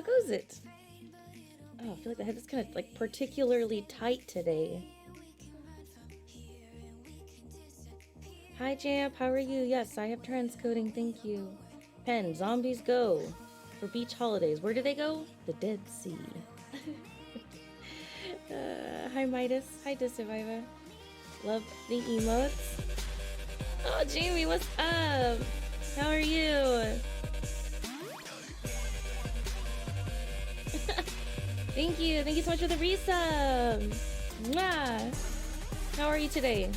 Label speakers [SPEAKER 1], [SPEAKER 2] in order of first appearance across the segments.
[SPEAKER 1] How goes it? Oh, I feel like the head is kind of like particularly tight today. Hi Jamp, how are you? Yes, I have transcoding, thank you. Pen, zombies go. For beach holidays. Where do they go? The Dead Sea. Hi Midas. Hi Disurvivor. Love the emotes. Oh, Jamie, what's up? How are you? Thank you. Thank you so much for the resub. Mwah. How are you today?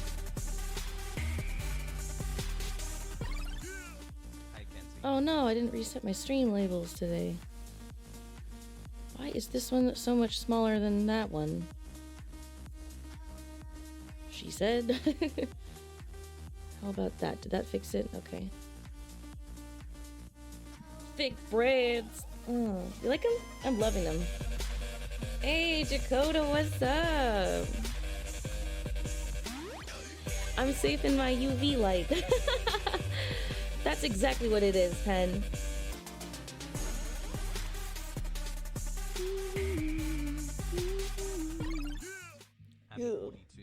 [SPEAKER 1] Oh no, I didn't reset my stream labels today. Why is this one so much smaller than that one? She said. How about that? Did that fix it? Okay. Thick braids. Oh, you like them? I'm loving them. Hey, Dakota, what's up? I'm safe in my UV light. That's exactly what it is, Pen.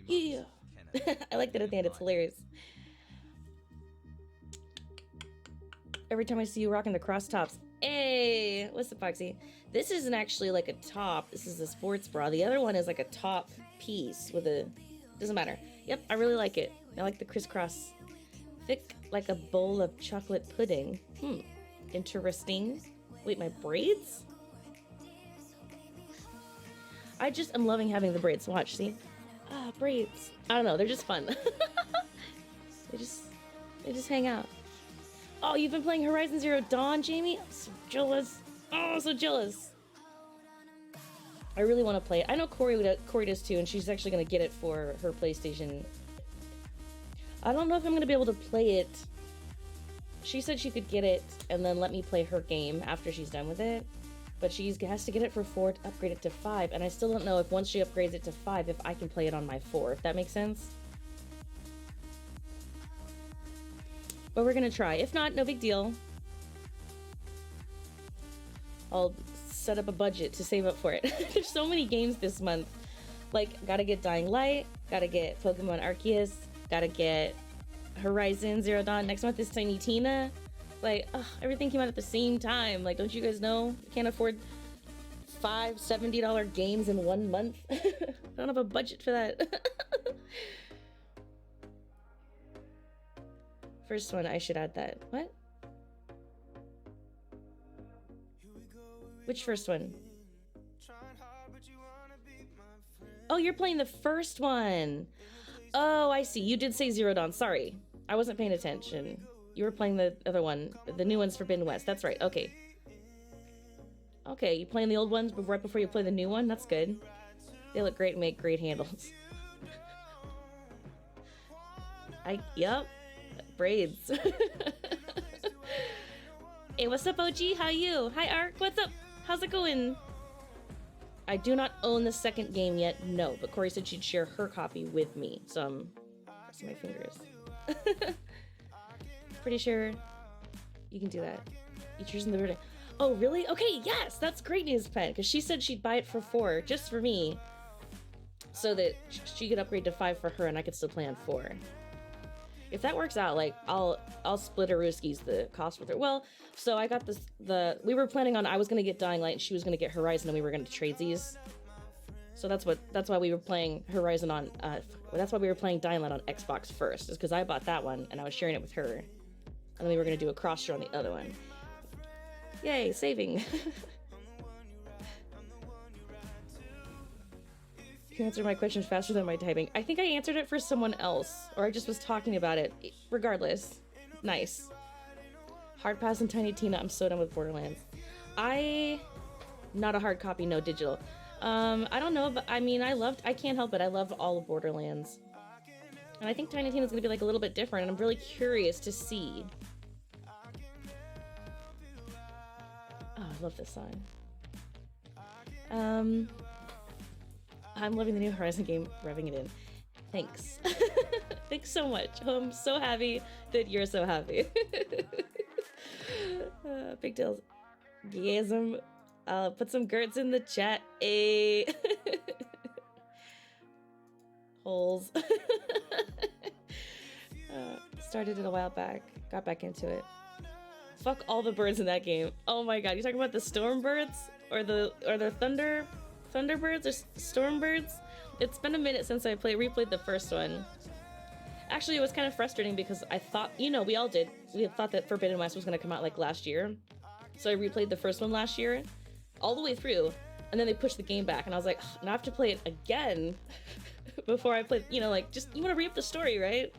[SPEAKER 1] Yeah. I like that at the end, it's hilarious. Every time I see you rocking the cross tops. Hey, what's up, Foxy? This isn't actually like a top. This is a sports bra. The other one is like a top piece with a... Doesn't matter. Yep, I really like it. I like the crisscross. Thick like a bowl of chocolate pudding. Interesting. Wait, my braids? I just am loving having the braids. Watch, see? Ah, braids. I don't know, they're just fun. They just hang out. Oh, you've been playing Horizon Zero Dawn, Jamie? I'm so jealous. Oh, so jealous. I really want to play it. I know Corey does too, and she's actually going to get it for her PlayStation. I don't know if I'm going to be able to play it. She said she could get it and then let me play her game after she's done with it. But she has to get it for 4 to upgrade it to 5, and I still don't know if once she upgrades it to 5, if I can play it on my 4, if that makes sense. But we're gonna try. If not, no big deal. I'll set up a budget to save up for it. There's so many games this month. Like, gotta get Dying Light, gotta get Pokemon Arceus, gotta get Horizon Zero Dawn. Next month is Tiny Tina. Like, ugh, everything came out at the same time. Like, don't you guys know? You can't afford $5, $70 games in 1 month. I don't have a budget for that. First one, I should add that. What? Which first one? Oh, you're playing the first one. Oh, I see. You did say Zero Dawn. Sorry. I wasn't paying attention. You were playing the other one. The new one's Forbidden West. That's right. Okay. Okay, you playing the old ones but right before you play the new one? That's good. They look great and make great handles. Yep. Braids. Hey, what's up, OG? How you? Hi, Ark. What's up? How's it going? I do not own the second game yet, no. But Corey said she'd share her copy with me, so I'm crossing my fingers. Pretty sure you can do that. You choose in the verdict. Oh, really? Okay, yes, that's great news, Pen, because she said she'd buy it for 4, just for me, so that she could upgrade to 5 for her, and I could still play on 4. If that works out, like, I'll split Aruski's the cost with her. Well, so I got we were planning on, I was gonna get Dying Light and she was gonna get Horizon and we were gonna trade these. So that's why we were playing Horizon on, that's why we were playing Dying Light on Xbox first, is because I bought that one and I was sharing it with her. And then we were gonna do a cross share on the other one. Yay, saving. You answered my questions faster than my typing. I think I answered it for someone else, or I just was talking about it. Regardless, nice. Hard pass and Tiny Tina. I'm so done with Borderlands. Not a hard copy, no digital. I don't know, but I mean, I can't help it. I love all of Borderlands. And I think Tiny Tina's gonna be like a little bit different, and I'm really curious to see. Oh, I love this song. I'm loving the new Horizon game, revving it in. Thanks. Thanks so much. I'm so happy that you're so happy. Big deals. Gasm. Put some Gertz in the chat. A holes. Started it a while back. Got back into it. Fuck all the birds in that game. Oh my god, you talking about the storm birds or the thunderbirds or storm birds? It's been a minute since I replayed the first one. Actually, it was kind of frustrating because I thought, you know, we all did. We thought that Forbidden West was going to come out like last year. So I replayed the first one last year, all the way through, and then they pushed the game back, and I was like, now I have to play it again before I play, you know, like, just, you want to re-up the story, right?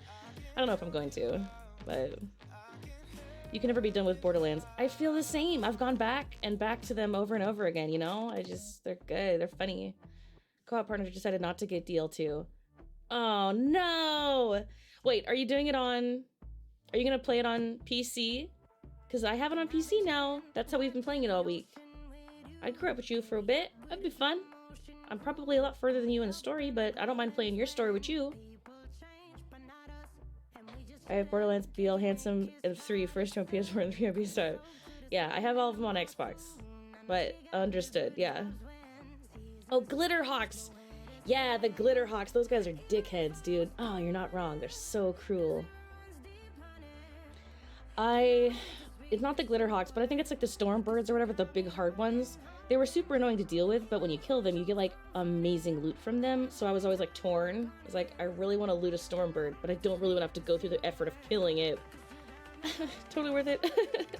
[SPEAKER 1] I don't know if I'm going to, but you can never be done with Borderlands. I feel the same. I've gone back and back to them over and over again, you know? They're good, they're funny. Co-op partner decided not to get DL2. Oh, no! Wait, are you doing it on... Are you gonna play it on PC? Because I have it on PC now. That's how we've been playing it all week. I'd crew up with you for a bit. That'd be fun. I'm probably a lot further than you in the story, but I don't mind playing your story with you. I have Borderlands, BL, Handsome, and 3, first on PS4 and 3 on PS5. Yeah, I have all of them on Xbox. But understood, yeah. Oh, Glitterhawks! Yeah, the Glitterhawks. Those guys are dickheads, dude. Oh, you're not wrong. They're so cruel. It's not the Glitterhawks, but I think it's like the Stormbirds or whatever, the big hard ones. They were super annoying to deal with, but when you kill them, you get like amazing loot from them. So I was always like torn. I was like, I really want to loot a Stormbird, but I don't really want to have to go through the effort of killing it. Totally worth it.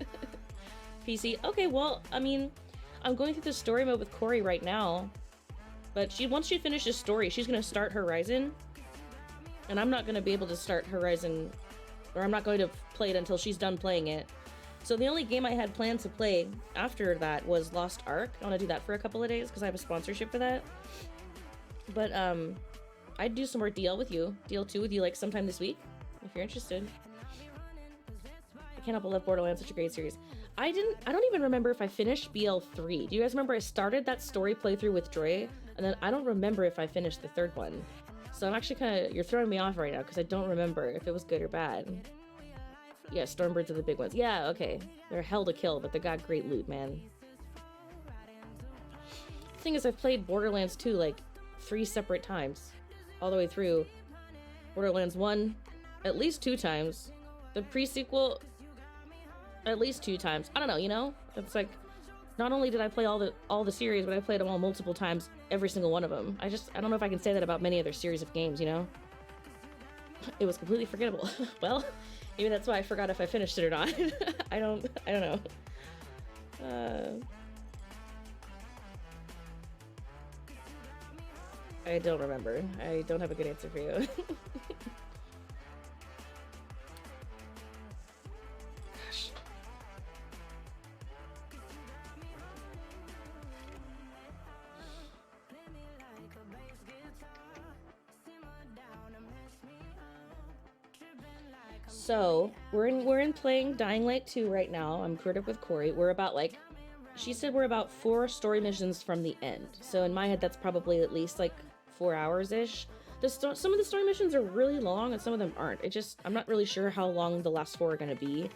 [SPEAKER 1] PC. Okay, well, I mean, I'm going through the story mode with Corey right now. But once she finishes story, she's going to start Horizon. And I'm not going to be able to start Horizon, or I'm not going to play it until she's done playing it. So the only game I had planned to play after that was Lost Ark. I want to do that for a couple of days because I have a sponsorship for that. But I'd do some more DL with you. DL2 with you like sometime this week, if you're interested. I can't help but love Borderlands, such a great series. I don't even remember if I finished BL3. Do you guys remember I started that story playthrough with Dre? And then I don't remember if I finished the third one. So I'm actually kind of, you're throwing me off right now because I don't remember if it was good or bad. Yeah, Stormbirds are the big ones. Yeah, okay. They're hell to kill, but they got great loot, man. The thing is, I've played Borderlands 2 like 3 separate times. All the way through. Borderlands 1 at least 2 times. The pre-sequel at least 2 times. I don't know, you know? It's like, not only did I play all the series, but I played them all multiple times, every single one of them. I don't know if I can say that about many other series of games, you know? It was completely forgettable. Well, maybe that's why I forgot if I finished it or not. I don't know. I don't remember. I don't have a good answer for you. Gosh. So we're in playing Dying Light 2 right now. I'm crewed up with Corey. We're about like, she said we're about 4 story missions from the end. So in my head, that's probably at least like 4 hours-ish. Some of the story missions are really long and some of them aren't. I'm not really sure how long the last 4 are gonna be.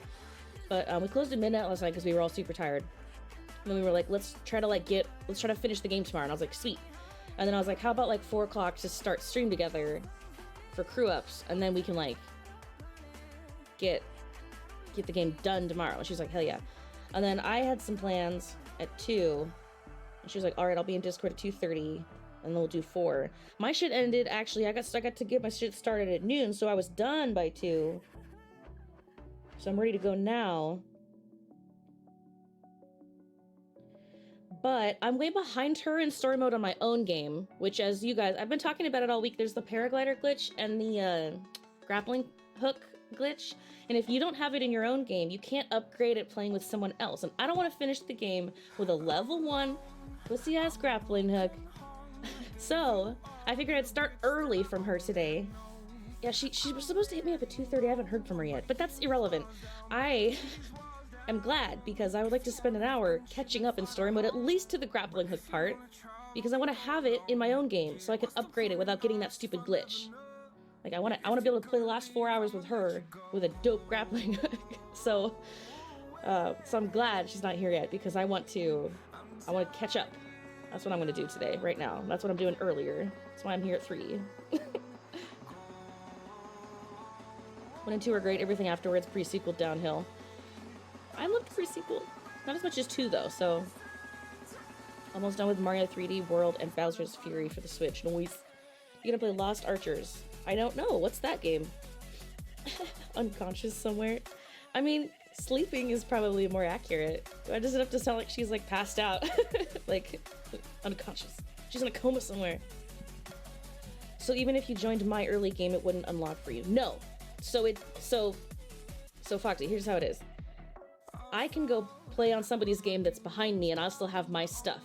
[SPEAKER 1] But we closed at midnight last night because we were all super tired. And then we were like, let's try to finish the game tomorrow. And I was like, sweet. And then I was like, how about like 4 o'clock to start stream together for crew ups, and then we can like get the game done tomorrow. And she was like, hell yeah. And then I had some plans at 2, and she was like, all right, I'll be in Discord at 2:30, and then we'll do 4. My shit ended, actually, I got to get my shit started at noon, so I was done by 2. So I'm ready to go now. But I'm way behind her in story mode on my own game, which, as you guys, I've been talking about it all week. There's the paraglider glitch and the grappling hook glitch, and if you don't have it in your own game, you can't upgrade it playing with someone else. And I don't want to finish the game with a level 1 pussy ass grappling hook. So I figured I'd start early from her today. Yeah, she was supposed to hit me up at 2:30. I haven't heard from her yet, but that's irrelevant. I am glad because I would like to spend an hour catching up in story mode, at least to the grappling hook part, because I want to have it in my own game so I can upgrade it without getting that stupid glitch. Like, I want to be able to play the last 4 hours with her with a dope grappling hook. So I'm glad she's not here yet because I want to I want to catch up. That's what I'm going to do today, right now. That's what I'm doing earlier. That's why I'm here at 3. 1 and 2 are great. Everything afterwards, pre-sequel downhill. I loved pre-sequel. Not as much as 2, though, so... Almost done with Mario 3D World and Bowser's Fury for the Switch. Noise. You gonna play Lost Archers? I don't know. What's that game? Unconscious somewhere? I mean, sleeping is probably more accurate. Why does it have to sound like she's, like, passed out? Like, unconscious. She's in a coma somewhere. So even if you joined my early game, it wouldn't unlock for you. No. So Foxy, here's how it is. I can go play on somebody's game that's behind me and I'll still have my stuff.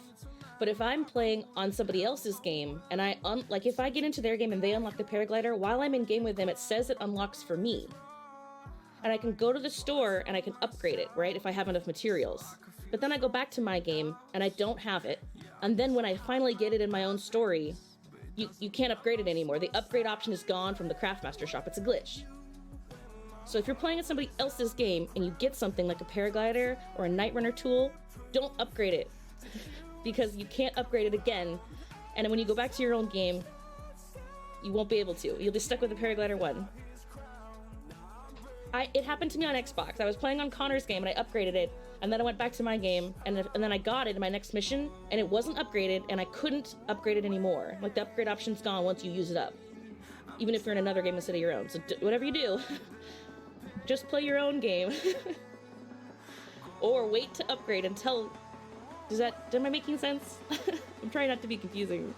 [SPEAKER 1] But if I'm playing on somebody else's game and like if I get into their game and they unlock the paraglider, while I'm in game with them, it says it unlocks for me. And I can go to the store and I can upgrade it, right? If I have enough materials. But then I go back to my game and I don't have it. And then when I finally get it in my own story, you can't upgrade it anymore. The upgrade option is gone from the Craftmaster shop. It's a glitch. So if you're playing at somebody else's game and you get something like a paraglider or a Night Runner tool, don't upgrade it. Because you can't upgrade it again. And when you go back to your own game, you won't be able to. You'll be stuck with the paraglider 1. It happened to me on Xbox. I was playing on Connor's game and I upgraded it, and then I went back to my game, and then I got it in my next mission, and it wasn't upgraded, and I couldn't upgrade it anymore. Like, the upgrade option's gone once you use it up. Even if you're in another game instead of your own. So whatever you do, just play your own game. Or wait to upgrade until... Am I making sense? I'm trying not to be confusing.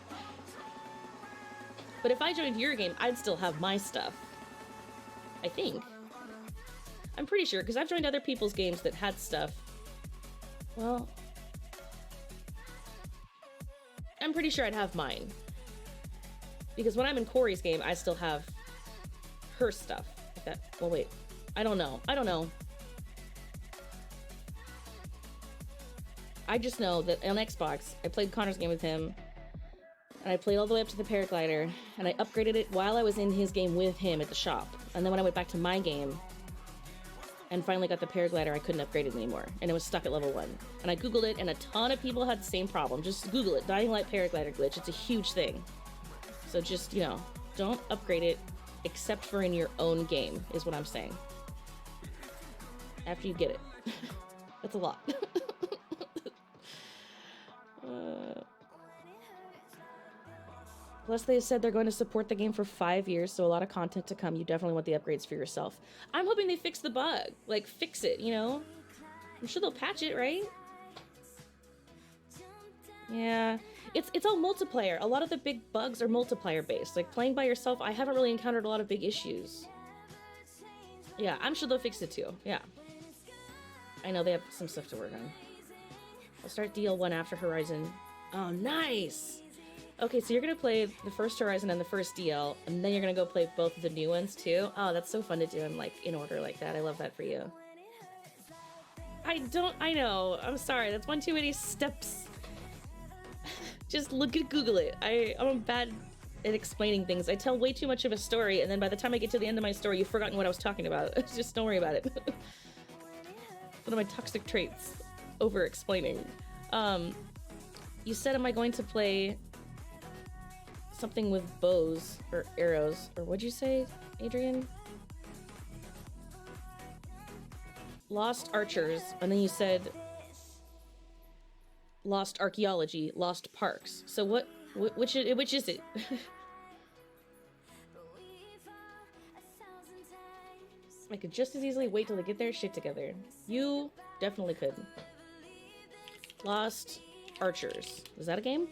[SPEAKER 1] But if I joined your game, I'd still have my stuff. I think. I'm pretty sure, because I've joined other people's games that had stuff. Well... I'm pretty sure I'd have mine. Because when I'm in Corey's game, I still have her stuff. Like that. Well, wait. I don't know. I just know that on Xbox, I played Connor's game with him, and I played all the way up to the paraglider, and I upgraded it while I was in his game with him at the shop. And then when I went back to my game, and finally got the paraglider, I couldn't upgrade it anymore, and it was stuck at level 1. And I googled it, and a ton of people had the same problem. Just Google it, Dying Light paraglider glitch. It's a huge thing. So just, don't upgrade it, except for in your own game, is what I'm saying. After you get it. That's a lot. Plus, they said they're going to support the game for 5 years, so a lot of content to come. You definitely want the upgrades for yourself. I'm hoping they fix the bug. Like, fix it, I'm sure they'll patch it, right? Yeah. It's all multiplayer. A lot of the big bugs are multiplayer based. Like, playing by yourself, I haven't really encountered a lot of big issues. Yeah, I'm sure they'll fix it too. Yeah. I know they have some stuff to work on. I'll start DL1 after Horizon. Oh, nice! Okay, so you're gonna play the first Horizon and the first DL, and then you're gonna go play both of the new ones too? Oh, that's so fun to do in order like that. I love that for you. I know. I'm sorry. That's one too many steps. Just Google it. I'm bad at explaining things. I tell way too much of a story, and then by the time I get to the end of my story, you've forgotten what I was talking about. Just don't worry about it. One of my toxic traits. Over-explaining. You said, am I going to play something with bows or arrows? Or what'd you say, Adrian? Lost Archers. And then you said Lost Archaeology, Lost Parks. So which is it? I could just as easily wait till they get their shit together. You definitely could. Lost Archers. Is that a game?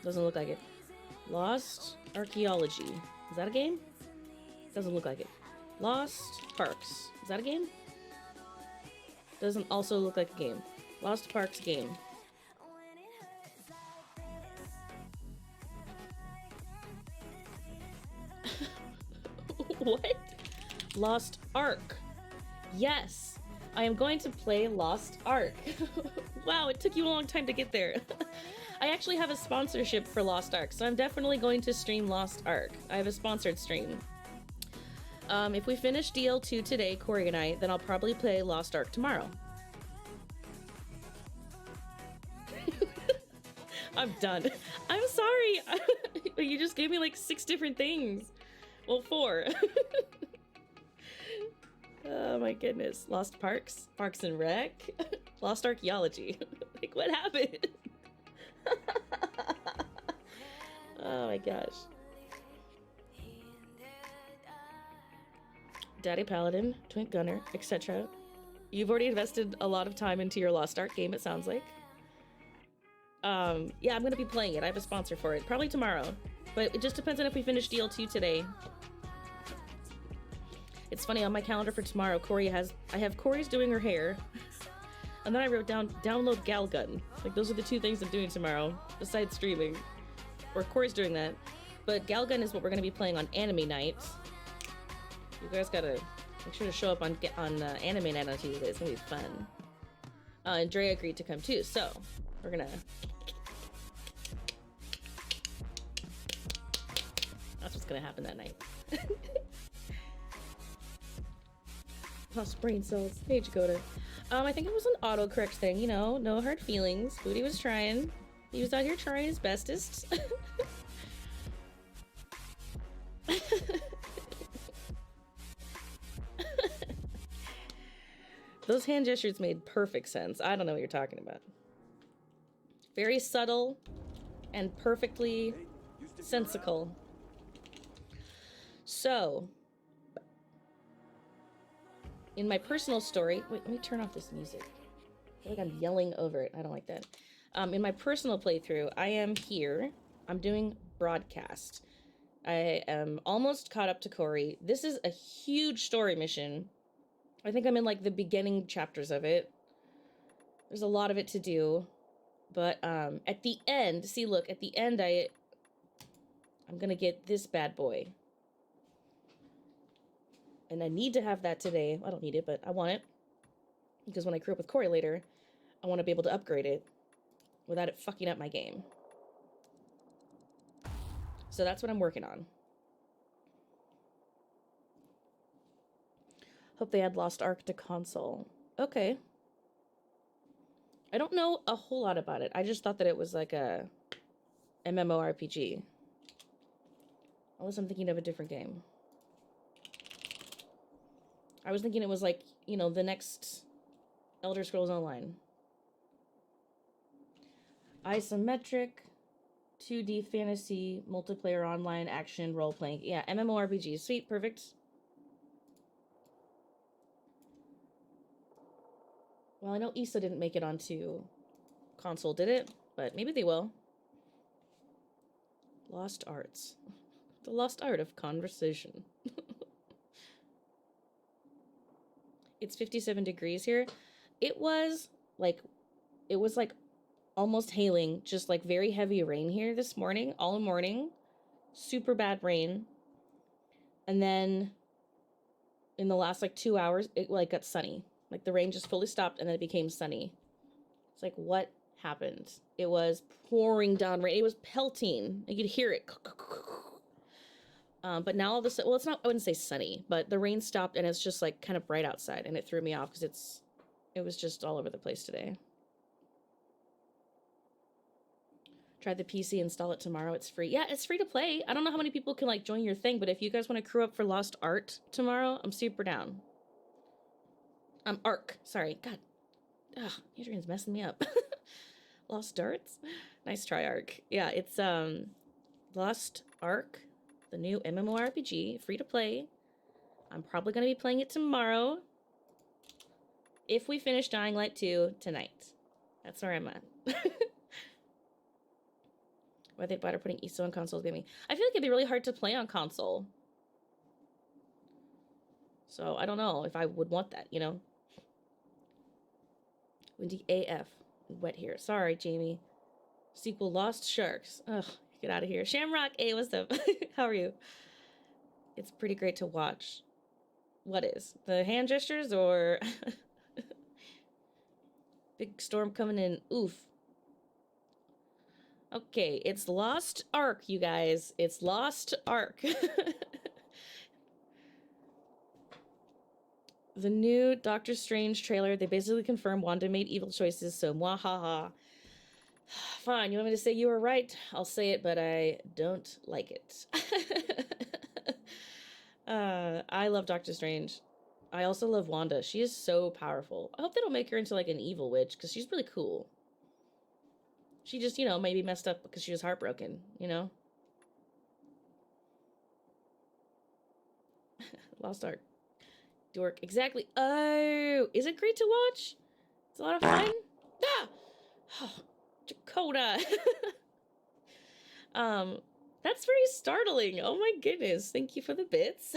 [SPEAKER 1] Doesn't look like it. Lost Archaeology. Is that a game? Doesn't look like it. Lost Parks. Is that a game? Doesn't also look like a game. Lost Parks game. What? Lost Ark. Yes. I am going to play Lost Ark. Wow, it took you a long time to get there. I actually have a sponsorship for Lost Ark, so I'm definitely going to stream Lost Ark. I have a sponsored stream. If we finish DL2 today, Corey and I, then I'll probably play Lost Ark tomorrow. I'm done. I'm sorry. You just gave me like 6 different things. Well, 4. Oh my goodness. Lost Parks? Parks and Rec? Lost Archaeology. Like, what happened? Oh my gosh. Daddy Paladin, Twink Gunner, etc. You've already invested a lot of time into your Lost Ark game, it sounds like. Yeah, I'm gonna be playing it. I have a sponsor for it. Probably tomorrow. But it just depends on if we finish DL2 today. It's funny, on my calendar for tomorrow, I have Corey's doing her hair. And then I wrote down, download Galgun. Like, those are the 2 things I'm doing tomorrow, besides streaming. Or Corey's doing that. But Galgun is what we're gonna be playing on anime night. You guys gotta make sure to show up on anime night on Tuesday. It's gonna be fun. And Dre agreed to come too, so we're gonna... That's what's gonna happen that night. Lost brain cells. Hey, Jacoda. I think it was an autocorrect thing, you know, no hard feelings. Booty was trying. He was out here trying his bestest. Those hand gestures made perfect sense. I don't know what you're talking about. Very subtle and perfectly sensical. So, in my personal story, wait, let me turn off this music. I feel like I'm yelling over it. I don't like that. In my personal playthrough, I am here. I'm doing broadcast. I am almost caught up to Corey. This is a huge story mission. I think I'm in like the beginning chapters of it. There's a lot of it to do. But at the end, see, look, at the end, I'm gonna get this bad boy. And I need to have that today. I don't need it, but I want it. Because when I crew up with Corey later, I want to be able to upgrade it without it fucking up my game. So that's what I'm working on. Hope they add Lost Ark to console. Okay. I don't know a whole lot about it. I just thought that it was like a MMORPG. Unless I'm thinking of a different game. I was thinking it was like, you know, the next Elder Scrolls Online. Isometric, 2D fantasy, multiplayer online, action, role-playing. Yeah, MMORPG. Sweet, perfect. Well, I know Issa didn't make it onto console, did it? But maybe they will. Lost Arts. The lost art of conversation. It's 57 degrees here. It was like almost hailing, just like very heavy rain here this morning, all morning. Super bad rain. And then in the last like 2 hours, it like got sunny. Like the rain just fully stopped and then it became sunny. It's like, what happened? It was pouring down rain. It was pelting. You could hear it. But now all of a sudden, well, it's not, I wouldn't say sunny, but the rain stopped and it's just like kind of bright outside and it threw me off because it was just all over the place today. Try the PC, install it tomorrow. It's free. Yeah, it's free to play. I don't know how many people can like join your thing, but if you guys want to crew up for Lost Art tomorrow, I'm super down. Ark. Sorry. God. Ugh, Adrian's messing me up. Lost Arts? Nice try, Ark. Yeah, it's Lost Ark. The new MMORPG, free to play. I'm probably going to be playing it tomorrow. If we finish Dying Light 2 tonight. That's where I'm at. Why they bother putting ISO on consoles, baby? I feel like it'd be really hard to play on console. So I don't know if I would want that, you know? Windy AF. Wet here. Sorry, Jamie. Sequel Lost Sharks. Ugh. Get out of here. Shamrock, hey, what's up? How are you? It's pretty great to watch. What is? The hand gestures or... Big storm coming in. Oof. Okay, it's Lost Ark, you guys. It's Lost Ark. The new Doctor Strange trailer, they basically confirmed Wanda made evil choices, so mwahaha. Fine, you want me to say you were right? I'll say it, but I don't like it. I love Doctor Strange. I also love Wanda. She is so powerful. I hope they don't make her into like an evil witch, because she's really cool. She just, you know, maybe messed up because she was heartbroken, you know? Lost Ark. Dork. Exactly. Oh, is it great to watch? It's a lot of fun. Ah! Oh, Dakota. That's very startling. Oh my goodness. Thank you for the bits.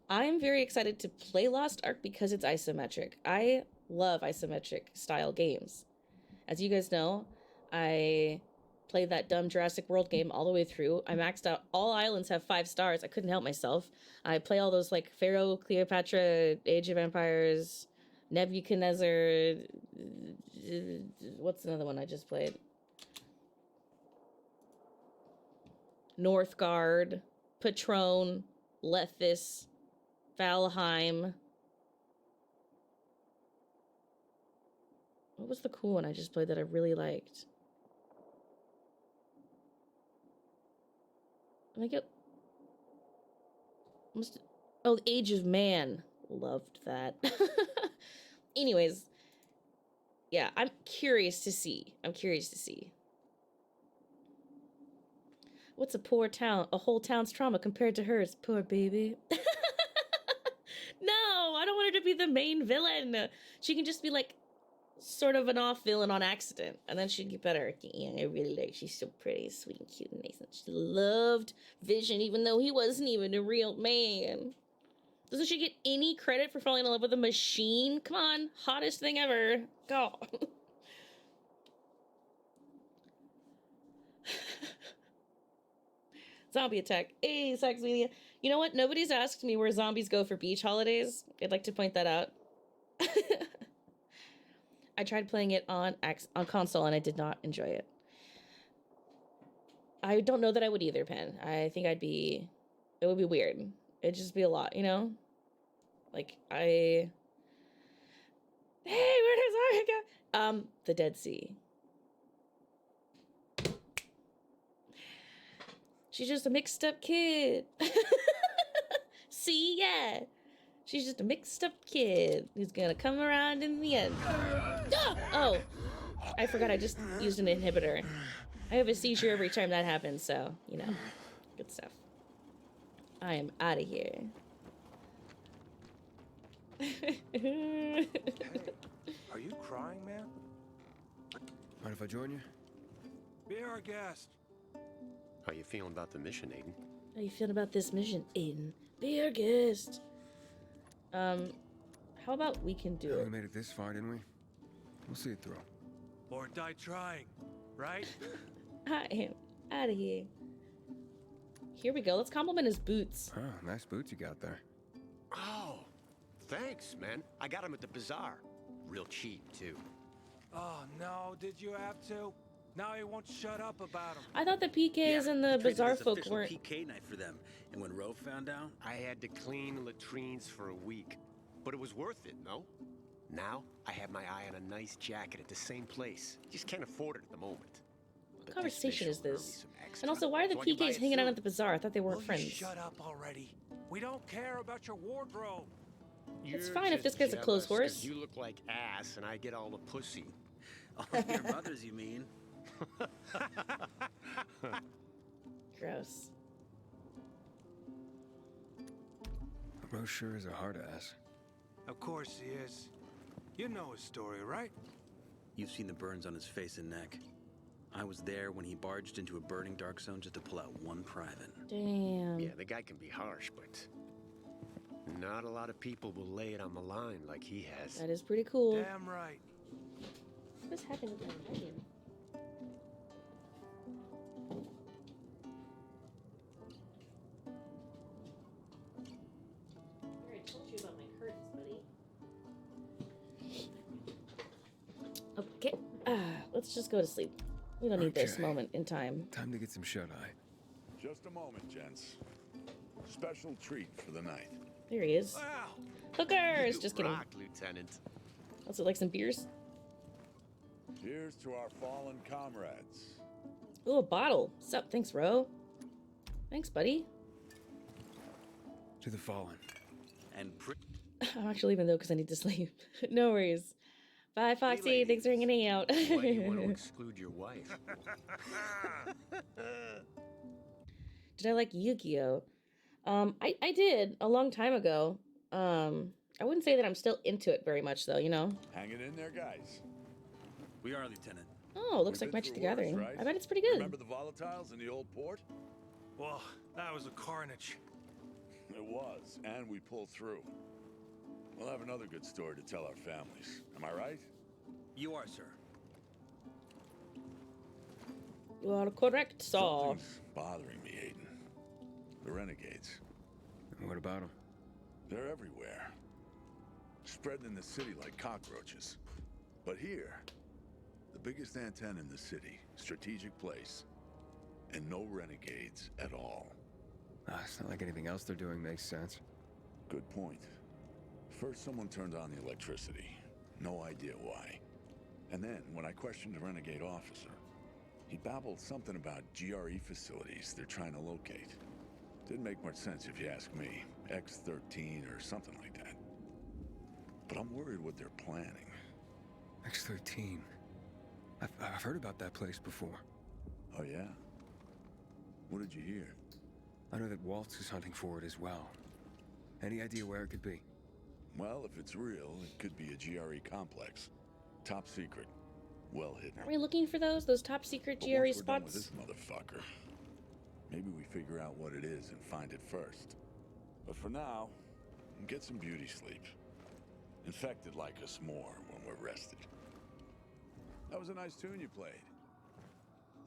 [SPEAKER 1] I am very excited to play Lost Ark because it's isometric. I love isometric style games. As you guys know, I played that dumb Jurassic World game all the way through. I maxed out all islands have 5 stars. I couldn't help myself. I play all those like Pharaoh, Cleopatra, Age of Empires, Nebuchadnezzar. What's another one I just played? Northgard, Patron, Lethis, Valheim. What was the cool one I just played that I really liked? I get oh, the Age of Man. Loved that. Anyways, yeah, I'm curious to see. What's a whole town's trauma compared to hers? Poor baby. No, I don't want her to be the main villain. She can just be like sort of an off villain on accident, and then she'd get better. Yeah, I really like. She's so pretty, sweet, and cute, and nice. And she loved Vision, even though he wasn't even a real man. Doesn't she get any credit for falling in love with a machine? Come on, hottest thing ever. Go. Zombie attack. Hey, Saxmedia. You know what? Nobody's asked me where zombies go for beach holidays. I'd like to point that out. I tried playing it on console and I did not enjoy it. I don't know that I would either, Pen. I think it would be weird. It'd just be a lot, you know? Like, hey, where does I go? The Dead Sea. She's just a mixed up kid. See, yeah. She's just a mixed up kid who's gonna come around in the end. Ah! Oh, I forgot I just used an inhibitor. I have a seizure every time that happens, so, you know, good stuff. I am out of here.
[SPEAKER 2] Hey, are you crying, man?
[SPEAKER 3] Mind if I join you?
[SPEAKER 2] Be our guest.
[SPEAKER 4] How you feeling about the mission, Aiden?
[SPEAKER 1] How you feeling about this mission, Aiden? Be our guest. How about we can do it?
[SPEAKER 3] We made it this far, didn't we? We'll see it through.
[SPEAKER 2] Or die trying, right?
[SPEAKER 1] I am out of here. Here we go. Let's compliment his boots.
[SPEAKER 3] Oh, nice boots you got there.
[SPEAKER 4] Oh, thanks, man. I got them at the bazaar. Real cheap, too.
[SPEAKER 2] Oh, no, did you have to? Now he won't shut up about him.
[SPEAKER 1] I thought the PKs and the Bazaar folk weren't.
[SPEAKER 5] PK night for them, and when Rove found out,
[SPEAKER 4] I had to clean latrines for a week. But it was worth it, no? Now, I have my eye on a nice jacket at the same place. Just can't afford it at the moment.
[SPEAKER 1] What conversation is this? And also, why are the PKs hanging out at the bazaar? I thought they weren't
[SPEAKER 2] Will
[SPEAKER 1] friends.
[SPEAKER 2] You shut up already. We don't care about your wardrobe.
[SPEAKER 1] It's fine if this guy's a clothes horse.
[SPEAKER 4] You look like ass and I get all the pussy.
[SPEAKER 5] oh, your mother's, you mean?
[SPEAKER 1] Gross.
[SPEAKER 3] Rose sure is a hard ass.
[SPEAKER 2] Of course he is. You know his story, right?
[SPEAKER 5] You've seen the burns on his face and neck. I was there when he barged into a burning dark zone just to pull out one private.
[SPEAKER 1] Damn.
[SPEAKER 4] Yeah, the guy can be harsh, but not a lot of people will lay it on the line like he has.
[SPEAKER 1] That is pretty cool.
[SPEAKER 2] Damn right.
[SPEAKER 1] What's happening with my volume? I already told you about my curtains, buddy. Okay, let's just go to sleep. We don't need this
[SPEAKER 3] Okay.
[SPEAKER 1] moment in time.
[SPEAKER 3] Time to get some shut-eye.
[SPEAKER 6] Just a moment, gents. Special treat for the night.
[SPEAKER 1] There he is.
[SPEAKER 2] Wow.
[SPEAKER 1] Hookers!
[SPEAKER 4] You
[SPEAKER 1] Just kidding.
[SPEAKER 4] rock, Lieutenant.
[SPEAKER 1] Also, like some beers?
[SPEAKER 6] Here's to our fallen comrades.
[SPEAKER 1] Ooh, a bottle. Sup? Thanks, Ro. Thanks, buddy.
[SPEAKER 3] To the fallen.
[SPEAKER 5] And
[SPEAKER 1] I'm actually leaving though because I need to sleep. No worries. Bye, Foxy.
[SPEAKER 4] ladies.
[SPEAKER 1] Thanks for hanging out.
[SPEAKER 4] Why do you want to exclude your wife?
[SPEAKER 1] Did I like Yu-Gi-Oh? I did a long time ago. I wouldn't say that I'm still into it very much though, you know?
[SPEAKER 6] Hanging in there, guys.
[SPEAKER 5] we are, Lieutenant.
[SPEAKER 1] Oh, looks
[SPEAKER 6] We've
[SPEAKER 1] like
[SPEAKER 6] been
[SPEAKER 1] Magic the
[SPEAKER 6] through worse,
[SPEAKER 1] Gathering.
[SPEAKER 6] right?
[SPEAKER 1] I bet it's pretty good.
[SPEAKER 6] Remember the volatiles in the old port?
[SPEAKER 2] Well, that was a carnage.
[SPEAKER 6] It was, and we pulled through. We'll have another good story to tell our families. Am I right?
[SPEAKER 5] You are, sir.
[SPEAKER 1] You are correct, sir.
[SPEAKER 6] Something's bothering me, Aiden. The renegades.
[SPEAKER 3] And what about him?
[SPEAKER 6] They're everywhere. Spreading in the city like cockroaches. But here, the biggest antenna in the city, strategic place, and no renegades at all.
[SPEAKER 3] It's not like anything else they're doing makes sense.
[SPEAKER 6] Good point. First, someone turned on the electricity. No idea why. And then, when I questioned the renegade officer, he babbled something about GRE facilities they're trying to locate. Didn't make much sense if you ask me. X-13 or something like that. But I'm worried what they're planning.
[SPEAKER 3] X-13. I've heard about that place before.
[SPEAKER 6] Oh, yeah? What did you hear?
[SPEAKER 3] I know that Waltz is hunting for it as well. Any idea where it could be?
[SPEAKER 6] Well, if it's real, it could be a GRE complex. Top secret. Well hidden.
[SPEAKER 1] Aren't we looking for those? Those top secret
[SPEAKER 6] But
[SPEAKER 1] GRE
[SPEAKER 6] once we're done with
[SPEAKER 1] spots?
[SPEAKER 6] this motherfucker, maybe we figure out what it is and find it first. But for now, get some beauty sleep. Infected like us more when we're rested. That was a nice tune you played.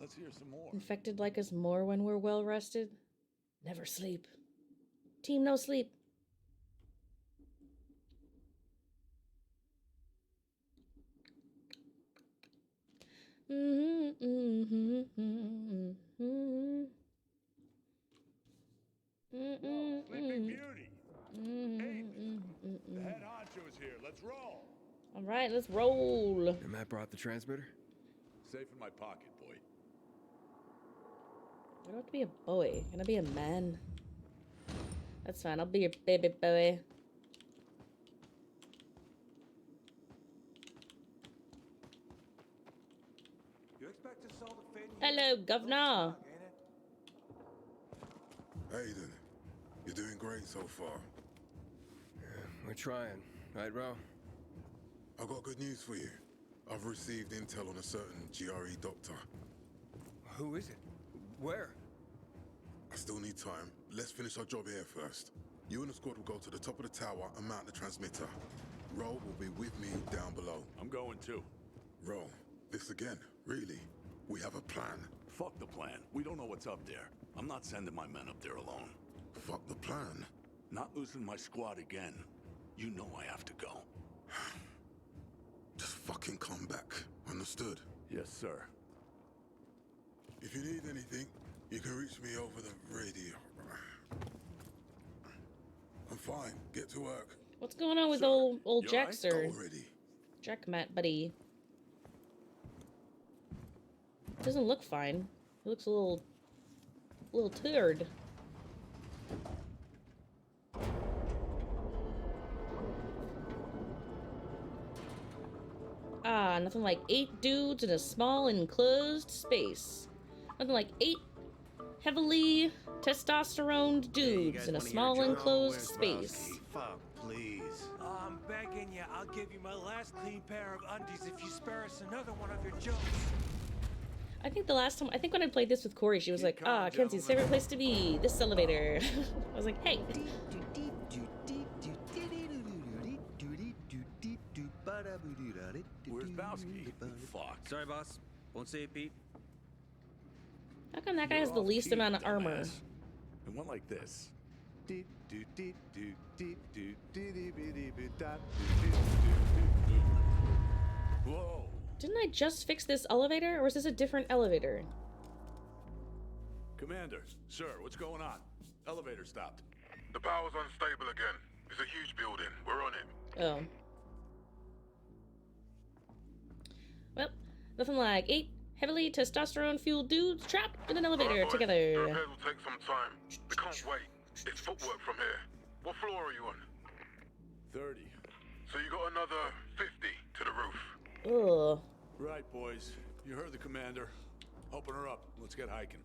[SPEAKER 6] Let's hear some more.
[SPEAKER 1] Infected like us more when we're well rested. Never sleep. Team no sleep.
[SPEAKER 6] Sleeping Beauty. Aiden, the head honcho's here. Let's roll.
[SPEAKER 1] All right, let's roll.
[SPEAKER 3] And Matt brought the transmitter?
[SPEAKER 6] Safe in my pocket, boy.
[SPEAKER 1] I don't have to be a boy. Can I be a man? That's fine. I'll be your baby boy.
[SPEAKER 2] You expect to sell the fade?
[SPEAKER 1] Hello, governor.
[SPEAKER 7] Aiden, you're doing great so far.
[SPEAKER 3] We're trying. Right, Ro?
[SPEAKER 7] I've got good news for you. I've received intel on a certain GRE doctor.
[SPEAKER 3] Who is it? Where?
[SPEAKER 7] I still need time. Let's finish our job here first. You and the squad will go to the top of the tower and mount the transmitter. Ro will be with me down below.
[SPEAKER 6] I'm going too.
[SPEAKER 7] Ro, this again, really? We have a plan.
[SPEAKER 6] Fuck the plan. We don't know what's up there. I'm not sending my men up there alone.
[SPEAKER 7] Fuck the plan.
[SPEAKER 6] Not losing my squad again. You know I have to go.
[SPEAKER 7] Just fucking come back. Understood?
[SPEAKER 6] Yes, sir.
[SPEAKER 7] If you need anything, you can reach me over the radio. I'm fine. Get to work.
[SPEAKER 1] What's going on with
[SPEAKER 6] Sir,
[SPEAKER 1] old
[SPEAKER 6] you
[SPEAKER 1] Jack,
[SPEAKER 6] alright?
[SPEAKER 1] sir?
[SPEAKER 7] Already.
[SPEAKER 1] Jack Matt, buddy. Doesn't look fine. He looks a little turd. Ah, nothing like 8 dudes in a small enclosed space. Nothing like 8 heavily testosterone dudes in a small enclosed space.
[SPEAKER 4] Fuck, please.
[SPEAKER 2] I'm begging you. I'll give you my last clean pair of undies if you spare us another one of your jokes.
[SPEAKER 1] I think the last time, I think when I played this with Corey, she was like,
[SPEAKER 6] Keep calm,
[SPEAKER 1] ah, Kenzie's
[SPEAKER 6] gentlemen.
[SPEAKER 1] favorite place to be, this elevator. I was like, hey.
[SPEAKER 6] Where's Bowski? Fuck.
[SPEAKER 5] Sorry, boss. Won't say it, Pete.
[SPEAKER 1] How come that guy has the
[SPEAKER 6] You're off
[SPEAKER 1] least
[SPEAKER 6] key,
[SPEAKER 1] amount of armor?
[SPEAKER 6] dumbass. It went like this. Whoa.
[SPEAKER 1] Didn't I just fix this elevator, or is this a different elevator?
[SPEAKER 6] Commander, sir, what's going on? Elevator stopped.
[SPEAKER 7] The power's unstable again. It's a huge building. We're on it.
[SPEAKER 1] Oh. Well, Nothing like 8 heavily testosterone-fueled dudes trapped in an elevator
[SPEAKER 7] Alright, boys, the
[SPEAKER 1] together.
[SPEAKER 7] repairs will take some time. We can't wait. It's footwork from here. What floor are you on?
[SPEAKER 6] 30.
[SPEAKER 7] So you got another 50 to the roof.
[SPEAKER 1] Ugh.
[SPEAKER 6] Right, boys. You heard the commander. Open her up. Let's get hiking.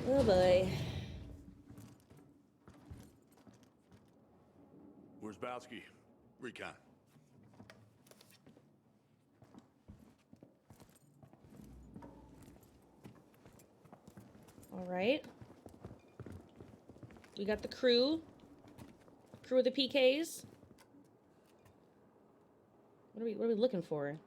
[SPEAKER 1] Oh boy.
[SPEAKER 6] Where's Bowski? Recon.
[SPEAKER 1] All right. We got the crew. Crew of the PKs. What are we looking for?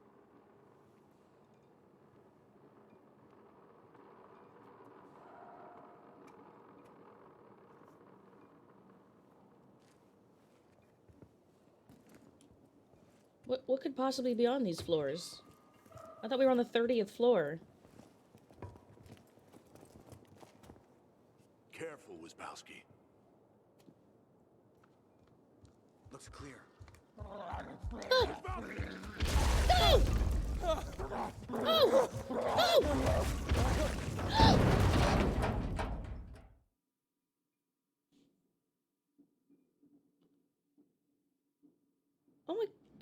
[SPEAKER 1] What could possibly be on these floors? I thought we were on the 30th floor.
[SPEAKER 6] Careful, Wisbowski.
[SPEAKER 3] Looks clear.
[SPEAKER 1] Oh! Oh! Oh! Oh!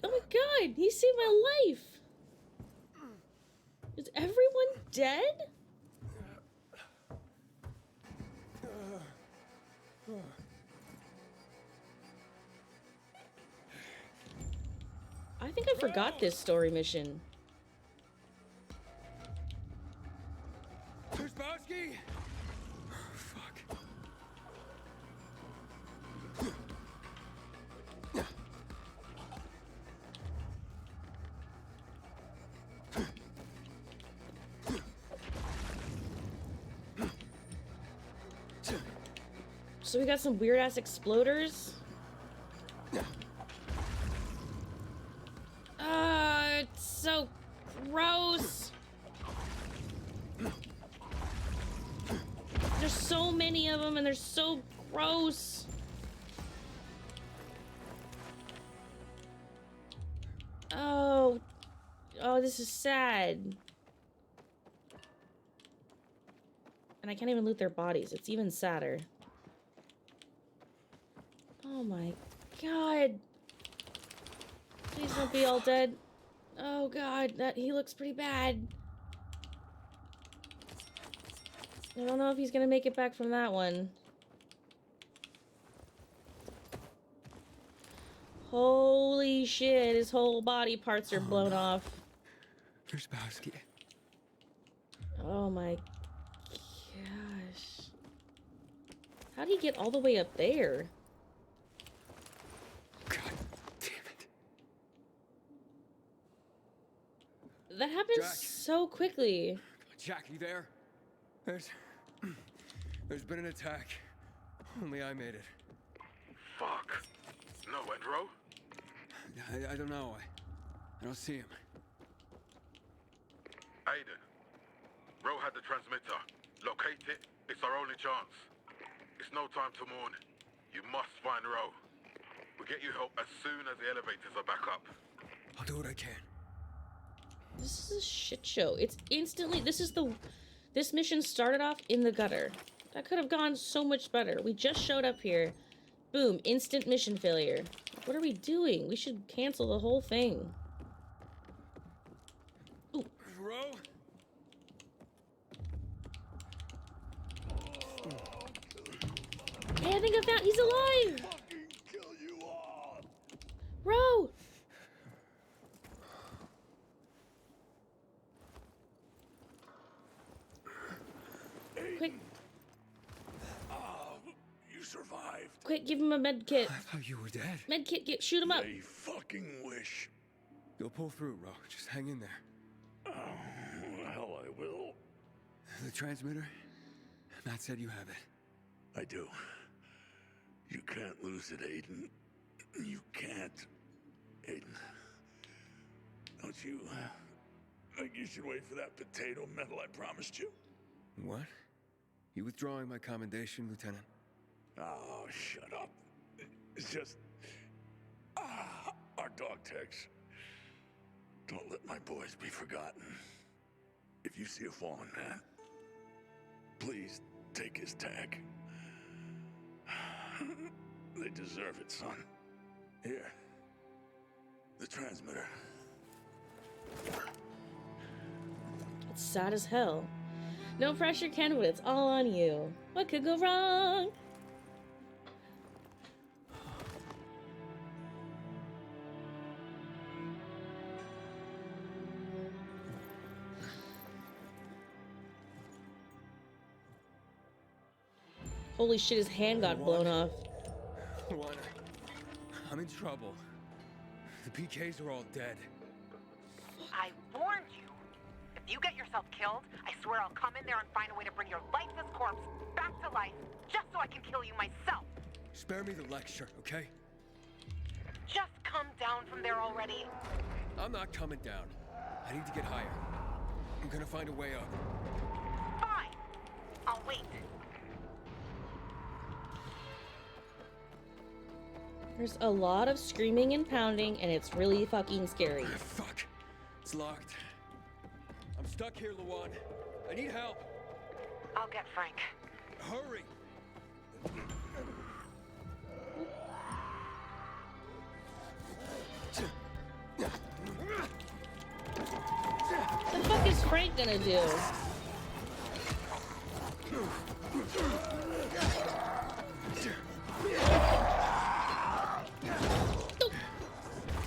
[SPEAKER 1] Oh my god, he saved my life! Is everyone dead? I think I forgot this story mission.
[SPEAKER 3] There's Bowski! Fuck.
[SPEAKER 1] So we got some weird ass exploders. It's so gross. There's so many of them and they're so gross. Oh, this is sad. And I can't even loot their bodies. It's even sadder. Oh my god. Please don't be all dead. Oh god, he looks pretty bad. I don't know if he's gonna make it back from that one. Holy shit, his whole body parts are blown off.
[SPEAKER 3] There's Bowski.
[SPEAKER 1] Oh my gosh. How did he get all the way up there?
[SPEAKER 3] God damn it.
[SPEAKER 1] That happened
[SPEAKER 3] Jack.
[SPEAKER 1] so quickly.
[SPEAKER 3] Jack, you there? There's been an attack. Only I made it.
[SPEAKER 7] Fuck. No, Andro?
[SPEAKER 3] I don't know. I don't see him.
[SPEAKER 7] Aiden. Ro had the transmitter. Locate it. It's our only chance. It's no time to mourn. You must find Ro. We'll get you help as soon as the elevators are back up.
[SPEAKER 3] I'll do what I can.
[SPEAKER 1] This is a shit show. It's instantly, this mission started off in the gutter. That could have gone so much better. We just showed up here. Boom, instant mission failure. What are we doing? We should cancel the whole thing. Ooh.
[SPEAKER 3] Ro?
[SPEAKER 1] Hey, I think I found, he's alive!
[SPEAKER 6] Fucking kill you all!
[SPEAKER 1] Ro! Quick,
[SPEAKER 6] Oh, you survived.
[SPEAKER 1] quick, give him a med kit.
[SPEAKER 3] I thought you were dead.
[SPEAKER 1] Med kit, shoot him up.
[SPEAKER 6] They fucking wish.
[SPEAKER 3] You'll pull through, Ro. Just hang in there.
[SPEAKER 6] Oh, hell, I will.
[SPEAKER 3] The transmitter? Matt said you have it.
[SPEAKER 6] I do. You can't lose it, Aiden. You can't. Aiden. Don't you think you should wait for that potato medal I promised you?
[SPEAKER 3] What? You withdrawing my commendation, Lieutenant?
[SPEAKER 6] Oh, shut up. It's just... our dog tags. Don't let my boys be forgotten. If you see a fallen man, please take his tag. They deserve it, son. Here. The transmitter.
[SPEAKER 1] It's sad as hell. No pressure, Kenwood. It's all on you. What could go wrong? Holy shit, his hand got blown off.
[SPEAKER 3] Luana, I'm in trouble. The PKs are all dead.
[SPEAKER 8] I warned you. If you get yourself killed, I swear I'll come in there and find a way to bring your lifeless corpse back to life, just so I can kill you myself.
[SPEAKER 3] Spare me the lecture, okay?
[SPEAKER 8] Just come down from there already.
[SPEAKER 3] I'm not coming down. I need to get higher. I'm gonna find a way up.
[SPEAKER 8] Fine. I'll wait.
[SPEAKER 1] There's a lot of screaming and pounding, and it's really fucking scary.
[SPEAKER 3] Fuck. It's locked. I'm stuck here, Luan. I need help.
[SPEAKER 8] I'll get Frank.
[SPEAKER 3] Hurry.
[SPEAKER 1] What the fuck is Frank gonna do?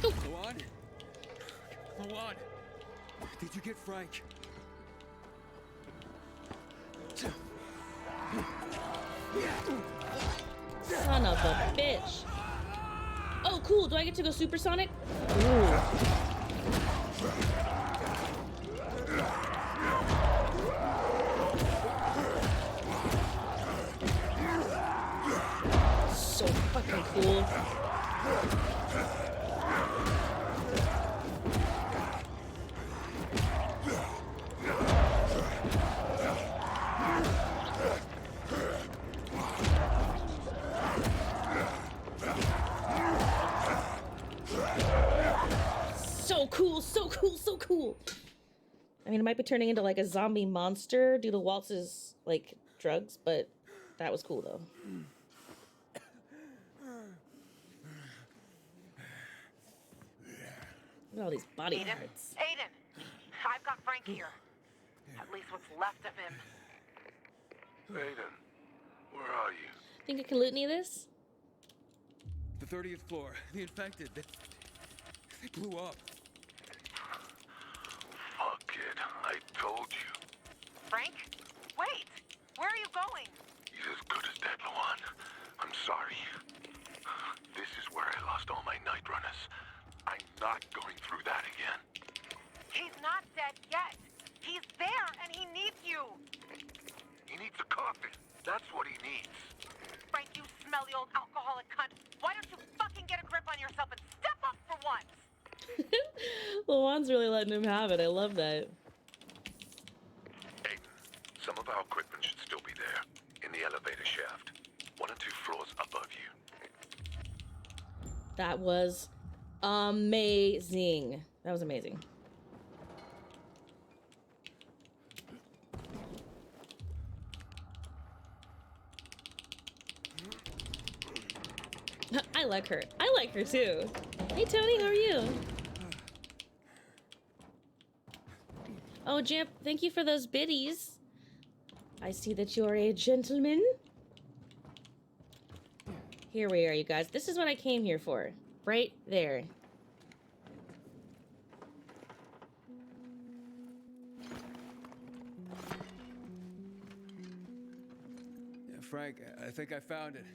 [SPEAKER 3] Luan? Luan? Did you get Frank?
[SPEAKER 1] Son of a bitch. Oh, cool. Do I get to go supersonic? Ooh. So fucking cool. So cool, so cool, so cool. I mean, it might be turning into like a zombie monster due to Waltz's like drugs, but that was cool though. Look at all these body
[SPEAKER 8] Aiden?
[SPEAKER 1] parts.
[SPEAKER 8] Aiden! I've got Frank here. At least what's left of him.
[SPEAKER 7] Aiden, where are you?
[SPEAKER 1] Think I can loot any of this?
[SPEAKER 3] The 30th floor. The infected. They blew up.
[SPEAKER 7] Fuck it, I told you.
[SPEAKER 8] Frank? Wait! Where are you going?
[SPEAKER 7] He's as good as dead, Luan. I'm sorry. This is where I lost all my night runners. I'm not going through that again.
[SPEAKER 8] He's not dead yet. He's there and he needs you.
[SPEAKER 7] He needs a coffin. That's what he needs.
[SPEAKER 8] Frank, you smelly old alcoholic cunt. Why don't you fucking get a grip on yourself and step up for once?
[SPEAKER 1] Lawan's really letting him have it. I love that.
[SPEAKER 7] Aiden, some of our equipment should still be there, in the elevator shaft. 1 or 2 floors above you.
[SPEAKER 1] That was amazing. That was amazing. I like her. I like her too. Hey Tony, how are you? Oh, Jamp, thank you for those biddies. I see that you're a gentleman. Here we are, you guys. This is what I came here for. Right there.
[SPEAKER 3] Yeah, Frank, I think I found it.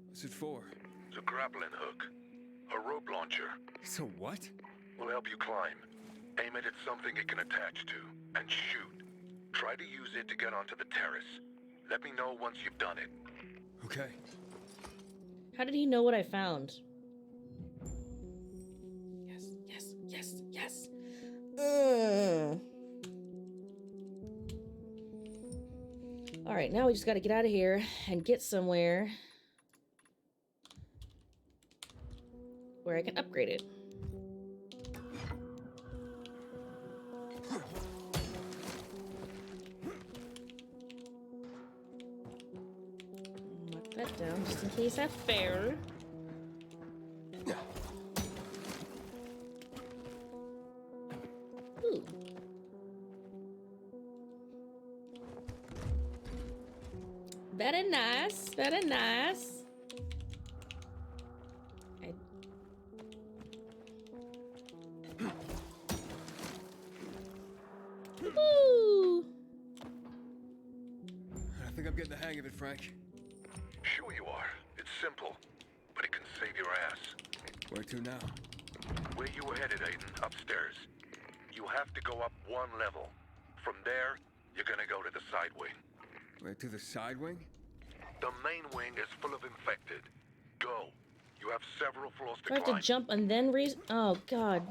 [SPEAKER 3] What's it for?
[SPEAKER 7] It's a grappling hook. A rope launcher.
[SPEAKER 3] It's a what?
[SPEAKER 7] Will help you climb. Aim it at something it can attach to, and shoot. Try to use it to get onto the terrace. Let me know once you've done it.
[SPEAKER 3] Okay.
[SPEAKER 1] How did he know what I found? Yes, yes, yes, yes. All right, now we just got to get out of here and get somewhere where I can upgrade it. Mark that down just in case I fail. Ooh. Very nice, very nice. Woo!
[SPEAKER 3] I think I'm getting the hang of it, Frank.
[SPEAKER 7] Sure you are. It's simple, but it can save your ass.
[SPEAKER 3] Where to now?
[SPEAKER 7] Where you were headed, Aiden, upstairs. You have to go up one level. From there, you're gonna go to the side wing.
[SPEAKER 3] Right to the side wing?
[SPEAKER 7] The main wing is full of infected. Go. You have several floors to
[SPEAKER 1] Do I have
[SPEAKER 7] climb.
[SPEAKER 1] to jump and then oh god.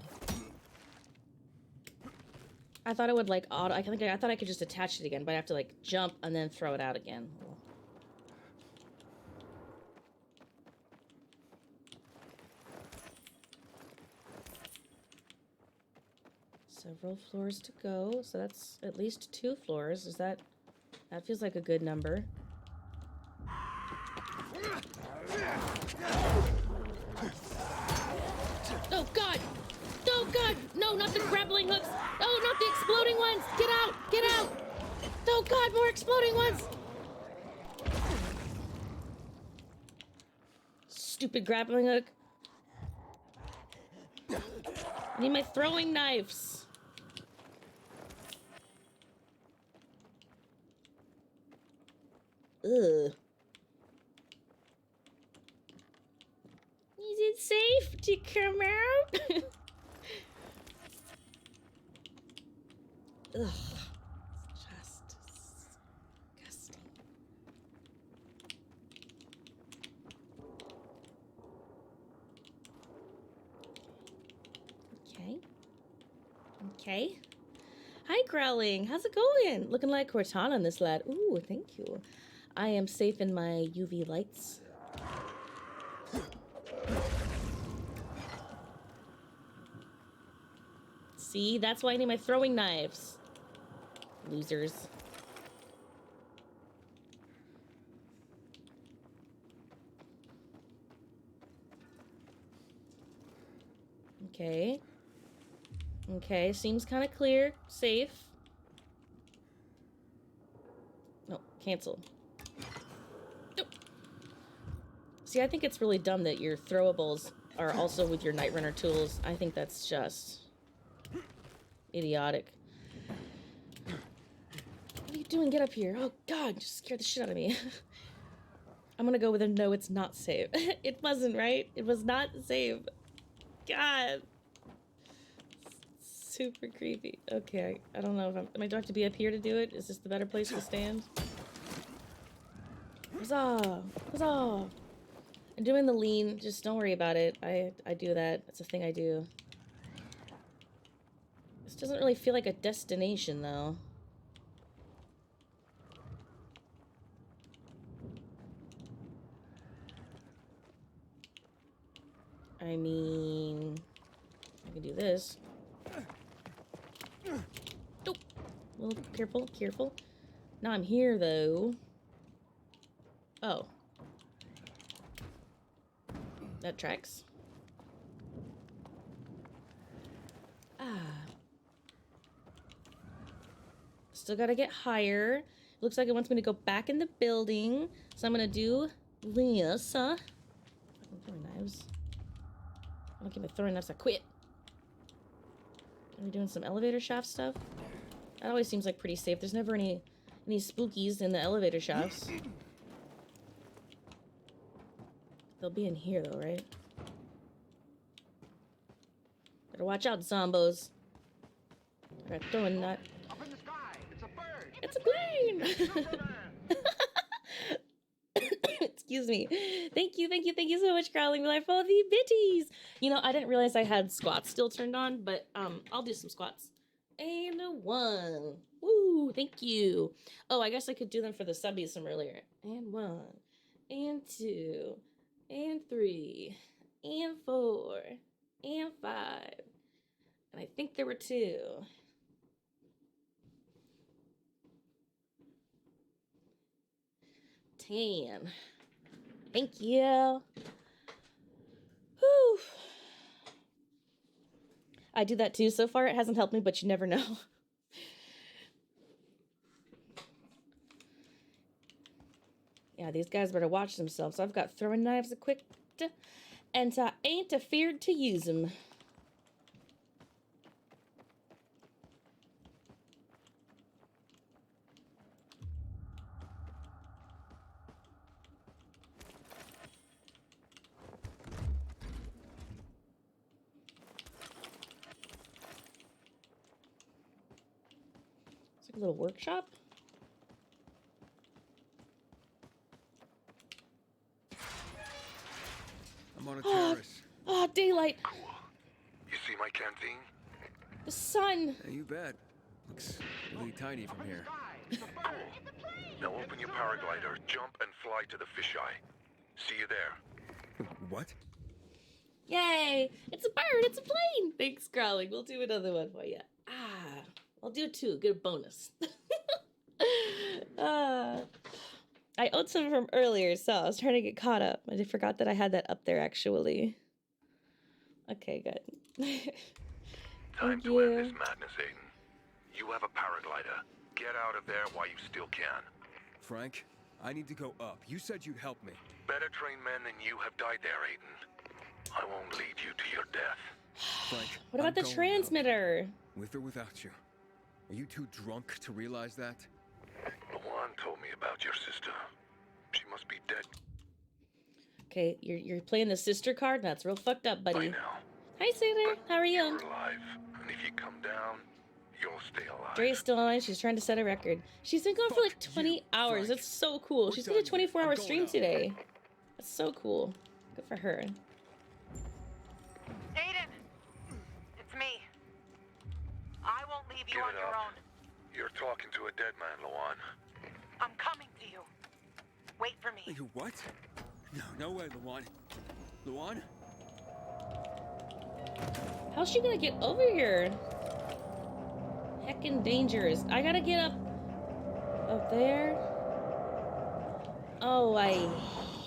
[SPEAKER 1] I thought it would like auto. I thought I could just attach it again, but I have to like jump and then throw it out again. Several floors to go, so that's at least 2 floors. That feels like a good number. Oh god! Oh god! No, not the grappling hooks! Oh, not the exploding ones! Get out! Get out! Oh god, more exploding ones! Stupid grappling hook. I need my throwing knives. Ugh. Is it safe to come out? Ugh. It's just disgusting. Okay. Okay. Hi, Growling. How's it going? Looking like Cortana in this lad. Ooh, thank you. I am safe in my UV lights. See, that's why I need my throwing knives. Losers. Okay. Okay, seems kind of clear. Safe. No, cancel. Nope. See, I think it's really dumb that your throwables are also with your Night Runner tools. I think that's just idiotic. What are you doing? Get up here. Oh, God, just scared the shit out of me. I'm gonna go with a no, it's not safe. It wasn't, right? It was not safe. God. Super creepy. Okay, I don't know if do I have to be up here to do it? Is this the better place to stand? Huzzah! Huzzah! I'm doing the lean. Just don't worry about it. I do that. That's a thing I do. This doesn't really feel like a destination, though. I mean, I can do this. Nope. A little careful, careful. Now I'm here, though. Oh. That tracks. Ah. Still gotta get higher. Looks like it wants me to go back in the building. So I'm gonna do this. Throwing knives. I don't keep my throwing knives, I quit. Are we doing some elevator shaft stuff? That always seems like pretty safe. There's never any spookies in the elevator shafts. They'll be in here though, right? Better watch out, zombos. They're throwing that.
[SPEAKER 9] Up in the sky, it's a bird.
[SPEAKER 1] It's a plane! Excuse me. Thank you so much, Growling Life, for the bitties. You know, I didn't realize I had squats still turned on, but I'll do some squats. And a 1. Woo, thank you. Oh, I guess I could do them for the subbies from earlier. And 1, and 2, and 3, and 4, think there were two. $10. Thank you. Whew. I do that too. So far, it hasn't helped me, but you never know. Yeah, these guys better watch themselves. I've got throwing knives equipped, and I ain't afeared to use them. It's like a little workshop.
[SPEAKER 3] I'm on a terrace.
[SPEAKER 1] Oh, daylight.
[SPEAKER 7] Cool. You see my canteen?
[SPEAKER 1] The sun.
[SPEAKER 3] Hey, you bet. Looks really tiny from here.
[SPEAKER 7] Now open your paraglider, jump and fly to the fisheye. See you there.
[SPEAKER 3] What?
[SPEAKER 1] Yay! It's a bird! It's a plane! Thanks, Growling. We'll do another one for you. Ah, I'll do two. Get a bonus. I owed some from earlier, so I was trying to get caught up. I forgot that I had that up there, actually. Okay, good.
[SPEAKER 7] Time
[SPEAKER 1] Thank
[SPEAKER 7] to end
[SPEAKER 1] you.
[SPEAKER 7] this madness, Aiden. You have a paraglider. Get out of there while you still can.
[SPEAKER 3] Frank, I need to go up. You said you'd help me.
[SPEAKER 7] Better trained men than you have died there, Aiden. I won't lead you to your death.
[SPEAKER 3] Frank,
[SPEAKER 1] What about
[SPEAKER 3] I'm
[SPEAKER 1] the
[SPEAKER 3] going up.
[SPEAKER 1] transmitter?
[SPEAKER 3] With or without you? Are you too drunk to realize that?
[SPEAKER 7] Luan told me about your sister. She must be dead
[SPEAKER 1] Okay, you're playing the sister card? That's real fucked up,
[SPEAKER 7] by
[SPEAKER 1] buddy.
[SPEAKER 7] now.
[SPEAKER 1] Hi, Sailor. How are
[SPEAKER 7] You're
[SPEAKER 1] you?
[SPEAKER 7] alive, and if you come down, you'll stay alive.
[SPEAKER 1] Dre's still online. She's trying to set a record. She's been going for like 20 hours.
[SPEAKER 3] Frank.
[SPEAKER 1] That's so cool.
[SPEAKER 3] We're
[SPEAKER 1] She's did a
[SPEAKER 3] done here.
[SPEAKER 1] 24-hour
[SPEAKER 3] I'm going
[SPEAKER 1] stream
[SPEAKER 3] up.
[SPEAKER 1] today. That's so cool. Good for her.
[SPEAKER 8] Aiden! It's me. I won't leave you
[SPEAKER 7] Give
[SPEAKER 8] on
[SPEAKER 7] it
[SPEAKER 8] your
[SPEAKER 7] up.
[SPEAKER 8] own.
[SPEAKER 7] You're talking to a dead man, Luan.
[SPEAKER 8] I'm coming to you. Wait for me.
[SPEAKER 3] You what? No way, Luan. Luan?
[SPEAKER 1] How's she gonna get over here? Heckin' dangerous. I gotta get up there. Oh, I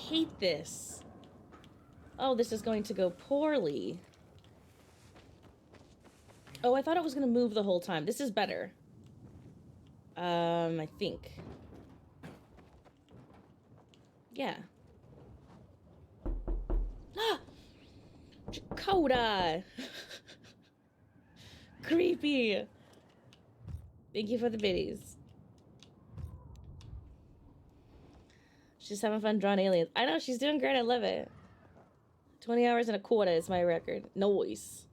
[SPEAKER 1] hate this. Oh, this is going to go poorly. Oh, I thought it was gonna move the whole time. This is better. I think. Yeah. Ah! Dakota! Creepy. Thank you for the biddies. She's having fun drawing aliens. I know, she's doing great. I love it. 20 hours and a quarter is my record. Noise.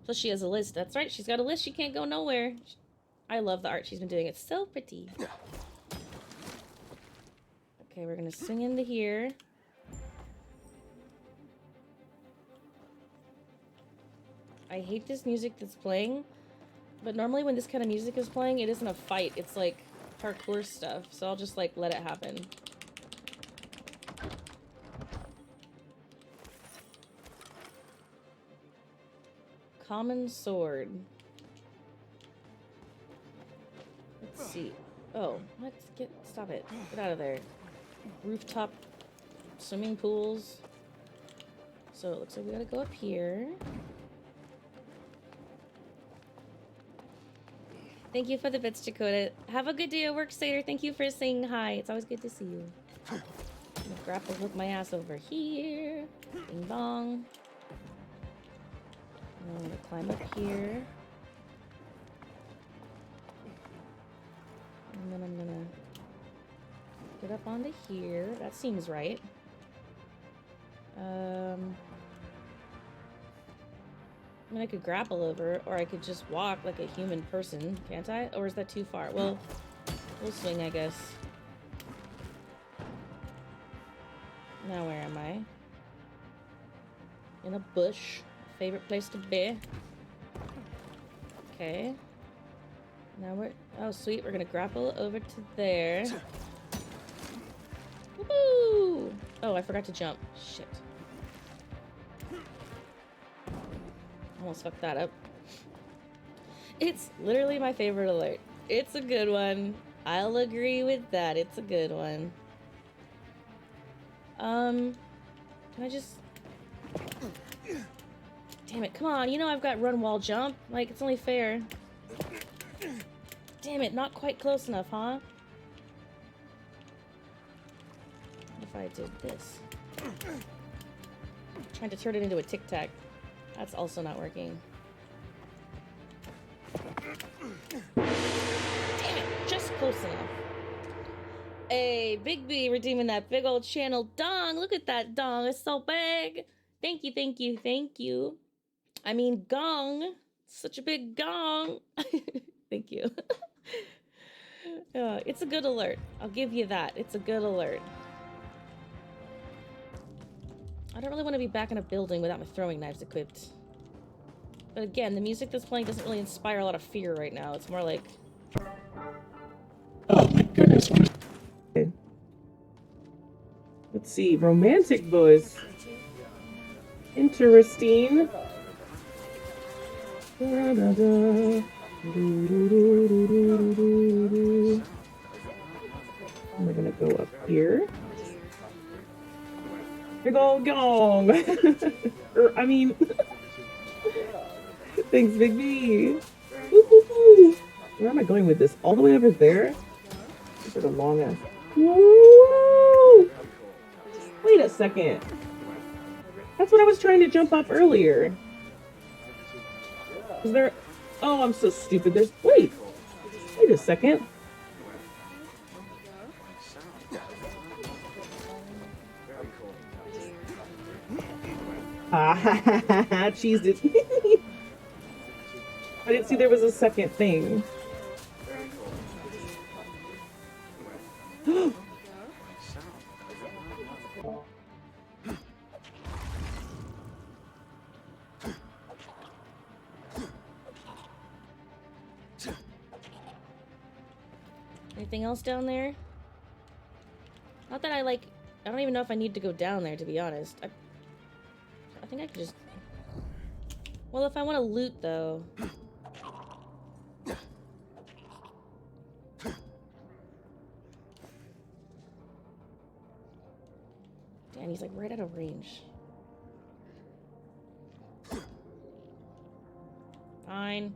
[SPEAKER 1] Plus she has a list. That's right. She's got a list. She can't go nowhere. I love the art she's been doing. It's so pretty. Okay, we're going to swing into here. I hate this music that's playing. But normally when this kind of music is playing, it isn't a fight. It's like parkour stuff. So I'll just like let it happen. Common sword. Let's see. Oh, let's stop it. Get out of there. Rooftop swimming pools. So it looks like we gotta go up here. Thank you for the bits, Dakota. Have a good day at work, Sater. Thank you for saying hi. It's always good to see you. I'm gonna grapple hook my ass over here. Bing bong. I'm gonna climb up here. And then I'm gonna get up onto here. That seems right. I mean, I could grapple over, or I could just walk like a human person, can't I? Or is that too far? Well, we'll swing, I guess. Now where am I? In a bush. Favorite place to be. Okay. Now we're... Oh, sweet. We're gonna grapple over to there. Woo! Oh, I forgot to jump. Shit. Almost fucked that up. It's literally my favorite alert. It's a good one. I'll agree with that. It's a good one. Can I just... Damn it, come on. You know I've got run, wall, jump. Like, it's only fair. Damn it, not quite close enough, huh? What if I did this? Trying to turn it into a tic-tac. That's also not working. Damn it, just close enough. Hey, Big B redeeming that big old channel dong. Look at that dong, it's so big. Thank you, thank you, thank you. I mean gong. Such a big gong. Thank you. It's a good alert. I'll give you that. It's a good alert. I don't really want to be back in a building without my throwing knives equipped. But again, the music that's playing doesn't really inspire a lot of fear right now. It's more like...
[SPEAKER 10] Oh my goodness. Okay. Let's see. Romantic voice. Interesting. Da, da, da. We're gonna go up here. Big old gong. I mean, thanks, Big B. Where am I going with this? All the way over there? This is a long ass. Woo! Wait a second. That's what I was trying to jump up earlier. Is there? Oh, I'm so stupid. There's. Wait a second. Ah, cheesed it. I didn't see there was a second thing.
[SPEAKER 1] Anything else down there? Not that I don't even know if I need to go down there, to be honest. I think I could just... Well, if I want to loot, though... Damn, he's like right out of range. Fine.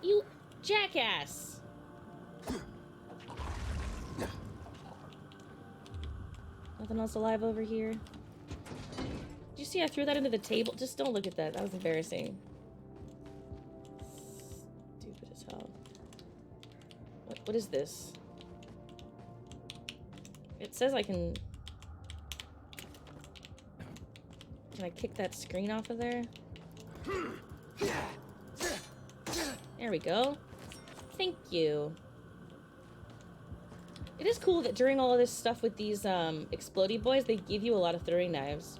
[SPEAKER 1] You jackass! Nothing else alive over here? Did you see I threw that into the table? Just don't look at that. That was embarrassing. Stupid as hell. What is this? It says I can... Can I kick that screen off of there? There we go. Thank you. It is cool that during all of this stuff with these explodey boys, they give you a lot of throwing knives.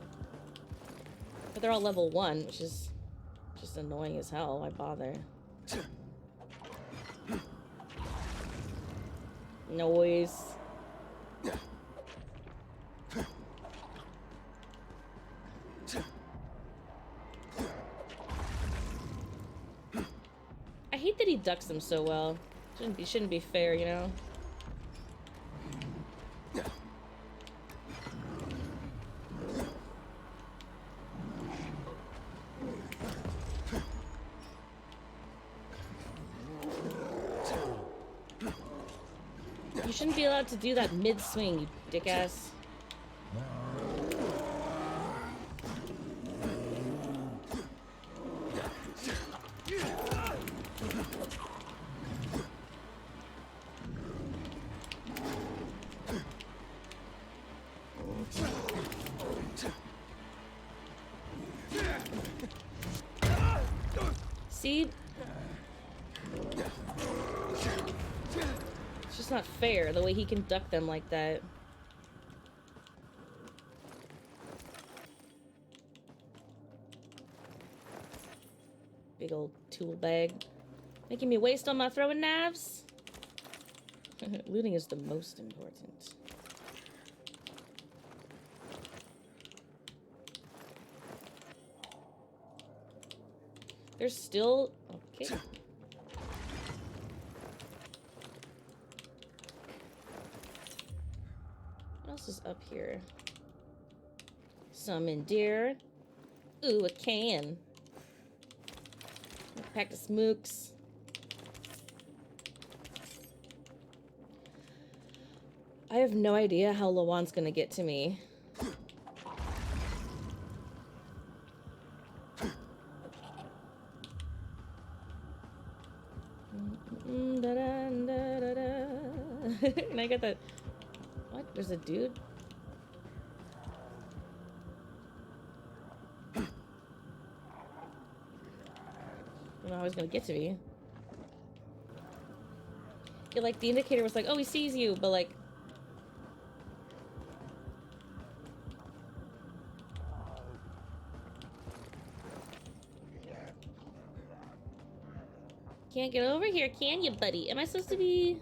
[SPEAKER 1] But they're all level 1, which is just annoying as hell. Why bother? Noise. I hate that he ducks them so well. Shouldn't be fair, you know? You shouldn't be allowed to do that mid-swing, you dick-ass. See? It's just not fair, the way he can duck them like that. Big old tool bag. Making me waste all my throwing knives? Looting is the most important. There's still... Okay. What else is up here? Summon deer. Ooh, a can. Pack of smooks. I have no idea how Lawan's gonna get to me. And I got that. What? There's a dude? I don't know how he's gonna get to me. Yeah, like the indicator was like, oh, he sees you, but like. Can't get over here, can you, buddy? Am I supposed to be...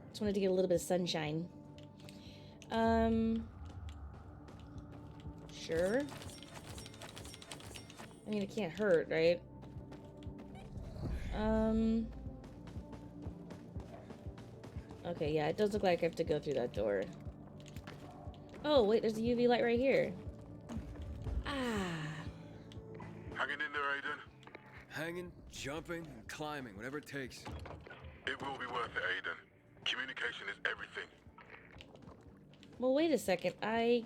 [SPEAKER 1] Just wanted to get a little bit of sunshine. Sure. I mean, it can't hurt, right? Okay, yeah, it does look like I have to go through that door. Oh, wait, there's a UV light right here. Ah.
[SPEAKER 7] Hanging in there, Aiden?
[SPEAKER 3] Hanging, jumping, and climbing, whatever it takes.
[SPEAKER 7] It will be worth it, Aiden. Communication is everything.
[SPEAKER 1] Well, wait a second. I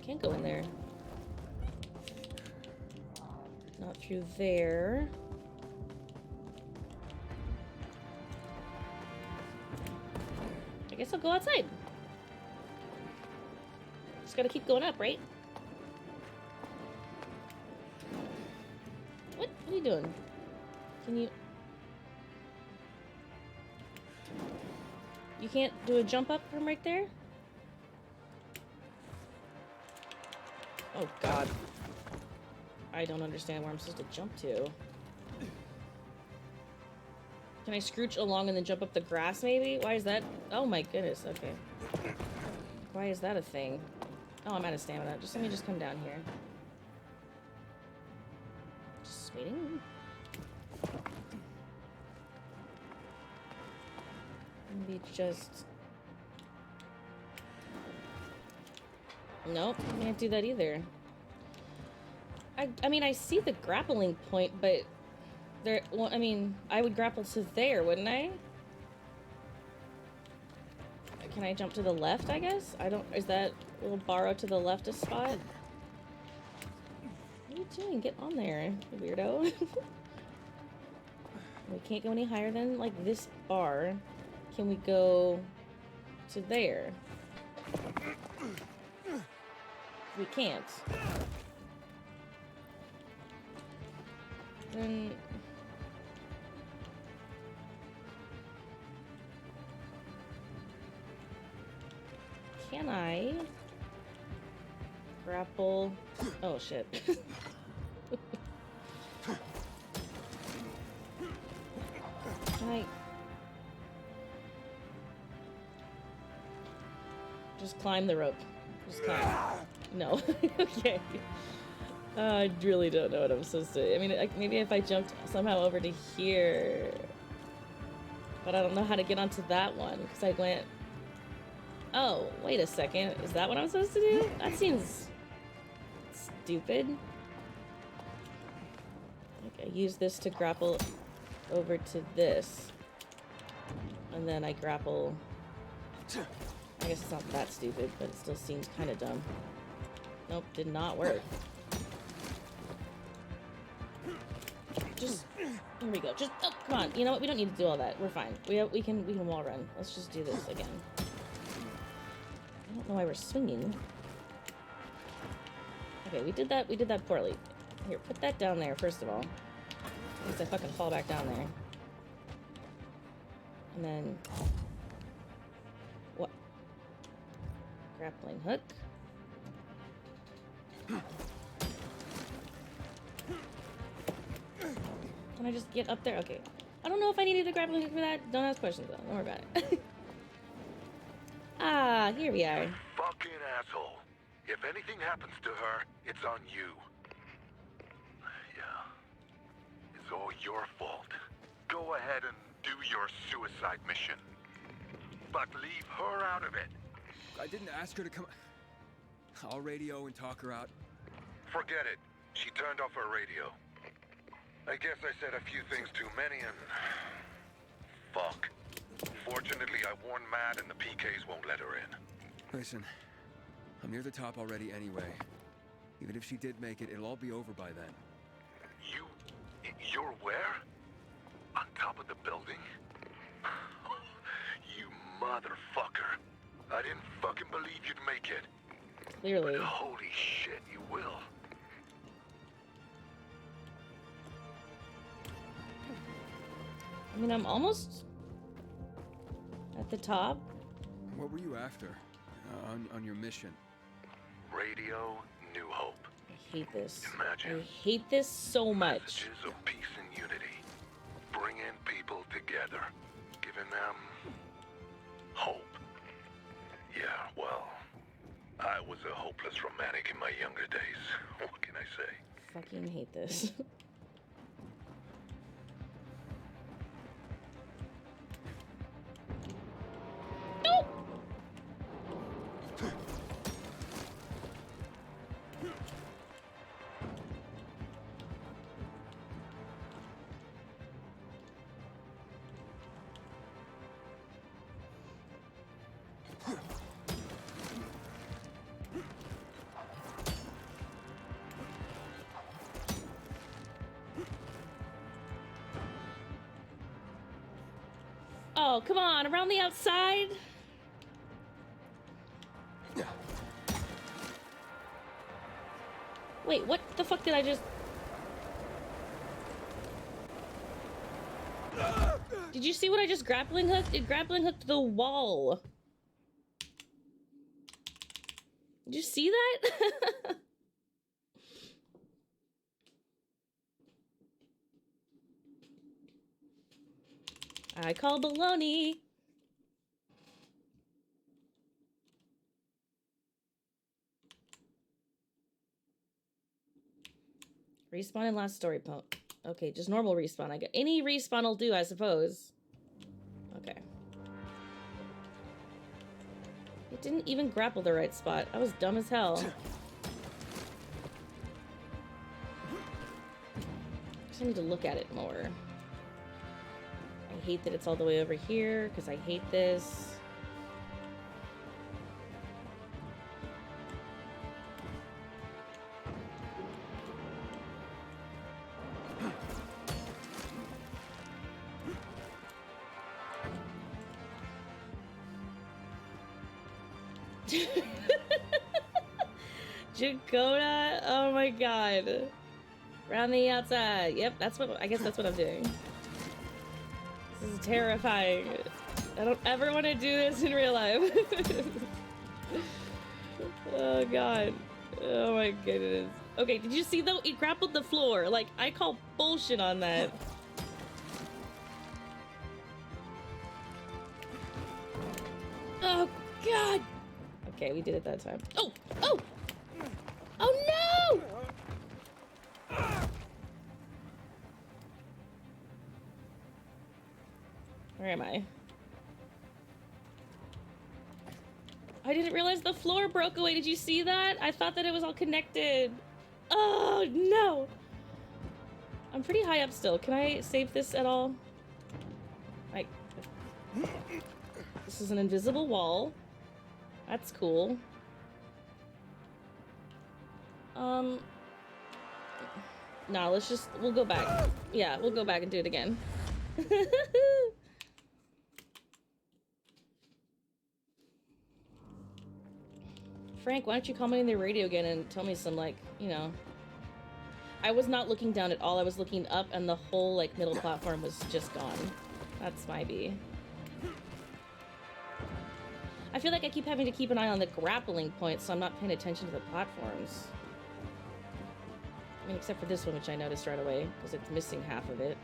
[SPEAKER 1] can't go in there. Not through there. I guess I'll go outside. Just gotta keep going up, right? What? What are you doing? Can you... You can't do a jump up from right there? Oh, God. I don't understand where I'm supposed to jump to. Can I scooch along and then jump up the grass, maybe? Why is that? Oh, my goodness. Okay. Why is that a thing? Oh, I'm out of stamina. Just let me just come down here. Just waiting. Maybe just... Nope, can't do that either. I mean, I see the grappling point, but... There, well, I mean, I would grapple to there, wouldn't I? Can I jump to the left, I guess? I don't... Is that little borrow to the left a spot? What are you doing? Get on there, weirdo. We can't go any higher than, like, this bar. Can we go to there? We can't. Then... Can I grapple? Oh shit. Can I just climb the rope? Just climb. No. Okay. I really don't know what I'm supposed to. I mean, maybe if I jumped somehow over to here, but I don't know how to get onto that one because I went. Oh, wait a second. Is that what I'm supposed to do? That seems stupid. Okay, use this to grapple over to this. And then I grapple... I guess it's not that stupid, but it still seems kind of dumb. Nope, did not work. Just... Here we go. Just... Oh, come on. You know what? We don't need to do all that. We're fine. We can wall run. Let's just do this again. I don't know why we're swinging. Okay, we did that poorly. Here, put that down there, first of all. At least I fucking fall back down there. And then... What? Grappling hook. Can I just get up there? Okay. I don't know if I needed the grappling hook for that. Don't ask questions though. Don't worry about it. Ah, here we are.
[SPEAKER 7] Fucking asshole. If anything happens to her, it's on you. Yeah. It's all your fault. Go ahead and do your suicide mission. But leave her out of it.
[SPEAKER 3] I didn't ask her to come. I'll radio and talk her out.
[SPEAKER 7] Forget it. She turned off her radio. I guess I said a few things too many and... Fuck. Fortunately, I warned Matt and the PKs won't let her in.
[SPEAKER 3] Listen, I'm near the top already anyway. Even if she did make it, it'll all be over by then.
[SPEAKER 7] You're where? On top of the building? You motherfucker. I didn't fucking believe you'd make it.
[SPEAKER 1] Clearly.
[SPEAKER 7] But holy shit, you will.
[SPEAKER 1] I mean, I'm almost at the top.
[SPEAKER 3] What were you after on your mission?
[SPEAKER 7] Radio, New Hope.
[SPEAKER 1] I hate this.
[SPEAKER 7] Imagine.
[SPEAKER 1] I hate this so much.
[SPEAKER 7] Messages of peace and unity. Bringing people together. Giving them hope. Yeah, well, I was a hopeless romantic in my younger days. What can I say?
[SPEAKER 1] Fucking hate this. Nope. Oh, come on, around the outside? Wait, what the fuck did I just... Did you see what I just grappling hooked? It grappling hooked the wall. Did you see that? I call baloney. Respawn and last story point. Okay, just normal respawn. I get any respawn will do, I suppose. Okay. It didn't even grapple the right spot. I was dumb as hell. Just need to look at it more. I hate that it's all the way over here, because I hate this. Jacoda, oh my god. Around the outside. Yep, that's what, I guess that's what I'm doing. This is terrifying. I don't ever want to do this in real life. Oh god. Oh my goodness. Okay, did you see though? It grappled the floor. Like, I call bullshit on that. Oh god. Okay, we did it that time. Oh! Oh! Oh no! Where am I? I didn't realize the floor broke away. Did you see that? I thought that it was all connected. Oh no! I'm pretty high up still. Can I save this at all? This is an invisible wall. That's cool. Nah, we'll go back. Yeah, we'll go back and do it again. Frank, why don't you call me on the radio again and tell me some, like, you know. I was not looking down at all. I was looking up and the whole, like, middle platform was just gone. That's my B. I feel like I keep having to keep an eye on the grappling point, so I'm not paying attention to the platforms. I mean, except for this one, which I noticed right away, because it's missing half of it.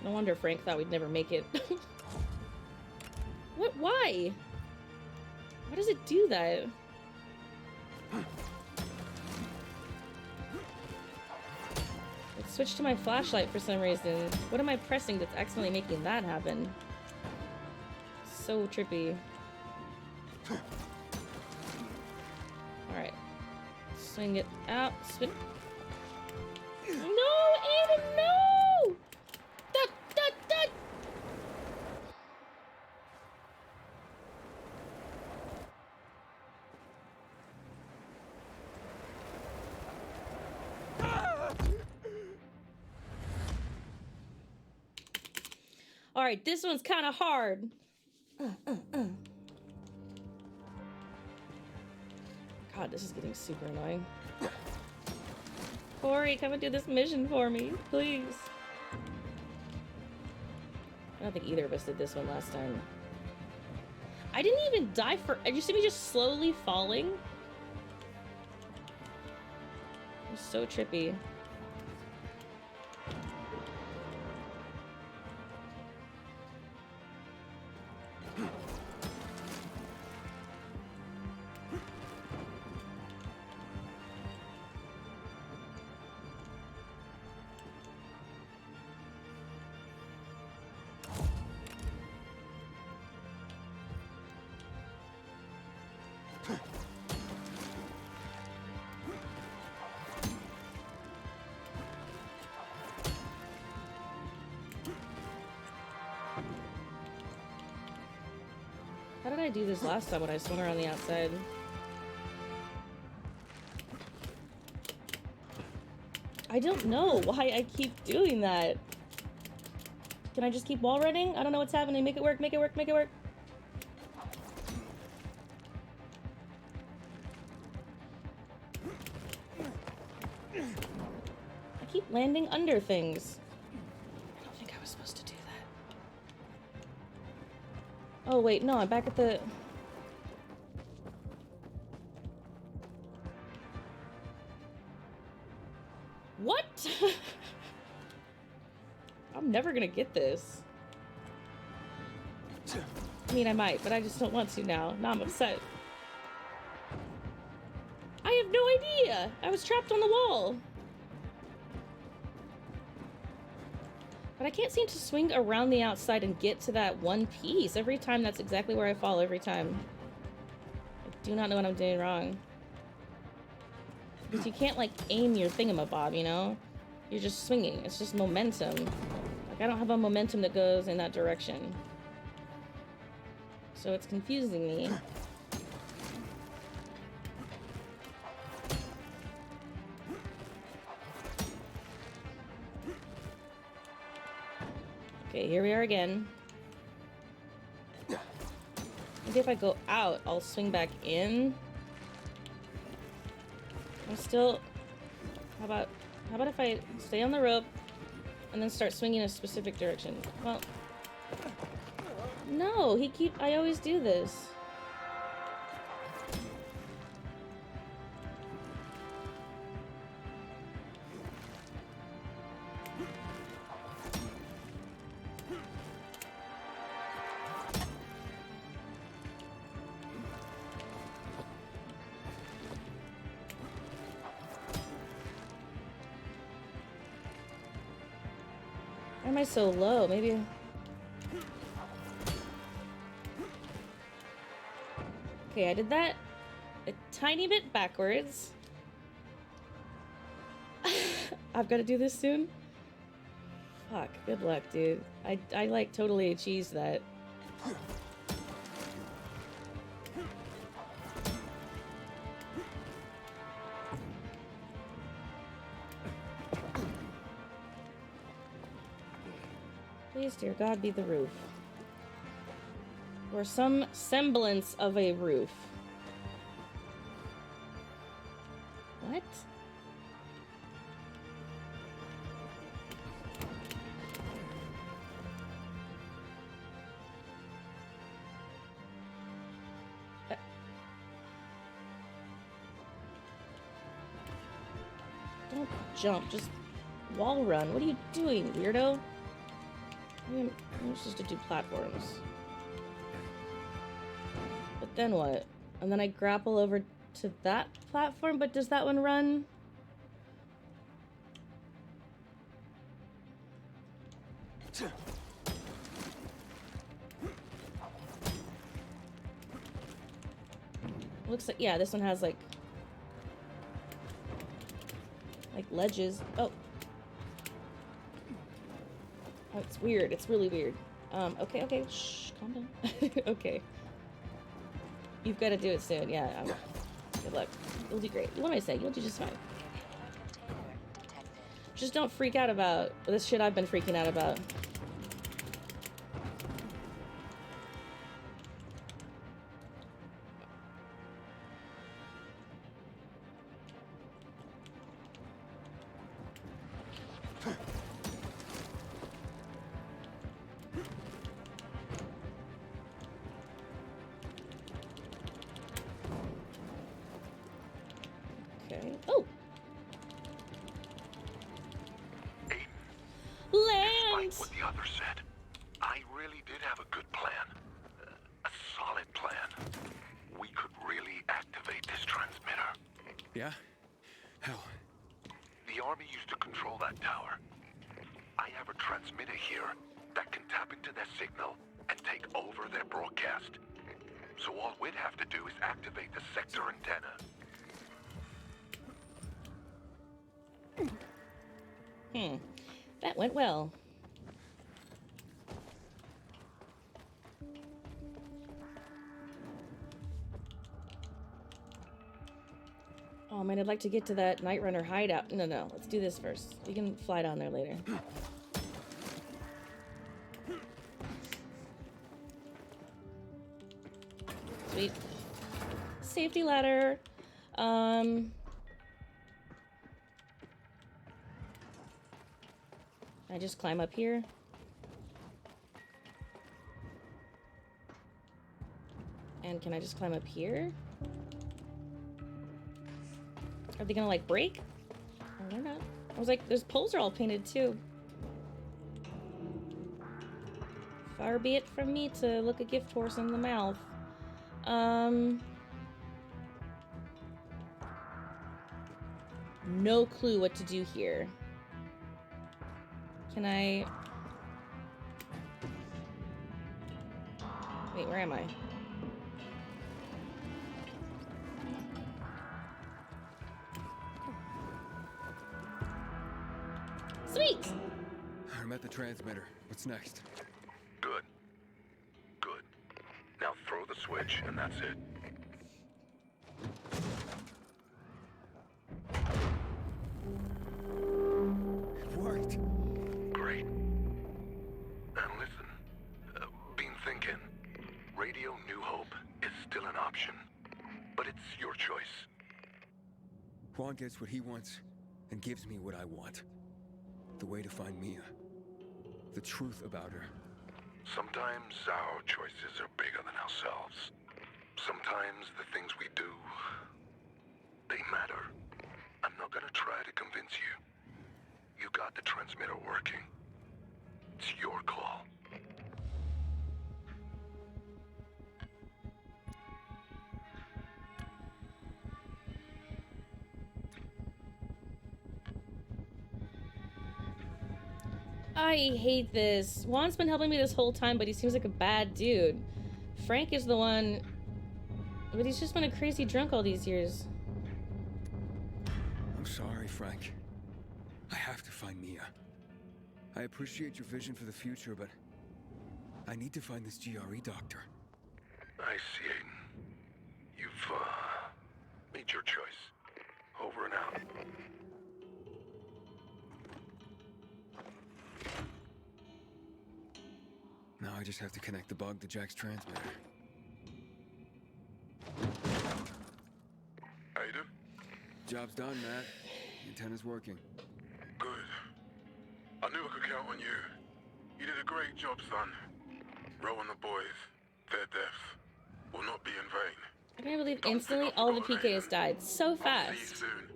[SPEAKER 1] No wonder Frank thought we'd never make it. What? Why? Why does it do that? It switched to my flashlight for some reason. What am I pressing that's accidentally making that happen? So trippy. Alright. Swing it out. Swing. No, Aiden, no! That. Alright, this one's kind of hard. God, this is getting super annoying. Corey, come and do this mission for me, please. I don't think either of us did this one last time. I didn't even die for... You see me just slowly falling? It was so trippy. How did I do this last time when I swung around the outside? I don't know why I keep doing that. Can I just keep wall running? I don't know what's happening. Make it work, make it work, make it work. I keep landing under things. I don't think I was supposed to do that. Oh wait, no, I'm back at the... What? I'm never gonna get this. I mean, I might, but I just don't want to now. Now I'm upset. I have no idea! I was trapped on the wall. But I can't seem to swing around the outside and get to that one piece. Every time, that's exactly where I fall every time. I do not know what I'm doing wrong. Because you can't, like, aim your thingamabob, you know? You're just swinging. It's just momentum. Like, I don't have a momentum that goes in that direction. So it's confusing me. Okay, here we are again. Maybe if I go out, I'll swing back in. I'm still... How about if I stay on the rope and then start swinging in a specific direction? Well... No, I always do this. Why am I so low? Maybe... Okay, I did that a tiny bit backwards. I've got to do this soon? Fuck, good luck, dude. I like totally cheesed that. Please, dear God, be the roof. Or some semblance of a roof. What? Don't jump, just wall run. What are you doing, weirdo? I'm supposed to do platforms. But then what? And then I grapple over to that platform, but does that one run? Looks like, yeah, this one has like ledges. Oh. Oh, it's weird. It's really weird. Okay, okay. Shh, calm down. Okay. You've got to do it soon. Yeah. Good luck. You'll do great. What am I saying? You'll do just fine. Just don't freak out about this shit I've been freaking out about. Okay. Oh! Land!
[SPEAKER 11] Despite what the others said, I really did have a good plan. A solid plan. We could really activate this transmitter.
[SPEAKER 3] Yeah? How?
[SPEAKER 11] The army used to control that tower. I have a transmitter here that can tap into their signal and take over their broadcast. So all we'd have to do is activate the sector antenna.
[SPEAKER 1] That went well. Oh man, I'd like to get to that Night Runner hideout. No, let's do this first. We can fly down there later. Sweet. Safety ladder. I just climb up here. And can I just climb up here? Are they gonna like break? Oh, they're not. I was like, those poles are all painted too. Far be it from me to look a gift horse in the mouth. No clue what to do here. Can I... Wait, where am I? Sweet!
[SPEAKER 3] I'm at the transmitter. What's next?
[SPEAKER 11] Good. Good. Now throw the switch, and that's it.
[SPEAKER 3] It worked.
[SPEAKER 11] Great. And listen, been thinking, Radio New Hope is still an option, but it's your choice.
[SPEAKER 3] Juan gets what he wants and gives me what I want. The way to find Mia. The truth about her.
[SPEAKER 11] Sometimes our choices are bigger than ourselves. Sometimes the things we do, they matter. I'm not gonna try to convince you. You got the transmitter working. It's your call.
[SPEAKER 1] I hate this. Juan's been helping me this whole time, but he seems like a bad dude. Frank is the one... But he's just been a crazy drunk all these years.
[SPEAKER 3] I'm sorry, Frank. I have to find Mia. I appreciate your vision for the future, but I need to find this GRE doctor.
[SPEAKER 11] I see, Aiden. You've, made your choice. Over and out.
[SPEAKER 3] Now I just have to connect the bug to Jack's transmitter.
[SPEAKER 7] Aiden?
[SPEAKER 3] Job's done, Matt. The antenna's working.
[SPEAKER 7] Good. I knew I could count on you. You did a great job, son. Row and the boys, their death will not be in vain.
[SPEAKER 1] I can't believe instantly all the PKs died so
[SPEAKER 7] I'll see you
[SPEAKER 1] fast.
[SPEAKER 7] soon.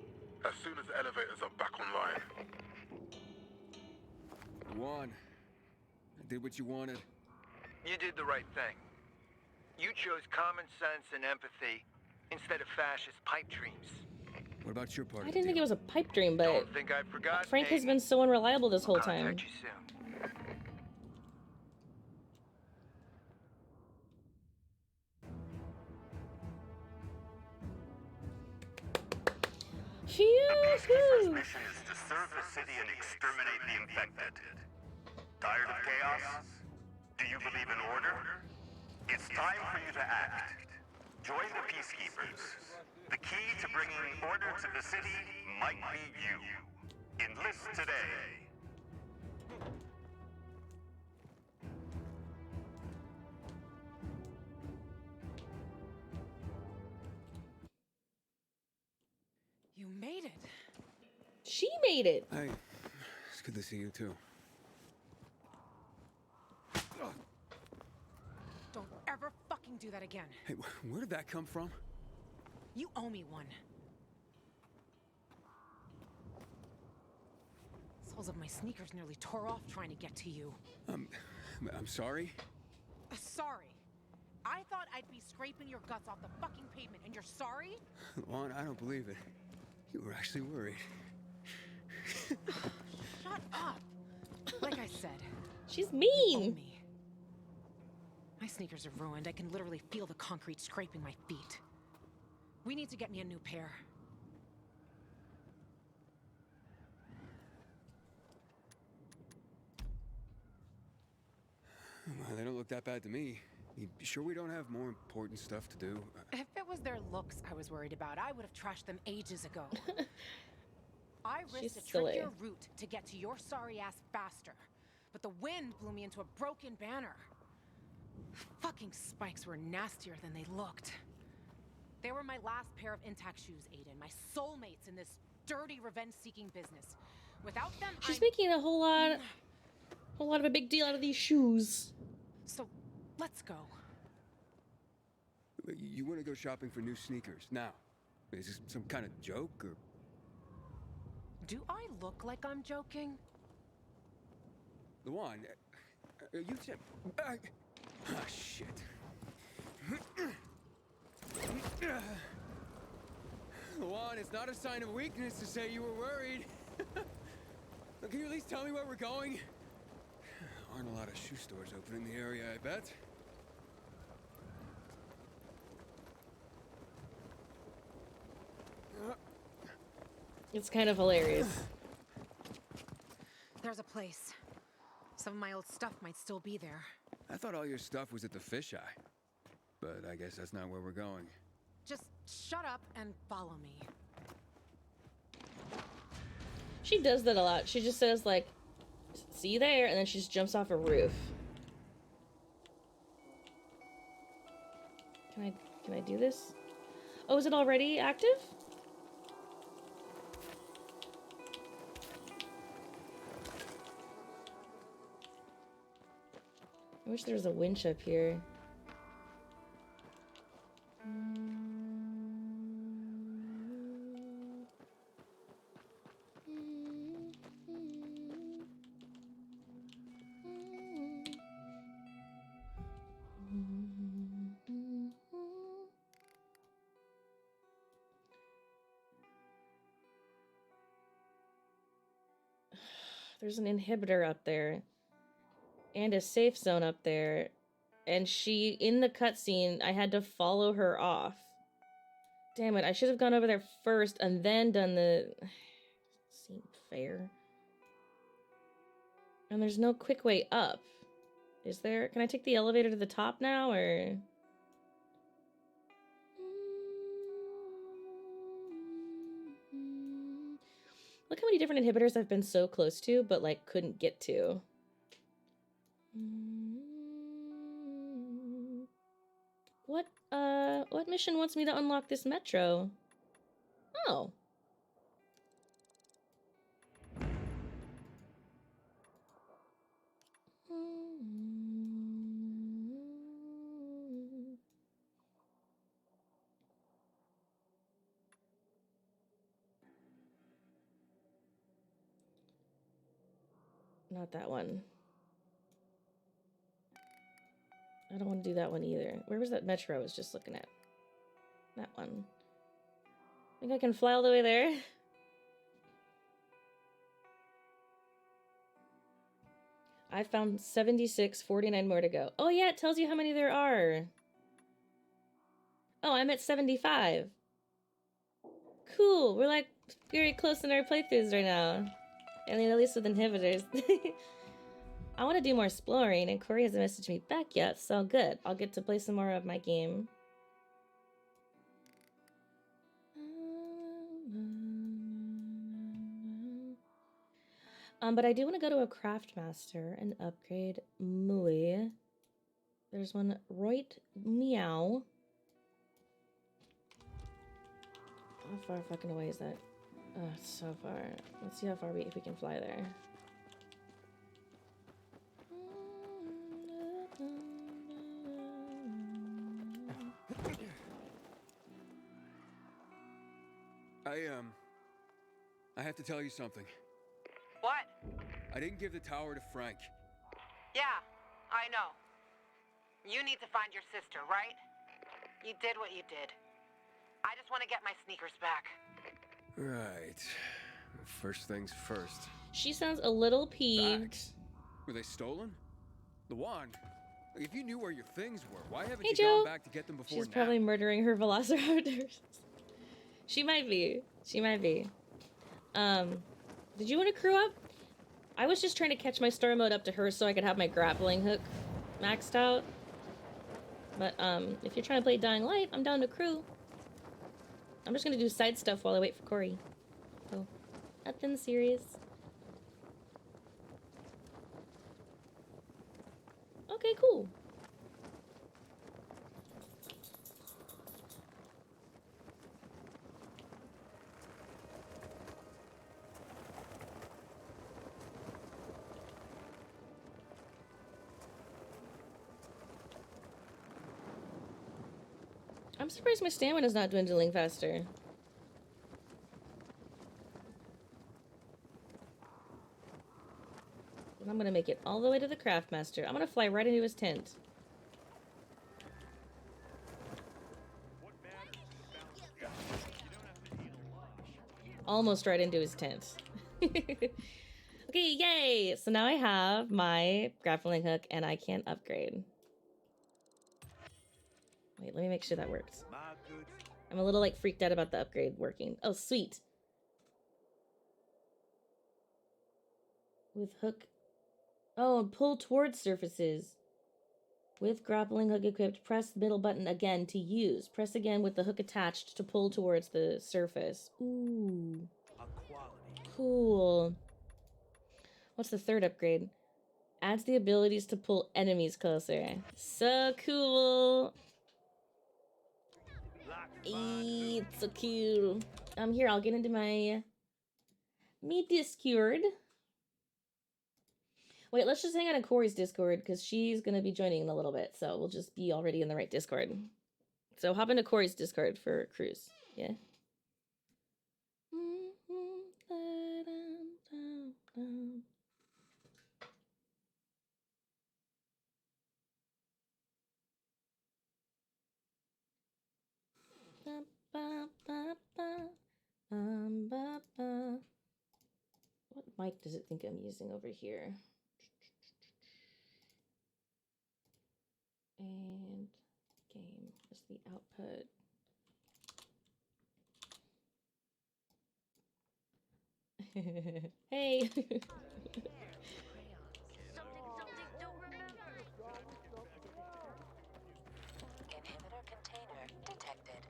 [SPEAKER 7] As soon as the elevators are back online.
[SPEAKER 3] Juan, did what you wanted.
[SPEAKER 9] You did the right thing. You chose common sense and empathy instead of fascist pipe dreams.
[SPEAKER 3] What about your part
[SPEAKER 1] I
[SPEAKER 3] of the
[SPEAKER 1] didn't think it
[SPEAKER 3] deal?
[SPEAKER 1] was a pipe dream, but
[SPEAKER 9] Don't think I forgot.
[SPEAKER 1] Frank has
[SPEAKER 9] Aiden.
[SPEAKER 1] been so unreliable this whole time.
[SPEAKER 9] Contact you soon.
[SPEAKER 1] Phew!
[SPEAKER 12] Mission is to serve the city and exterminate the infected. Tired of chaos? Do you believe in order? It's time for you to act. Join the peacekeepers. The key to bringing order to the city might be you. Enlist today.
[SPEAKER 8] You made it.
[SPEAKER 1] She made it.
[SPEAKER 3] Hey, it's good to see you too.
[SPEAKER 8] Don't ever fucking do that again.
[SPEAKER 3] Hey, where did that come from?
[SPEAKER 8] You owe me one. Soles of my sneakers nearly tore off trying to get to you.
[SPEAKER 3] I'm sorry.
[SPEAKER 8] Sorry. I thought I'd be scraping your guts off the fucking pavement, and you're sorry?
[SPEAKER 3] Juan, I don't believe it. You were actually worried.
[SPEAKER 8] Shut up. Like I said,
[SPEAKER 1] She's
[SPEAKER 8] you owe
[SPEAKER 1] mean.
[SPEAKER 8] me. My sneakers are ruined. I can literally feel the concrete scraping my feet. We need to get me a new pair.
[SPEAKER 3] Well, they don't look that bad to me. You sure we don't have more important stuff to do?
[SPEAKER 8] If it was their looks I was worried about, I would have trashed them ages ago. I risked a
[SPEAKER 1] silly.
[SPEAKER 8] trickier route to get to your sorry ass faster, but the wind blew me into a broken banner. Fucking spikes were nastier than they looked. They were my last pair of intact shoes, Aiden. My soulmates in this dirty revenge-seeking business. Without them,
[SPEAKER 1] She's making a whole lot of a big deal out of these shoes.
[SPEAKER 8] So, let's go.
[SPEAKER 3] You want to go shopping for new sneakers now? Is this some kind of joke or?
[SPEAKER 8] Do I look like I'm joking?
[SPEAKER 3] Luan, you said. Ah, shit. Luan, it's not a sign of weakness to say you were worried. Can you at least tell me where we're going? Aren't a lot of shoe stores open in the area, I bet.
[SPEAKER 1] It's kind of hilarious.
[SPEAKER 8] There's a place. Some of my old stuff might still be there.
[SPEAKER 3] I thought all your stuff was at the fisheye. But I guess that's not where we're going.
[SPEAKER 8] Just shut up and follow me.
[SPEAKER 1] She does that a lot. She just says like, see you there, and then she just jumps off a roof. Can I do this? Oh, is it already active? I wish there was a winch up here. There's an inhibitor up there. And a safe zone up there. And she, in the cutscene, I had to follow her off. Damn it, I should have gone over there first and then done the... Seemed fair. And there's no quick way up. Is there? Can I take the elevator to the top now, or... Look how many different inhibitors I've been so close to, but, like, couldn't get to. What mission wants me to unlock this metro? Oh. Not that one. I don't want to do that one either. Where was that metro I was just looking at? That one. Think I can fly all the way there? I found 76, 49 more to go. Oh yeah, it tells you how many there are. Oh, I'm at 75. Cool, we're like very close in our playthroughs right now. I mean, at least with inhibitors. I want to do more exploring, and Corey hasn't messaged me back yet, so good. I'll get to play some more of my game. But I do want to go to a Craftmaster and upgrade Mui. There's one right meow. How far fucking away is that? Oh, it's so far. Let's see how far if we can fly there.
[SPEAKER 3] I have to tell you something.
[SPEAKER 8] What?
[SPEAKER 3] I didn't give the tower to Frank.
[SPEAKER 8] Yeah, I know. You need to find your sister, right? You did what you did. I just want to get my sneakers back.
[SPEAKER 3] Right. First things first.
[SPEAKER 1] She sounds a little peeved.
[SPEAKER 3] Bags? Were they stolen? The wand? If you knew where your things were, why haven't
[SPEAKER 1] Hey,
[SPEAKER 3] you
[SPEAKER 1] Joe.
[SPEAKER 3] gone back to get them before
[SPEAKER 1] She's
[SPEAKER 3] now?
[SPEAKER 1] probably murdering her velociraptors. She might be. She might be. Did you want to crew up? I was just trying to catch my story mode up to her so I could have my grappling hook maxed out. But, if you're trying to play Dying Light, I'm down to crew. I'm just gonna do side stuff while I wait for Corey. So, nothing serious. Okay, cool. I'm surprised my stamina's not dwindling faster. And I'm gonna make it all the way to the Craftmaster. I'm gonna fly right into his tent. Almost right into his tent. Okay, yay! So now I have my grappling hook and I can upgrade. Wait, let me make sure that works. I'm a little like freaked out about the upgrade working. Oh, sweet. With hook. Oh, and pull towards surfaces. With grappling hook equipped, press the middle button again to use. Press again with the hook attached to pull towards the surface. Ooh. Cool. What's the third upgrade? Adds the abilities to pull enemies closer. So cool. It's so cool. Here, I'll get into my Discord. Wait, let's just hang out in Corey's Discord because she's gonna be joining in a little bit, so we'll just be already in the right Discord. So hop into Corey's Discord for cruise. Yeah. What mic does it think I'm using over here? And game is the output. Hey.
[SPEAKER 13] Inhibitor container detected.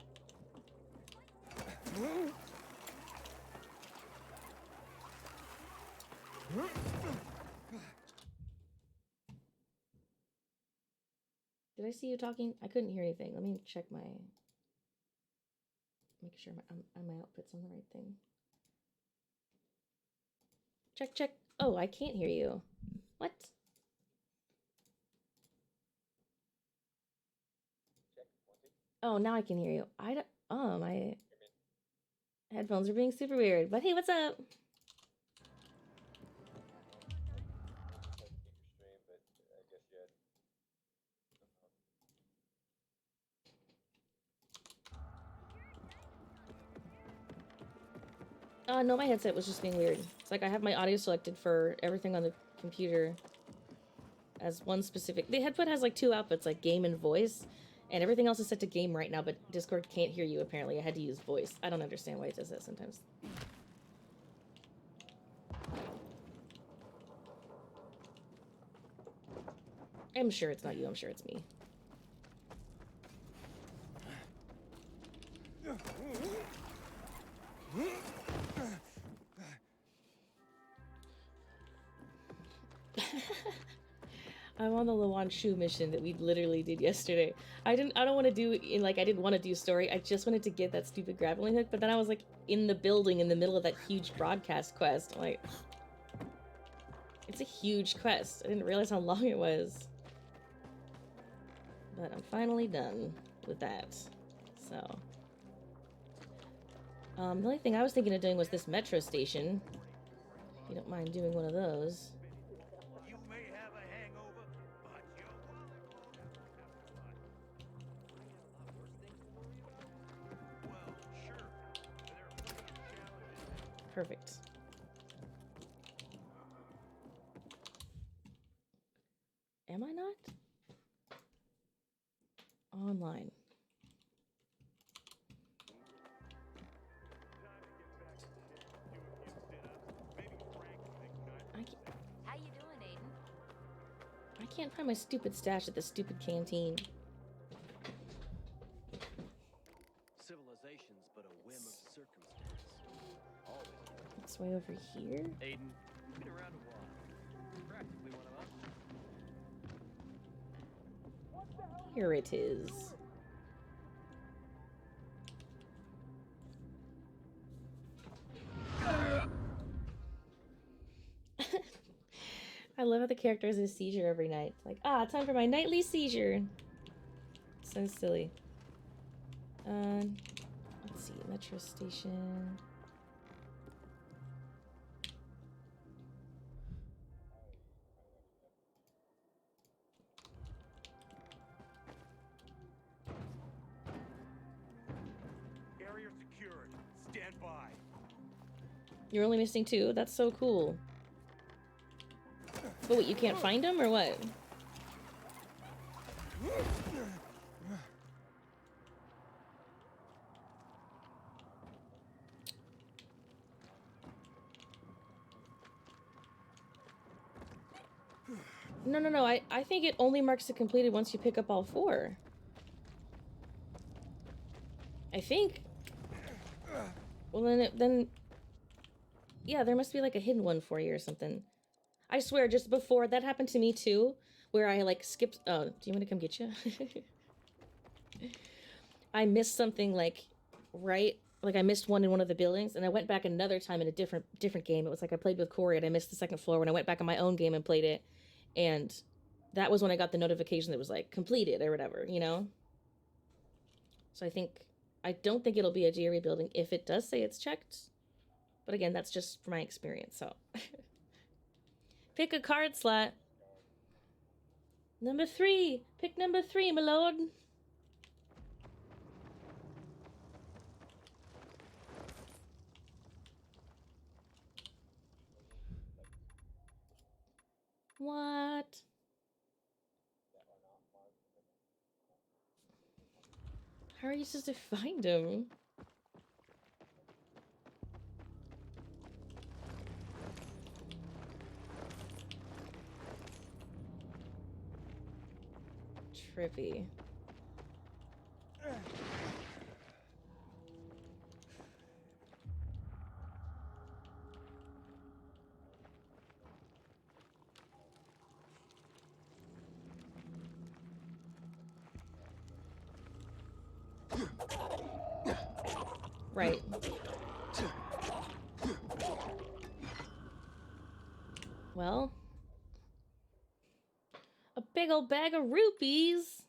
[SPEAKER 1] Did I see you talking? I couldn't hear anything. Let me check my... Make sure my output's on the right thing. Check, check. Oh, I can't hear you. What? Oh, now I can hear you. I don't... Oh, my headphones are being super weird. But hey, what's up? No, my headset was just being weird. It's like I have my audio selected for everything on the computer as one specific... The headset has like 2 outputs, like game and voice, and everything else is set to game right now, but Discord can't hear you, apparently. I had to use voice. I don't understand why it does that sometimes. I'm sure it's not you, I'm sure it's me. I'm on the Lawan Shu mission that we literally did yesterday. I don't want to do I didn't want to do story. I just wanted to get that stupid grappling hook, but then I was like in the building in the middle of that huge broadcast quest. I'm like, it's a huge quest. I didn't realize how long it was. But I'm finally done with that. So the only thing I was thinking of doing was this metro station. If you don't mind doing one of those. Perfect. Am I not? Online.
[SPEAKER 13] How you doing, Aiden?
[SPEAKER 1] I can't find my stupid stash at the stupid canteen.
[SPEAKER 14] Civilization's but a whim of circumstance. Always.
[SPEAKER 1] It's way over here.
[SPEAKER 14] Aiden, you've been around a while. Practically one of us.
[SPEAKER 1] Here it is. I love how the character has a seizure every night. It's like, time for my nightly seizure. So silly. Let's see, metro station.
[SPEAKER 2] Area secured. Stand by.
[SPEAKER 1] You're only missing 2? That's so cool. But what, you can't find them or what? No. I think it only marks it completed once you pick up all 4. I think. Well, then... Yeah, there must be like a hidden one for you or something. I swear, just before, that happened to me too, where I like skipped... Oh, do you want me to come get you? I missed something like I missed one in one of the buildings, and I went back another time in a different game. It was like I played with Corey and I missed the second floor when I went back on my own game and played it, and that was when I got the notification that was like completed or whatever, you know? So I don't think it'll be a GRE building if it does say it's checked, but again, that's just from my experience, so... Pick a card slot. Number 3. Pick number 3, my lord. What? How are you supposed to find him? Trippy. Right. Well, a big old bag of rupees.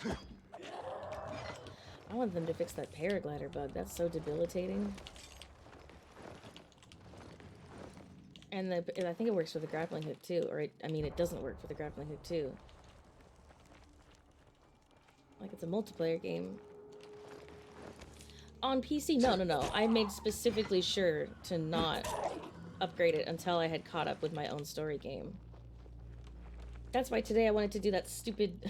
[SPEAKER 1] I want them to fix that paraglider bug. That's so debilitating. And I think it works with the grappling hook too, or I mean, it doesn't work for the grappling hook too. Like it's a multiplayer game. On PC, no. I made specifically sure to not upgrade it until I had caught up with my own story game. That's why today I wanted to do that stupid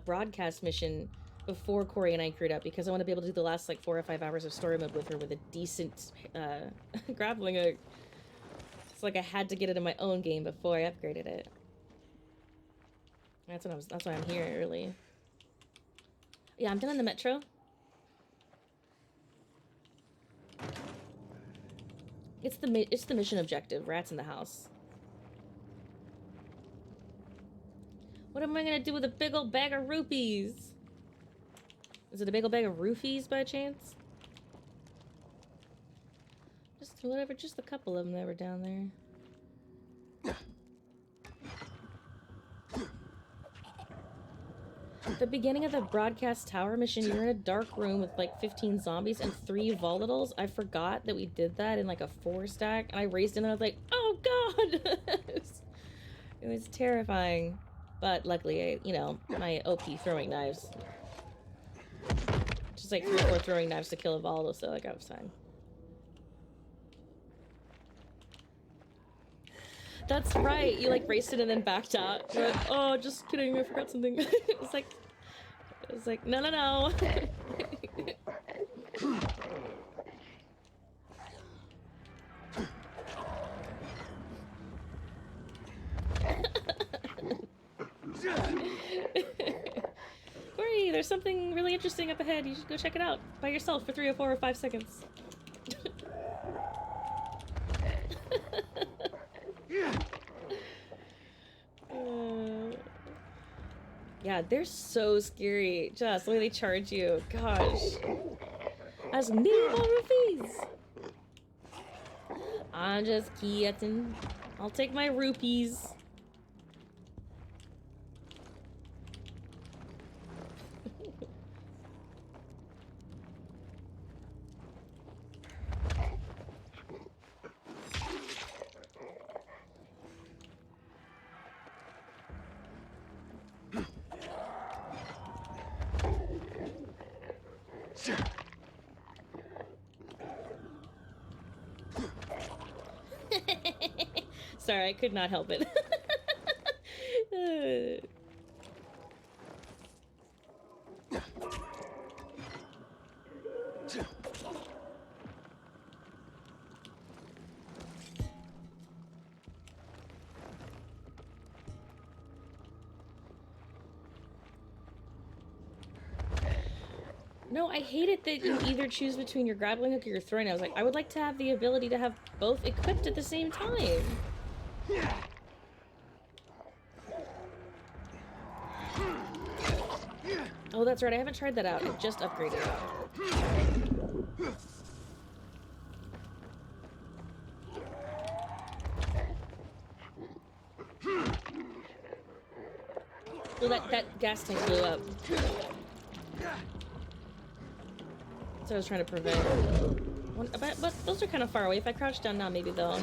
[SPEAKER 1] broadcast mission before Corey and I crewed up, because I want to be able to do the last like 4 or 5 hours of story mode with her with a decent grappling hook. It's like I had to get it in my own game before I upgraded it. That's why I'm here early. Yeah, I'm done in the metro. It's the mission objective. Rats in the house. What am I gonna do with a big old bag of rupees? Is it a big old bag of roofies by chance? Just whatever, just a couple of them that were down there. The beginning of the broadcast tower mission, you're in a dark room with like 15 zombies and 3 volatiles. I forgot that we did that in like a 4 stack, and I raced in and I was like, oh god! It was terrifying. But luckily, my OP throwing knives. Just like 3 or 4 throwing knives to kill a volatile, so like I was fine. That's right, you like raced it and then backed out. You're like, oh, just kidding, I forgot something. It's like, no. Corey, there's something really interesting up ahead. You should go check it out by yourself for 3 or 4 or 5 seconds. Yeah, they're so scary. Just the way they charge you. Gosh. I just need more rupees. I'm just kidding. I'll take my rupees. Sorry, I could not help it. No, I hate it that you either choose between your grappling hook or your throwing. I was like, I would like to have the ability to have both equipped at the same time. Oh, that's right. I haven't tried that out. I just upgraded it. Well, that gas tank blew up. That's what I was trying to prevent. But those are kind of far away. If I crouch down now, maybe they'll...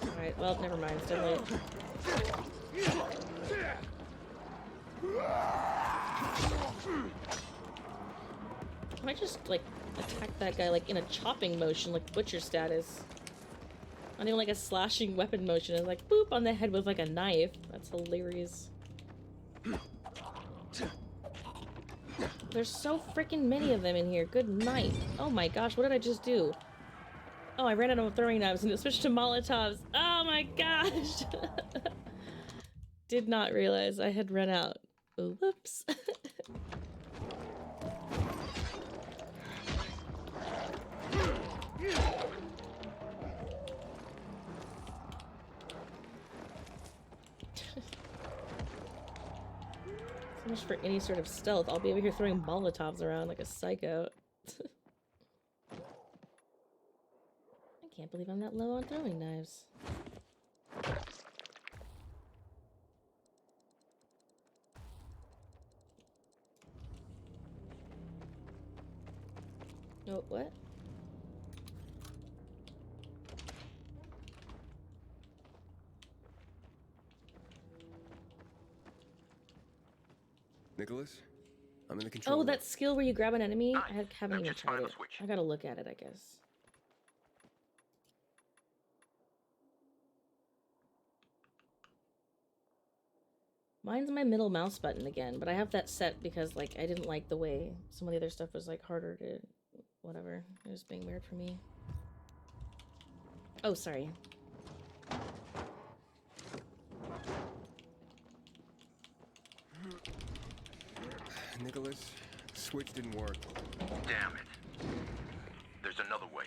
[SPEAKER 1] Alright, well, never mind. It's too late. I might just, like, attack that guy, like, in a chopping motion, like Butcher status. Not even like a slashing weapon motion. It's like, boop, on the head with, like, a knife. That's hilarious. There's so freaking many of them in here. Good night. Oh my gosh, what did I just do? Oh, I ran out of throwing knives and it switched to Molotovs. Oh my gosh! Did not realize I had run out. Oh, whoops. So much for any sort of stealth. I'll be over here throwing Molotovs around like a psycho. I can't believe I'm that low on throwing knives.
[SPEAKER 3] Nicholas, I'm in the control
[SPEAKER 1] Oh,
[SPEAKER 3] room.
[SPEAKER 1] that skill where you grab an enemy? I haven't even tried it. I gotta look at it, I guess. Mine's my middle mouse button again, but I have that set because, like, I didn't like the way some of the other stuff was, like, harder to... whatever. It was being weird for me. Oh, sorry.
[SPEAKER 3] Nicholas, the switch didn't work.
[SPEAKER 11] Damn it. There's another way.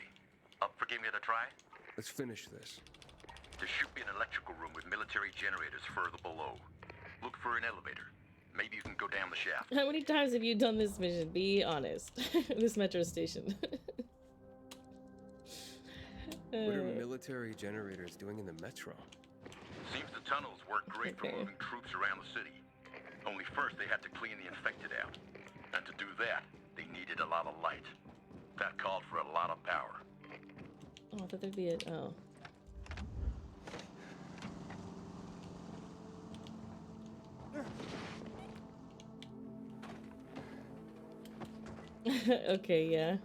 [SPEAKER 11] Up for giving it a try?
[SPEAKER 3] Let's finish this.
[SPEAKER 11] There should be an electrical room with military generators further below. Look for an elevator. Maybe you can go down the shaft.
[SPEAKER 1] How many times have you done this mission? Be honest. This metro station.
[SPEAKER 3] What are military generators doing in the metro?
[SPEAKER 11] Seems the tunnels work great for moving troops around the city. Only first they had to clean the infected out. And to do that, they needed a lot of light. That called for a lot of power.
[SPEAKER 1] Oh, I thought there'd be a... oh. Okay, yeah.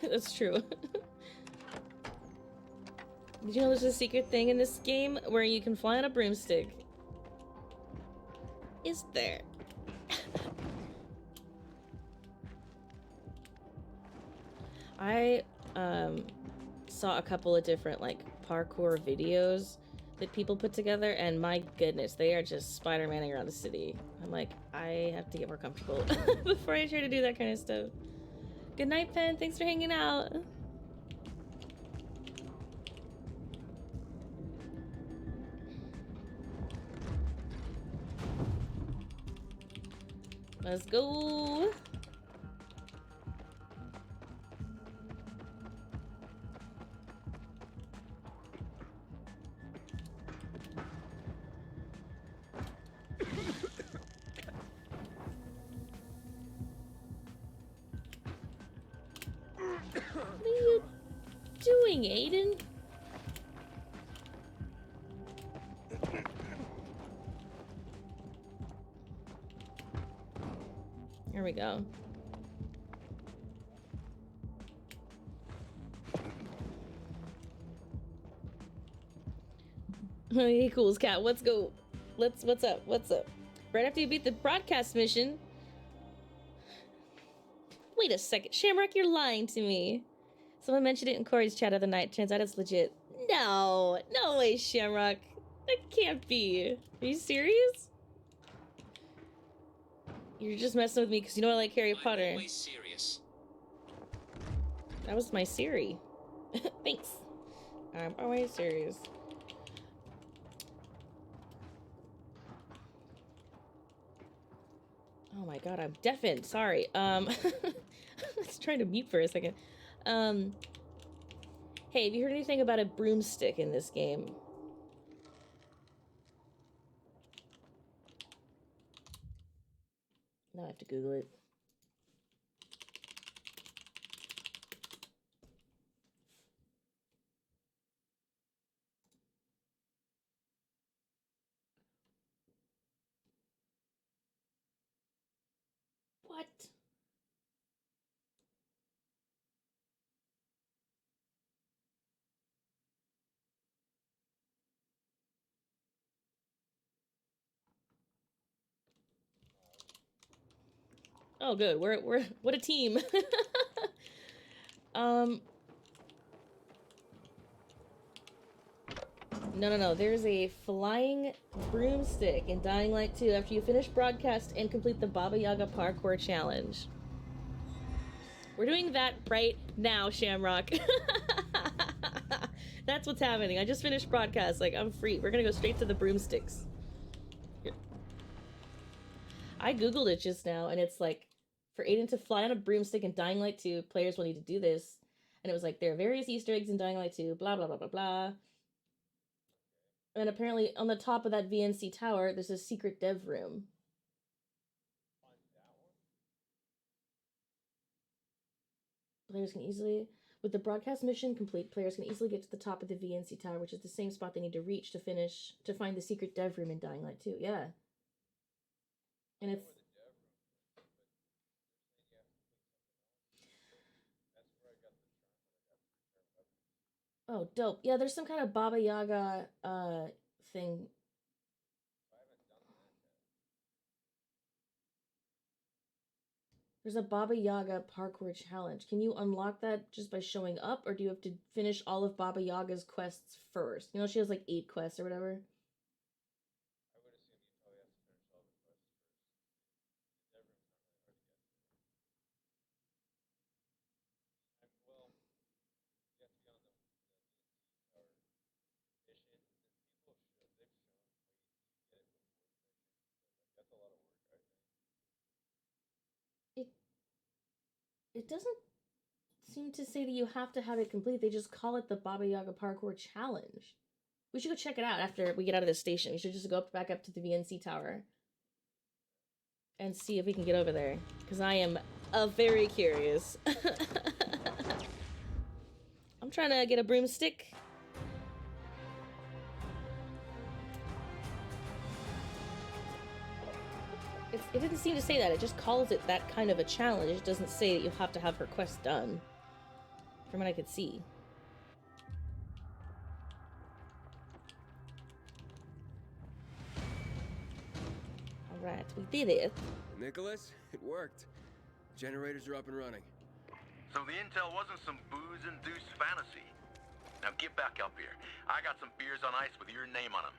[SPEAKER 1] That's true. Did you know there's a secret thing in this game where you can fly on a broomstick? Is there? I saw a couple of different like parkour videos that people put together, and my goodness, they are just Spider-Manning around the city. I'm like, I have to get more comfortable before I try to do that kind of stuff. Good night, Pen. Thanks for hanging out. Let's go. What are you doing, Aiden? Here we go. Hey, Cool's Cat, let's go. What's up? What's up? Right after you beat the broadcast mission. Wait a second, Shamrock, you're lying to me. Someone mentioned it in Corey's chat the other night. Turns out it's legit. No, no way, Shamrock. That can't be. Are you serious? You're just messing with me because you know I like Harry Potter.
[SPEAKER 15] I'm always serious.
[SPEAKER 1] That was my Siri. Thanks. I'm always serious. Oh my god, I'm deafened. Sorry. I was trying to mute for a second. Hey, have you heard anything about a broomstick in this game? Now I have to Google it. What? Oh, good. We're what a team. No. There's a flying broomstick in Dying Light 2 after you finish broadcast and complete the Baba Yaga parkour challenge. We're doing that right now, Shamrock. That's what's happening. I just finished broadcast. Like, I'm free. We're gonna go straight to the broomsticks. I googled it just now, and it's like, for Aiden to fly on a broomstick in Dying Light 2, players will need to do this. And it was like, there are various Easter eggs in Dying Light 2, blah, blah, blah, blah, blah. And apparently, on the top of that VNC tower, there's a secret dev room. Players can easily... With the broadcast mission complete, players can easily get to the top of the VNC tower, which is the same spot they need to reach to find the secret dev room in Dying Light 2. Yeah. And it's... Oh, dope. Yeah, there's some kind of Baba Yaga thing. There's a Baba Yaga parkour challenge. Can you unlock that just by showing up, or do you have to finish all of Baba Yaga's quests first? You know, she has like 8 quests or whatever. It doesn't seem to say that you have to have it complete. They just call it the Baba Yaga Parkour Challenge. We should go check it out after we get out of this station. We should just go back up to the VNC tower and see if we can get over there, because I am very curious. I'm trying to get a broomstick. It didn't seem to say that. It just calls it that kind of a challenge. It doesn't say that you have to have her quest done, from what I could see. Alright, we did it.
[SPEAKER 3] Nicholas, it worked. Generators are up and running.
[SPEAKER 15] So the intel wasn't some booze-induced fantasy. Now get back up here. I got some beers on ice with your name on them.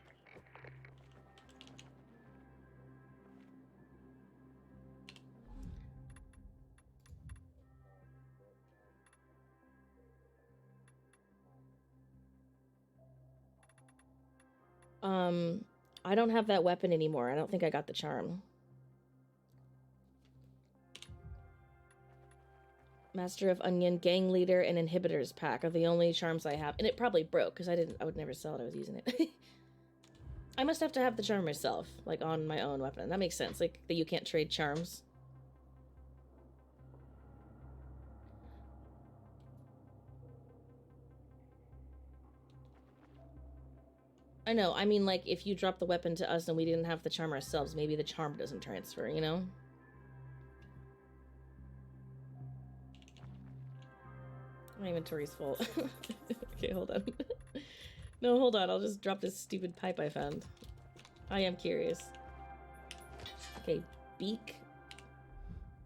[SPEAKER 1] I don't have that weapon anymore. I don't think I got the charm. Master of Onion, Gang Leader, and Inhibitors Pack are the only charms I have. And it probably broke, because I would never sell it. I was using it. I must have to have the charm myself, like on my own weapon. That makes sense, like that you can't trade charms. I know, I mean, like, if you drop the weapon to us and we didn't have the charm ourselves, maybe the charm doesn't transfer, you know? My inventory's full. Okay, hold on. No, hold on, I'll just drop this stupid pipe I found. I am curious. Okay, beak.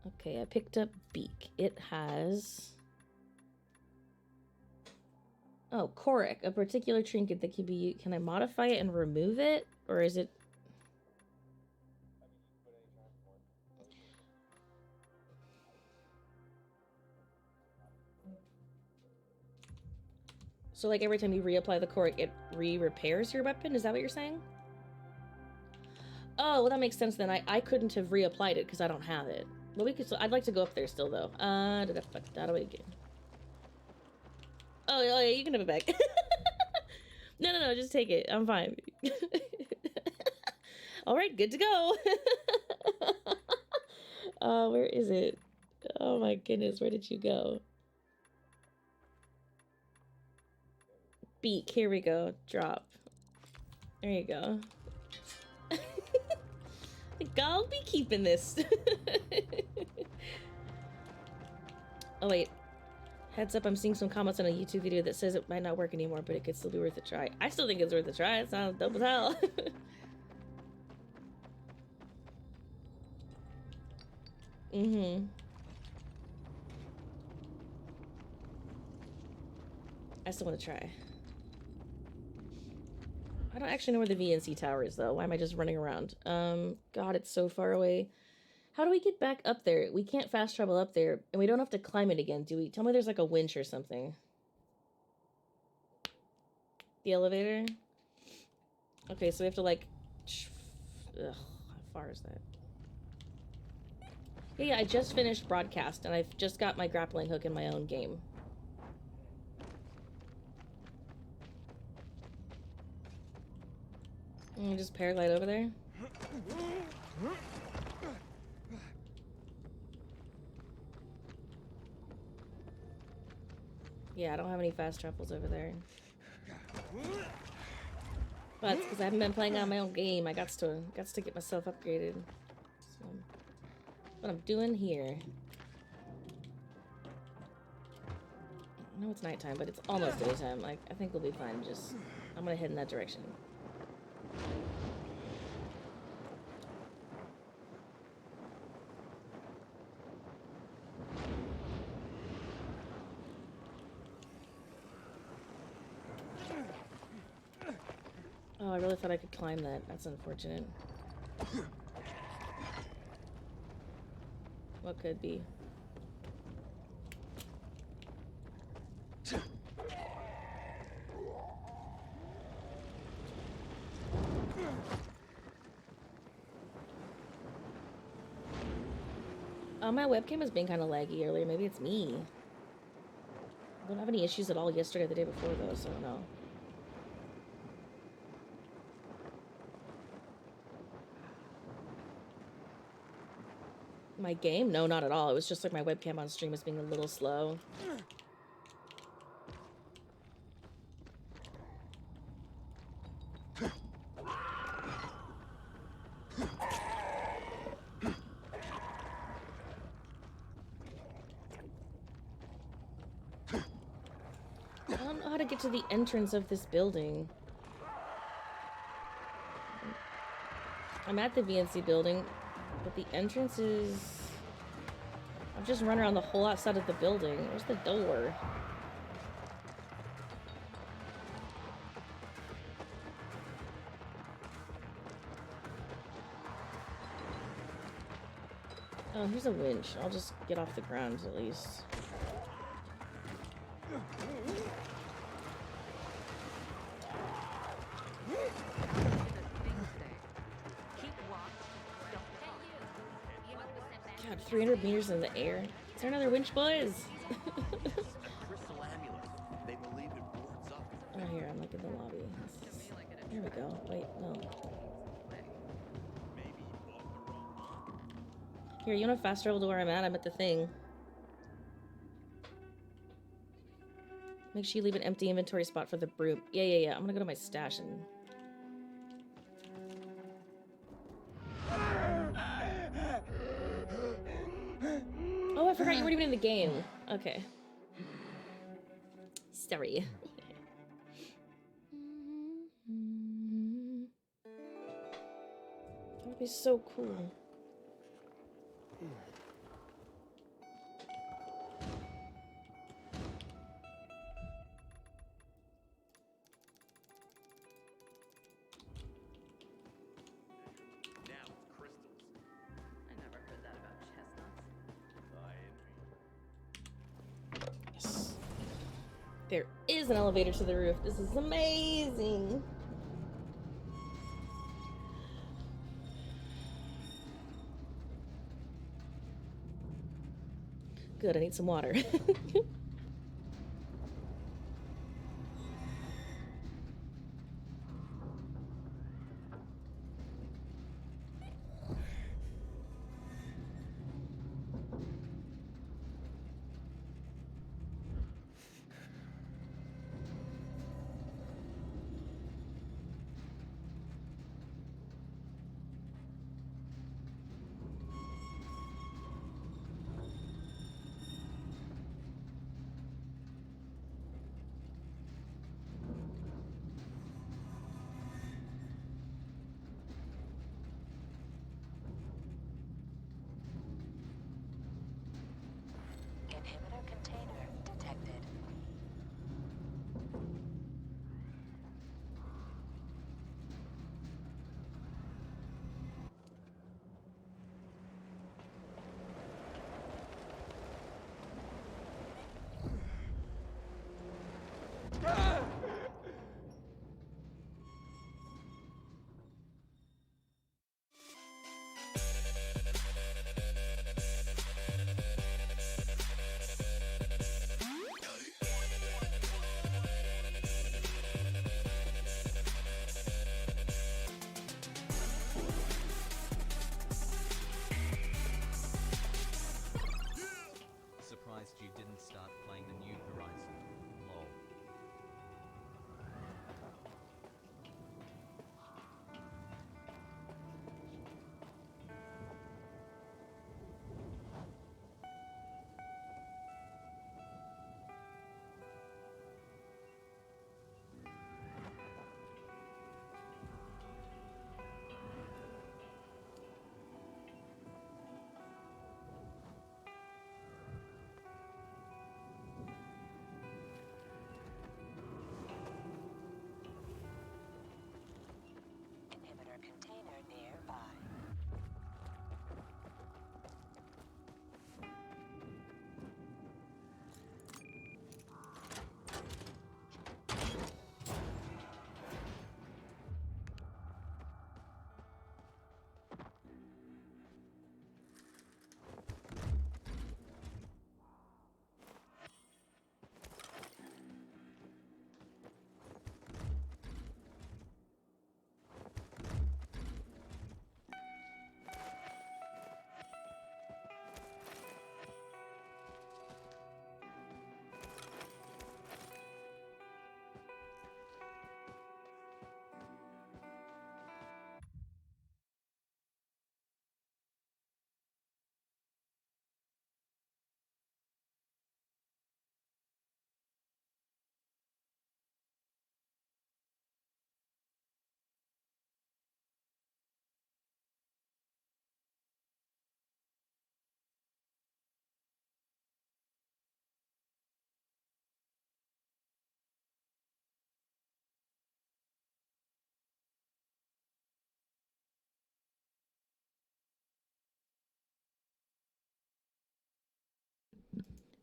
[SPEAKER 1] Okay, I picked up beak. It has... Oh, Korik, a particular trinket that can be... Can I modify it and remove it? Or is it... So, like, every time you reapply the Korik, it re-repairs your weapon? Is that what you're saying? Oh, well, that makes sense then. I couldn't have reapplied it because I don't have it. But we could still... I'd like to go up there still, though. Oh, yeah, you can have it back. No, just take it. I'm fine. Alright, good to go. Where is it? Oh my goodness, where did you go? Beak, here we go. Drop. There you go. I think I'll be keeping this. Oh wait. Heads up, I'm seeing some comments on a YouTube video that says it might not work anymore, but it could still be worth a try. I still think it's worth a try. It sounds dope as hell. I still want to try. I don't actually know where the VNC tower is, though. Why am I just running around? God, it's so far away. How do we get back up there? We can't fast travel up there, and we don't have to climb it again, do we? Tell me there's like a winch or something. The elevator? Okay, so we have to like... Ugh, how far is that? Yeah, I just finished broadcast, and I've just got my grappling hook in my own game. And you just paraglide over there? Yeah, I don't have any fast travels over there. But it's because I haven't been playing on my own game. I got to get myself upgraded. So, what I'm doing here. I know it's nighttime, but it's almost daytime. Like, I think we'll be fine. Just, I'm gonna head in that direction. Oh, I really thought I could climb that. That's unfortunate. What could be? My webcam was being kind of laggy earlier. Maybe it's me. I don't have any issues at all yesterday or the day before, though, so I don't know. My game? No, not at all. It was just like my webcam on stream was being a little slow. I don't know how to get to the entrance of this building. I'm at the VNC building, but the entrance is... I've just run around the whole outside of the building. Where's the door? Oh, here's a winch. I'll just get off the ground at least. God, 300 meters in the air. Is there another winch, boys? Oh, here, I'm like in the lobby. There we go. Wait, no. Here, you want to fast travel to where I'm at? I'm at the thing. Make sure you leave an empty inventory spot for the brute. Yeah. I'm gonna go to my stash and... Oh, I forgot you weren't even in the game. Okay. Sorry. That would be so cool. Yes. There is an elevator to the roof. This is amazing. Good, I need some water.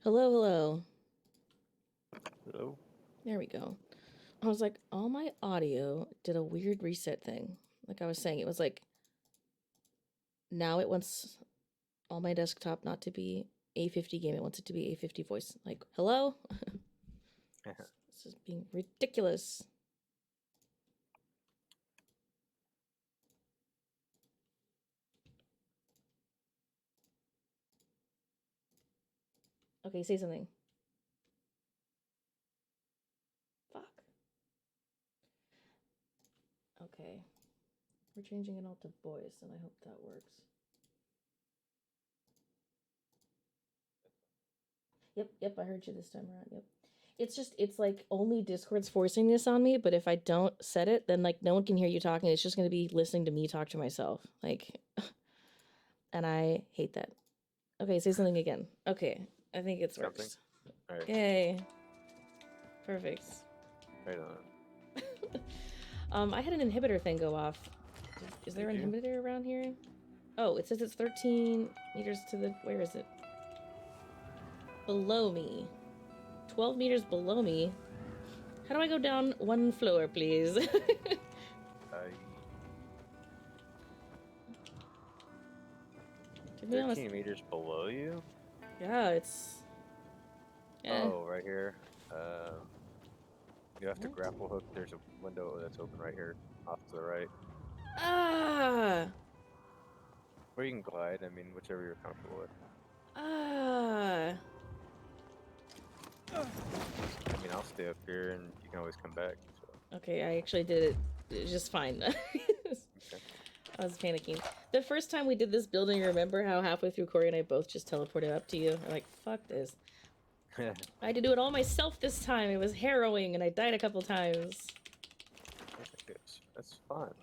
[SPEAKER 1] Hello, hello.
[SPEAKER 14] Hello?
[SPEAKER 1] There we go. I was like, all my audio did a weird reset thing. Like I was saying, it was like, now it wants all my desktop not to be A50 game. It wants it to be A50 voice. Like, hello? This is being ridiculous. Okay, say something. Fuck. Okay. We're changing it all to voice, and I hope that works. Yep, I heard you this time around. Yep. It's like only Discord's forcing this on me, but if I don't set it, then like no one can hear you talking. It's just going to be listening to me talk to myself. Like, and I hate that. Okay, say something again. Okay, I think it works.
[SPEAKER 14] All right.
[SPEAKER 1] Yay. Perfect.
[SPEAKER 14] Right on.
[SPEAKER 1] I had an inhibitor thing go off. Is there an inhibitor around here? Oh, it says it's 13 meters to the... Where is it? Below me. 12 meters below me. How do I go down one floor, please?
[SPEAKER 14] To
[SPEAKER 1] be honest,
[SPEAKER 14] 13 meters below you?
[SPEAKER 1] yeah, it's... Yeah.
[SPEAKER 14] Oh, right here. You have to grapple hook. There's a window that's open right here, off to the right.
[SPEAKER 1] Ah!
[SPEAKER 14] Or you can glide, I mean, whichever you're comfortable with.
[SPEAKER 1] Ah!
[SPEAKER 14] I mean, I'll stay up here and you can always come back. So.
[SPEAKER 1] Okay, I actually did it just fine.
[SPEAKER 14] Okay.
[SPEAKER 1] I was panicking. The first time we did this building, remember how halfway through Corey and I both just teleported up to you? We're like, fuck this. I had to do it all myself this time. It was harrowing and I died a couple times.
[SPEAKER 14] That's fun.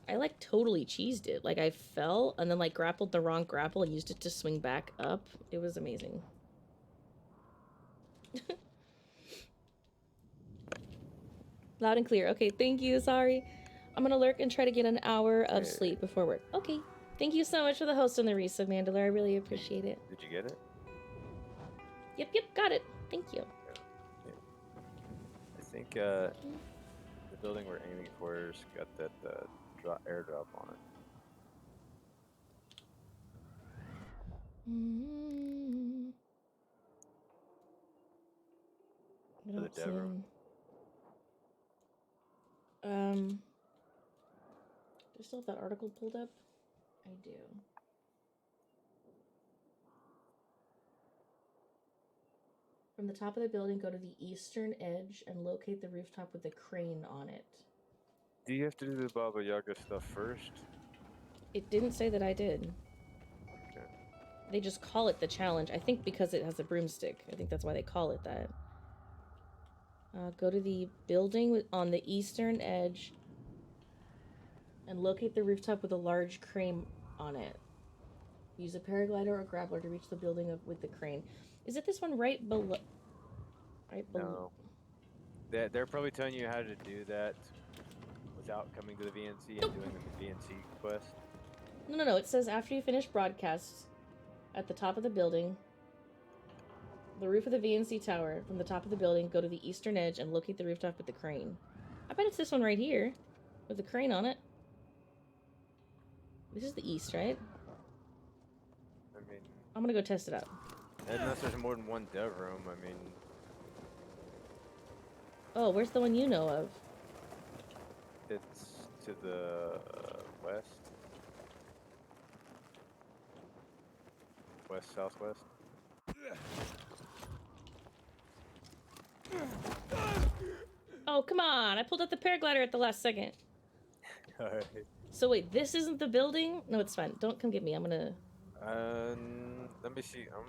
[SPEAKER 1] I like totally cheesed it. Like I fell and then like grappled the wrong grapple and used it to swing back up. It was amazing. Loud and clear. Okay, thank you. Sorry. I'm gonna lurk and try to get an hour of sleep before work. Okay. Thank you so much for the host on the Reese of Mandalore. I really appreciate it.
[SPEAKER 14] Did you get it?
[SPEAKER 1] Yep, got it. Thank you.
[SPEAKER 14] Yeah. I think the building we're aiming for has got that airdrop on it. For the dev room.
[SPEAKER 1] Do I still have that article pulled up? I do. From the top of the building, go to the eastern edge and locate the rooftop with the crane on it.
[SPEAKER 14] Do you have to do the Baba Yaga stuff first?
[SPEAKER 1] It didn't say that I did.
[SPEAKER 14] Okay.
[SPEAKER 1] They just call it the challenge. I think because it has a broomstick. I think that's why they call it that. Go to the building on the eastern edge and locate the rooftop with a large crane on it. Use a paraglider or grappler to reach the building with the crane. Is it this one right below? Right below?
[SPEAKER 14] No. They're probably telling you how to do that without coming to the VNC and doing the VNC quest.
[SPEAKER 1] No. It says after you finish broadcast, at the top of the building, the roof of the VNC tower, from the top of the building, go to the eastern edge and locate the rooftop with the crane. I bet it's this one right here, with the crane on it. This is the east, right?
[SPEAKER 14] I mean...
[SPEAKER 1] I'm gonna go test it out.
[SPEAKER 14] Unless there's more than one dev room, I mean...
[SPEAKER 1] Oh, where's the one you know of?
[SPEAKER 14] It's to the west. Southwest.
[SPEAKER 1] Oh, come on! I pulled out the paraglider at the last second.
[SPEAKER 14] Alright.
[SPEAKER 1] So wait, this isn't the building? No, it's fine. Don't come get me. I'm gonna...
[SPEAKER 14] Let me see. I'm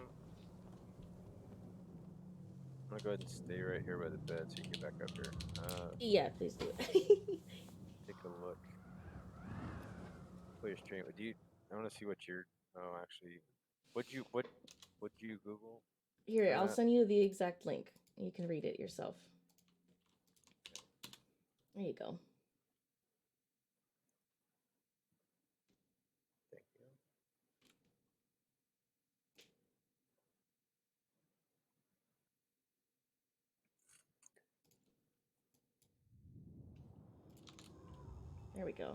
[SPEAKER 14] gonna go ahead and stay right here by the bed so you can get back up here.
[SPEAKER 1] Yeah, please do it.
[SPEAKER 14] Take a look. Play your stream. I want to see what you're... Oh, actually... What'd you Google?
[SPEAKER 1] Here, I'll send you the exact link. You can read it yourself. There you go.
[SPEAKER 14] Thank you.
[SPEAKER 1] There we go.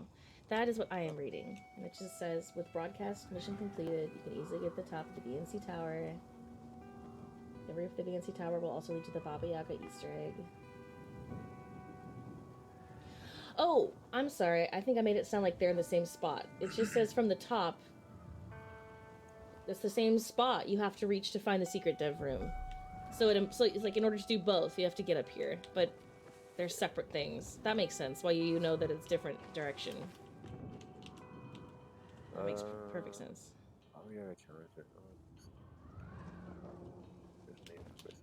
[SPEAKER 1] That is what I am reading. And it just says, with broadcast mission completed, you can easily get the top of the BNC Tower. The roof of the BNC Tower will also lead to the Baba Yaga Easter egg. Oh, I'm sorry. I think I made it sound like they're in the same spot. It just says from the top, it's the same spot you have to reach to find the secret dev room. So it's like in order to do both, you have to get up here. But they're separate things. That makes sense. Why you know that it's different direction. That makes perfect sense.
[SPEAKER 14] Oh yeah, I can read it. This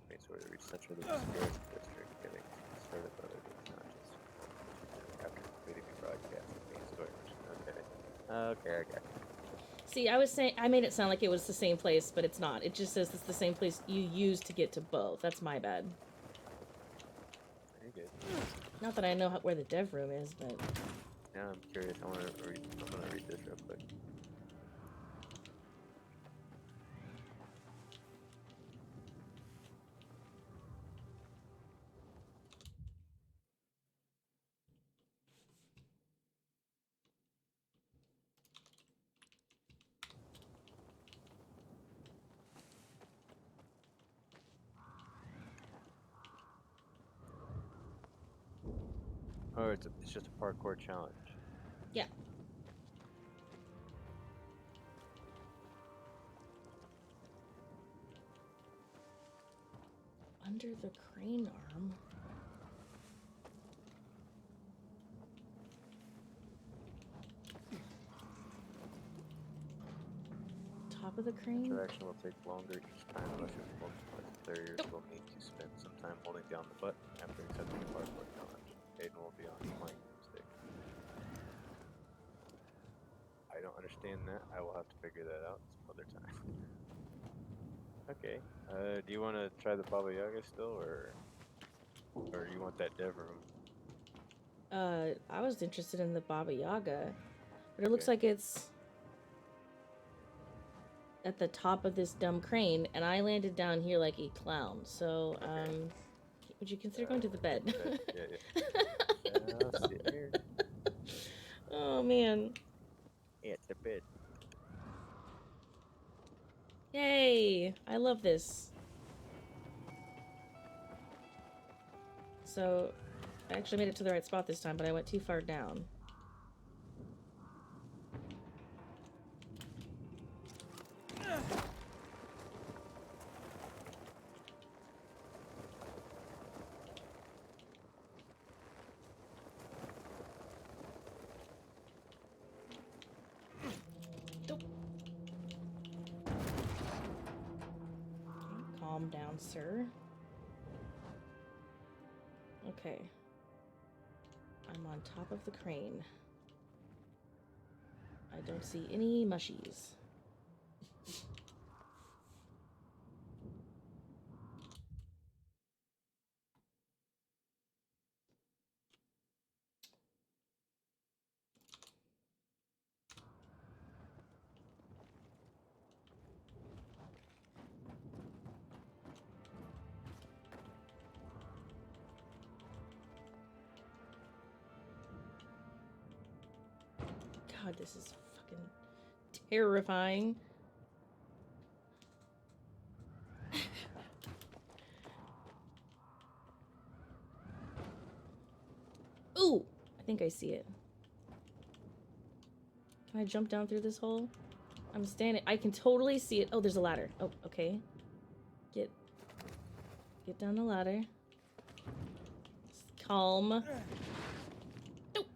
[SPEAKER 14] main story to reach center of the Spirit District, getting started by the conscious after completing the broadcast. The main story mission. Okay, I got it.
[SPEAKER 1] See, I was saying I made it sound like it was the same place, but it's not. It just says it's the same place you use to get to both. That's my bad.
[SPEAKER 14] Very good.
[SPEAKER 1] Not that I know where the dev room is, but
[SPEAKER 14] Now I'm curious. I'm gonna read this real quick. Oh, it's just a parkour challenge.
[SPEAKER 1] yeah. Under the crane arm. Top of the crane?
[SPEAKER 14] Interaction will take longer each time unless you multiple players will need to spend some time holding down the button after accepting the parkour challenge. Aiden will be on the flying stick. I don't understand that. I will have to figure that out some other time. Okay. Do you want to try the Baba Yaga still, or you want that dev room?
[SPEAKER 1] I was interested in the Baba Yaga, but it looks like it's at the top of this dumb crane, and I landed down here like a clown. So, would you consider going to the bed?
[SPEAKER 14] Yeah. I'll sit here.
[SPEAKER 1] Oh man.
[SPEAKER 14] Yeah, it's a bed.
[SPEAKER 1] Yay! I love this. So, I actually made it to the right spot this time, but I went too far down. Calm down, sir. Okay. I'm on top of the crane. I don't see any mushies. God, this is fucking terrifying. Ooh! I think I see it. Can I jump down through this hole? I'm standing. I can totally see it. Oh, there's a ladder. Oh, okay. Get down the ladder. Calm. Nope.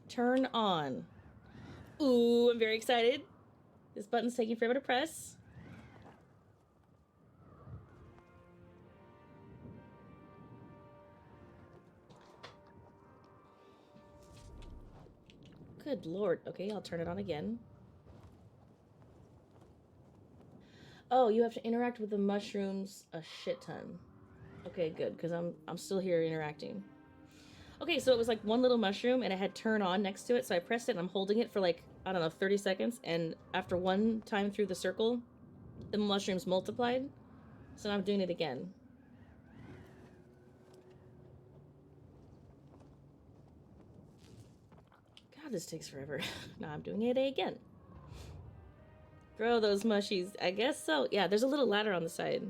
[SPEAKER 1] Turn on. Ooh, I'm very excited. This button's taking forever to press. Good lord. Okay, I'll turn it on again. Oh, you have to interact with the mushrooms a shit ton. Okay, good, because I'm still here interacting. Okay, so it was like one little mushroom and it had turn on next to it, so I pressed it and I'm holding it for like, I don't know, 30 seconds, and after one time through the circle, the mushrooms multiplied. So now I'm doing it again. God, this takes forever. Now I'm doing 8A again. Throw those mushies. I guess so. Yeah, there's a little ladder on the side.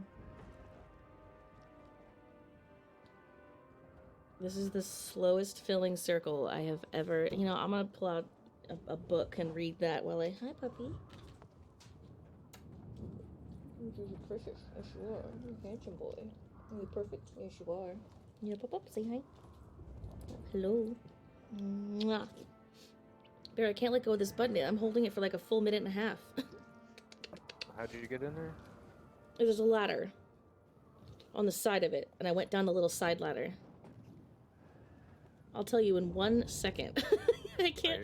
[SPEAKER 1] This is the slowest filling circle I have ever... You know, I'm gonna pull out a book and read that while I... Hi, puppy. You're perfect. Yes, you are. You're a handsome boy. You're perfect. Yes, you are. Yeah, pop up. Say hi. Hello. Mwah. Bear, I can't let go of this button. I'm holding it for like a full minute and a half.
[SPEAKER 14] How did you get in there?
[SPEAKER 1] There's a ladder on the side of it, and I went down the little side ladder. I'll tell you in 1 second. I can't.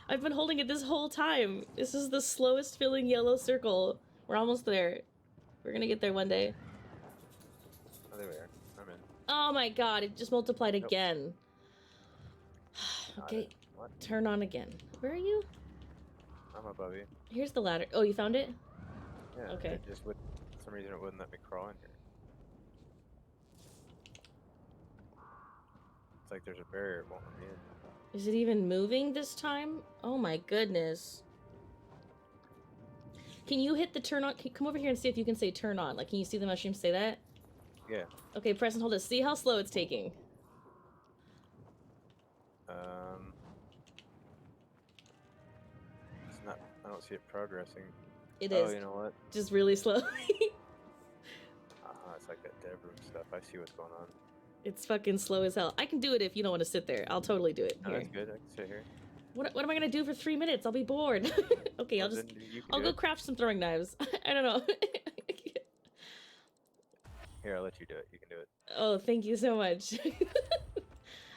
[SPEAKER 1] I've been holding it this whole time. This is the slowest filling yellow circle. We're almost there. We're gonna get there one day.
[SPEAKER 14] Oh, there we are. I'm in.
[SPEAKER 1] Oh my god, it just multiplied again. Okay, turn on again. Where are you?
[SPEAKER 14] I'm above you.
[SPEAKER 1] Here's the ladder. Oh, you found it?
[SPEAKER 14] Yeah.
[SPEAKER 1] Okay.
[SPEAKER 14] It just would. For some reason, it wouldn't let me crawl in here. It's like there's a barrier. It won't let me in.
[SPEAKER 1] Is it even moving this time? Oh my goodness. Can you hit the turn on? Come over here and see if you can say turn on. Like, can you see the mushroom say that?
[SPEAKER 14] Yeah.
[SPEAKER 1] Okay, press and hold it. See how slow it's taking.
[SPEAKER 14] It's not. I don't see it progressing.
[SPEAKER 1] It is.
[SPEAKER 14] Oh, you know what?
[SPEAKER 1] Just really slowly.
[SPEAKER 14] It's like that dev room stuff. I see what's going on.
[SPEAKER 1] It's fucking slow as hell. I can do it if you don't want to sit there. I'll totally do it.
[SPEAKER 14] No,
[SPEAKER 1] Here.
[SPEAKER 14] that's good. I can sit here.
[SPEAKER 1] What am I gonna do for 3 minutes? I'll be bored. Okay,
[SPEAKER 14] Well,
[SPEAKER 1] I'll just...
[SPEAKER 14] then you can
[SPEAKER 1] I'll
[SPEAKER 14] do
[SPEAKER 1] go
[SPEAKER 14] it.
[SPEAKER 1] craft some throwing knives. I don't know.
[SPEAKER 14] Here, I'll let you do it. You can do it.
[SPEAKER 1] Oh, thank you so much.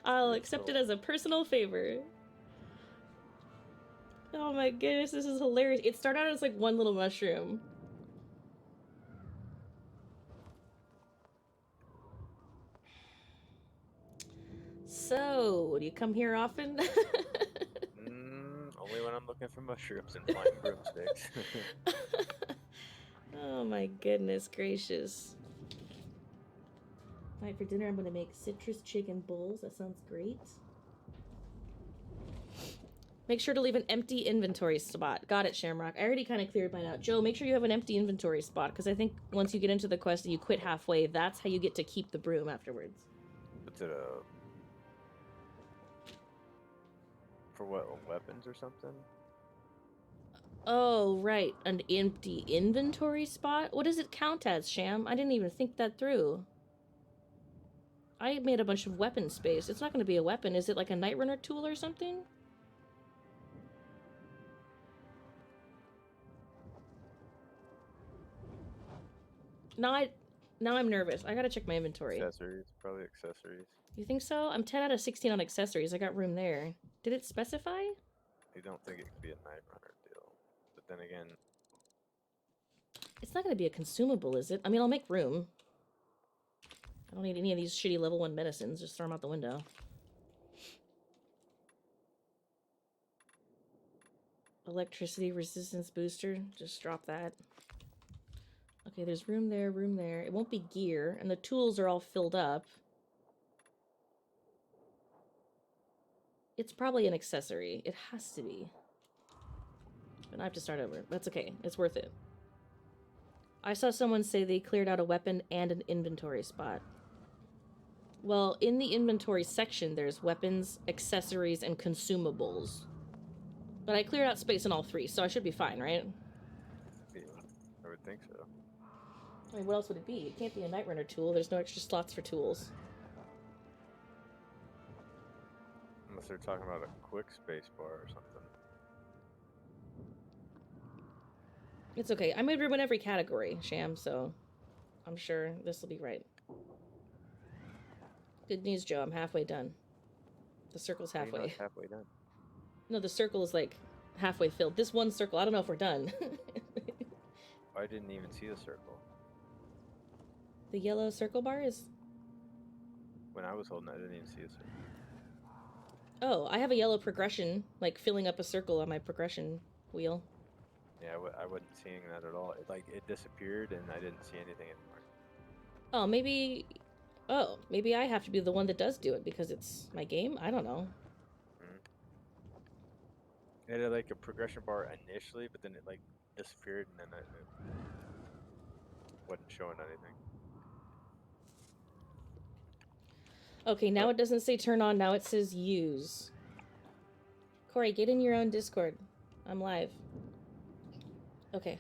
[SPEAKER 1] I'll accept it as a personal favor. Oh my goodness, this is hilarious. It started out as like one little mushroom. So, do you come here often?
[SPEAKER 14] Only when I'm looking for mushrooms and flying broomsticks.
[SPEAKER 1] Oh my goodness gracious. Tonight for dinner I'm gonna make citrus chicken bowls. That sounds great. Make sure to leave an empty inventory spot. Got it, Shamrock. I already kind of cleared mine out. Joe, make sure you have an empty inventory spot, because I think once you get into the quest and you quit halfway, that's how you get to keep the broom afterwards.
[SPEAKER 14] What's it, for what, weapons or something?
[SPEAKER 1] Oh, right. An empty inventory spot? What does it count as, Sham? I didn't even think that through. I made a bunch of weapon space. It's not going to be a weapon. Is it like a Night Runner tool or something? Now I'm nervous. I gotta check my inventory.
[SPEAKER 14] Accessories, probably accessories.
[SPEAKER 1] You think so? I'm 10 out of 16 on accessories. I got room there. Did it specify?
[SPEAKER 14] I don't think it could be a Night Runner deal. But then again...
[SPEAKER 1] It's not gonna be a consumable, is it? I mean, I'll make room. I don't need any of these shitty level 1 medicines. Just throw them out the window. Electricity resistance booster. Just drop that. Okay, there's room there, room there. It won't be gear, and the tools are all filled up. It's probably an accessory. It has to be. But I have to start over. That's okay. It's worth it. I saw someone say they cleared out a weapon and an inventory spot. Well, in the inventory section, there's weapons, accessories, and consumables. But I cleared out space in all three, so I should be fine, right?
[SPEAKER 14] Yeah, I would think so.
[SPEAKER 1] I mean, what else would it be? It can't be a Night Runner tool. There's no extra slots for tools.
[SPEAKER 14] Unless they're talking about a quick space bar or something.
[SPEAKER 1] It's okay. I made room in every category, Sham, so I'm sure this will be right. Good news, Joe. I'm halfway done. The circle's halfway.
[SPEAKER 14] Halfway done.
[SPEAKER 1] No, the circle is like halfway filled. This one circle, I don't know if we're done.
[SPEAKER 14] I didn't even see the circle.
[SPEAKER 1] The yellow circle bar is...
[SPEAKER 14] When I was holding it, I didn't even see a circle.
[SPEAKER 1] Oh, I have a yellow progression, like filling up a circle on my progression wheel.
[SPEAKER 14] Yeah, I wasn't seeing that at all. It disappeared and I didn't see anything anymore.
[SPEAKER 1] Oh, maybe... Oh, maybe I have to be the one that does do it because it's my game? I don't know.
[SPEAKER 14] It had like a progression bar initially, but then it like disappeared, and then it wasn't showing anything.
[SPEAKER 1] Okay, now it doesn't say turn on, now it says use. Corey, get in your own Discord. I'm live. Okay.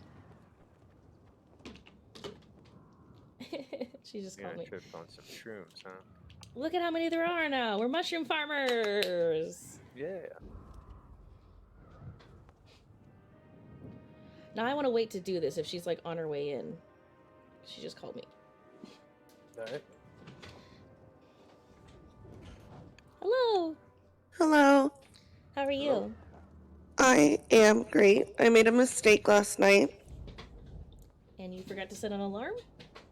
[SPEAKER 1] She just called me.
[SPEAKER 14] Should have found some shrooms, huh?
[SPEAKER 1] Look at how many there are now. We're mushroom farmers.
[SPEAKER 14] Yeah.
[SPEAKER 1] Now I want to wait to do this if she's like on her way in. She just called me.
[SPEAKER 14] Alright.
[SPEAKER 1] Hello.
[SPEAKER 16] Hello.
[SPEAKER 1] How are you?
[SPEAKER 16] I am great. I made a mistake last night.
[SPEAKER 1] And you forgot to set an alarm?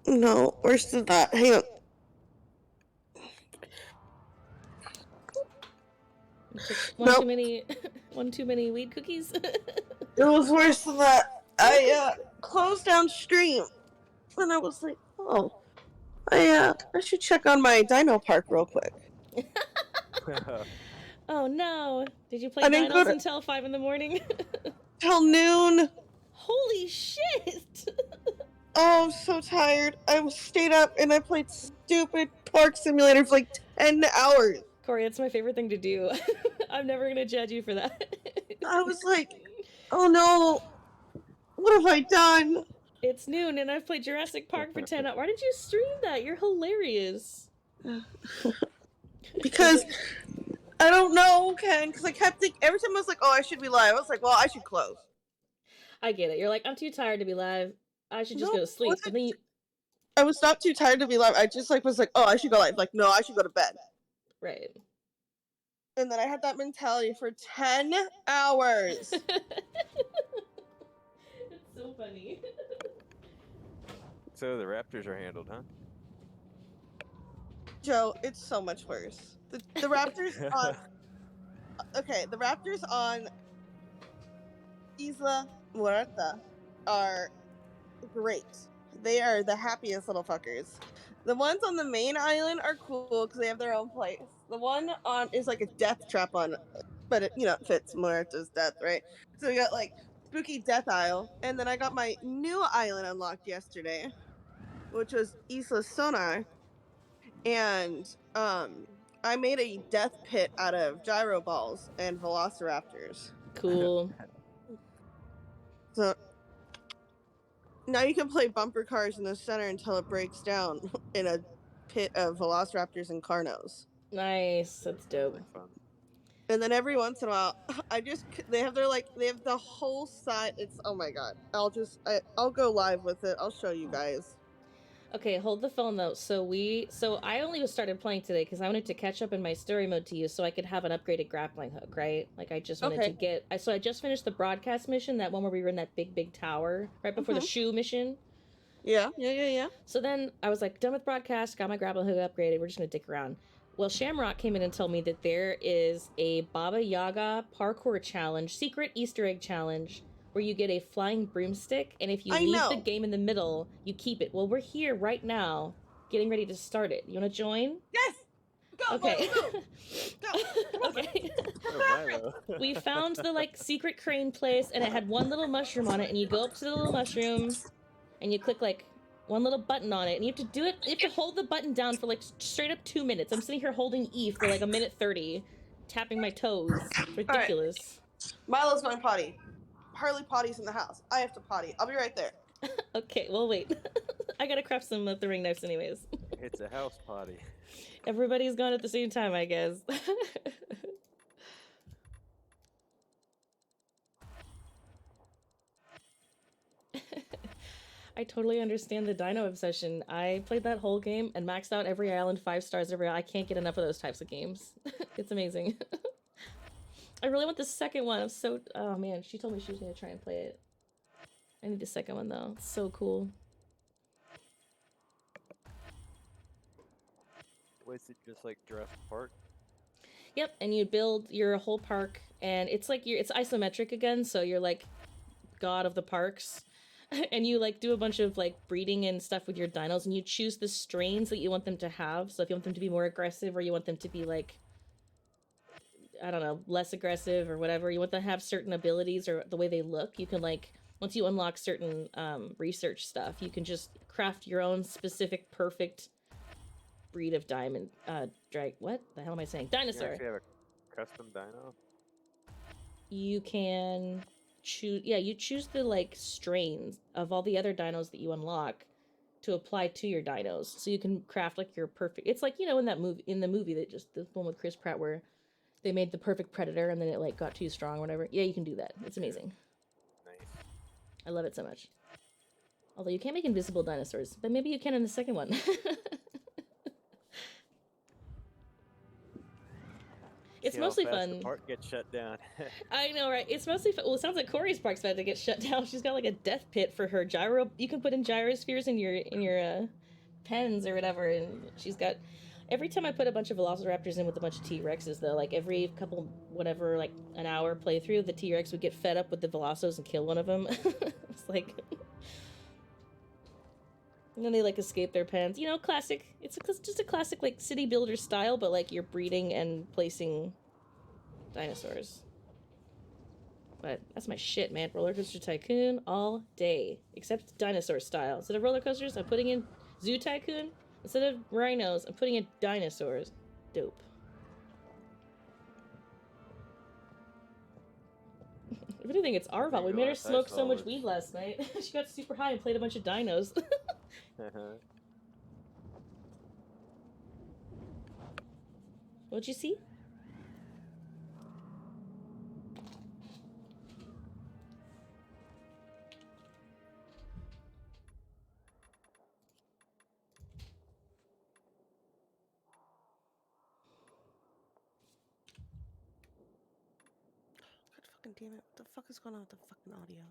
[SPEAKER 16] No, worse than that. Hang on.
[SPEAKER 1] You took one too many one too many weed cookies?
[SPEAKER 16] It was worse than that. I closed down stream, and I was like, oh, I should check on my dino park real quick.
[SPEAKER 1] Oh no! Did you play
[SPEAKER 16] I didn't go
[SPEAKER 1] dinos
[SPEAKER 16] to-
[SPEAKER 1] until 5 in the morning?
[SPEAKER 16] Till noon.
[SPEAKER 1] Holy shit!
[SPEAKER 16] Oh, I'm so tired. I stayed up and I played stupid Park Simulator for like 10 hours.
[SPEAKER 1] Corey, that's my favorite thing to do. I'm never gonna judge you for that.
[SPEAKER 16] I was like, oh no, what have I done?
[SPEAKER 1] It's noon and I've played Jurassic Park for 10 hours. Why did you stream that? You're hilarious.
[SPEAKER 16] Because I don't know, Ken, because I kept thinking, every time I was like, oh, I should be live, I was like, well, I should close.
[SPEAKER 1] I get it. You're like, I'm too tired to be live. I should just go to sleep. But then you...
[SPEAKER 16] I was not too tired to be live. I just was like, oh, I should go live. Like, no, I should go to bed.
[SPEAKER 1] Right.
[SPEAKER 16] And then I had that mentality for 10 hours.
[SPEAKER 1] It's so funny.
[SPEAKER 14] So the Raptors are handled, huh?
[SPEAKER 16] Joe, it's so much worse. The Raptors on... Okay, the Raptors on Isla Muerta are great. They are the happiest little fuckers. The ones on the main island are cool because they have their own place. The one on is like a death trap on, but it, it fits Muerta's death, right? So we got like spooky Death Isle, and then I got my new island unlocked yesterday, which was Isla Sonar, and I made a death pit out of gyro balls and velociraptors.
[SPEAKER 1] Cool.
[SPEAKER 16] So now you can play bumper cars in the center until it breaks down in a pit of velociraptors and carnos.
[SPEAKER 1] Nice. That's dope.
[SPEAKER 16] And then every once in a while, they have the whole side. It's, oh my god. I'll go live with it. I'll show you guys.
[SPEAKER 1] Okay, hold the phone though. So I only started playing today because I wanted to catch up in my story mode to you so I could have an upgraded grappling hook, right? Like I just wanted to get. So I just finished the broadcast mission, that one where we were in that big tower right before the shoe mission.
[SPEAKER 16] Yeah.
[SPEAKER 1] So then I was like, done with broadcast, got my grappling hook upgraded. We're just gonna dick around. Well, Shamrock came in and told me that there is a Baba Yaga parkour challenge, secret Easter egg challenge, where you get a flying broomstick, and if you leave the game in the middle, you keep it. Well, we're here right now, getting ready to start it. You want to join?
[SPEAKER 16] Yes! Go,
[SPEAKER 1] okay.
[SPEAKER 16] Go.
[SPEAKER 1] Okay. We found the, secret crane place, and it had one little mushroom on it, and you go up to the little mushroom, and you click, one little button on it, and you have to do it, you have to hold the button down for, straight up 2 minutes. I'm sitting here holding E for, 1:30, tapping my toes. It's ridiculous.
[SPEAKER 16] Right. Milo's going potty. Harley potty's in the house. I have to potty. I'll be right there.
[SPEAKER 1] Okay, well, wait. I gotta craft some throwing knives anyways.
[SPEAKER 14] It's a house potty.
[SPEAKER 1] Everybody's gone at the same time, I guess. I totally understand the dino obsession. I played that whole game and maxed out every island 5 stars I can't get enough of those types of games. It's amazing. I really want the second one. Oh man, she told me she was gonna try and play it. I need the second one though. It's so cool.
[SPEAKER 14] Was it just like Jurassic Park?
[SPEAKER 1] Yep, and you build your whole park, and it's it's isometric again, so you're god of the parks. And you do a bunch of breeding and stuff with your dinos, and you choose the strains that you want them to have. So if you want them to be more aggressive, or you want them to be I don't know, less aggressive or whatever. You want them to have certain abilities or the way they look. You can like once you unlock certain research stuff, you can just craft your own specific perfect breed of diamond what the hell am I saying?
[SPEAKER 14] You
[SPEAKER 1] Dinosaur.
[SPEAKER 14] actually have a custom dino?
[SPEAKER 1] You can choose, yeah, you choose the like strains of all the other dinos that you unlock to apply to your dinos, so you can craft like your perfect. It's like, you know, in the movie that just the one with Chris Pratt where they made the perfect predator and then it like got too strong or whatever. Yeah, you can do that. It's amazing.
[SPEAKER 14] Nice.
[SPEAKER 1] I love it so much. Although you can't make invisible dinosaurs, but maybe you can in the second one. It's
[SPEAKER 14] See how
[SPEAKER 1] mostly
[SPEAKER 14] fast the
[SPEAKER 1] fun.
[SPEAKER 14] park gets shut down.
[SPEAKER 1] I know, right? It's mostly fun. Well, it sounds like Corey's park's about to get shut down. She's got like a death pit for her gyro. You can put in gyrospheres in your pens or whatever, and she's got. Every time I put a bunch of velociraptors in with a bunch of T-Rexes, though, like every couple, whatever, like an hour playthrough, the T-Rex would get fed up with the Velocos and kill one of them. It's like. And then they like escape their pens. You know, classic. It's just a classic like city builder style, but like you're breeding and placing dinosaurs. But that's my shit, man. Roller Coaster Tycoon all day. Except dinosaur style. Instead of roller coasters, I'm putting in Zoo Tycoon. Instead of rhinos, I'm putting in dinosaurs. Dope. If anything, it's our fault. We made her smoke so much weed last night. She got super high and played a bunch of dinos. What'd you see?
[SPEAKER 16] God fucking damn it. What the fuck is going on with the fucking audio?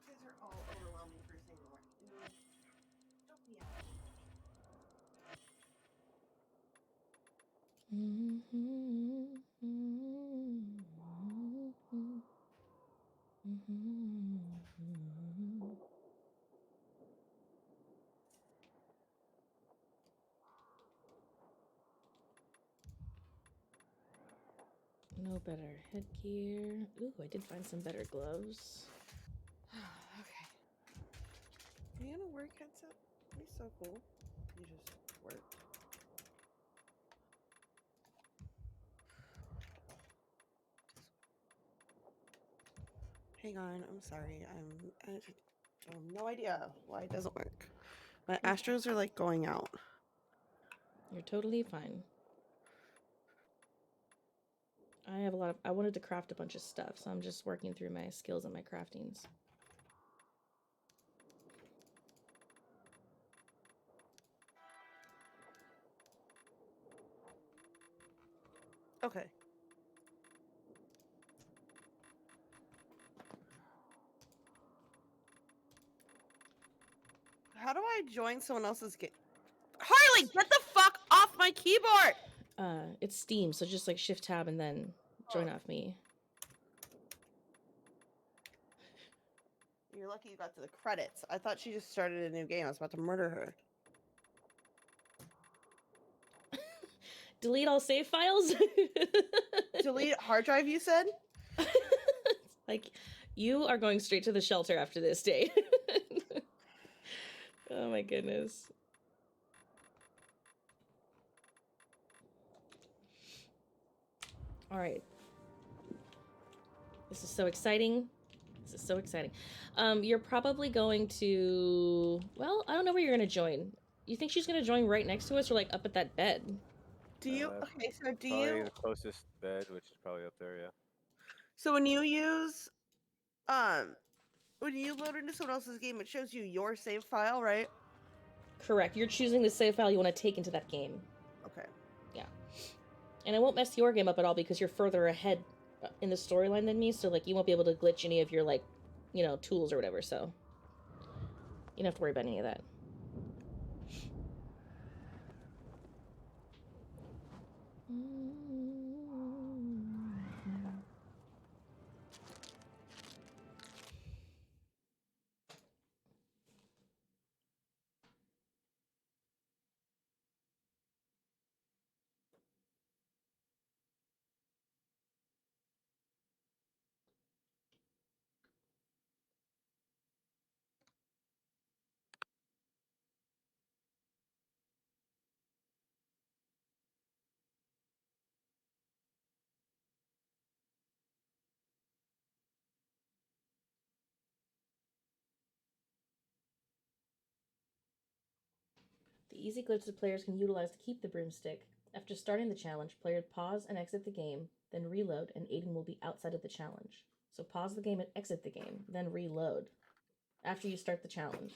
[SPEAKER 16] You guys are all overwhelming first thing in the morning. You know, don't be out.
[SPEAKER 1] No better headgear. Ooh, I did find some better gloves.
[SPEAKER 16] Okay. Are you gonna work headset? That'd be so cool. You just work. Hang on, I'm sorry. I have no idea why it doesn't work. My Astros are like going out.
[SPEAKER 1] You're totally fine. I wanted to craft a bunch of stuff, so I'm just working through my skills and my craftings.
[SPEAKER 16] Okay. How do I join someone else's game? Harley, get the fuck off my keyboard!
[SPEAKER 1] It's Steam, so just like Shift Tab and then join off me.
[SPEAKER 16] You're lucky you got to the credits. I thought she just started a new game. I was about to murder her.
[SPEAKER 1] Delete all save files?
[SPEAKER 16] Delete hard drive, you said?
[SPEAKER 1] Like, you are going straight to the shelter after this day. Oh my goodness. All right. This is so exciting. This is so exciting. You're probably going to... Well, I don't know where you're going to join. You think she's gonna join right next to us or like up at that bed?
[SPEAKER 16] Do you? Okay, so do
[SPEAKER 14] Probably
[SPEAKER 16] you?
[SPEAKER 14] the closest bed, which is probably up there, yeah.
[SPEAKER 16] So when you use, when you load into someone else's game, it shows you your save file, right?
[SPEAKER 1] Correct. You're choosing the save file you want to take into that game.
[SPEAKER 16] Okay.
[SPEAKER 1] Yeah. And it won't mess your game up at all because you're further ahead in the storyline than me, so like you won't be able to glitch any of your like, you know, tools or whatever, so you don't have to worry about any of that. The easy glitches players can utilize to keep the broomstick. After starting the challenge, players pause and exit the game, then reload, and Aiden will be outside of the challenge. So pause the game and exit the game, then reload. After you start the challenge.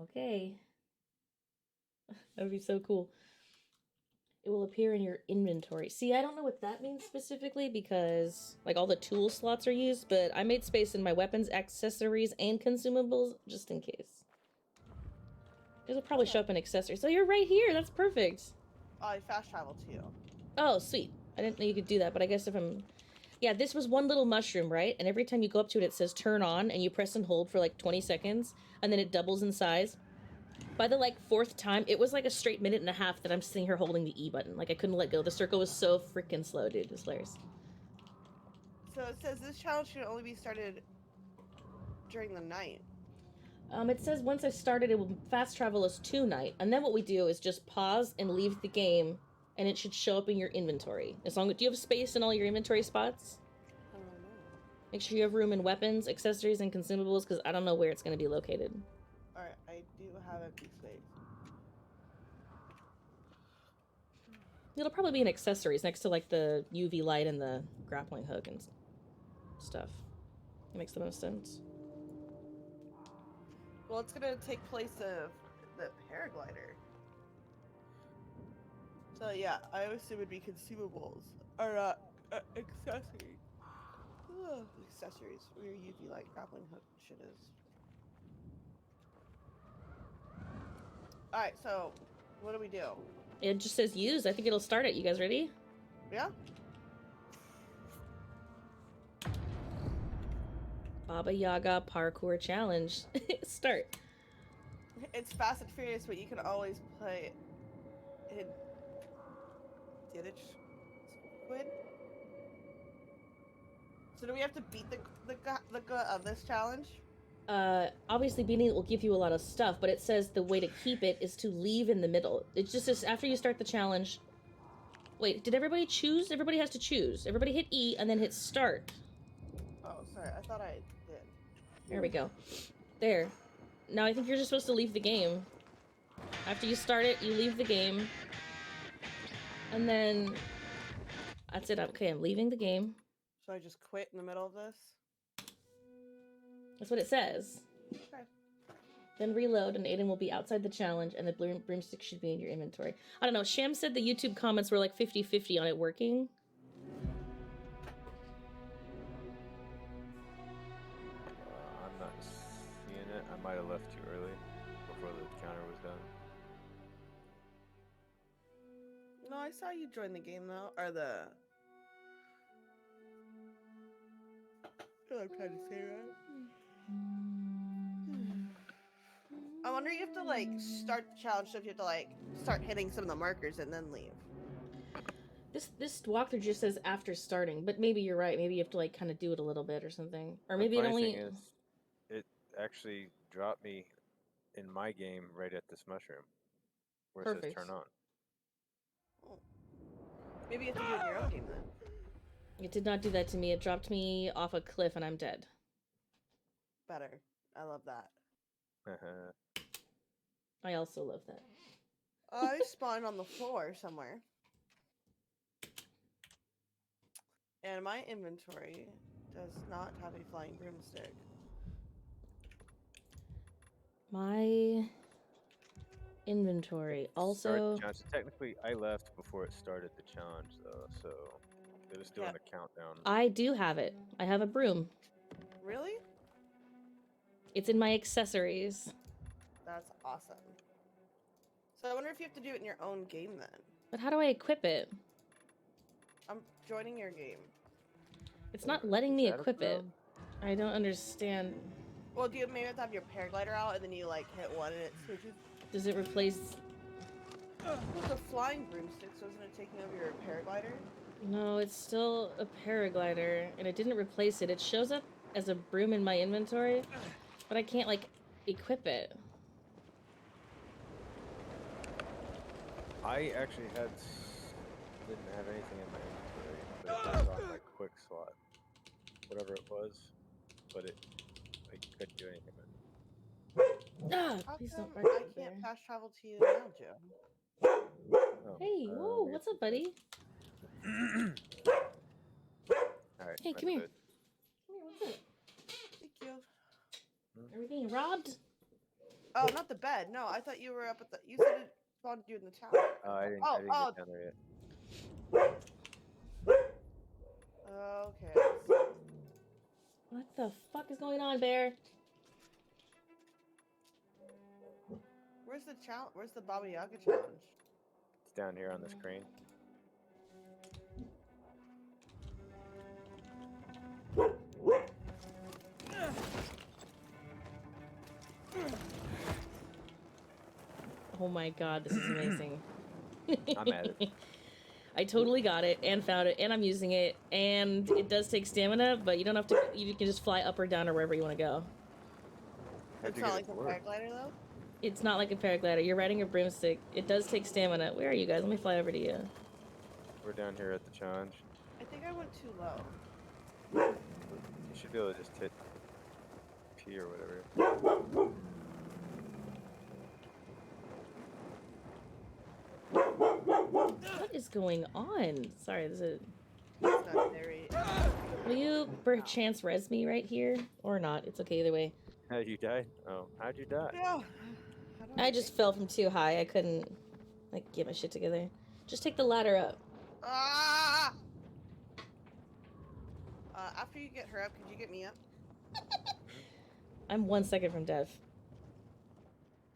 [SPEAKER 1] Okay. That would be so cool. It will appear in your inventory. See, I don't know what that means specifically because, like, all the tool slots are used, but I made space in my weapons, accessories, and consumables just in case. It'll probably show up in accessories. So you're right here. That's perfect.
[SPEAKER 16] Oh, I fast travel too.
[SPEAKER 1] Oh, sweet. I didn't know you could do that, but I guess if I'm... Yeah, this was one little mushroom, right? And every time you go up to it, it says turn on, and you press and hold for like 20 seconds, and then it doubles in size. By the like 4th time, it was like a straight minute and a half that I'm sitting here holding the E button. Like I couldn't let go. The circle was so freaking slow, dude. It was hilarious.
[SPEAKER 16] So it says this challenge should only be started during the night.
[SPEAKER 1] It says once I started, it will fast travel us to night, and then what we do is just pause and leave the game, and it should show up in your inventory. As long as do you have space in all your inventory spots?
[SPEAKER 16] I don't know.
[SPEAKER 1] Make sure you have room in weapons, accessories, and consumables, because I don't know where it's going to be located.
[SPEAKER 16] Alright, I do have empty space.
[SPEAKER 1] It'll probably be in accessories next to like the UV light and the grappling hook and stuff. It makes the most sense.
[SPEAKER 16] Well, it's gonna take place of the paraglider. So yeah, I assume it'd be consumables or accessories. Ugh, accessories. Where your UV light grappling hook shit is. All right, so what do we do?
[SPEAKER 1] It just says use. I think it'll start it. You guys ready?
[SPEAKER 16] Yeah.
[SPEAKER 1] Baba Yaga Parkour Challenge. Start.
[SPEAKER 16] It's Fast and Furious, but you can always play in Ditch Squid. So do we have to beat the this challenge?
[SPEAKER 1] Obviously beating it will give you a lot of stuff, but it says the way to keep it is to leave in the middle. It just says after you start the challenge. Wait, did everybody choose? Everybody has to choose. Everybody hit E and then hit start.
[SPEAKER 16] Oh, sorry. I thought I did.
[SPEAKER 1] There we go. There. Now I think you're just supposed to leave the game. After you start it, you leave the game. And then... That's it. Okay, I'm leaving the game.
[SPEAKER 16] So I just quit in the middle of this?
[SPEAKER 1] That's what it says.
[SPEAKER 16] Okay.
[SPEAKER 1] Then reload, and Aiden will be outside the challenge, and the broomstick should be in your inventory. I don't know. Sham said the YouTube comments were like 50-50 on it working.
[SPEAKER 14] I'm not seeing it. I might have left too early before the counter was done.
[SPEAKER 16] No, I saw you join the game though, or the. What I'm trying to say, right? I wonder if you have to like start the challenge, so if you have to like start hitting some of the markers and then leave.
[SPEAKER 1] This walkthrough just says after starting, but maybe you're right. Maybe you have to like kind of do it a little bit or something, or maybe it
[SPEAKER 14] The funny
[SPEAKER 1] only.
[SPEAKER 14] thing is, it actually dropped me in my game right at this mushroom where it says
[SPEAKER 1] Perfect.
[SPEAKER 14] turn on.
[SPEAKER 16] Oh. Maybe you have to do it in your own game then.
[SPEAKER 1] It did not do that to me. It dropped me off a cliff and I'm dead.
[SPEAKER 16] Better. I love that.
[SPEAKER 1] I also love that.
[SPEAKER 16] I spawned on the floor somewhere. And my inventory does not have a flying broomstick.
[SPEAKER 1] My inventory
[SPEAKER 14] Start
[SPEAKER 1] also.
[SPEAKER 14] the challenge. Technically, I left before it started the challenge, though, so they're just doing
[SPEAKER 16] Yeah.
[SPEAKER 14] the countdown.
[SPEAKER 1] I do have it. I have a broom.
[SPEAKER 16] Really?
[SPEAKER 1] It's in my accessories.
[SPEAKER 16] That's awesome. So I wonder if you have to do it in your own game then.
[SPEAKER 1] But how do I equip it?
[SPEAKER 16] I'm joining your game.
[SPEAKER 1] It's not letting me
[SPEAKER 14] Is that a
[SPEAKER 1] equip it.
[SPEAKER 14] broom?
[SPEAKER 1] I don't understand.
[SPEAKER 16] Well, do you maybe have to have your paraglider out and then you like hit one and it switches?
[SPEAKER 1] Does it replace...
[SPEAKER 16] With the flying broomsticks, wasn't it taking over your paraglider?
[SPEAKER 1] No, it's still a paraglider, and it didn't replace it. It shows up as a broom in my inventory, but I can't, like, equip it.
[SPEAKER 14] I actually didn't have anything in my inventory, but it was on my quick slot, whatever it was, but I couldn't do anything with it.
[SPEAKER 1] Ah,
[SPEAKER 16] How
[SPEAKER 1] please
[SPEAKER 16] come
[SPEAKER 1] don't bark
[SPEAKER 16] I
[SPEAKER 1] out
[SPEAKER 16] can't
[SPEAKER 1] there.
[SPEAKER 16] fast travel to you now, Joe?
[SPEAKER 14] Oh,
[SPEAKER 1] Hey, whoa, what's up, buddy?
[SPEAKER 14] Alright,
[SPEAKER 1] Hey, come here.
[SPEAKER 14] good.
[SPEAKER 1] Come here, what's up?
[SPEAKER 16] Thank you.
[SPEAKER 1] Are we being robbed?
[SPEAKER 16] Oh, not the bed. No, I thought you were up at the. You said it spawned you in the tower.
[SPEAKER 14] I didn't
[SPEAKER 16] Oh,
[SPEAKER 14] get down there yet.
[SPEAKER 16] Okay.
[SPEAKER 1] What the fuck is going on, Bear?
[SPEAKER 16] Where's the challenge? Where's the Baba Yaga challenge?
[SPEAKER 14] It's down here on the screen.
[SPEAKER 1] Oh my god, this is amazing.
[SPEAKER 14] I'm at it.
[SPEAKER 1] I totally got it and found it, and I'm using it, and it does take stamina, but you don't have to. You can just fly up or down or wherever you want to go.
[SPEAKER 16] It's not like a paraglider though.
[SPEAKER 1] It's not like a paraglider. You're riding a broomstick. It does take stamina. Where are you guys? Let me fly over to you.
[SPEAKER 14] We're down here at the challenge.
[SPEAKER 16] I think I went too low.
[SPEAKER 14] You should be able to just hit P or whatever.
[SPEAKER 1] What is going on? Sorry, this is. Will you perchance res me right here? Or not? It's okay either way.
[SPEAKER 14] How'd you die? Oh, how'd you die?
[SPEAKER 16] Yeah.
[SPEAKER 1] I just fell from too high. I couldn't, like, get my shit together. Just take the ladder up.
[SPEAKER 16] Ah! After you get her up, could you get me up?
[SPEAKER 1] I'm 1 second from death.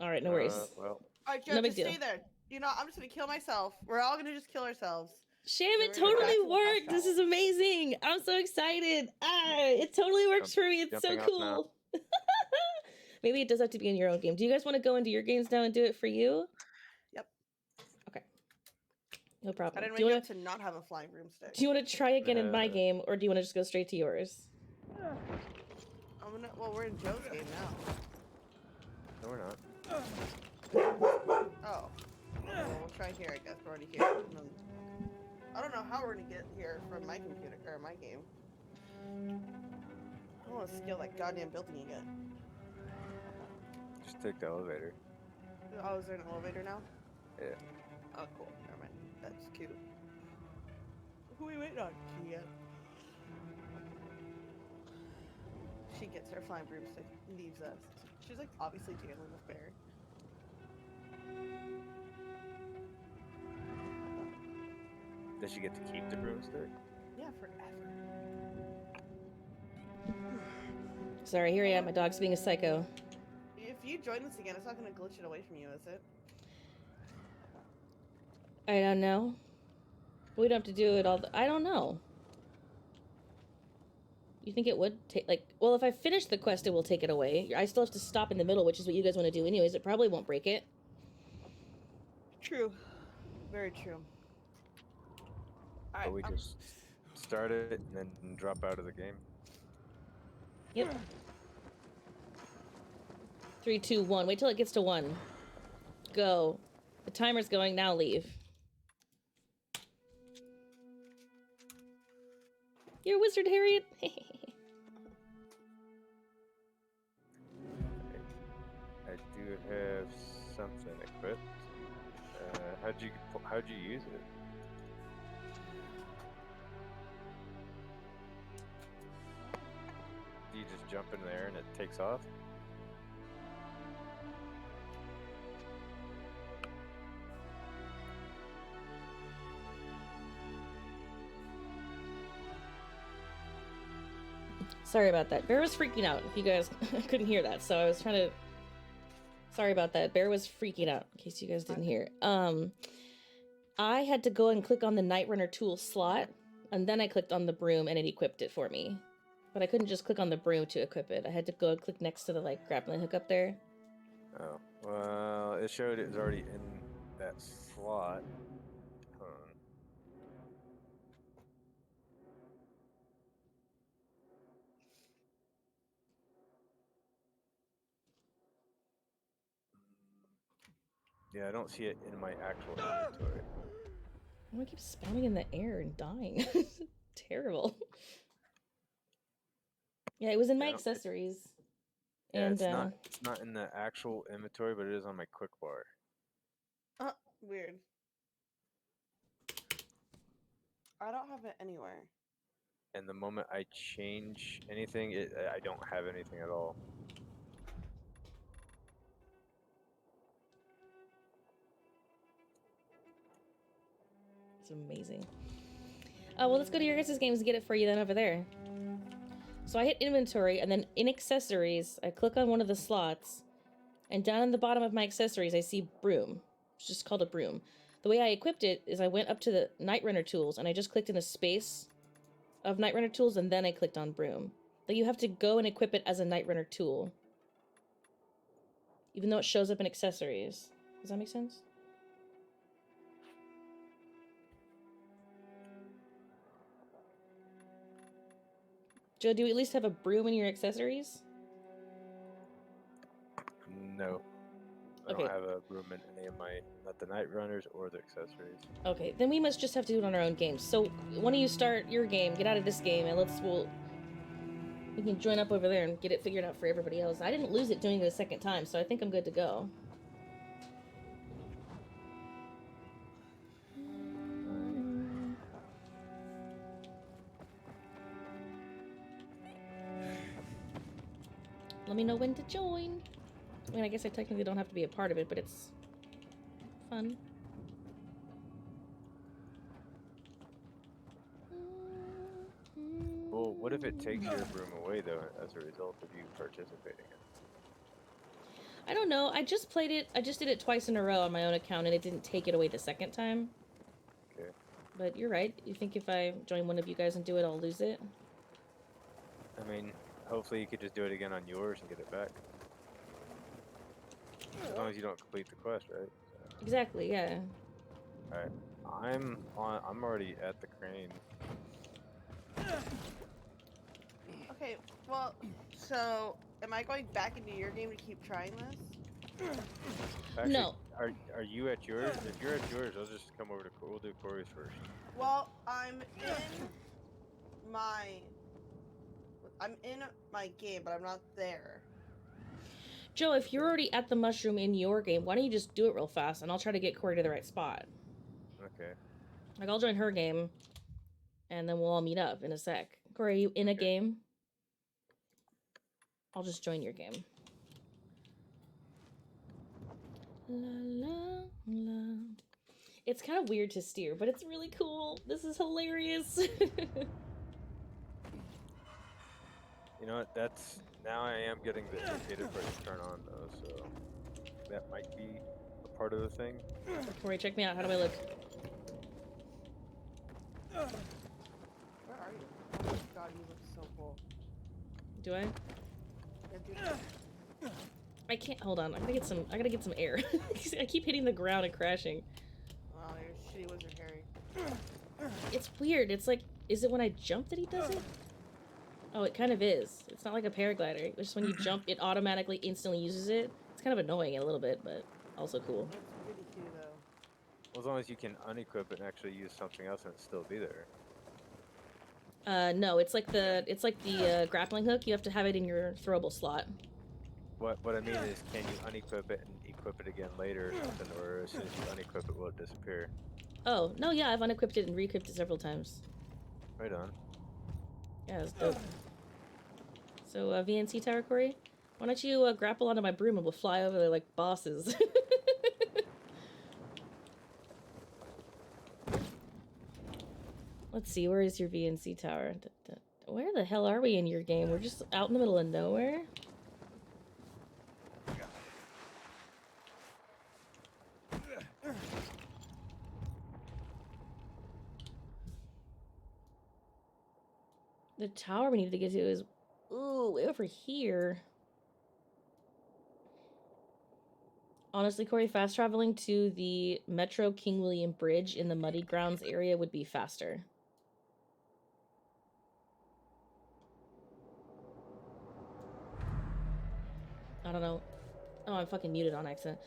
[SPEAKER 1] Alright, no worries.
[SPEAKER 14] Well.
[SPEAKER 16] Alright, Joe,
[SPEAKER 1] No big
[SPEAKER 16] just
[SPEAKER 1] deal.
[SPEAKER 16] stay there. You know, I'm just gonna kill myself. We're all gonna just kill ourselves.
[SPEAKER 1] Sham, it totally worked! This is amazing! I'm so excited! Ah, it totally works for me. It's so
[SPEAKER 14] jumping off
[SPEAKER 1] cool. Maybe it does have to be in your own game. Do you guys want to go into your games now and do it for you?
[SPEAKER 16] Yep.
[SPEAKER 1] Okay. No problem.
[SPEAKER 16] I didn't
[SPEAKER 1] Do you
[SPEAKER 16] wake
[SPEAKER 1] want
[SPEAKER 16] up to not have a flying broomstick.
[SPEAKER 1] Do you want to try again in my game, or do you want to just go straight to yours?
[SPEAKER 16] Well, we're in Joe's game now.
[SPEAKER 14] No, we're not.
[SPEAKER 16] Oh. Well, we'll try here, I guess. We're already here. I don't know how we're gonna get here from my computer, or my game. I don't want to scale that goddamn building again.
[SPEAKER 14] Just take the elevator.
[SPEAKER 16] Oh, is there an elevator now?
[SPEAKER 14] Yeah.
[SPEAKER 16] Oh, cool. Never mind. That's cute. Who are we waiting on? Kia. She gets her flying broomstick, leaves us. She's like obviously dealing with Bear.
[SPEAKER 14] Does she get to keep the broomstick?
[SPEAKER 16] Yeah, forever.
[SPEAKER 1] Sorry, here I am. My dog's being a psycho.
[SPEAKER 16] If you join this again, it's not gonna glitch it away from you, is it?
[SPEAKER 1] I don't know. We don't have to do it all. I don't know. You think it would take, like, well, if I finish the quest, it will take it away. I still have to stop in the middle, which is what you guys want to do anyways. It probably won't break it.
[SPEAKER 16] True. Very true.
[SPEAKER 14] But we just start it and then drop out of the game.
[SPEAKER 1] Yep. 3, 2, 1. Wait till it gets to 1. Go. The timer's going. Now leave. You're a wizard, Harriet.
[SPEAKER 14] I do have something How'd you use it? Do you just jump in there and it takes off?
[SPEAKER 1] Sorry about that. Bear was freaking out. If you guys couldn't hear that, so I was trying to. Sorry about that. Bear was freaking out. In case you guys didn't hear. I had to go and click on the Night Runner tool slot, and then I clicked on the broom, and it equipped it for me. But I couldn't just click on the broom to equip it. I had to go and click next to the like grappling hook up there.
[SPEAKER 14] Oh, well, it showed it was already in that slot. Hold on. Yeah, I don't see it in my actual inventory.
[SPEAKER 1] I'm gonna keep spawning in the air and dying. Terrible. Yeah, it was in my accessories.
[SPEAKER 14] Yeah,
[SPEAKER 1] And
[SPEAKER 14] it's not in the actual inventory, but it is on my quick bar.
[SPEAKER 16] Weird. I don't have it anywhere.
[SPEAKER 14] And the moment I change anything, I don't have anything at all.
[SPEAKER 1] it's amazing. Well, let's go to your guys' games and get it for you then over there. So I hit inventory, and then in accessories, I click on one of the slots, and down in the bottom of my accessories, I see broom. It's just called a broom. The way I equipped it is I went up to the Night Runner tools, and I just clicked in a space of Night Runner tools, and then I clicked on broom. But you have to go and equip it as a Night Runner tool, even though it shows up in accessories. Does that make sense? Joe, do you at least have a broom in your accessories?
[SPEAKER 14] No. I
[SPEAKER 1] Okay.
[SPEAKER 14] don't have a broom in any of my, not the Night Runners or the accessories.
[SPEAKER 1] Okay, then we must just have to do it on our own games. So, why don't you start your game, get out of this game, and we can join up over there and get it figured out for everybody else. I didn't lose it doing it a second time, so I think I'm good to go. Let me know when to join. I mean, I guess I technically don't have to be a part of it, but it's fun.
[SPEAKER 14] Well, what if it takes your broom away, though, as a result of you participating in it?
[SPEAKER 1] I don't know. I just played it. I just did it twice in a row on my own account, and it didn't take it away the second time.
[SPEAKER 14] Okay.
[SPEAKER 1] But you're right. You think if I join one of you guys and do it, I'll lose it?
[SPEAKER 14] I mean, hopefully you could just do it again on yours and get it back. As long as you don't complete the quest, right? So.
[SPEAKER 1] Exactly, yeah.
[SPEAKER 14] Alright. I'm already at the crane.
[SPEAKER 16] Okay, well, so am I going back into your game to keep trying this?
[SPEAKER 14] Actually,
[SPEAKER 1] no.
[SPEAKER 14] Are you at yours? If you're at yours, I'll just come over to we'll do Corey's first.
[SPEAKER 16] Well, I'm in my game, but I'm not there.
[SPEAKER 1] Joe, if you're already at the mushroom in your game, why don't you just do it real fast, and I'll try to get Corey to the right spot.
[SPEAKER 14] Okay.
[SPEAKER 1] Like, I'll join her game, and then we'll all meet up in a sec. Corey, are you in a game? I'll just join your game. La, la, la. It's kind of weird to steer, but it's really cool. This is hilarious.
[SPEAKER 14] You know what? Now I am getting the indicator for it to turn on, though, so that might be a part of the thing.
[SPEAKER 1] Corey, check me out. How do I look?
[SPEAKER 16] Where are you? Oh my god, you look so cool.
[SPEAKER 1] Do I?
[SPEAKER 16] Yeah, dude.
[SPEAKER 1] I can't. Hold on. I gotta get some air. I keep hitting the ground and crashing.
[SPEAKER 16] Wow, you're shitty wizard, Harry.
[SPEAKER 1] It's weird. It's like, is it when I jump that he does it? Oh, it kind of is. It's not like a paraglider. It's just when you jump, it automatically instantly uses it. It's kind of annoying a little bit, but also cool.
[SPEAKER 16] It's pretty cute, though.
[SPEAKER 14] Well, as long as you can unequip it and actually use something else and it still be there.
[SPEAKER 1] No, it's like the grappling hook. You have to have it in your throwable slot.
[SPEAKER 14] What I mean is, can you unequip it and equip it again later or something, or as soon as you unequip it, will it disappear?
[SPEAKER 1] Oh, no, yeah, I've unequipped it and re-equipped it several times.
[SPEAKER 14] Right on.
[SPEAKER 1] Yeah, it's dope. So, VNC Tower, Corey, why don't you grapple onto my broom and we'll fly over there like bosses? Let's see, where is your VNC Tower? Where the hell are we in your game? We're just out in the middle of nowhere? The tower we need to get to is, ooh, way over here. Honestly, Corey, fast traveling to the Metro King William Bridge in the Muddy Grounds area would be faster. I don't know. Oh, I'm fucking muted on accident.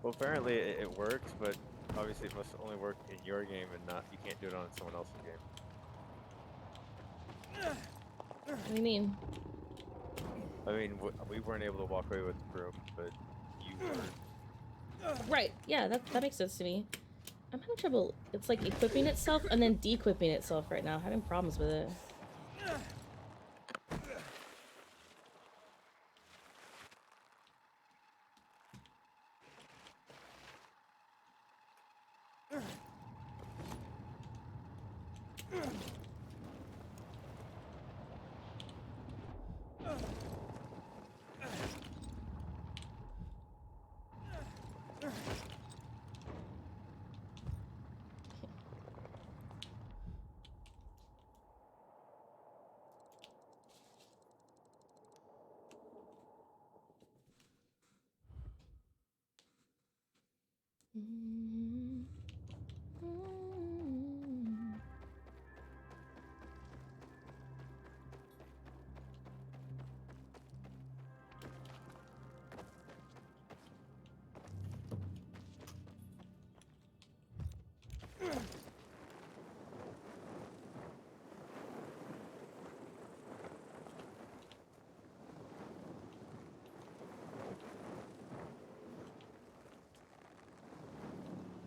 [SPEAKER 14] Well, apparently it works, but obviously it must only work in your game and not. You can't do it on someone else's game.
[SPEAKER 1] What do you mean?
[SPEAKER 14] I mean, we weren't able to walk away with the broom, but you were.
[SPEAKER 1] Right, yeah, that makes sense to me. I'm having trouble. It's like equipping itself and then de-equipping itself right now. I'm having problems with it.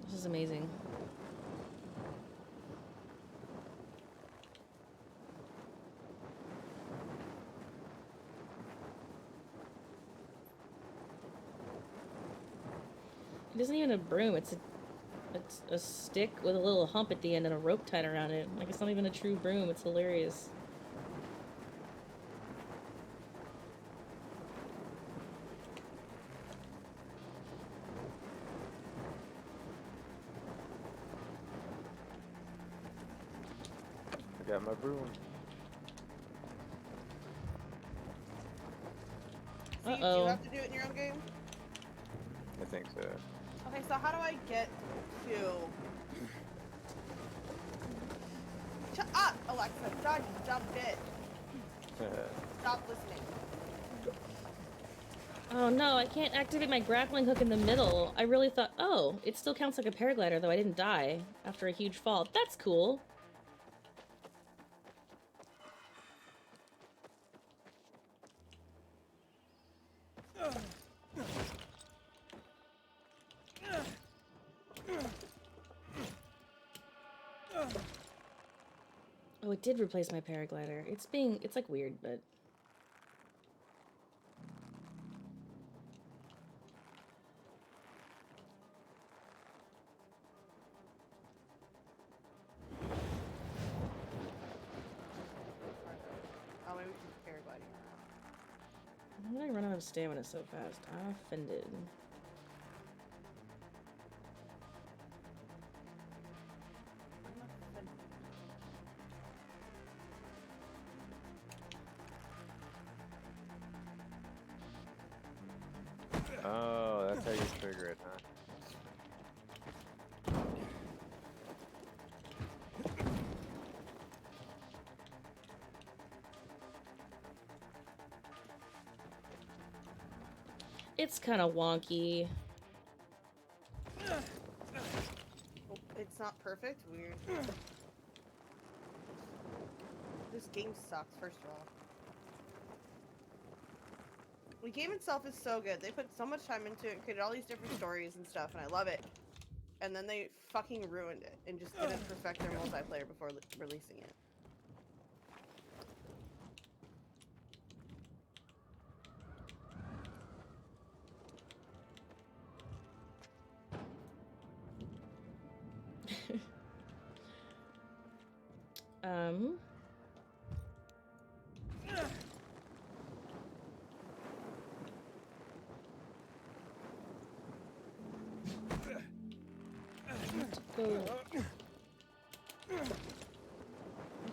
[SPEAKER 1] This is amazing. It isn't even a broom, it's a stick with a little hump at the end and a rope tied around it. Like, it's not even a true broom, it's hilarious.
[SPEAKER 14] I got my broom.
[SPEAKER 16] So you do have to do it in your own game?
[SPEAKER 14] I think so.
[SPEAKER 16] Okay, so how do I get to... Shut up, Alexa. God, you dumb bitch. Stop listening.
[SPEAKER 1] Oh no, I can't activate my grappling hook in the middle. I really thought, oh, it still counts like a paraglider, though I didn't die after a huge fall. That's cool. Oh, it did replace my paraglider. It's like weird, but...
[SPEAKER 16] Oh, maybe we should paragliding.
[SPEAKER 1] Why did I run out of stamina so fast? I'm offended.
[SPEAKER 14] Oh, that's how you trigger it, huh?
[SPEAKER 1] It's kind of wonky.
[SPEAKER 16] Oh, it's not perfect. Weird. This game sucks. First of all, the game itself is so good. They put so much time into it, and created all these different stories and stuff, and I love it. And then they fucking ruined it and just didn't perfect their multiplayer before releasing it.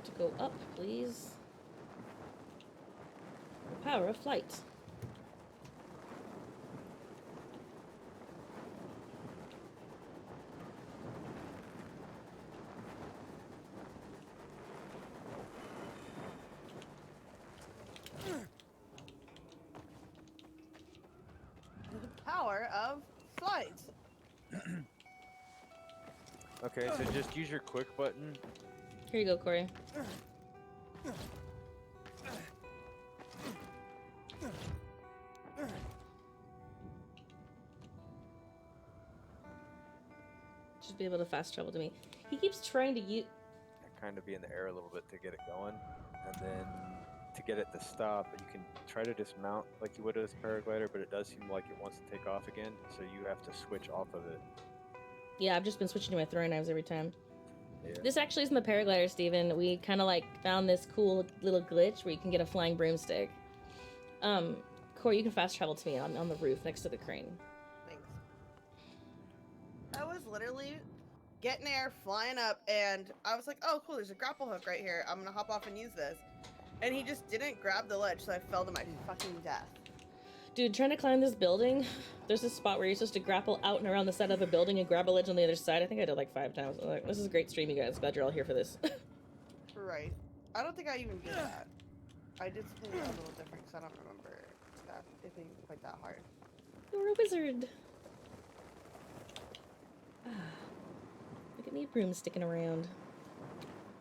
[SPEAKER 1] To go up, please. The power of flight.
[SPEAKER 16] The power of flight.
[SPEAKER 14] Okay, so just use your quick button.
[SPEAKER 1] Here you go, Corey. Should be able to fast travel to me. He keeps trying to use.
[SPEAKER 14] Kind of be in the air a little bit to get it going, and then to get it to stop, you can try to dismount like you would with a paraglider, but it does seem like it wants to take off again, so you have to switch off of it.
[SPEAKER 1] Yeah, I've just been switching to my throwing knives every time.
[SPEAKER 14] Yeah.
[SPEAKER 1] This actually isn't the paraglider, Steven. We kind of like found this cool little glitch where you can get a flying broomstick. Corey, you can fast travel to me on the roof next to the crane.
[SPEAKER 16] Thanks. I was literally getting air, flying up, and I was like, oh cool, there's a grapple hook right here. I'm gonna hop off and use this. And he just didn't grab the ledge, so I fell to my fucking death.
[SPEAKER 1] Dude, trying to climb this building, there's this spot where you're supposed to grapple out and around the side of a building and grab a ledge on the other side. I think I did like 5 times. I'm like, this is a great stream, you guys. Glad you're all here for this.
[SPEAKER 16] Right. I don't think I even did that. I did something a little different because I don't remember that it being quite that hard.
[SPEAKER 1] You're a wizard. Look at me broomsticking around.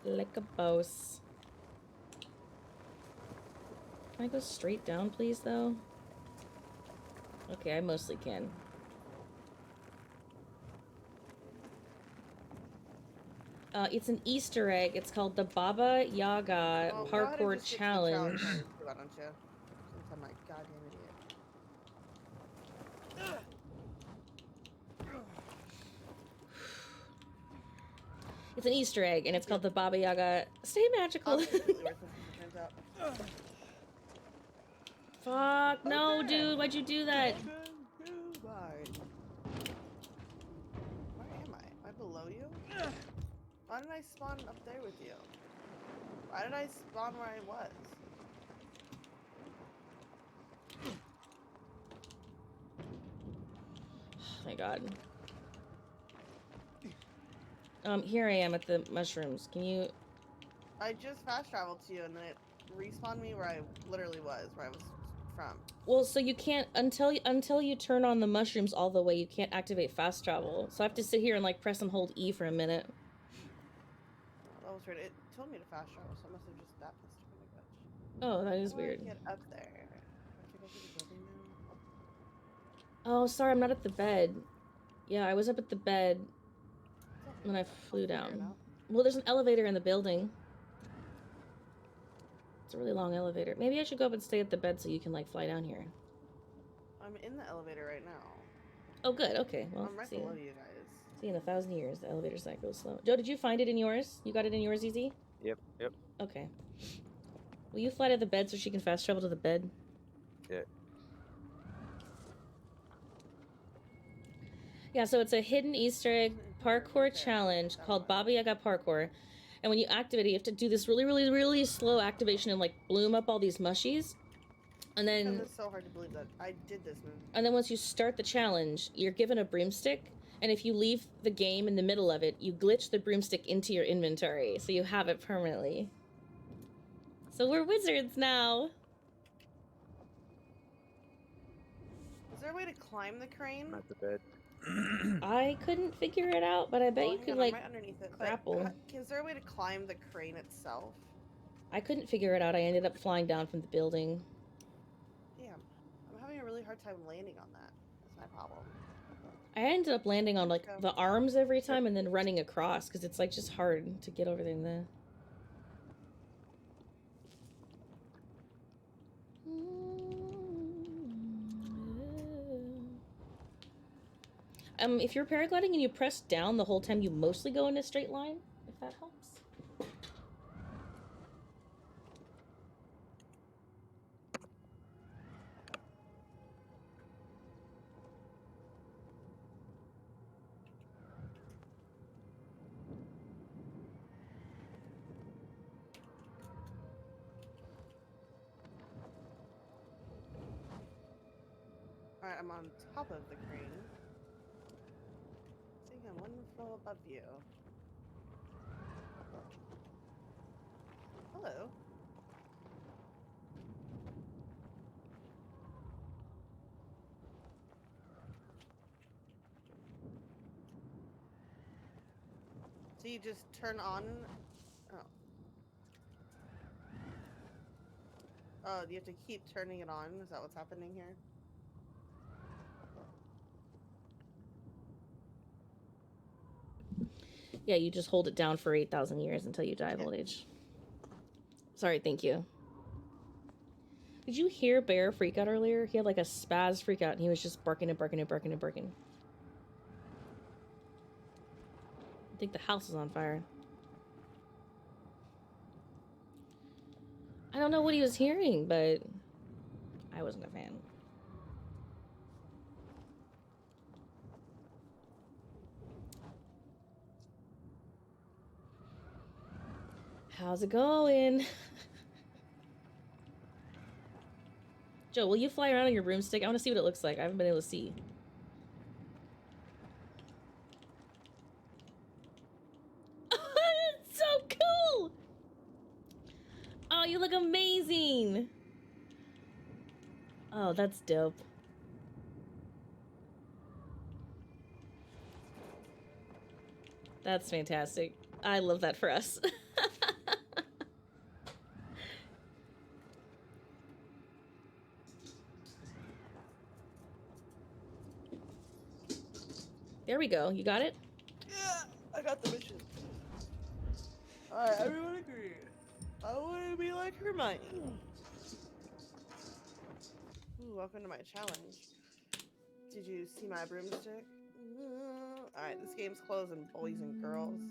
[SPEAKER 1] Like a boss. Can I go straight down, please, though? Okay, I mostly can. It's an Easter egg. It's called the Baba Yaga Parkour Challenge.
[SPEAKER 16] Why don't you? Since I'm like goddamn idiot.
[SPEAKER 1] It's an Easter egg, and it's called the Baba Yaga. Stay magical. Fuck, no, dude. Why'd you do that?
[SPEAKER 16] Where am I? Am I below you? Why did I spawn up there with you? Why did I spawn where I was?
[SPEAKER 1] Thank God. Here I am at the mushrooms. Can you...
[SPEAKER 16] I just fast traveled to you and then it respawned me where I literally was, where I was from.
[SPEAKER 1] Well, so you can't, until you turn on the mushrooms all the way, you can't activate fast travel. So I have to sit here and like press and hold E for a minute.
[SPEAKER 16] That was weird. It told me to fast travel, so it must have just, that must have been a glitch.
[SPEAKER 1] Oh, that is
[SPEAKER 16] How do I
[SPEAKER 1] weird.
[SPEAKER 16] get up there? Do I have to go through the building now?
[SPEAKER 1] Oh, sorry, I'm not at the bed. Yeah, I was up at the bed when I flew down. Well, there's an elevator in the building. It's a really long elevator. Maybe I should go up and stay at the bed so you can like fly down here.
[SPEAKER 16] I'm in the elevator right now.
[SPEAKER 1] Oh, good. Okay. Well,
[SPEAKER 16] I'm right
[SPEAKER 1] see,
[SPEAKER 16] below you guys.
[SPEAKER 1] see, in 1,000 years, the elevator cycle is slow. Joe, did you find it in yours? You got it in yours, Easy?
[SPEAKER 14] Yep.
[SPEAKER 1] Okay. Will you fly to the bed so she can fast travel to the bed?
[SPEAKER 14] Yeah.
[SPEAKER 1] Yeah, so it's a hidden Easter egg parkour challenge called Baba Yaga Parkour. And when you activate it, you have to do this really, really, really slow activation and like bloom up all these mushies. And then...
[SPEAKER 16] It's so hard to believe that I did this move.
[SPEAKER 1] And then once you start the challenge, you're given a broomstick. And if you leave the game in the middle of it, you glitch the broomstick into your inventory. So you have it permanently. So we're wizards now.
[SPEAKER 16] there a way to climb the crane?
[SPEAKER 14] I'm at the bed.
[SPEAKER 1] I couldn't figure it out, but I bet you
[SPEAKER 16] hang
[SPEAKER 1] could
[SPEAKER 16] on, I'm
[SPEAKER 1] like
[SPEAKER 16] right underneath it.
[SPEAKER 1] grapple.
[SPEAKER 16] Is there a way to climb the crane itself?
[SPEAKER 1] I couldn't figure it out. I ended up flying down from the building.
[SPEAKER 16] Damn, I'm having a really hard time landing on that. That's my problem.
[SPEAKER 1] I ended up landing on like the arms every time and then running across because it's like just hard to get over there in the... If you're paragliding and you press down the whole time, you mostly go in a straight line, if that helps.
[SPEAKER 16] Alright, I'm on top of the crane. Seeing I'm one floor above you. Hello. So you just turn on... Oh. Oh, you have to keep turning it on? Is that what's happening here?
[SPEAKER 1] Yeah, you just hold it down for 8,000 years until you die of old age. Sorry, thank you. Did you hear Bear freak out earlier? He had like a spaz freak out and he was just barking and barking and barking and barking. I think the house is on fire. I don't know what he was hearing, but I wasn't a fan. How's it going? Joe, will you fly around on your broomstick? I want to see what it looks like. I haven't been able to see. It's so cool! Oh, you look amazing! Oh, that's dope. That's fantastic. I love that for us. There we go. You got it?
[SPEAKER 16] Yeah, I got the mission. Alright, everyone agree. I want to be like Hermione. Ooh, welcome to my challenge. Did you see my broomstick? Alright, this game's closing, boys and girls.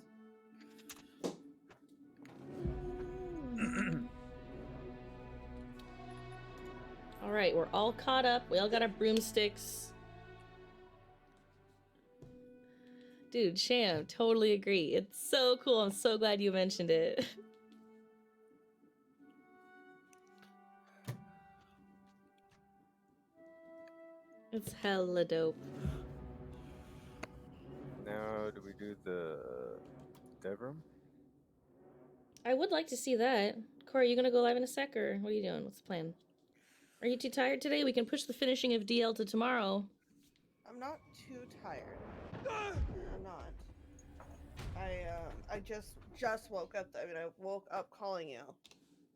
[SPEAKER 1] Alright, we're all caught up. We all got our broomsticks. Dude, Sham, totally agree. It's so cool. I'm so glad you mentioned it. It's hella dope.
[SPEAKER 14] Now, do we do the dev room?
[SPEAKER 1] I would like to see that. Corey, you gonna go live in a sec, or what are you doing? What's the plan? Are you too tired today? We can push the finishing of DL to tomorrow.
[SPEAKER 16] I'm not too tired. I'm not. I just woke up. I mean, I woke up calling you.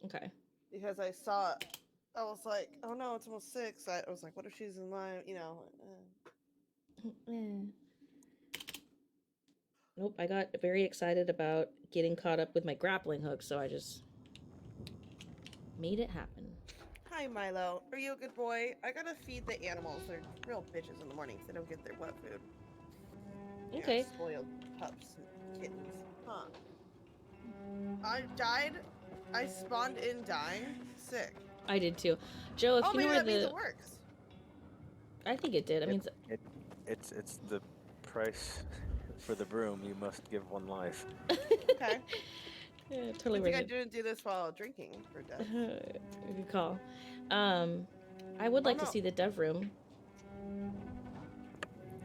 [SPEAKER 1] Okay.
[SPEAKER 16] Because I saw, I was like, oh no, it's almost 6. I was like, what if she's in line? You know.
[SPEAKER 1] Nope, I got very excited about getting caught up with my grappling hook, so I just made it happen.
[SPEAKER 16] Hi, Milo. Are you a good boy? I gotta feed the animals. They're real bitches in the mornings. They don't get their wet food.
[SPEAKER 1] Okay.
[SPEAKER 16] Yeah, spoiled pups and kittens. Huh. I died. I spawned in dying. Sick.
[SPEAKER 1] I did too. Joe, if you know
[SPEAKER 16] maybe
[SPEAKER 1] where
[SPEAKER 16] that means it works.
[SPEAKER 1] I think it did. I mean,
[SPEAKER 14] It's the price for the broom. You must give one life.
[SPEAKER 16] Okay.
[SPEAKER 1] Yeah, totally
[SPEAKER 16] I think
[SPEAKER 1] worth
[SPEAKER 16] I
[SPEAKER 1] it.
[SPEAKER 16] didn't do this while drinking for death.
[SPEAKER 1] Good call. I would like to see the dev room.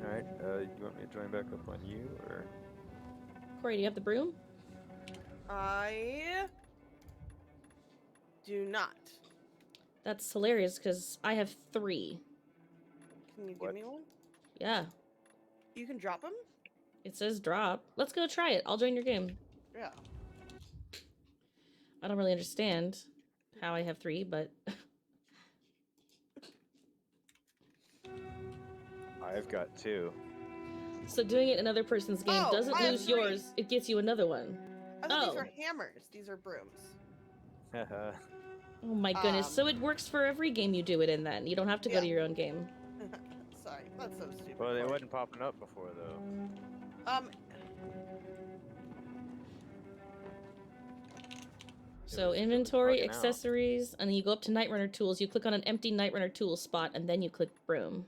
[SPEAKER 14] Alright, you want me to join back up on you, or?
[SPEAKER 1] Corey, do you have the broom?
[SPEAKER 16] I do not.
[SPEAKER 1] That's hilarious, because I have 3.
[SPEAKER 16] Can you give
[SPEAKER 14] What?
[SPEAKER 16] me one?
[SPEAKER 1] Yeah.
[SPEAKER 16] You can drop them?
[SPEAKER 1] It says drop. Let's go try it. I'll join your game.
[SPEAKER 16] Yeah.
[SPEAKER 1] I don't really understand how I have 3, but
[SPEAKER 14] I've got 2.
[SPEAKER 1] so doing it in another person's game
[SPEAKER 16] Oh,
[SPEAKER 1] doesn't
[SPEAKER 16] I have
[SPEAKER 1] lose
[SPEAKER 16] 3.
[SPEAKER 1] yours. It gets you another one.
[SPEAKER 16] I thought these
[SPEAKER 1] Oh.
[SPEAKER 16] were hammers. These are brooms.
[SPEAKER 1] Oh my goodness.
[SPEAKER 16] Um,
[SPEAKER 1] So it works for every game you do it in then. You don't have to go to your own game.
[SPEAKER 16] Sorry, that's so stupid.
[SPEAKER 14] Well, they
[SPEAKER 16] Corey.
[SPEAKER 14] wasn't popping up before though.
[SPEAKER 1] So inventory,
[SPEAKER 14] bugging out.
[SPEAKER 1] accessories, and then you go up to Night Runner tools. You click on an empty Night Runner tool spot, and then you click broom.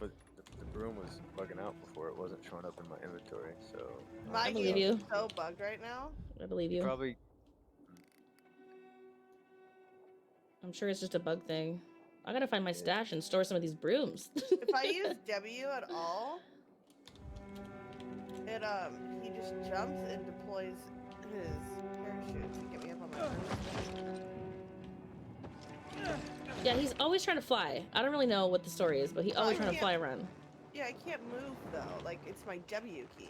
[SPEAKER 14] But the broom was bugging out before. It wasn't showing up in my inventory, so.
[SPEAKER 16] My
[SPEAKER 1] I believe
[SPEAKER 16] game
[SPEAKER 1] you.
[SPEAKER 16] is so bugged right now.
[SPEAKER 1] I believe you.
[SPEAKER 14] Probably.
[SPEAKER 1] I'm sure it's just a bug thing. I gotta find my stash and store some of these brooms.
[SPEAKER 16] If I use W at all, it he just jumps and deploys his parachute to get me up on my roof.
[SPEAKER 1] Yeah, he's always trying to fly. I don't really know what the story is, but he's always trying to fly around.
[SPEAKER 16] Yeah, I can't move though. Like it's my W key.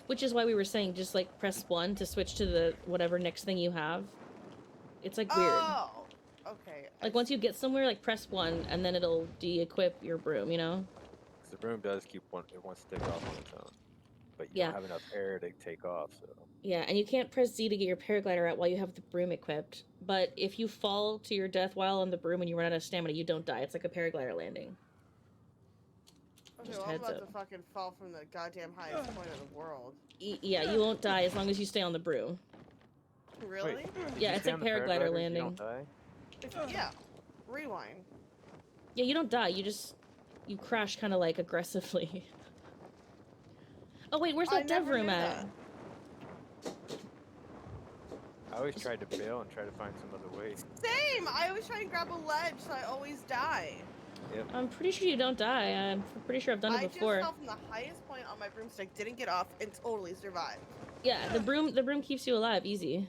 [SPEAKER 1] Which is why we were saying just like press 1 to switch to the whatever next thing you have. It's like weird.
[SPEAKER 16] Oh, okay.
[SPEAKER 1] Like once you get somewhere, like press 1 and then it'll de-equip your broom, you know?
[SPEAKER 14] The broom does keep it wants to take off on its own, but you
[SPEAKER 1] Yeah.
[SPEAKER 14] don't have enough air to take off. So.
[SPEAKER 1] Yeah, and you can't press Z to get your paraglider out while you have the broom equipped. But if you fall to your death while on the broom and you run out of stamina, you don't die. It's like a paraglider landing.
[SPEAKER 16] Okay,
[SPEAKER 1] Just
[SPEAKER 16] well, I'm
[SPEAKER 1] heads
[SPEAKER 16] about
[SPEAKER 1] up.
[SPEAKER 16] to fucking fall from the goddamn highest point of the world.
[SPEAKER 1] Yeah, you won't die as long as you stay on the broom.
[SPEAKER 16] Really?
[SPEAKER 14] Wait,
[SPEAKER 1] Yeah,
[SPEAKER 14] you
[SPEAKER 1] it's
[SPEAKER 14] stay
[SPEAKER 1] like
[SPEAKER 14] on the
[SPEAKER 1] paraglider
[SPEAKER 14] you
[SPEAKER 1] landing.
[SPEAKER 14] don't die?
[SPEAKER 16] Yeah. Rewind.
[SPEAKER 1] Yeah, you don't die. You crash kind of like aggressively. Oh wait, where's that dev
[SPEAKER 16] never
[SPEAKER 1] room
[SPEAKER 16] knew
[SPEAKER 1] at?
[SPEAKER 14] I always tried to bail and try to find some other way.
[SPEAKER 16] Same! I always try and grab a ledge, so I always die.
[SPEAKER 14] Yep.
[SPEAKER 1] I'm pretty sure you don't die. I'm pretty sure I've done it before.
[SPEAKER 16] I just fell from the highest point on my broomstick, didn't get off, and totally survived.
[SPEAKER 1] Yeah, the broom keeps you alive easy.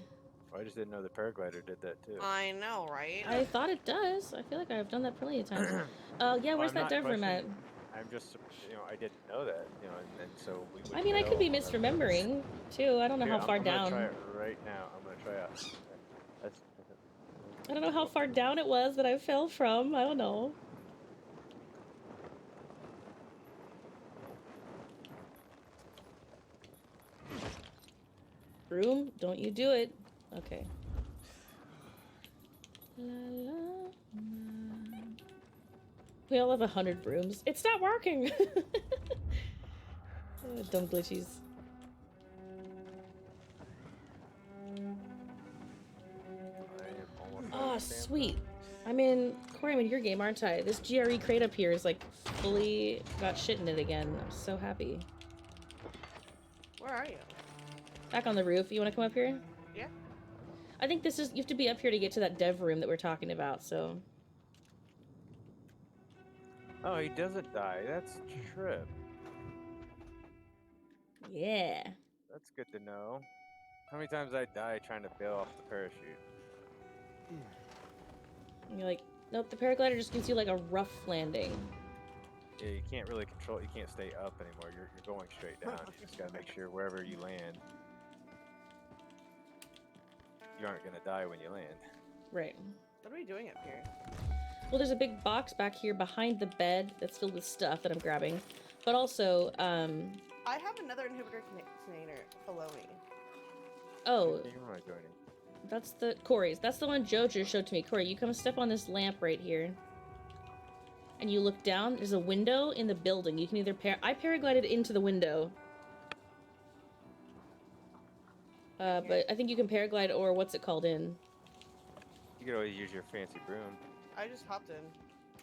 [SPEAKER 14] I just didn't know the paraglider did that too.
[SPEAKER 16] I know, right?
[SPEAKER 1] I thought it does. I feel like I've done that plenty of times. Yeah, where's
[SPEAKER 14] I'm
[SPEAKER 1] that
[SPEAKER 14] not
[SPEAKER 1] dev room at?
[SPEAKER 14] questioning- I'm just, I didn't know that, and so we would
[SPEAKER 1] I mean, I could be
[SPEAKER 14] bail on our
[SPEAKER 1] misremembering too. I don't know
[SPEAKER 14] Here,
[SPEAKER 1] how far
[SPEAKER 14] I'm
[SPEAKER 1] down.
[SPEAKER 14] gonna try it right now. I'm gonna try out. That's,
[SPEAKER 1] I don't know how far down it was that I fell from. I don't know. Broom, don't you do it. Okay. La, la, la. We all have 100 brooms. It's not working! Dumb glitchies. Oh, sweet. I'm in Corey, I'm in your game, aren't I? This GRE crate up here is like fully got shit in it again. I'm so happy.
[SPEAKER 16] Where are you?
[SPEAKER 1] Back on the roof. You want to come up here?
[SPEAKER 16] Yeah.
[SPEAKER 1] I think this is, you have to be up here to get to that dev room that we're talking about, so.
[SPEAKER 14] oh, he doesn't die. That's trip.
[SPEAKER 1] Yeah.
[SPEAKER 14] That's good to know. How many times I die trying to bail off the parachute?
[SPEAKER 1] And you're like, nope, the paraglider just gives you like a rough landing.
[SPEAKER 14] Yeah, you can't really control. You can't stay up anymore. You're going straight down. You just gotta make sure wherever you land, you aren't gonna die when you land.
[SPEAKER 1] Right.
[SPEAKER 16] What are we doing up here?
[SPEAKER 1] Well, there's a big box back here behind the bed that's filled with stuff that I'm grabbing. But also,
[SPEAKER 16] I have another inhibitor container below me.
[SPEAKER 1] oh,
[SPEAKER 14] You am I joining?
[SPEAKER 1] that's the, Corey's. That's the one Joe just showed to me. Corey, you come step on this lamp right here. And you look down, there's a window in the building. You can either I paraglided into the window. But I think you can paraglide or what's it called in?
[SPEAKER 14] You could always use your fancy broom.
[SPEAKER 16] I just hopped in.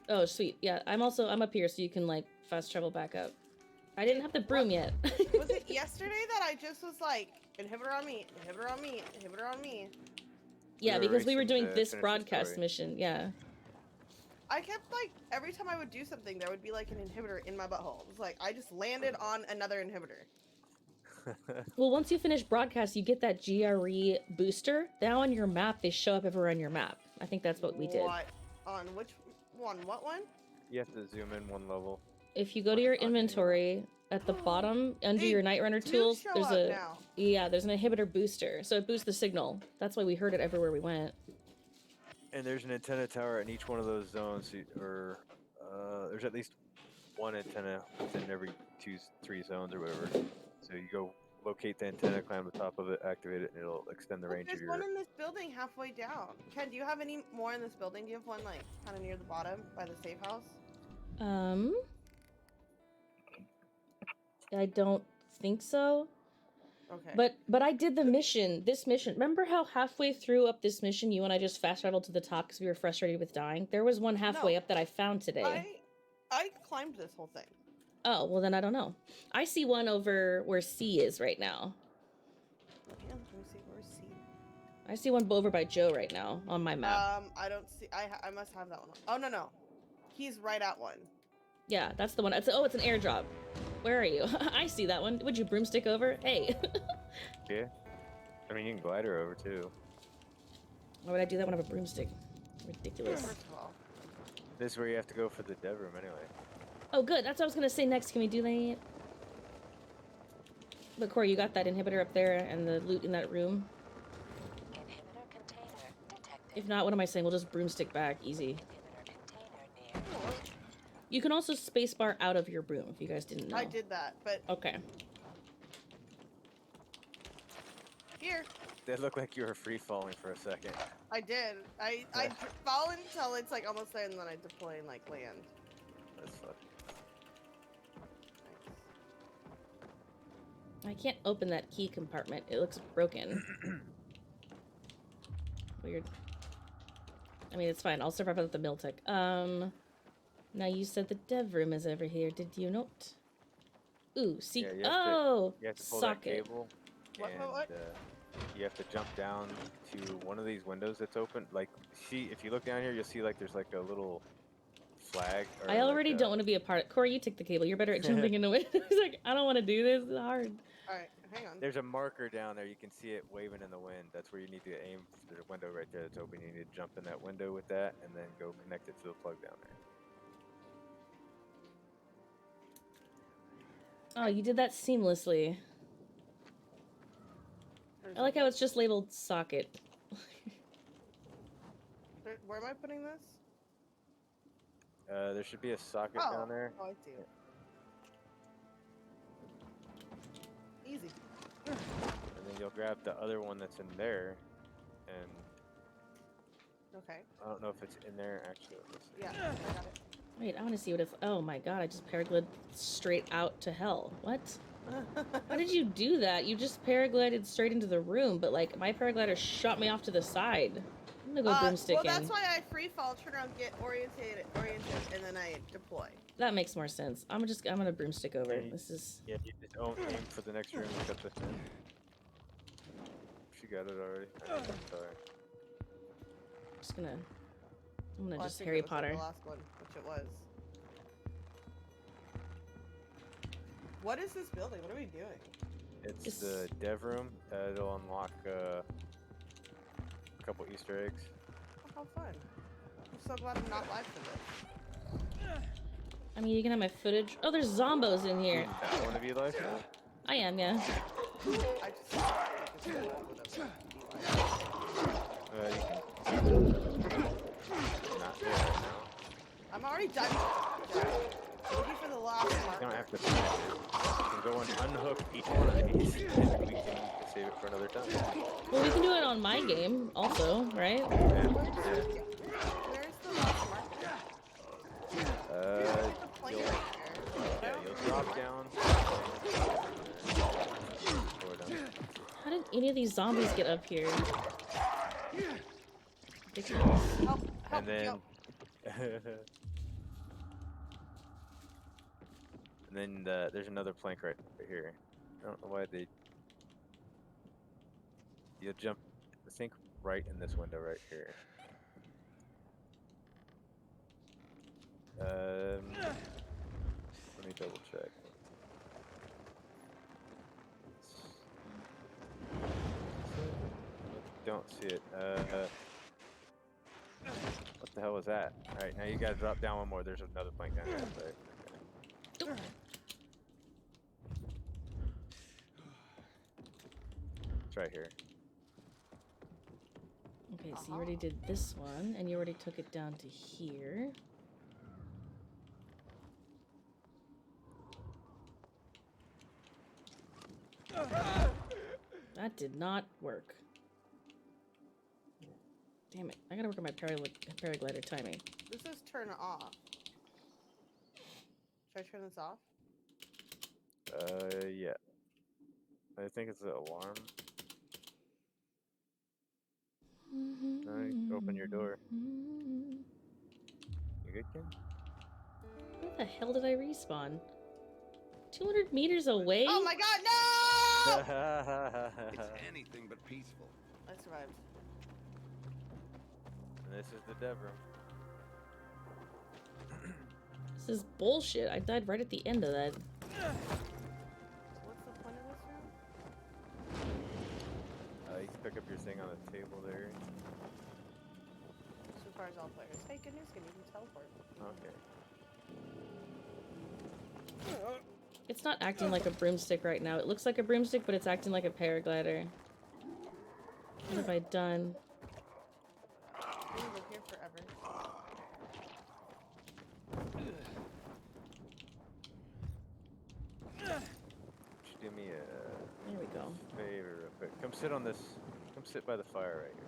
[SPEAKER 1] Oh, sweet. Yeah, I'm up here so you can like fast travel back up. I didn't have the broom yet.
[SPEAKER 16] Was it yesterday that I just was like, inhibitor on me, inhibitor on me, inhibitor on me?
[SPEAKER 1] Yeah,
[SPEAKER 14] We were
[SPEAKER 1] because we were
[SPEAKER 14] racing
[SPEAKER 1] doing
[SPEAKER 14] to
[SPEAKER 1] this
[SPEAKER 14] finish the
[SPEAKER 1] broadcast
[SPEAKER 14] story.
[SPEAKER 1] mission, yeah.
[SPEAKER 16] I kept like, every time I would do something, there would be like an inhibitor in my butthole. It was like, I just landed on another inhibitor.
[SPEAKER 1] Well, once you finish broadcast, you get that GRE booster. Now on your map, they show up everywhere on your map. I think that's what we did.
[SPEAKER 16] What? On which one? What one?
[SPEAKER 14] You have to zoom in one level.
[SPEAKER 1] If you go to your inventory at the bottom under your Night Runner tools,
[SPEAKER 16] show
[SPEAKER 1] there's
[SPEAKER 16] up now.
[SPEAKER 1] there's an inhibitor booster, so it boosts the signal. That's why we heard it everywhere we went.
[SPEAKER 14] And there's an antenna tower in each one of those zones, or there's at least one antenna within every 3 zones or whatever. So you go locate the antenna, climb the top of it, activate it, and it'll extend the range of
[SPEAKER 16] There's
[SPEAKER 14] your.
[SPEAKER 16] one in this building halfway down. Ken, do you have any more in this building? Do you have one like kind of near the bottom by the safe house?
[SPEAKER 1] I don't think so.
[SPEAKER 16] Okay.
[SPEAKER 1] But I did the mission. This mission. Remember how halfway through up this mission, you and I just fast traveled to the top because we were frustrated with dying? There was one halfway up that I found today.
[SPEAKER 16] I climbed this whole thing.
[SPEAKER 1] Oh, well then I don't know. I see one over where C is right now.
[SPEAKER 16] Yeah, let me see where's C.
[SPEAKER 1] I see one over by Joe right now on my map.
[SPEAKER 16] I don't see. I must have that one. Oh no. He's right at one.
[SPEAKER 1] Yeah, that's the one. It's an airdrop. Where are you? I see that one. Would you broomstick over? Hey.
[SPEAKER 14] Yeah. I mean, you can glider over too.
[SPEAKER 1] Why would I do that when I have a broomstick? Ridiculous.
[SPEAKER 16] First of all.
[SPEAKER 14] This is where you have to go for the dev room anyway.
[SPEAKER 1] Oh, good. That's what I was gonna say next. Can we do that? But Corey, you got that inhibitor up there and the loot in that room.
[SPEAKER 13] Inhibitor container detected.
[SPEAKER 1] If not, what am I saying? We'll just broomstick back. Easy. You can also spacebar out of your broom if you guys didn't know.
[SPEAKER 16] I did that, but
[SPEAKER 1] okay.
[SPEAKER 16] Here.
[SPEAKER 14] That looked like you were free falling for a second.
[SPEAKER 16] I did. I fall until it's like almost there, and then I deploy and like land.
[SPEAKER 14] That's fun.
[SPEAKER 1] I can't open that key compartment. It looks broken. Weird. I mean, it's fine. I'll survive without the Miltech. Now you said the dev room is over here. Did you not? Ooh, see.
[SPEAKER 14] Yeah,
[SPEAKER 1] you
[SPEAKER 14] have to pull
[SPEAKER 1] socket.
[SPEAKER 14] that cable.
[SPEAKER 16] What?
[SPEAKER 14] You have to jump down to one of these windows that's open. Like, see, if you look down here, you'll see like there's like a little flag. Or
[SPEAKER 1] I already
[SPEAKER 14] like
[SPEAKER 1] don't want to be a part. Corey, you take the cable. You're better at jumping into it. He's like, I don't want to do this. It's hard.
[SPEAKER 16] All right, hang on.
[SPEAKER 14] There's a marker down there. You can see it waving in the wind. That's where you need to aim. There's a window right there that's open. You need to jump in that window with that, and then go connect it to the plug down there.
[SPEAKER 1] Oh, you did that seamlessly. I like how it's just labeled socket.
[SPEAKER 16] Where am I putting this?
[SPEAKER 14] There should be a socket down there.
[SPEAKER 16] Oh, I see it. Easy.
[SPEAKER 14] And then you'll grab the other one that's in there, and
[SPEAKER 16] Okay.
[SPEAKER 14] I don't know if it's in there actually.
[SPEAKER 16] Yeah, I got it.
[SPEAKER 1] Wait, I want to see what it's. Oh my god, I just paraglided straight out to hell. What? How did you do that? You just paraglided straight into the room, but like my paraglider shot me off to the side. I'm gonna go broomstick
[SPEAKER 16] well,
[SPEAKER 1] in.
[SPEAKER 16] that's why I free fall, turn around, get oriented, and then I deploy.
[SPEAKER 1] That makes more sense. I'm gonna broomstick over. This is.
[SPEAKER 14] Yeah, you just aim for the next room and cut this in. She got it already. Sorry.
[SPEAKER 1] I'm gonna
[SPEAKER 16] Well,
[SPEAKER 1] just
[SPEAKER 16] I
[SPEAKER 1] Harry
[SPEAKER 16] figured it was
[SPEAKER 1] Potter.
[SPEAKER 16] the last one, which it was. What is this building? What are we doing?
[SPEAKER 14] It's the dev room. It'll unlock a couple Easter eggs.
[SPEAKER 16] Oh, how fun. I'm so glad I'm not live for this.
[SPEAKER 1] I mean, you can have my footage. Oh, there's zombos in here.
[SPEAKER 14] One of you live?
[SPEAKER 1] I am, yeah.
[SPEAKER 16] I
[SPEAKER 14] Not there right now.
[SPEAKER 16] I'm already done. Looking for the last
[SPEAKER 14] You
[SPEAKER 16] mark.
[SPEAKER 14] don't have to finish it. You can go and unhook each one of these, and we can save it for another time.
[SPEAKER 1] Well, we can do it on my game also, right?
[SPEAKER 16] Where's the last marker?
[SPEAKER 14] You'll drop down.
[SPEAKER 1] How did any of these zombies get up here?
[SPEAKER 14] And then, and then there's another plank right here. I don't know why they. You'll jump, I think, right in this window right here. Let me double check. Don't see it. What the hell was that? Alright, now you gotta drop down one more. There's another plank down there. Right? Okay. It's right here.
[SPEAKER 1] Okay, so you already did this one, and you already took it down to here. That did not work. Damn it. I gotta work on my paraglider timing.
[SPEAKER 16] This is turn off. Should I turn this off?
[SPEAKER 14] Yeah. I think it's the alarm. Alright, open your door. You good, Ken?
[SPEAKER 1] Where the hell did I respawn? 200 meters away?
[SPEAKER 16] Oh my god, no!
[SPEAKER 17] It's anything but peaceful.
[SPEAKER 16] I survived.
[SPEAKER 14] And this is the dev room.
[SPEAKER 1] This is bullshit. I died right at the end of that.
[SPEAKER 16] What's the point of this room?
[SPEAKER 14] You can pick up your thing on the table there.
[SPEAKER 16] This requires all players. Hey, good news, you can teleport.
[SPEAKER 14] Okay.
[SPEAKER 1] It's not acting like a broomstick right now. It looks like a broomstick, but it's acting like a paraglider. What have I done?
[SPEAKER 16] We live here forever.
[SPEAKER 14] Just do me a
[SPEAKER 1] There we go.
[SPEAKER 14] favor real quick. Come sit on this. Come sit by the fire right here.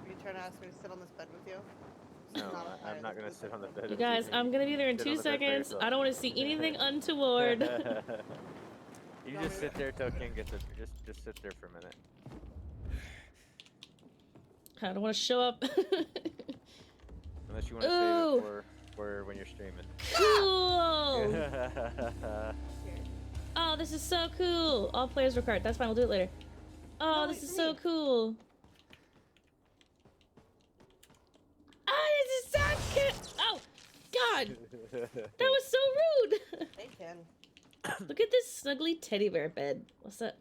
[SPEAKER 16] Are you trying to ask me to sit on this bed with you?
[SPEAKER 14] No, I'm not gonna sit on the bed.
[SPEAKER 1] You guys, I'm gonna be there in
[SPEAKER 14] Sit
[SPEAKER 1] 2
[SPEAKER 14] on the bed by
[SPEAKER 1] seconds.
[SPEAKER 14] yourself.
[SPEAKER 1] I don't want to see anything untoward.
[SPEAKER 14] You just sit there till King gets up. Just sit there for a minute.
[SPEAKER 1] I don't want to show up.
[SPEAKER 14] Unless you want to save it for when you're streaming.
[SPEAKER 1] Cool! Oh, this is so cool. All players required. That's fine. We'll do it later. Oh, this is so cool. Oh, this is so cute. Oh, God. That was so rude.
[SPEAKER 16] They can.
[SPEAKER 1] Look at this snuggly teddy bear bed. What's up?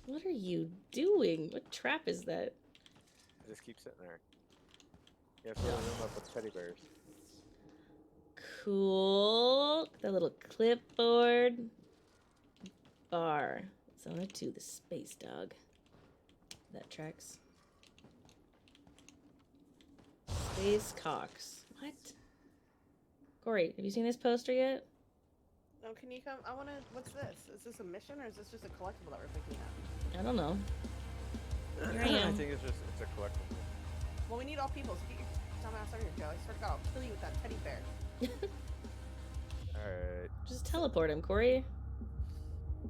[SPEAKER 1] What are you doing? What trap is that?
[SPEAKER 14] Just keep sitting there. You have to fill the room up with teddy bears.
[SPEAKER 1] Cool. That little clipboard. Bar. Zone 2, the space dog. That tracks. Space Cox. What? Corey, have you seen this poster yet?
[SPEAKER 16] No, can you come? I wanna. What's this? Is this a mission or is this just a collectible that we're picking up?
[SPEAKER 1] I don't know. Here I
[SPEAKER 14] I
[SPEAKER 1] am.
[SPEAKER 14] think it's a collectible.
[SPEAKER 16] Well, we need all people, so get your dumbass over here, Joe. I swear to God, I'll kill you with that teddy bear.
[SPEAKER 14] Alright.
[SPEAKER 1] Just teleport him, Corey.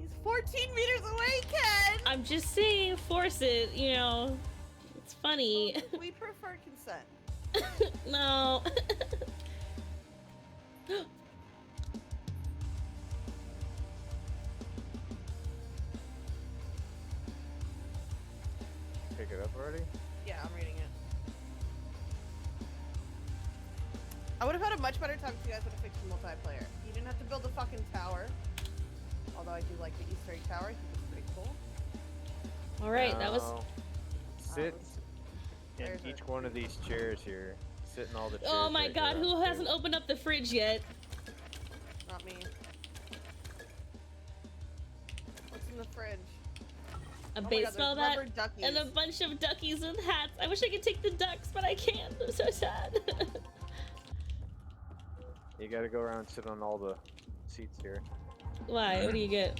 [SPEAKER 16] He's 14 meters away, Ken!
[SPEAKER 1] I'm just saying, force it, you know. It's funny.
[SPEAKER 16] We prefer consent.
[SPEAKER 1] No.
[SPEAKER 14] Pick it up already?
[SPEAKER 16] Yeah, I'm reading it. I would have had a much better time if you guys would have fixed multiplayer. You didn't have to build a fucking tower. Although I do like the Easter egg tower. I think it's pretty cool.
[SPEAKER 1] All right, that was.
[SPEAKER 14] Sit in each one of these chairs here. Sit in all the chairs.
[SPEAKER 1] Oh my
[SPEAKER 14] right
[SPEAKER 1] God!
[SPEAKER 14] here on
[SPEAKER 1] Who
[SPEAKER 14] the
[SPEAKER 1] hasn't opened up the fridge yet?
[SPEAKER 16] Not me. What's in the fridge?
[SPEAKER 1] A
[SPEAKER 16] Oh my God,
[SPEAKER 1] baseball
[SPEAKER 16] there's
[SPEAKER 1] bat
[SPEAKER 16] rubber duckies.
[SPEAKER 1] and a bunch of duckies with hats. I wish I could take the ducks, but I can't. I'm so sad.
[SPEAKER 14] You gotta go around and sit on all the seats here.
[SPEAKER 1] Why? What do you get?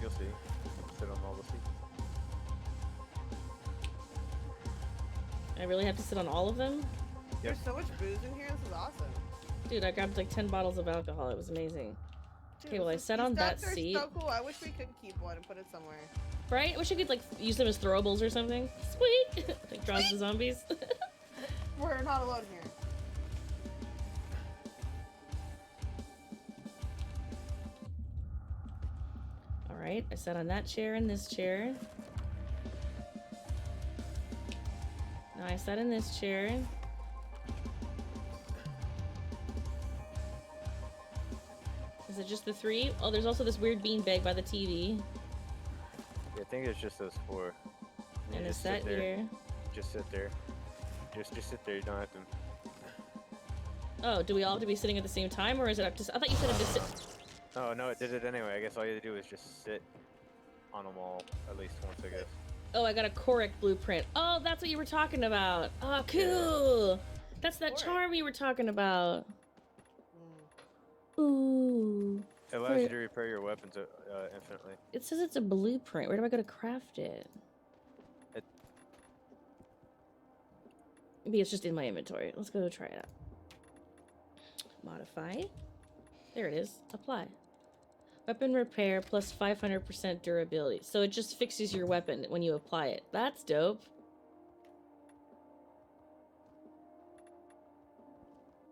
[SPEAKER 14] You'll see. Sit on all the seats.
[SPEAKER 1] I really have to sit on all of them?
[SPEAKER 16] There's so much booze in here. This is awesome.
[SPEAKER 1] Dude, I grabbed like 10 bottles of alcohol. It was amazing. Okay, well, I sat on
[SPEAKER 16] These
[SPEAKER 1] that
[SPEAKER 16] ducks are
[SPEAKER 1] seat.
[SPEAKER 16] so cool. I wish we could keep one and put it somewhere.
[SPEAKER 1] Right? I wish I could like use them as throwables or something. Sweet! Like draws the zombies.
[SPEAKER 16] We're not alone here.
[SPEAKER 1] Alright, I sat on that chair and this chair. Now I sat in this chair. Is it just the 3? Oh, there's also this weird beanbag by the TV.
[SPEAKER 14] I think it's just those 4.
[SPEAKER 1] And
[SPEAKER 14] you
[SPEAKER 1] is
[SPEAKER 14] just sit
[SPEAKER 1] that
[SPEAKER 14] there.
[SPEAKER 1] your...
[SPEAKER 14] Just sit there. Just sit there. You don't have to.
[SPEAKER 1] Oh, do we all have to be sitting at the same time, or is it up to... I thought you said it just sit...
[SPEAKER 14] Oh, no, it did it anyway. I guess all you have to do is just sit on them all at least once, I guess.
[SPEAKER 1] Oh, I got a Korek blueprint. Oh, that's what you were talking about. Oh, cool. That's that charm you were talking about. Ooh.
[SPEAKER 14] It allows you to repair your weapons infinitely.
[SPEAKER 1] It says it's a blueprint. Where do I go to craft it? Maybe it's just in my inventory. Let's go try it out. Modify. There it is. Apply. Weapon repair plus 500% durability. So it just fixes your weapon when you apply it. That's dope.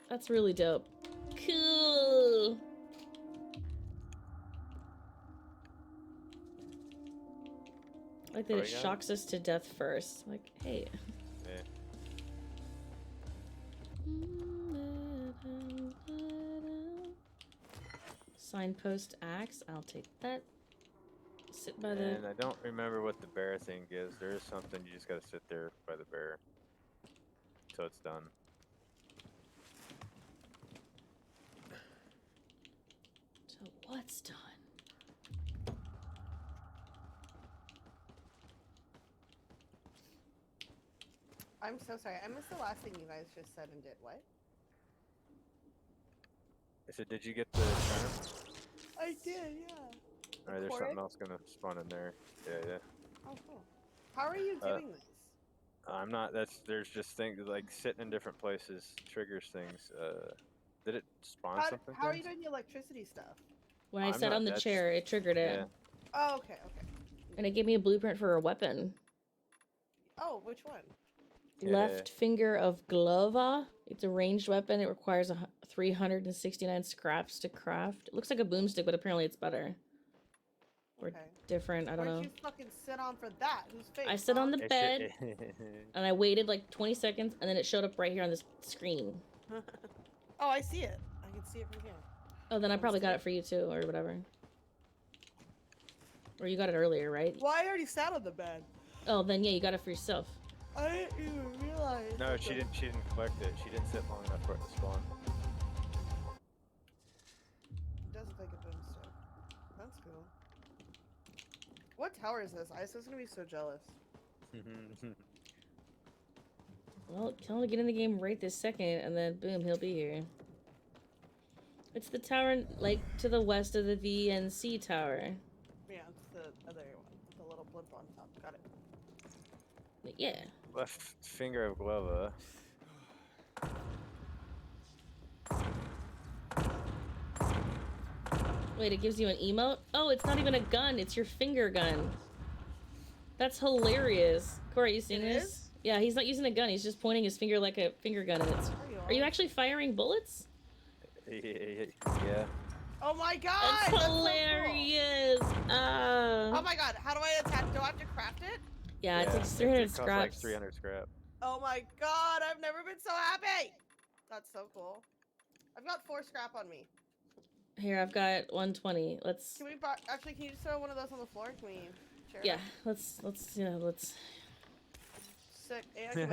[SPEAKER 1] That's really dope. Cool. Like that it shocks us to death first. Like, hey.
[SPEAKER 14] Yeah.
[SPEAKER 1] Signpost axe. I'll take that. Sit by the...
[SPEAKER 14] And I don't remember what the bear thing is. There is something you just gotta sit there by the bear until it's done.
[SPEAKER 1] So what's done?
[SPEAKER 16] I'm so sorry. I missed the last thing you guys just said and did. What?
[SPEAKER 14] I said, did you get the charm?
[SPEAKER 16] I did, yeah.
[SPEAKER 14] Alright, there's something else gonna spawn in there. Yeah.
[SPEAKER 16] Oh, cool. How are you doing this?
[SPEAKER 14] I'm not. There's just things like sitting in different places triggers things. Did it spawn something?
[SPEAKER 16] How are you doing the electricity stuff?
[SPEAKER 1] When I sat on the chair, it triggered it.
[SPEAKER 14] Yeah.
[SPEAKER 16] Oh, okay.
[SPEAKER 1] And it gave me a blueprint for a weapon.
[SPEAKER 16] Oh, which one?
[SPEAKER 1] Left finger of Glova. It's a ranged weapon. It requires 369 scraps to craft. It looks like a boomstick, but apparently it's better. Or different. I don't know.
[SPEAKER 16] Where'd you fucking sit on for that? Whose face?
[SPEAKER 1] I sit on the bed, and I waited like 20 seconds, and then it showed up right here on this screen.
[SPEAKER 16] Oh, I see it. I can see it from here.
[SPEAKER 1] Oh, then I probably got it for you too, or whatever. Or you got it earlier, right?
[SPEAKER 16] Well, I already sat on the bed.
[SPEAKER 1] Oh, then yeah, you got it for yourself.
[SPEAKER 16] I didn't even realize.
[SPEAKER 14] No, she didn't. She didn't collect it. She didn't sit long enough for it to spawn.
[SPEAKER 16] It does look like a boomstick. That's cool. What tower is this? Isa's gonna be so jealous.
[SPEAKER 1] Well, tell him to get in the game right this second, and then boom, he'll be here. It's the tower, like, to the west of the VNC tower.
[SPEAKER 16] Yeah, it's the other one. The little blimp on top. Got it.
[SPEAKER 1] But yeah.
[SPEAKER 14] Left finger of Glova.
[SPEAKER 1] Wait, it gives you an emote? Oh, it's not even a gun. It's your finger gun. That's hilarious. Corey, you seeing this?
[SPEAKER 16] Is?
[SPEAKER 1] Yeah, he's not using a gun. He's just pointing his finger like a finger gun. And it's... Are you actually firing bullets?
[SPEAKER 14] Yeah.
[SPEAKER 16] Oh my god!
[SPEAKER 1] That's hilarious!
[SPEAKER 16] So cool. Oh my god, how do I attach? Do I have to craft it?
[SPEAKER 1] Yeah, it takes 300 scraps.
[SPEAKER 14] Like 300 scrap.
[SPEAKER 16] Oh my god, I've never been so happy! That's so cool. I've got 4 scrap on me.
[SPEAKER 1] Here, I've got 120. Let's...
[SPEAKER 16] Can we actually, can you just throw one of those on the floor? Can we share
[SPEAKER 1] Yeah,
[SPEAKER 16] it?
[SPEAKER 1] let's...
[SPEAKER 16] Sick. And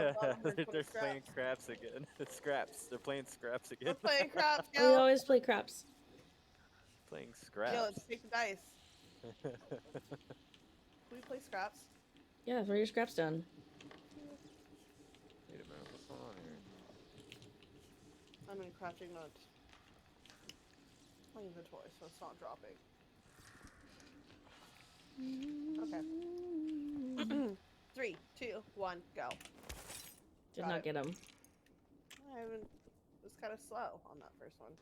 [SPEAKER 14] They're playing scraps again. Scraps. They're playing scraps again.
[SPEAKER 16] We're playing craps,
[SPEAKER 1] We
[SPEAKER 16] yo!
[SPEAKER 1] always play craps.
[SPEAKER 14] Playing scraps.
[SPEAKER 16] Yo, let's take the dice. Can we play scraps?
[SPEAKER 1] Yeah, throw your scraps down.
[SPEAKER 14] Wait a minute, what's going on here?
[SPEAKER 16] I'm in crafting mode. My inventory, so it's not dropping. Okay. 3, 2, 1, go.
[SPEAKER 1] Did not get him.
[SPEAKER 16] I haven't. Was kind of slow on that first one.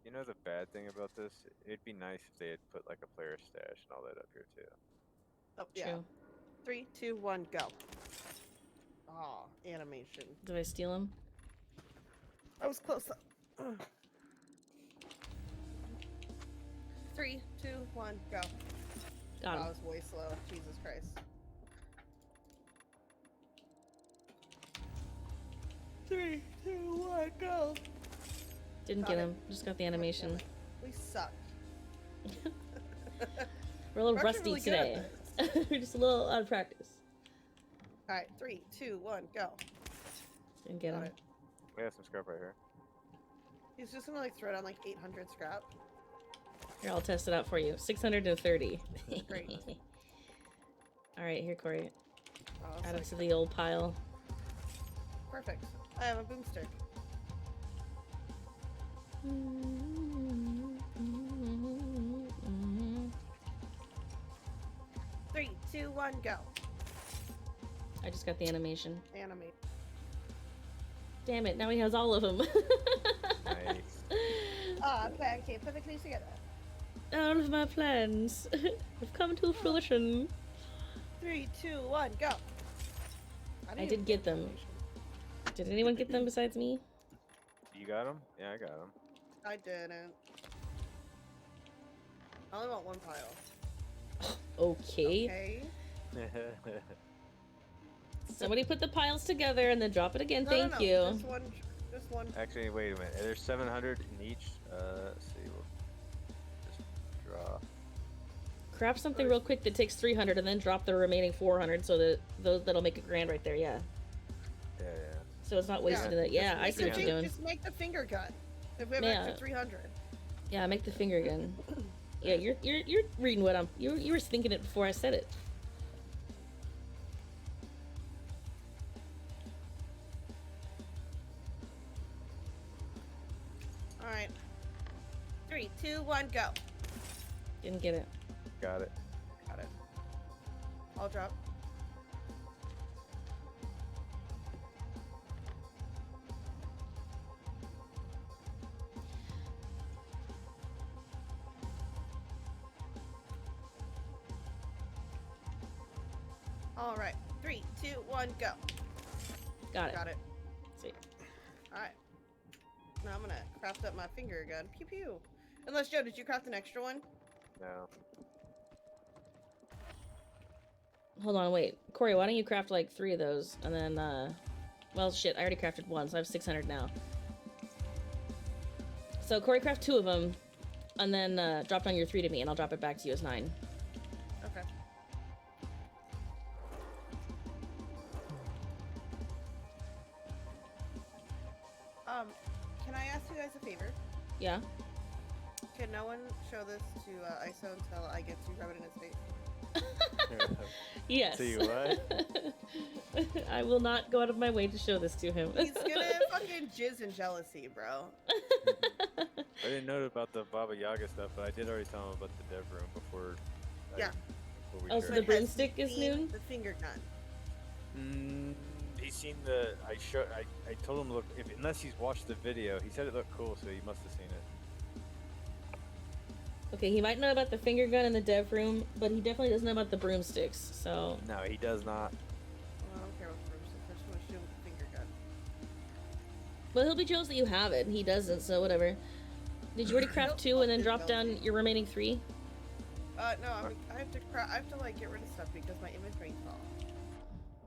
[SPEAKER 14] You know the bad thing about this? It'd be nice if they had put like a player stash and all that up here too.
[SPEAKER 16] Oh yeah. 3, 2, 1, go. Ah, animation.
[SPEAKER 1] Did I steal him?
[SPEAKER 16] I was close. 3, 2, 1, go.
[SPEAKER 1] Got him.
[SPEAKER 16] That was way slow. Jesus Christ. Three, 2, 1, go.
[SPEAKER 1] Didn't get him. Just got the animation.
[SPEAKER 16] We suck.
[SPEAKER 1] We're a little
[SPEAKER 16] We're actually
[SPEAKER 1] rusty
[SPEAKER 16] really good at
[SPEAKER 1] today. We're just a little out of practice.
[SPEAKER 16] All right, 3, 2, 1, go.
[SPEAKER 1] Didn't get
[SPEAKER 16] Got
[SPEAKER 1] him.
[SPEAKER 16] it.
[SPEAKER 14] We have some scrap right here.
[SPEAKER 16] He's just gonna like throw down like 800 scrap.
[SPEAKER 1] Here, I'll test it out for you. 630.
[SPEAKER 16] Great.
[SPEAKER 1] All right, here, Corey.
[SPEAKER 16] Oh,
[SPEAKER 1] Add it
[SPEAKER 16] that's
[SPEAKER 1] to
[SPEAKER 16] like
[SPEAKER 1] the old pile.
[SPEAKER 16] perfect. I have a boomstick. Three, 2, 1, go.
[SPEAKER 1] I just got the animation.
[SPEAKER 16] Animate.
[SPEAKER 1] Damn it, now he has all of them.
[SPEAKER 14] Nice.
[SPEAKER 16] Plan came perfectly together.
[SPEAKER 1] All of my plans have come to fruition.
[SPEAKER 16] 3, 2, 1, go.
[SPEAKER 1] I did get them. Did anyone get them besides me?
[SPEAKER 14] You got him? Yeah, I got him.
[SPEAKER 16] I didn't. I only want one pile.
[SPEAKER 1] Okay.
[SPEAKER 16] Okay.
[SPEAKER 1] Somebody put the piles together and then drop it again.
[SPEAKER 16] No,
[SPEAKER 1] Thank
[SPEAKER 16] no.
[SPEAKER 1] you.
[SPEAKER 16] Just one.
[SPEAKER 14] Actually, wait a minute. There's 700 in each. Let's see. We'll just draw.
[SPEAKER 1] Craft something real quick that takes 300 and then drop the remaining 400 so that that'll make a grand right there. Yeah.
[SPEAKER 14] Yeah.
[SPEAKER 1] So it's not wasted. Yeah, I see what you're doing.
[SPEAKER 16] Just make the finger gun. If we have
[SPEAKER 1] Yeah.
[SPEAKER 16] extra 300.
[SPEAKER 1] Yeah, make the finger gun. Yeah, you're reading what you were thinking it before I said it.
[SPEAKER 16] All right. 3, 2, 1, go.
[SPEAKER 1] Didn't get it.
[SPEAKER 14] Got it.
[SPEAKER 16] Got it. I'll drop. All right. 3, 2, 1, go.
[SPEAKER 1] Got it.
[SPEAKER 16] Got it.
[SPEAKER 1] Sweet.
[SPEAKER 16] All right. Now I'm gonna craft up my finger gun. Pew pew. Unless Joe, did you craft an extra one?
[SPEAKER 14] No.
[SPEAKER 1] Hold on, wait. Corey, why don't you craft like 3 of those and then well shit, I already crafted 1, so I have 600 now. So Corey, craft 2 of them and then drop down your 3 to me and I'll drop it back to you as 9.
[SPEAKER 16] Okay. Can I ask you guys a favor?
[SPEAKER 1] Yeah?
[SPEAKER 16] Can no one show this to ISO until I get to rub it in his face?
[SPEAKER 1] Yes.
[SPEAKER 14] See what?
[SPEAKER 1] I will not go out of my way to show this to him.
[SPEAKER 16] He's gonna fucking jizz in jealousy, bro.
[SPEAKER 14] I didn't know about the Baba Yaga stuff, but I did already tell him about the dev room before.
[SPEAKER 16] Yeah.
[SPEAKER 14] Before we
[SPEAKER 1] Oh, so
[SPEAKER 14] shared
[SPEAKER 1] the
[SPEAKER 14] it.
[SPEAKER 1] broomstick is new?
[SPEAKER 16] The finger gun.
[SPEAKER 14] He's seen the. I told him to look. Unless he's watched the video, he said it looked cool, so he must have seen it.
[SPEAKER 1] Okay, he might know about the finger gun in the dev room, but he definitely doesn't know about the broomsticks, so...
[SPEAKER 14] No, he does not.
[SPEAKER 16] Well, I don't care about the broomstick. I just want to shoot him with the finger gun.
[SPEAKER 1] Well, he'll be jealous that you have it, and he doesn't, so whatever. Did you already craft 2 and then drop down your remaining 3?
[SPEAKER 16] No, I have to like get rid of stuff because my inventory's full.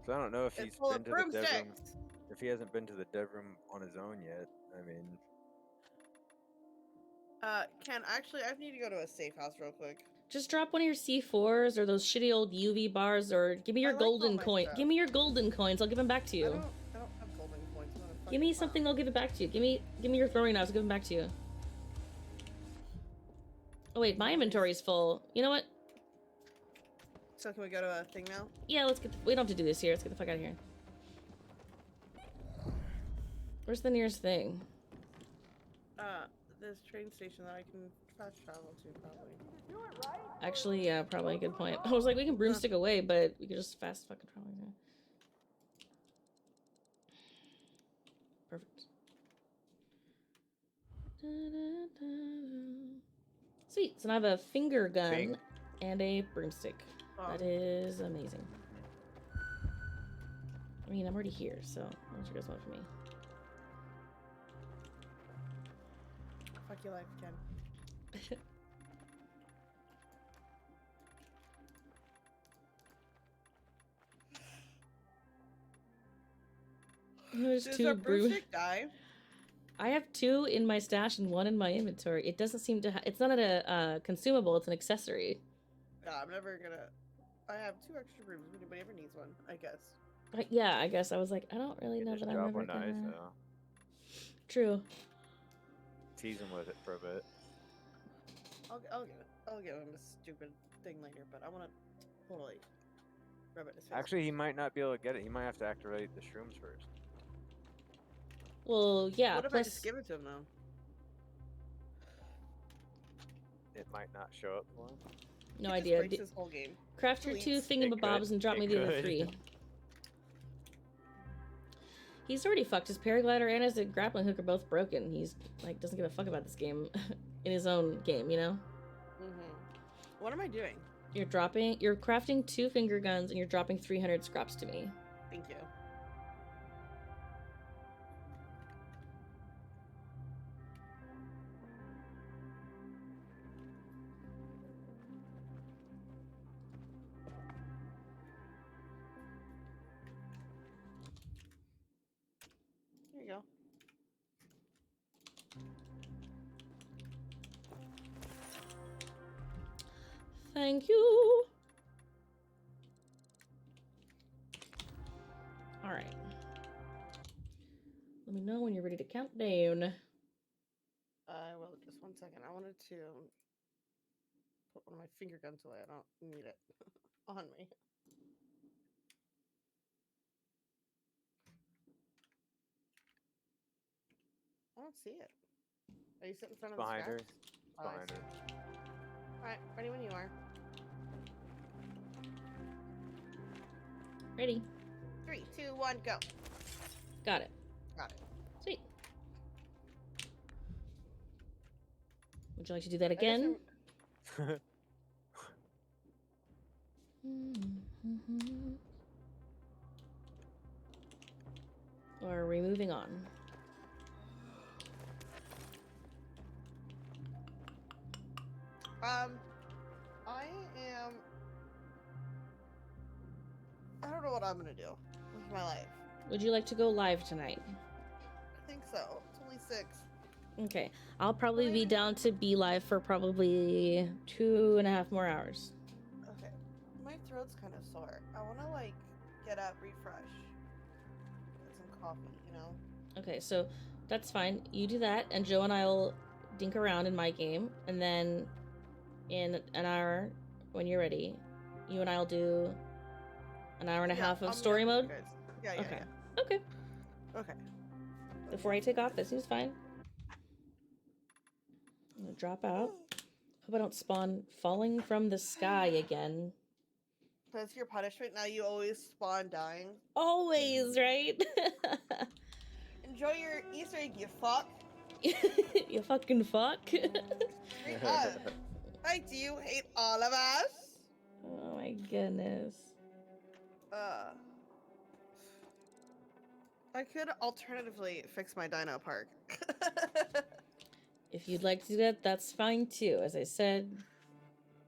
[SPEAKER 14] So I don't know if
[SPEAKER 16] It's
[SPEAKER 14] he's
[SPEAKER 16] full
[SPEAKER 14] been
[SPEAKER 16] of
[SPEAKER 14] to the dev room.
[SPEAKER 16] broomsticks.
[SPEAKER 14] If he hasn't been to the dev room on his own yet, I mean.
[SPEAKER 16] Ken, actually, I need to go to a safe house real quick.
[SPEAKER 1] Just drop one of your C4s or those shitty old UV bars, or give me your golden coin. Give me your golden coins, I'll give them back to you.
[SPEAKER 16] I don't have golden coins. I'm gonna
[SPEAKER 1] Give me
[SPEAKER 16] fucking
[SPEAKER 1] something, I'll give it back to you. Give me your throwing knives, I'll give them back to you. Oh wait, my inventory's full. You know what?
[SPEAKER 16] So can we go to a thing now?
[SPEAKER 1] Yeah, let's get. We don't have to do this here. Let's get the fuck out of here. Where's the nearest thing?
[SPEAKER 16] This train station that I can fast travel to, probably.
[SPEAKER 1] Actually, yeah, probably a good point. I was like, we can broomstick away, but we could just fast fucking travel here. Perfect. Sweet. So now I have a finger gun and a broomstick. That is amazing. I mean, I'm already here, so what you guys want from me?
[SPEAKER 16] Fuck your life, Ken.
[SPEAKER 1] There's
[SPEAKER 16] Does
[SPEAKER 1] 2
[SPEAKER 16] that broomstick die?
[SPEAKER 1] I have 2 in my stash and 1 in my inventory. It doesn't seem to. It's not a consumable. It's an accessory.
[SPEAKER 16] Yeah, I'm never gonna. I have 2 extra rooms if anybody ever needs one, I guess.
[SPEAKER 1] Yeah, I guess I was like, I don't really know
[SPEAKER 14] Just
[SPEAKER 1] that I'm
[SPEAKER 14] drop
[SPEAKER 1] ever
[SPEAKER 14] one to
[SPEAKER 1] gonna.
[SPEAKER 14] ISO.
[SPEAKER 1] True.
[SPEAKER 14] Tease him with it for a bit.
[SPEAKER 16] I'll give him a stupid thing later, but I want to totally rub it in his face.
[SPEAKER 14] Actually, he might not be able to get it. He might have to activate the shrooms first.
[SPEAKER 1] Well, yeah.
[SPEAKER 16] What if I
[SPEAKER 1] plus,
[SPEAKER 16] just give it to him though?
[SPEAKER 14] It might not show up for him.
[SPEAKER 1] no
[SPEAKER 16] It just
[SPEAKER 1] idea.
[SPEAKER 16] breaks his whole game.
[SPEAKER 1] Craft your 2
[SPEAKER 16] Deletes.
[SPEAKER 1] thingamabobs and drop me the other 3. He's already fucked. His paraglider and his grappling hook are both broken. He's like doesn't give a fuck about this game in his own game, you know?
[SPEAKER 16] What am I doing?
[SPEAKER 1] You're crafting 2 finger guns and you're dropping 300 scraps to me.
[SPEAKER 16] Thank you. There you go.
[SPEAKER 1] Thank you. All right. Let me know when you're ready to count down.
[SPEAKER 16] I will, just 1 second. I wanted to put one of my finger guns away. I don't need it on me. I don't see it. Are you sitting in front of
[SPEAKER 14] Behind
[SPEAKER 16] the
[SPEAKER 14] her.
[SPEAKER 16] scraps? Oh,
[SPEAKER 14] Behind her.
[SPEAKER 16] Alright, ready when you are.
[SPEAKER 1] Ready.
[SPEAKER 16] 3, 2, 1, go.
[SPEAKER 1] Got it.
[SPEAKER 16] Got it.
[SPEAKER 1] Sweet. Would you like to do that again? Or are we moving on?
[SPEAKER 16] I don't know what I'm gonna do with my life.
[SPEAKER 1] Would you like to go live tonight?
[SPEAKER 16] I think so. It's only 6.
[SPEAKER 1] Okay. I'll probably be down to be live for probably 2.5 more hours.
[SPEAKER 16] Okay. My throat's kind of sore. I wanna, like, get up, refresh. Get some coffee, you know?
[SPEAKER 1] Okay, so that's fine. You do that, and Joe and I'll dink around in my game, and then in an hour, when you're ready, you and I'll do an hour and a half of story mode.
[SPEAKER 16] Yeah,
[SPEAKER 1] Okay.
[SPEAKER 16] yeah.
[SPEAKER 1] Okay.
[SPEAKER 16] Okay.
[SPEAKER 1] Before I take off, that seems fine. I'm gonna drop out. Hope I don't spawn falling from the sky again.
[SPEAKER 16] That's your punishment. Now you always spawn dying.
[SPEAKER 1] Always, right?
[SPEAKER 16] Enjoy your Easter egg, you fuck.
[SPEAKER 1] You fucking fuck.
[SPEAKER 16] Like, do you hate all of us?
[SPEAKER 1] Oh my goodness.
[SPEAKER 16] I could alternatively fix my dino park.
[SPEAKER 1] If you'd like to do that, that's fine too. As I said.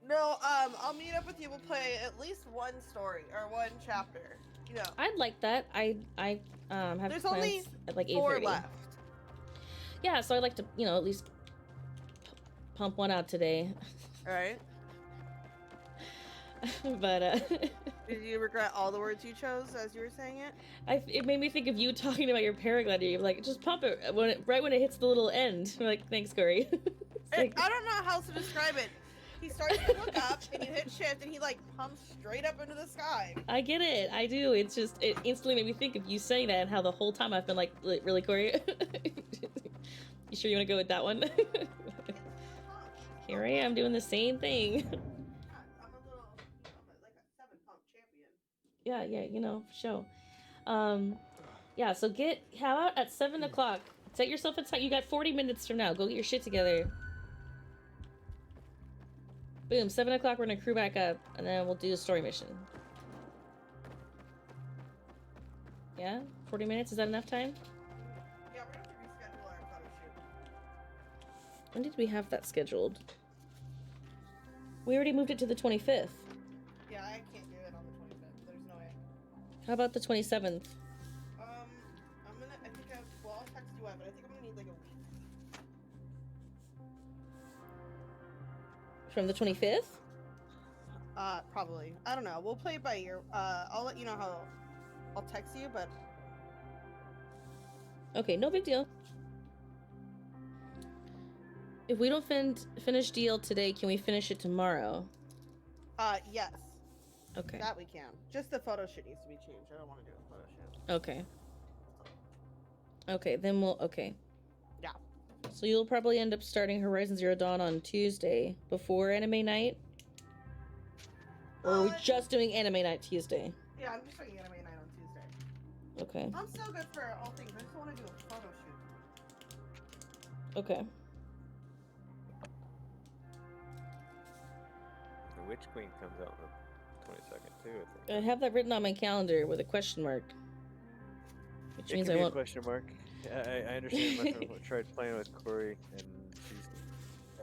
[SPEAKER 16] No, I'll meet up with you. We'll play at least one story or one chapter. You know.
[SPEAKER 1] I'd like that. I have
[SPEAKER 16] There's
[SPEAKER 1] plans
[SPEAKER 16] only
[SPEAKER 1] at like
[SPEAKER 16] 4
[SPEAKER 1] 8:30.
[SPEAKER 16] left.
[SPEAKER 1] Yeah, so I'd like to, at least pump one out today.
[SPEAKER 16] All right.
[SPEAKER 1] But
[SPEAKER 16] did you regret all the words you chose as you were saying it?
[SPEAKER 1] It made me think of you talking about your paraglider. You're like, just pump it right when it hits the little end. I'm like, thanks, Corey.
[SPEAKER 16] I don't know how else to describe it. He starts to look up, and you hit shift, and he like pumps straight up into the sky.
[SPEAKER 1] I get it. I do. It's just it instantly made me think of you saying that and how the whole time I've been like, really, Corey? You sure you want to go with that one? Here I am doing the same thing.
[SPEAKER 16] I'm a little, like a 7-pump champion.
[SPEAKER 1] Yeah, for sure. Yeah, so how about at 7 o'clock? Set yourself a time. You got 40 minutes from now. Go get your shit together. Boom, 7 o'clock, we're gonna crew back up, and then we'll do a story mission. Yeah? 40 minutes, is that enough time?
[SPEAKER 16] Yeah, we're gonna have to reschedule our photo shoot.
[SPEAKER 1] When did we have that scheduled? We already moved it to the 25th.
[SPEAKER 16] Yeah, I can't do it on the 25th. There's no way.
[SPEAKER 1] How about the 27th?
[SPEAKER 16] I'll text you out, but I think I'm gonna need like a week.
[SPEAKER 1] From the 25th?
[SPEAKER 16] Probably. I don't know. We'll play it by ear. I'll let you know how. I'll text you, but
[SPEAKER 1] Okay, no big deal. If we don't finish DL today, can we finish it tomorrow?
[SPEAKER 16] yes.
[SPEAKER 1] Okay.
[SPEAKER 16] That we can. Just the photo shoot needs to be changed. I don't want to do a photo shoot.
[SPEAKER 1] Okay. Okay, then we'll. Okay.
[SPEAKER 16] Yeah.
[SPEAKER 1] So you'll probably end up starting Horizon Zero Dawn on Tuesday before anime night? Or are we just doing anime night Tuesday?
[SPEAKER 16] Yeah, I'm just doing anime night on Tuesday.
[SPEAKER 1] Okay.
[SPEAKER 16] I'm so good for all things. I just want to do a photo shoot.
[SPEAKER 1] Okay.
[SPEAKER 14] The Witch Queen comes out on the 22nd too, I
[SPEAKER 1] I
[SPEAKER 14] think.
[SPEAKER 1] have that written on my calendar with a question mark. Which
[SPEAKER 14] It
[SPEAKER 1] means
[SPEAKER 14] can
[SPEAKER 1] I
[SPEAKER 14] be
[SPEAKER 1] won't.
[SPEAKER 14] a question mark. I understand. My friend tried playing with Corey, and she's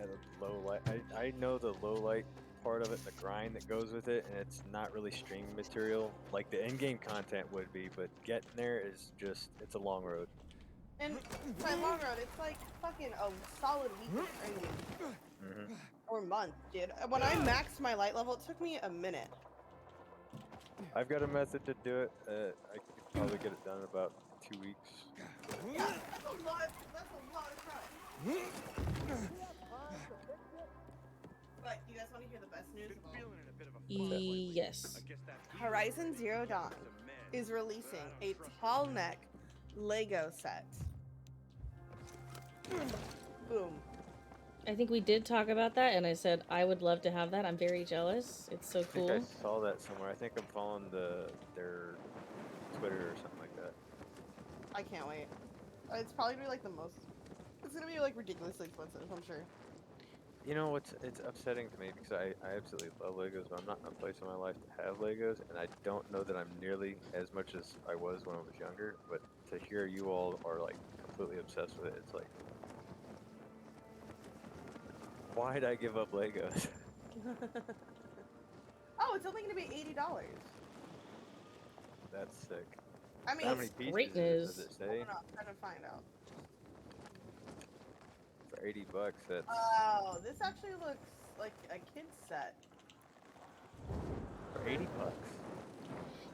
[SPEAKER 14] at a low light. I know the low light part of it, the grind that goes with it, and it's not really stream material like the in-game content would be, but getting there is just, it's a long road.
[SPEAKER 16] And by long road, it's like fucking a solid week of training.
[SPEAKER 14] Mm-hmm.
[SPEAKER 16] Or month, dude. When I maxed my light level, it took me a minute.
[SPEAKER 14] I've got a method to do it. I could probably get it done in about 2 weeks.
[SPEAKER 16] Yeah, that's a lot of time. But you guys want to hear the best news of all?
[SPEAKER 1] Yes.
[SPEAKER 16] Horizon Zero Dawn is releasing a tall neck Lego set. Boom.
[SPEAKER 1] I think we did talk about that, and I said I would love to have that. I'm very jealous. It's so cool.
[SPEAKER 14] I think I saw that somewhere. I think I'm following their Twitter or something like that.
[SPEAKER 16] I can't wait. It's probably gonna be like the most. It's gonna be like ridiculously expensive, I'm sure.
[SPEAKER 14] You know what's, it's upsetting to me because I absolutely love Legos, but I'm not in a place in my life to have Legos, and I don't know that I'm nearly as much as I was when I was younger. But to hear you all are like completely obsessed with it, it's like, why'd I give up Legos?
[SPEAKER 16] Oh, it's only gonna be $80.
[SPEAKER 14] That's sick.
[SPEAKER 16] I mean,
[SPEAKER 14] how many pieces
[SPEAKER 1] great news.
[SPEAKER 14] does it
[SPEAKER 16] I
[SPEAKER 14] say?
[SPEAKER 16] don't know. I'm trying to find out.
[SPEAKER 14] For $80, that's
[SPEAKER 16] Oh, this actually looks like a kid's set.
[SPEAKER 14] for $80.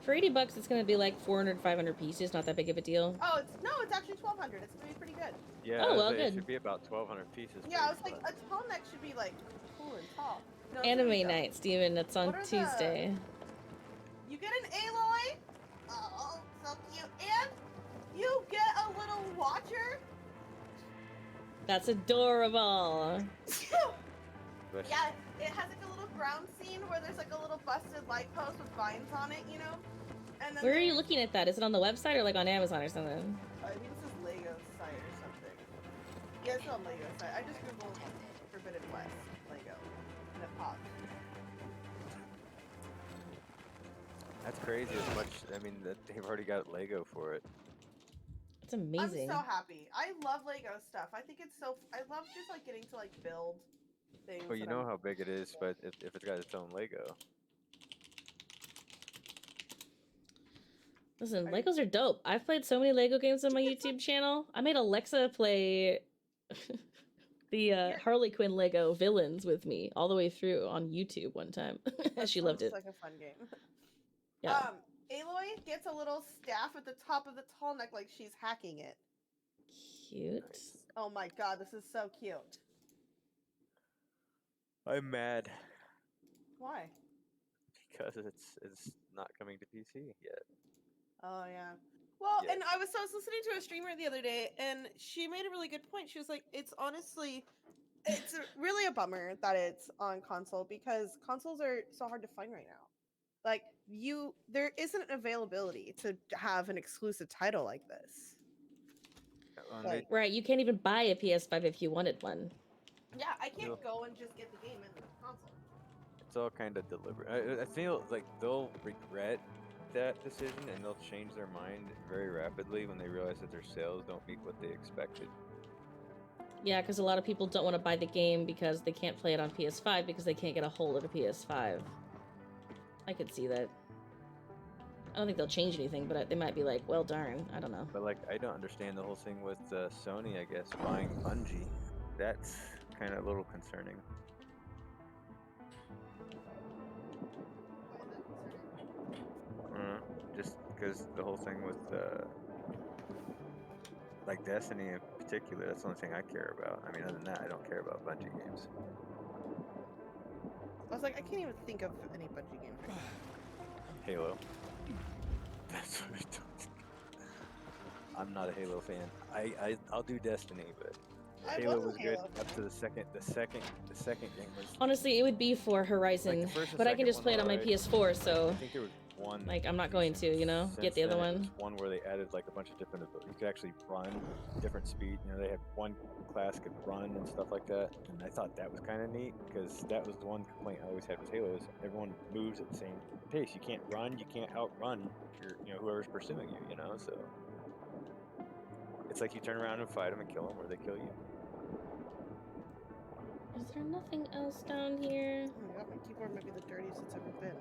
[SPEAKER 1] For $80, it's gonna be like 400, 500 pieces. Not that big of a deal.
[SPEAKER 16] Oh, it's actually 1,200. It's gonna be pretty good.
[SPEAKER 14] Yeah,
[SPEAKER 1] Oh, well,
[SPEAKER 14] it
[SPEAKER 1] good.
[SPEAKER 14] should be about 1,200 pieces. for
[SPEAKER 16] Yeah, I was like,
[SPEAKER 14] $80.
[SPEAKER 16] a tall neck should be like cool and tall. No, here we
[SPEAKER 1] Anime
[SPEAKER 16] go.
[SPEAKER 1] night, Steven. It's on
[SPEAKER 16] What are the-
[SPEAKER 1] Tuesday.
[SPEAKER 16] You get an Aloy. Oh, so cute. And you get a little watcher.
[SPEAKER 1] That's adorable.
[SPEAKER 16] Yeah, it has like a little ground scene where there's like a little busted light post with vines on it, you know? And then
[SPEAKER 1] Where are you looking at that? Is it on the website or like on Amazon or something?
[SPEAKER 16] I think this is Lego site or something. Yeah, it's on Lego site. I just googled Forbidden West Lego and it popped.
[SPEAKER 14] That's crazy as much, I mean, that they've already got Lego for it.
[SPEAKER 1] It's amazing.
[SPEAKER 16] I'm so happy. I love Lego stuff. I think it's so. I love just like getting to like build things.
[SPEAKER 14] Well, you
[SPEAKER 16] that
[SPEAKER 14] know
[SPEAKER 16] I'm-
[SPEAKER 14] how big it is, but if it's got its own Lego.
[SPEAKER 1] Listen, Legos are dope. I've played so many Lego games on my YouTube channel. I made Alexa play the Harley Quinn Lego villains with me all the way through on YouTube one time. She loved it.
[SPEAKER 16] It's like a fun game.
[SPEAKER 1] Yeah.
[SPEAKER 16] Aloy gets a little staff at the top of the tall neck like she's hacking it.
[SPEAKER 1] Cute.
[SPEAKER 16] Oh my god, this is so cute.
[SPEAKER 14] I'm mad
[SPEAKER 16] Why?
[SPEAKER 14] because it's not coming to PC yet.
[SPEAKER 16] Oh yeah. Well,
[SPEAKER 14] Yeah.
[SPEAKER 16] and I was listening to a streamer the other day, and she made a really good point. She was like, "It's honestly, really a bummer that it's on console because consoles are so hard to find right now. Like there isn't availability to have an exclusive title like this. Like,
[SPEAKER 1] Right, you can't even buy a PS5 if you wanted one.
[SPEAKER 16] yeah, I can't
[SPEAKER 14] No.
[SPEAKER 16] go and just get the game in the console.
[SPEAKER 14] It's all kind of deliberate. I feel like they'll regret that decision and they'll change their mind very rapidly when they realize that their sales don't meet what they expected.
[SPEAKER 1] Yeah, because a lot of people don't want to buy the game because they can't play it on PS5 because they can't get a hold of a PS5. I could see that. I don't think they'll change anything, but they might be like, well, darn, I don't know.
[SPEAKER 14] But like, I don't understand the whole thing with Sony, I guess, buying Bungie. That's kind of a little concerning. because the whole thing with like Destiny in particular, that's the only thing I care about. I mean, other than that, I don't care about Bungie games.
[SPEAKER 16] I was like, I can't even think of any Bungie games right now.
[SPEAKER 14] Halo. That's what it does. I'm not a Halo fan. I'll do Destiny, but
[SPEAKER 16] I
[SPEAKER 14] Halo
[SPEAKER 16] was a
[SPEAKER 14] was good
[SPEAKER 16] Halo
[SPEAKER 14] up to the second game was.
[SPEAKER 1] Honestly, it would be for Horizon,
[SPEAKER 14] Like the first and
[SPEAKER 1] but I can
[SPEAKER 14] second
[SPEAKER 1] just
[SPEAKER 14] one
[SPEAKER 1] play it on
[SPEAKER 14] were
[SPEAKER 1] my
[SPEAKER 14] alright.
[SPEAKER 1] PS4, so
[SPEAKER 14] I think there was one.
[SPEAKER 1] like I'm not going to, you know, get
[SPEAKER 14] Since
[SPEAKER 1] the other
[SPEAKER 14] then, it
[SPEAKER 1] one.
[SPEAKER 14] was one where they added like a bunch of different abilities. You could actually run different speed. You know, they had one class could run and stuff like that. And I thought that was kind of neat because that was the one complaint I always had with Halo is everyone moves at the same pace. You can't run, you can't outrun whoever's pursuing you. You know, so it's like you turn around and fight them and kill them, or they kill you.
[SPEAKER 1] Is there nothing else down here?
[SPEAKER 16] Oh my god, my keyboard might be the dirtiest it's ever been.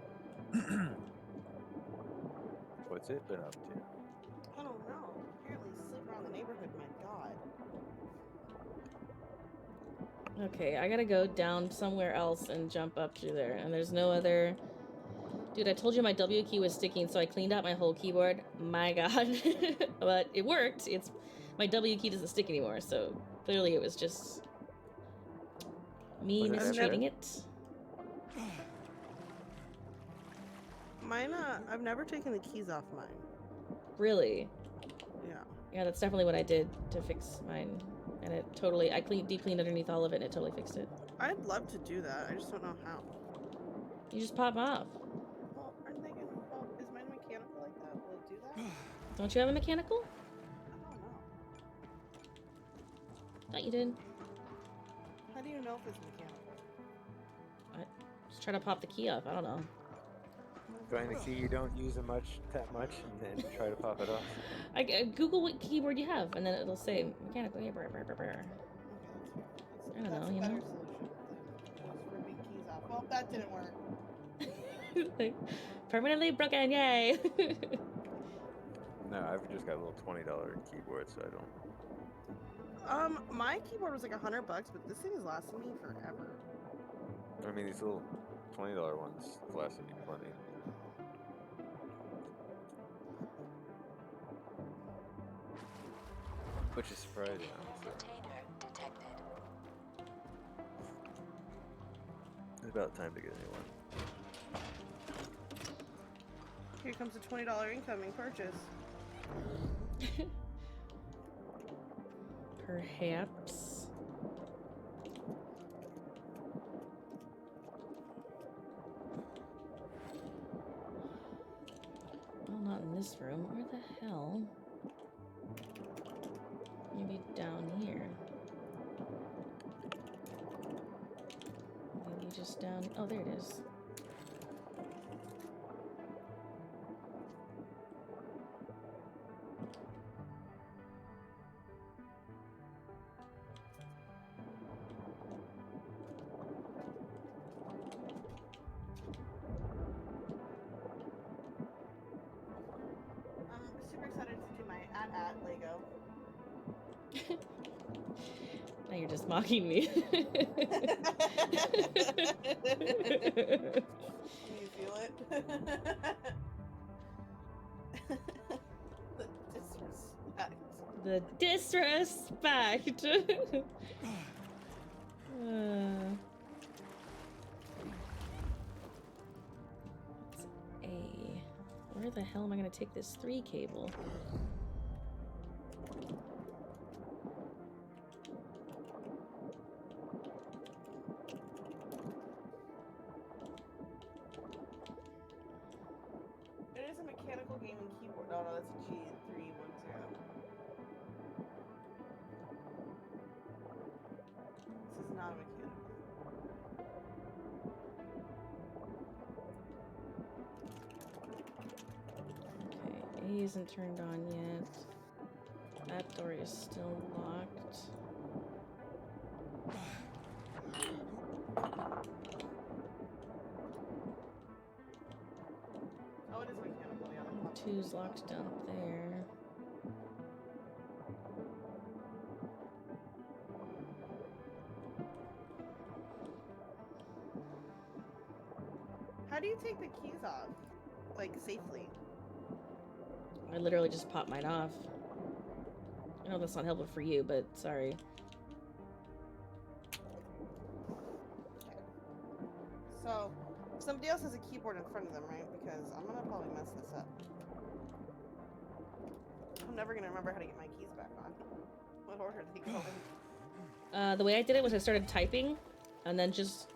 [SPEAKER 14] What's it been up to?
[SPEAKER 16] I don't know. Apparently sleep around the neighborhood, my god.
[SPEAKER 1] Okay, I gotta go down somewhere else and jump up to there, and there's no other. Dude, I told you my W key was sticking, so I cleaned out my whole keyboard. My god. But it worked. My W key doesn't stick anymore, so clearly it was just me mistreating it.
[SPEAKER 16] Mine, I've never taken the keys off mine.
[SPEAKER 1] Really?
[SPEAKER 16] Yeah.
[SPEAKER 1] Yeah, that's definitely what I did to fix mine. And it totally, deep cleaned underneath all of it and it totally fixed it.
[SPEAKER 16] I'd love to do that. I just don't know how.
[SPEAKER 1] You just pop them off.
[SPEAKER 16] Well, aren't they gonna, is mine mechanical like that? Will it do that?
[SPEAKER 1] Don't you have a mechanical?
[SPEAKER 16] I don't know.
[SPEAKER 1] Thought you did.
[SPEAKER 16] How do you know if it's mechanical?
[SPEAKER 1] Just try to pop the key off. I don't know.
[SPEAKER 14] Find the key you don't use that much, and then try to pop it off.
[SPEAKER 1] I Google what keyboard you have, and then it'll say mechanical. Yeah, I don't know, you know.
[SPEAKER 16] Ripping keys off. Well, that didn't work.
[SPEAKER 1] Like, permanently broken, yay!
[SPEAKER 14] No, I've just got a little $20 keyboard, so I don't.
[SPEAKER 16] My keyboard was like $100, but this thing has lasted me forever.
[SPEAKER 14] I mean, these little $20 ones have lasted me plenty. Which is surprising, honestly. It's about time to get a new one.
[SPEAKER 16] Here comes a $20 incoming purchase.
[SPEAKER 1] Perhaps. Well, not in this room. Where the hell? Maybe down here. Maybe just down. Oh, there it is.
[SPEAKER 16] I'm super excited to do my at Lego.
[SPEAKER 1] Now you're just mocking me.
[SPEAKER 16] Can you feel it?
[SPEAKER 1] The disrespect. What's A? Where the hell am I gonna take this 3 cable?
[SPEAKER 16] It is a mechanical gaming keyboard. Oh no, that's a G310. This is not a mechanical.
[SPEAKER 1] Okay, A isn't turned on yet. That door is still locked.
[SPEAKER 16] Oh, it is mechanical, yeah.
[SPEAKER 1] 2's locked down there.
[SPEAKER 16] How do you take the keys off? Like, safely?
[SPEAKER 1] I literally just popped mine off. I know that's not helpful for you, but sorry.
[SPEAKER 16] So, somebody else has a keyboard in front of them, right? Because I'm gonna probably mess this up. I'm never gonna remember how to get my keys back on. What order did they go in?
[SPEAKER 1] The way I did it was I started typing, and then just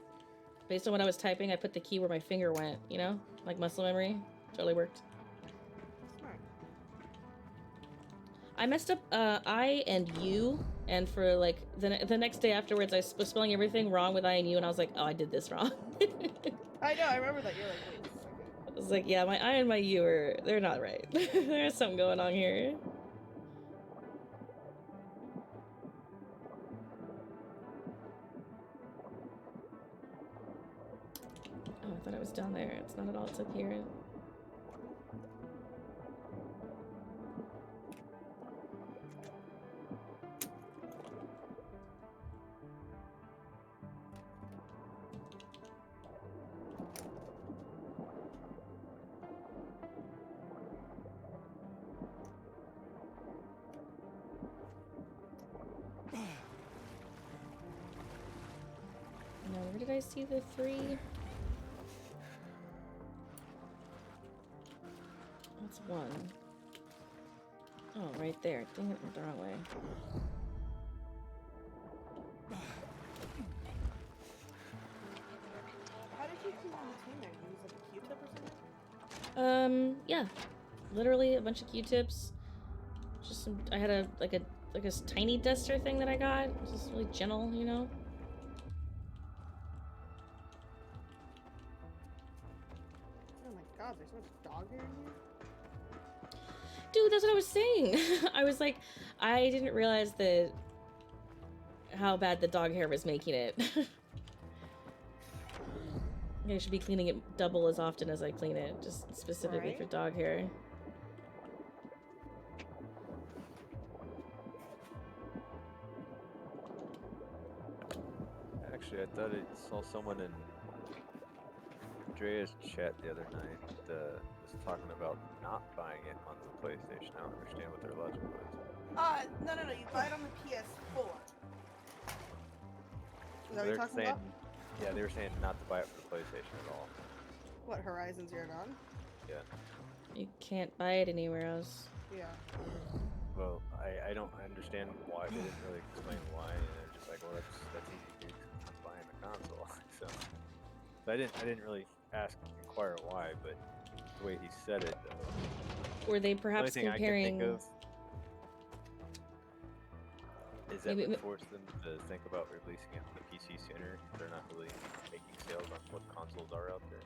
[SPEAKER 1] based on what I was typing, I put the key where my finger went, you know? Like muscle memory. Totally worked.
[SPEAKER 16] Smart.
[SPEAKER 1] I messed up I and U, and for like the next day afterwards, I was spelling everything wrong with I and U, and I was like, oh, I did this wrong.
[SPEAKER 16] I know, I remember that. You're like, wait a second.
[SPEAKER 1] I was like, yeah, my I and my U they're not right. There's something going on here. Oh, I thought it was down there. It's not at all. It's up here. Now, where did I see the 3? That's 1. Oh, right there. Dang it, went the wrong way.
[SPEAKER 16] How did you clean the container? You use like a Q-tip or something?
[SPEAKER 1] Yeah. Literally a bunch of Q-tips. Just some, I had a tiny duster thing that I got. It was just really gentle, you know?
[SPEAKER 16] Oh my god, there's so much dog hair in here.
[SPEAKER 1] Dude, that's what I was saying. I was like, I didn't realize that how bad the dog hair was making it. I should be cleaning it double as often as I clean it, just specifically for dog hair.
[SPEAKER 14] Actually, I thought I saw someone in Andrea's chat the other night was talking about not buying it on the PlayStation. I don't understand what their logic was.
[SPEAKER 16] No, you buy it on the PS4. Is that what you're talking about?
[SPEAKER 14] Yeah, they were saying not to buy it for the PlayStation at all.
[SPEAKER 16] What, Horizon Zero Dawn?
[SPEAKER 14] Yeah.
[SPEAKER 1] You can't buy it anywhere else.
[SPEAKER 16] Yeah.
[SPEAKER 14] Well, I don't understand why. They didn't really explain why, and they're just like, well, that's easy, dude. I'm buying a console. So I didn't really inquire why, but the way he said it.
[SPEAKER 1] Were they perhaps
[SPEAKER 14] the only thing
[SPEAKER 1] comparing?
[SPEAKER 14] I can think of is that would force them to think about releasing it on the PC sooner. They're not really making sales on what consoles are out there.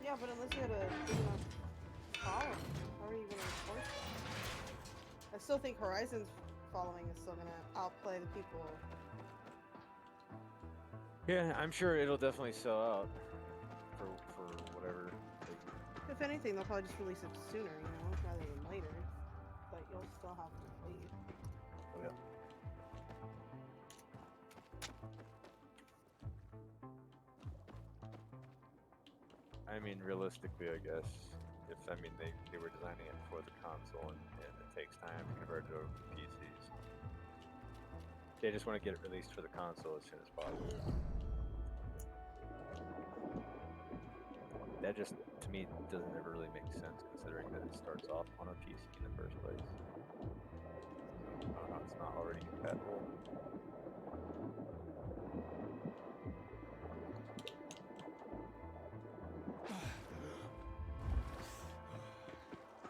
[SPEAKER 16] Yeah, but unless you had a big enough following, how are you going to enforce that? I still think Horizon's following is still going to outplay the people.
[SPEAKER 14] Yeah, I'm sure it'll definitely sell out for whatever.
[SPEAKER 16] If anything, they'll probably just release it sooner, you know, rather than later. But you'll still have to wait.
[SPEAKER 14] Oh, yeah. I mean, realistically, I guess, they were designing it for the console, and it takes time to convert it over to PCs. They just want to get it released for the console as soon as possible. That just, to me, doesn't ever really make sense, considering that it starts off on a PC in the first place. I don't know, it's not already compatible.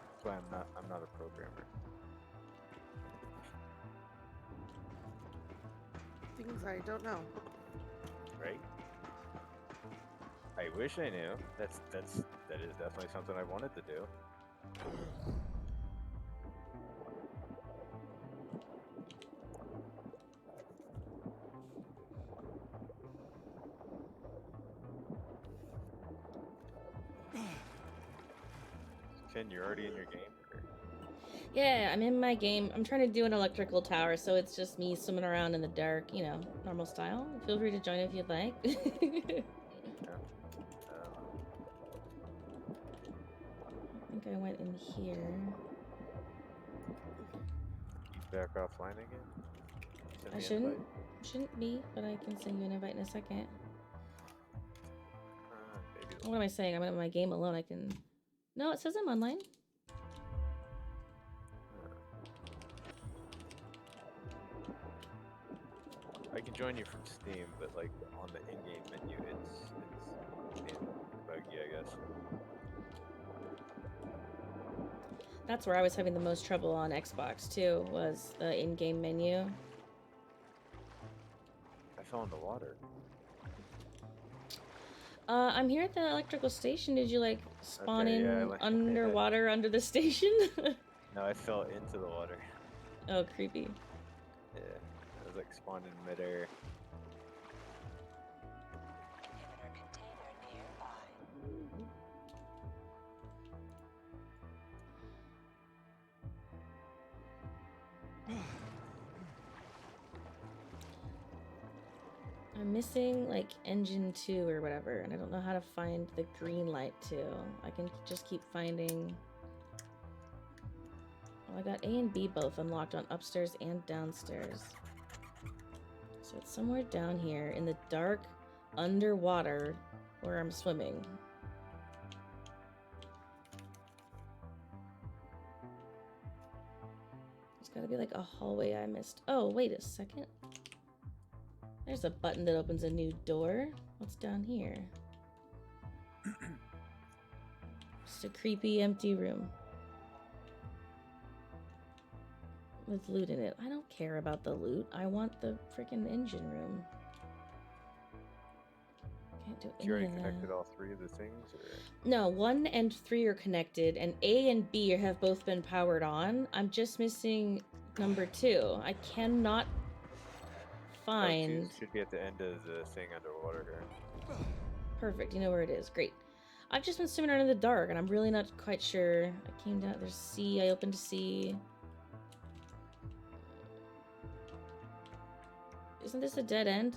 [SPEAKER 14] That's why I'm not a programmer.
[SPEAKER 16] Things I don't know.
[SPEAKER 14] Right? I wish I knew. That is definitely something I wanted to do. Ken, you're already in your game? Or?
[SPEAKER 1] Yeah, I'm in my game. I'm trying to do an electrical tower, so it's just me swimming around in the dark, you know, normal style. Feel free to join if you'd like. think I went in here.
[SPEAKER 14] You back offline again? Send
[SPEAKER 1] I
[SPEAKER 14] me an
[SPEAKER 1] shouldn't.
[SPEAKER 14] invite?
[SPEAKER 1] Shouldn't be, but I can send you an invite in a second.
[SPEAKER 14] Maybe.
[SPEAKER 1] What am I saying? I'm in my game alone. I can. No, it says I'm online.
[SPEAKER 14] I can join you from Steam, but like on the in-game menu, it's being buggy, I guess.
[SPEAKER 1] That's where I was having the most trouble on Xbox too, was the in-game menu.
[SPEAKER 14] I fell in the water.
[SPEAKER 1] I'm here at the electrical station. Did you like spawn
[SPEAKER 14] Okay,
[SPEAKER 1] in
[SPEAKER 14] yeah, I went-
[SPEAKER 1] underwater under the station?
[SPEAKER 14] No, I fell into the water.
[SPEAKER 1] Oh, creepy.
[SPEAKER 14] Yeah, I was like spawned in midair.
[SPEAKER 1] I'm missing like engine 2 or whatever, and I don't know how to find the green light too. I can just keep finding. Well, I got A and B both unlocked on upstairs and downstairs. So it's somewhere down here in the dark underwater where I'm swimming. There's gotta be like a hallway I missed. Oh, wait a second. There's a button that opens a new door. What's down here? Just a creepy empty room. With loot in it. I don't care about the loot. I want the freaking engine room. Can't do
[SPEAKER 14] You already
[SPEAKER 1] any of
[SPEAKER 14] connected
[SPEAKER 1] that.
[SPEAKER 14] all three of the things? Or?
[SPEAKER 1] No, 1 and 3 are connected, and A and B have both been powered on. I'm just missing number 2. I cannot find.
[SPEAKER 14] Should be at the end of the thing underwater here.
[SPEAKER 1] Perfect, you know where it is. Great. I've just been swimming around in the dark, and I'm really not quite sure. I came down. There's C. I opened C. Isn't this a dead end?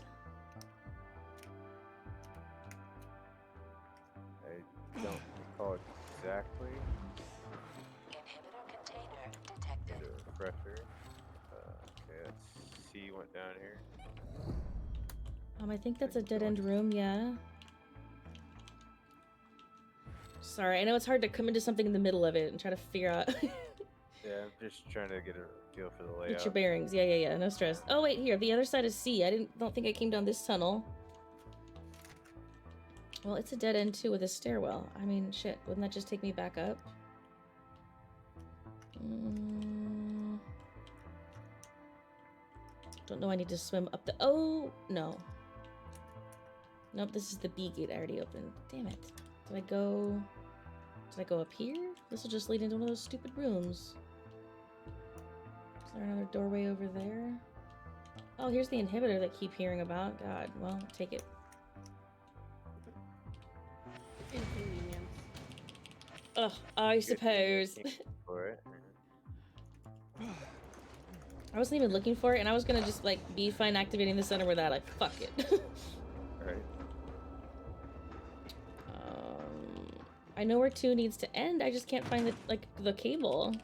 [SPEAKER 14] I don't recall exactly.
[SPEAKER 13] Inhibitor container detected.
[SPEAKER 14] Need a refresher. Okay, that's C went down here.
[SPEAKER 1] I think that's a dead end room, yeah. Sorry, I know it's hard to come into something in the middle of it and try to figure out.
[SPEAKER 14] Yeah, I'm just trying to get a feel for the layout.
[SPEAKER 1] Get your bearings. Yeah, no stress. Oh wait, here, the other side is C. Don't think I came down this tunnel. Well, it's a dead end too with a stairwell. I mean, shit, wouldn't that just take me back up? Don't know I need to swim up the... Oh, no. Nope, this is the B gate I already opened. Damn it. Did I go up here? This will just lead into one of those stupid rooms. Is there another doorway over there? Oh, here's the inhibitor that I keep hearing about. God, well, take it.
[SPEAKER 16] Inconvenience.
[SPEAKER 1] Ugh, I suppose.
[SPEAKER 14] For it.
[SPEAKER 1] I wasn't even looking for it, and I was gonna just, like, be fine activating the center with that. Like, fuck it.
[SPEAKER 14] Alright.
[SPEAKER 1] I know where 2 needs to end. I just can't find the cable.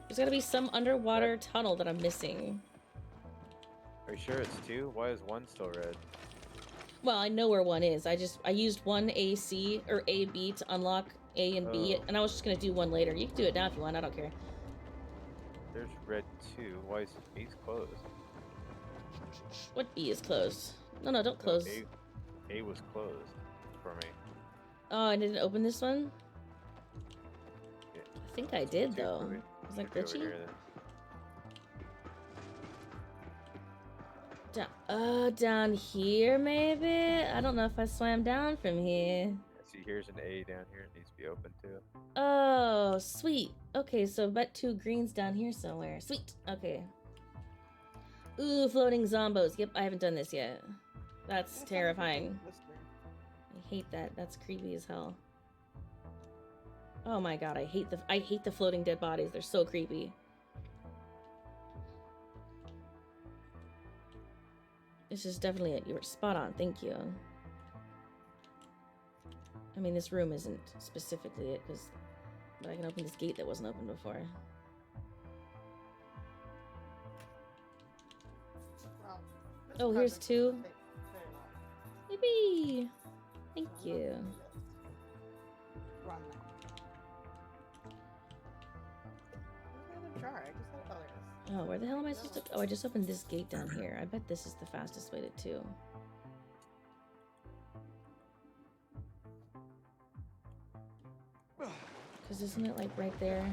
[SPEAKER 1] There's gotta be some underwater tunnel that I'm missing.
[SPEAKER 14] Are you sure it's 2? Why is 1 still red?
[SPEAKER 1] Well, I know where 1 is. I used 1 AC or AB to unlock A and B, and I was just gonna do 1 later. You can do it now if you want. I don't care.
[SPEAKER 14] There's red 2. Why is A's closed?
[SPEAKER 1] What B is closed? No, don't close.
[SPEAKER 14] A was closed for me.
[SPEAKER 1] Oh, I didn't open this one?
[SPEAKER 14] Yeah.
[SPEAKER 1] I think I did, though. Was that glitchy? Down here, maybe? I don't know if I swam down from here.
[SPEAKER 14] See, here's an A down here. It needs to be open too.
[SPEAKER 1] Oh, sweet. Okay, so bet 2 greens down here somewhere. Sweet. Okay. Ooh, floating zombos. Yep, I haven't done this yet. That's terrifying. I hate that. That's creepy as hell. Oh my god, I hate the floating dead bodies. They're so creepy. This is definitely it. You were spot on. Thank you. I mean, this room isn't specifically it, because But I can open this gate that wasn't open before.
[SPEAKER 16] Well, this
[SPEAKER 1] Oh, here's
[SPEAKER 16] project
[SPEAKER 1] two.
[SPEAKER 16] doesn't take very long.
[SPEAKER 1] Yippee! Thank you.
[SPEAKER 16] Run now. Where's my other jar? I just had. Oh, there it is.
[SPEAKER 1] Oh, where the hell am I supposed to? Oh, I just opened this gate down here. I bet this is the fastest way to 2. Because isn't it like right there?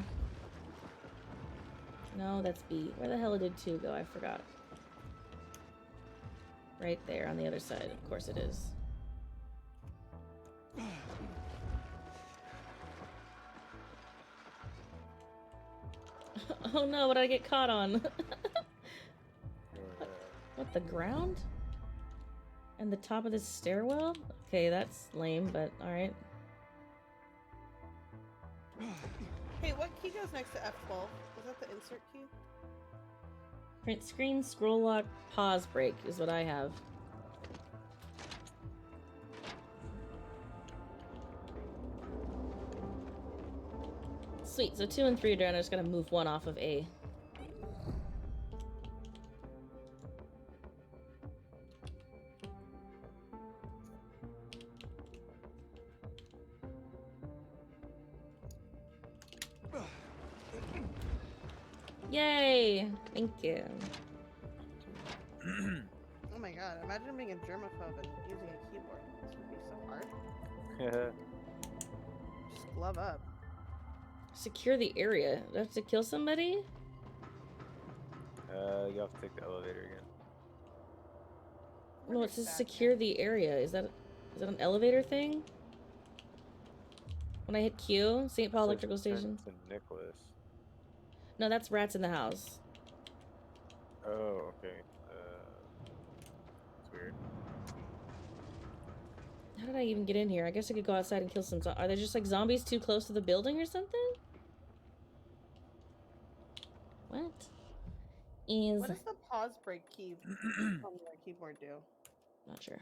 [SPEAKER 1] No, that's B. Where the hell did 2 go? I forgot. Right there on the other side. Of course it is. Oh no, what did I get caught on? What, the ground? And the top of this stairwell? Okay, that's lame, but alright.
[SPEAKER 16] Hey, what key goes next to F12? Was that the insert key?
[SPEAKER 1] Print screen, scroll lock, pause break is what I have. Sweet, so 2 and 3 are done. I just gotta move 1 off of A. Yay! Thank you.
[SPEAKER 16] Oh my god, imagine being a germaphobe and using a keyboard. This would be so hard. Just glove up.
[SPEAKER 1] Secure the area. Do I have to kill somebody?
[SPEAKER 14] You have to take the elevator again.
[SPEAKER 1] No, it says secure the area. Is that an elevator thing? When I hit Q, St. Paul Electrical Station.
[SPEAKER 14] To Nicholas.
[SPEAKER 1] No, that's rats in the house.
[SPEAKER 14] Oh, okay. That's weird.
[SPEAKER 1] How did I even get in here? I guess I could go outside and kill some Are there just like zombies too close to the building or something? What?
[SPEAKER 16] What does the pause break key on the keyboard do?
[SPEAKER 1] Not sure.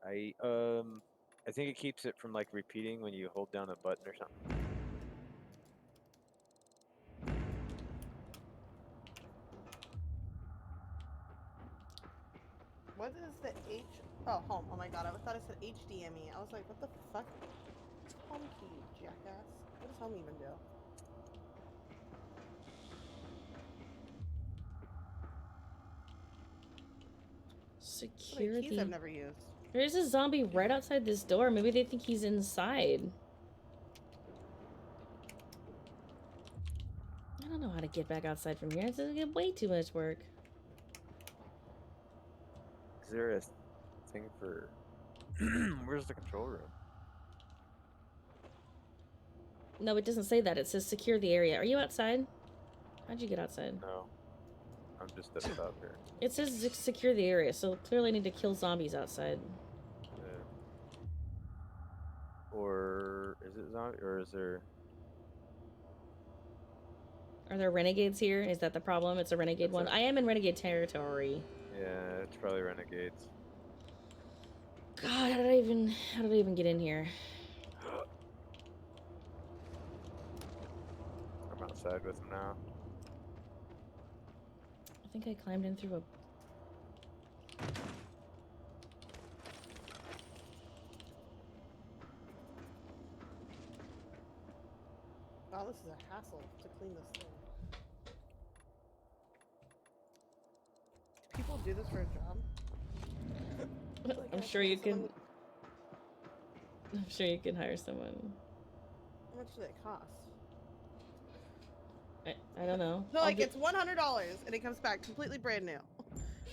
[SPEAKER 14] I think it keeps it from like repeating when you hold down a button or something.
[SPEAKER 16] What is the H? Oh, home. Oh my god, I thought it said HDME. I was like, what the fuck? Home key, jackass. What does home even do?
[SPEAKER 1] Secure
[SPEAKER 16] keys I've never used.
[SPEAKER 1] There's a zombie right outside this door. Maybe they think he's inside. I don't know how to get back outside from here. It's gonna get way too much work.
[SPEAKER 14] Is there a thing for... Where's the control room?
[SPEAKER 1] No, it doesn't say that. It says secure the area. Are you outside? How'd you get outside?
[SPEAKER 14] No. I'm just at the top here.
[SPEAKER 1] It says secure the area, so clearly I need to kill zombies outside.
[SPEAKER 14] Or is it zombie? Or is there...
[SPEAKER 1] Are there renegades here? Is that the problem? It's a renegade one. I am in renegade territory.
[SPEAKER 14] Yeah, it's probably renegades.
[SPEAKER 1] God, how did I even get in here?
[SPEAKER 14] I'm outside with him now.
[SPEAKER 1] I think I climbed in through a...
[SPEAKER 16] Wow, this is a hassle to clean this thing. People do this for a job?
[SPEAKER 1] I'm sure you can... I'm sure you can hire someone.
[SPEAKER 16] How much do they cost?
[SPEAKER 1] I don't know.
[SPEAKER 16] No, like it's $100 and it comes back completely brand new.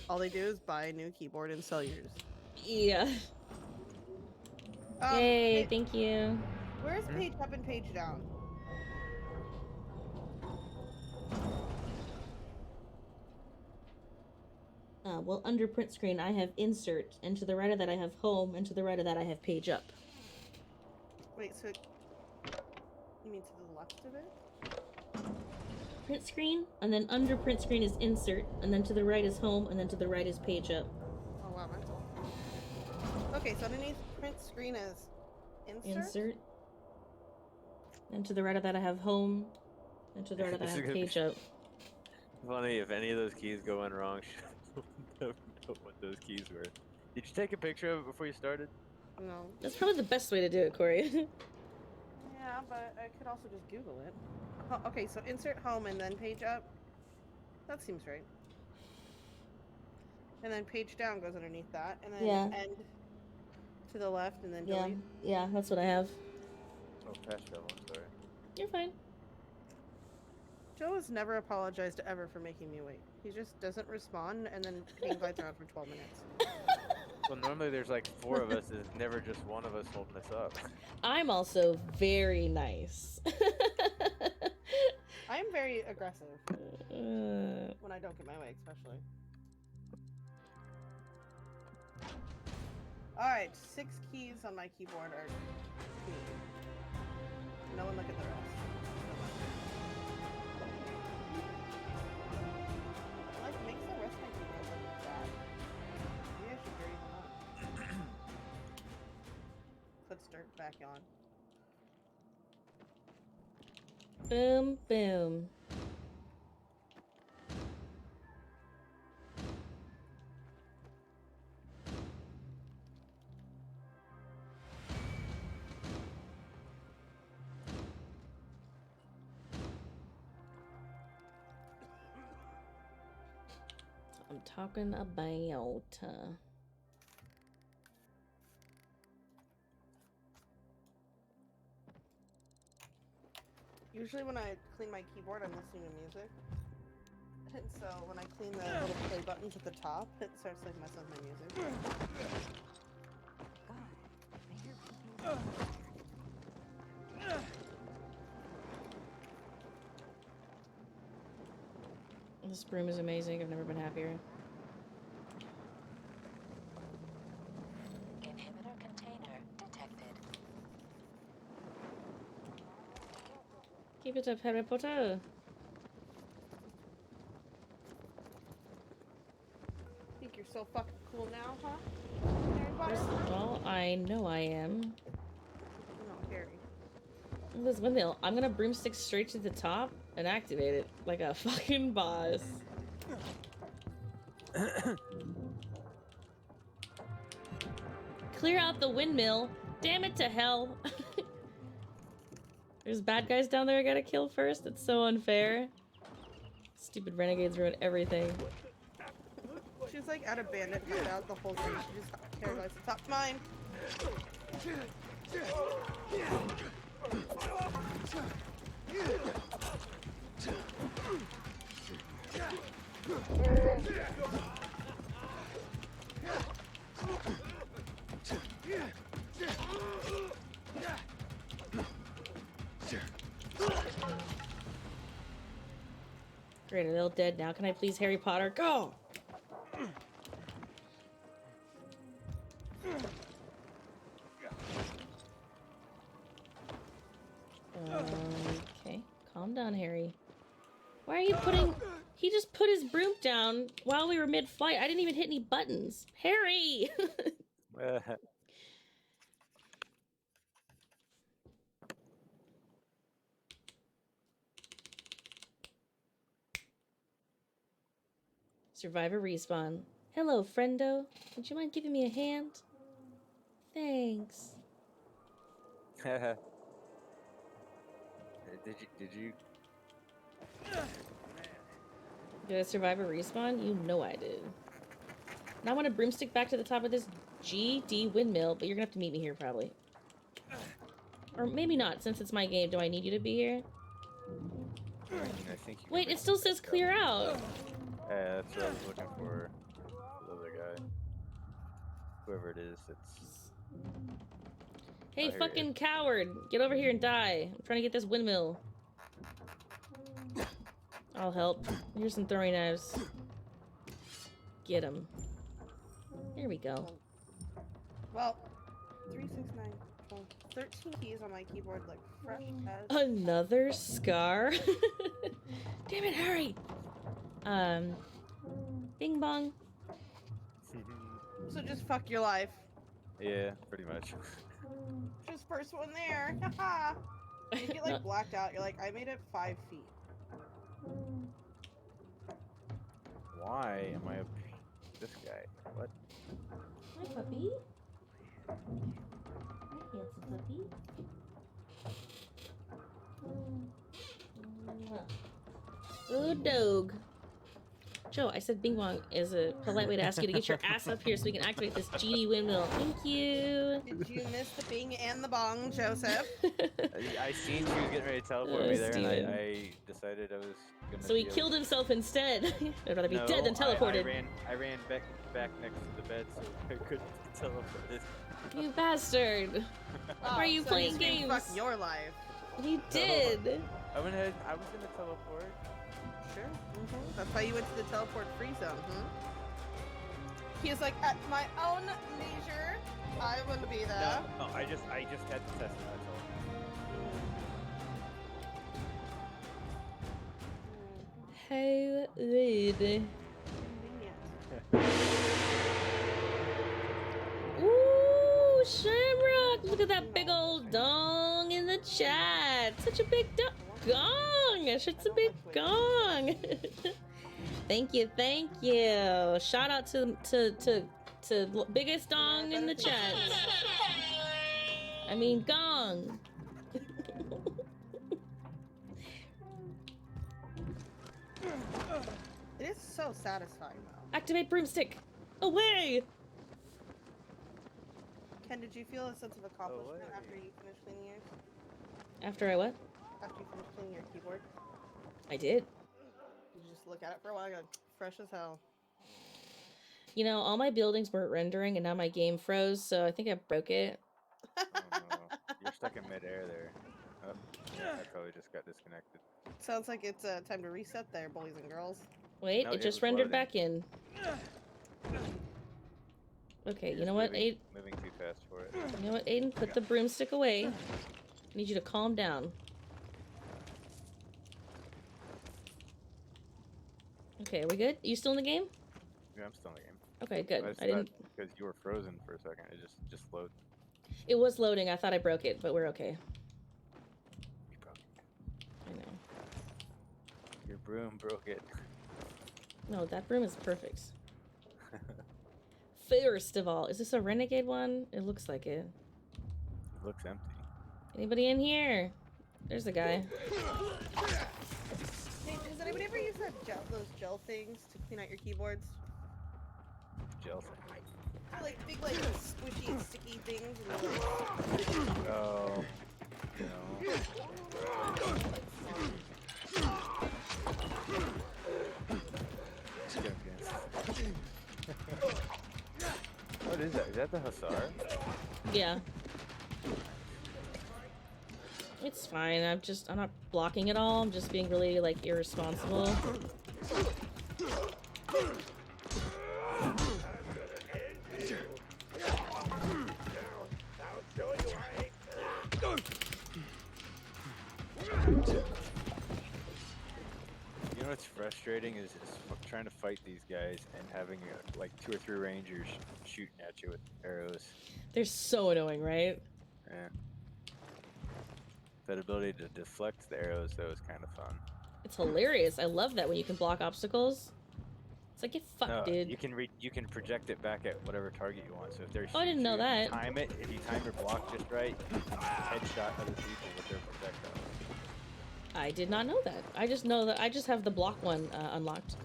[SPEAKER 16] All they do is buy a new keyboard and sell yours.
[SPEAKER 1] Yeah. Yay, thank you.
[SPEAKER 16] Where's page up and page down?
[SPEAKER 1] Well, under print screen, I have insert, and to the right of that I have home, and to the right of that I have page up.
[SPEAKER 16] Wait, so you mean to the left of it?
[SPEAKER 1] Print screen, and then under print screen is insert, and then to the right is home, and then to the right is page up.
[SPEAKER 16] Oh wow, mental. Okay, so underneath print screen is insert?
[SPEAKER 1] Insert. And to the right of that, I have home. And to the right of that, I
[SPEAKER 14] This is
[SPEAKER 1] have
[SPEAKER 14] gonna be
[SPEAKER 1] page up.
[SPEAKER 14] funny if any of those keys go in wrong. She'll never know what those keys were. Did you take a picture of it before you started?
[SPEAKER 16] No.
[SPEAKER 1] That's probably the best way to do it, Corey.
[SPEAKER 16] Yeah, but I could also just Google it. Okay, so insert home and then page up. That seems right. And then page down goes underneath that, and then
[SPEAKER 1] Yeah.
[SPEAKER 16] end to the left, and then
[SPEAKER 1] Yeah,
[SPEAKER 16] delete.
[SPEAKER 1] yeah, that's what I have.
[SPEAKER 14] Oh, fast travel. I'm sorry.
[SPEAKER 1] You're fine.
[SPEAKER 16] Joe has never apologized ever for making me wait. He just doesn't respond, and then he glides around for 12 minutes.
[SPEAKER 14] Well, normally there's like 4 of us. There's never just one of us holding us up.
[SPEAKER 1] I'm also very nice.
[SPEAKER 16] I'm very aggressive. When I don't get my way, especially. Alright, 6 keys on my keyboard are key. No one look at the rest. Like, makes the rest of my keyboard look bad. Maybe I should dirty them up. Put dirt back on.
[SPEAKER 1] Boom, boom. I'm talking about.
[SPEAKER 16] Usually when I clean my keyboard, I'm listening to music. And so when I clean the little play buttons at the top, it starts like messing with my music.
[SPEAKER 1] This broom is amazing. I've never been happier.
[SPEAKER 13] Inhibitor container detected.
[SPEAKER 1] Keep it up, Harry Potter.
[SPEAKER 16] Think you're so fucking cool now, huh? Harry Potter?
[SPEAKER 1] First of all, I know I am.
[SPEAKER 16] No, Harry.
[SPEAKER 1] This windmill. I'm gonna broomstick straight to the top and activate it like a fucking boss. Clear out the windmill. Damn it to hell. There's bad guys down there I gotta kill first. It's so unfair. Stupid renegades ruin everything.
[SPEAKER 16] She's like at a bandit hideout the whole time. She just terrorized the top. Mine.
[SPEAKER 1] Great, they're all dead now. Can I please Harry Potter? Go! Okay, calm down, Harry. Why are you putting... He just put his broom down while we were mid-flight. I didn't even hit any buttons. Harry! Survivor respawn. Hello, friendo. Would you mind giving me a hand? Thanks.
[SPEAKER 14] Did you?
[SPEAKER 1] Did I survive a respawn? You know I did. Now I want to broomstick back to the top of this GD windmill, but you're gonna have to meet me here probably. Or maybe not, since it's my game. Do I need you to be here?
[SPEAKER 14] I think you
[SPEAKER 1] Wait, it still says clear out.
[SPEAKER 14] Yeah, that's what I was looking for. The other guy. Whoever it is, it's...
[SPEAKER 1] Hey,
[SPEAKER 14] Oh,
[SPEAKER 1] fucking coward! Get over here and die. I'm trying to get this windmill. I'll help. Here's some throwing knives. Get him. There we go.
[SPEAKER 16] Well, 3, 6, 9, 12, 13 keys on my keyboard, like fresh as...
[SPEAKER 1] Another scar? Damn it, Harry! Bing bong.
[SPEAKER 16] So just fuck your life.
[SPEAKER 14] Yeah, pretty much.
[SPEAKER 16] Just first one there. Haha. You get like blacked out. You're like, I made it 5 feet.
[SPEAKER 14] Why am I this guy? What?
[SPEAKER 1] Hi, puppy. Hi, handsome puppy. Good dog. Joe, I said bing bong is a polite way to ask you to get your ass up here so we can activate this genie windmill. Thank you.
[SPEAKER 16] Did you miss the bing and the bong, Joseph?
[SPEAKER 14] I seen she was getting ready to teleport me there, and I decided I was gonna.
[SPEAKER 1] So he killed himself instead. I'd rather be
[SPEAKER 14] No,
[SPEAKER 1] dead than teleported.
[SPEAKER 14] I ran back next to the bed so I couldn't teleport this.
[SPEAKER 1] You bastard. Why are you playing games?
[SPEAKER 16] Fuck your life.
[SPEAKER 1] He did.
[SPEAKER 14] I was gonna teleport.
[SPEAKER 16] Sure. That's why you went to the teleport free zone, He was like, at my own leisure, I want to be there.
[SPEAKER 14] No, I just had to test it, that's all.
[SPEAKER 1] How rude. Ooh, Shamrock! Look at that big old dong in the chat. Such a big gong. Such a big gong. Thank you, thank you. Shout out to biggest dong in the chat. I mean gong.
[SPEAKER 16] It is so satisfying, though.
[SPEAKER 1] Activate broomstick. Away.
[SPEAKER 16] Ken, did you feel a sense of accomplishment after you finished cleaning yours?
[SPEAKER 1] After I what?
[SPEAKER 16] After you finished cleaning your keyboard?
[SPEAKER 1] I did.
[SPEAKER 16] Did you just look at it for a while and go, fresh as hell?
[SPEAKER 1] You know, all my buildings weren't rendering and now my game froze, so I think I broke it.
[SPEAKER 14] Oh, no. You're stuck in midair there. Oh, yeah, I probably just got disconnected.
[SPEAKER 16] Sounds like it's time to reset there, boys and girls.
[SPEAKER 1] Wait,
[SPEAKER 14] No,
[SPEAKER 1] it just rendered back in. Okay, you know what, Aiden?
[SPEAKER 14] Moving too fast for it.
[SPEAKER 1] You know what, Aiden? Put the broomstick away. I need you to calm down. Okay, are we good? You still in the game?
[SPEAKER 14] Yeah, I'm still in the game.
[SPEAKER 1] Okay, good. I didn't.
[SPEAKER 14] Because you were frozen for a second. It just loaded.
[SPEAKER 1] It was loading. I thought I broke it, but we're okay.
[SPEAKER 14] You broke it.
[SPEAKER 1] I know.
[SPEAKER 14] Your broom broke it.
[SPEAKER 1] No, that broom is perfect. First of all, is this a renegade one? It looks like it.
[SPEAKER 14] It looks empty.
[SPEAKER 1] Anybody in here? There's a guy.
[SPEAKER 16] Hey, has anybody ever used those gel things to clean out your keyboards?
[SPEAKER 14] Gel thing.
[SPEAKER 16] They're like big, like squishy, sticky things. And
[SPEAKER 14] Oh. No. What is that? Is that the Hussar?
[SPEAKER 1] Yeah. It's fine. I'm not blocking it all. I'm just being really, like, irresponsible.
[SPEAKER 14] You know what's frustrating is trying to fight these guys and having like 2 or 3 rangers shooting at you with arrows.
[SPEAKER 1] They're so annoying, right?
[SPEAKER 14] Yeah. That ability to deflect the arrows, though, is kind of fun.
[SPEAKER 1] It's hilarious. I love that when you can block obstacles. It's like, get fucked, dude.
[SPEAKER 14] You can project it back at whatever target you want. So if they're
[SPEAKER 1] I didn't know that.
[SPEAKER 14] If you time your block just right, you can headshot other people with their projectiles.
[SPEAKER 1] I did not know that. I just know that I just have the block one unlocked.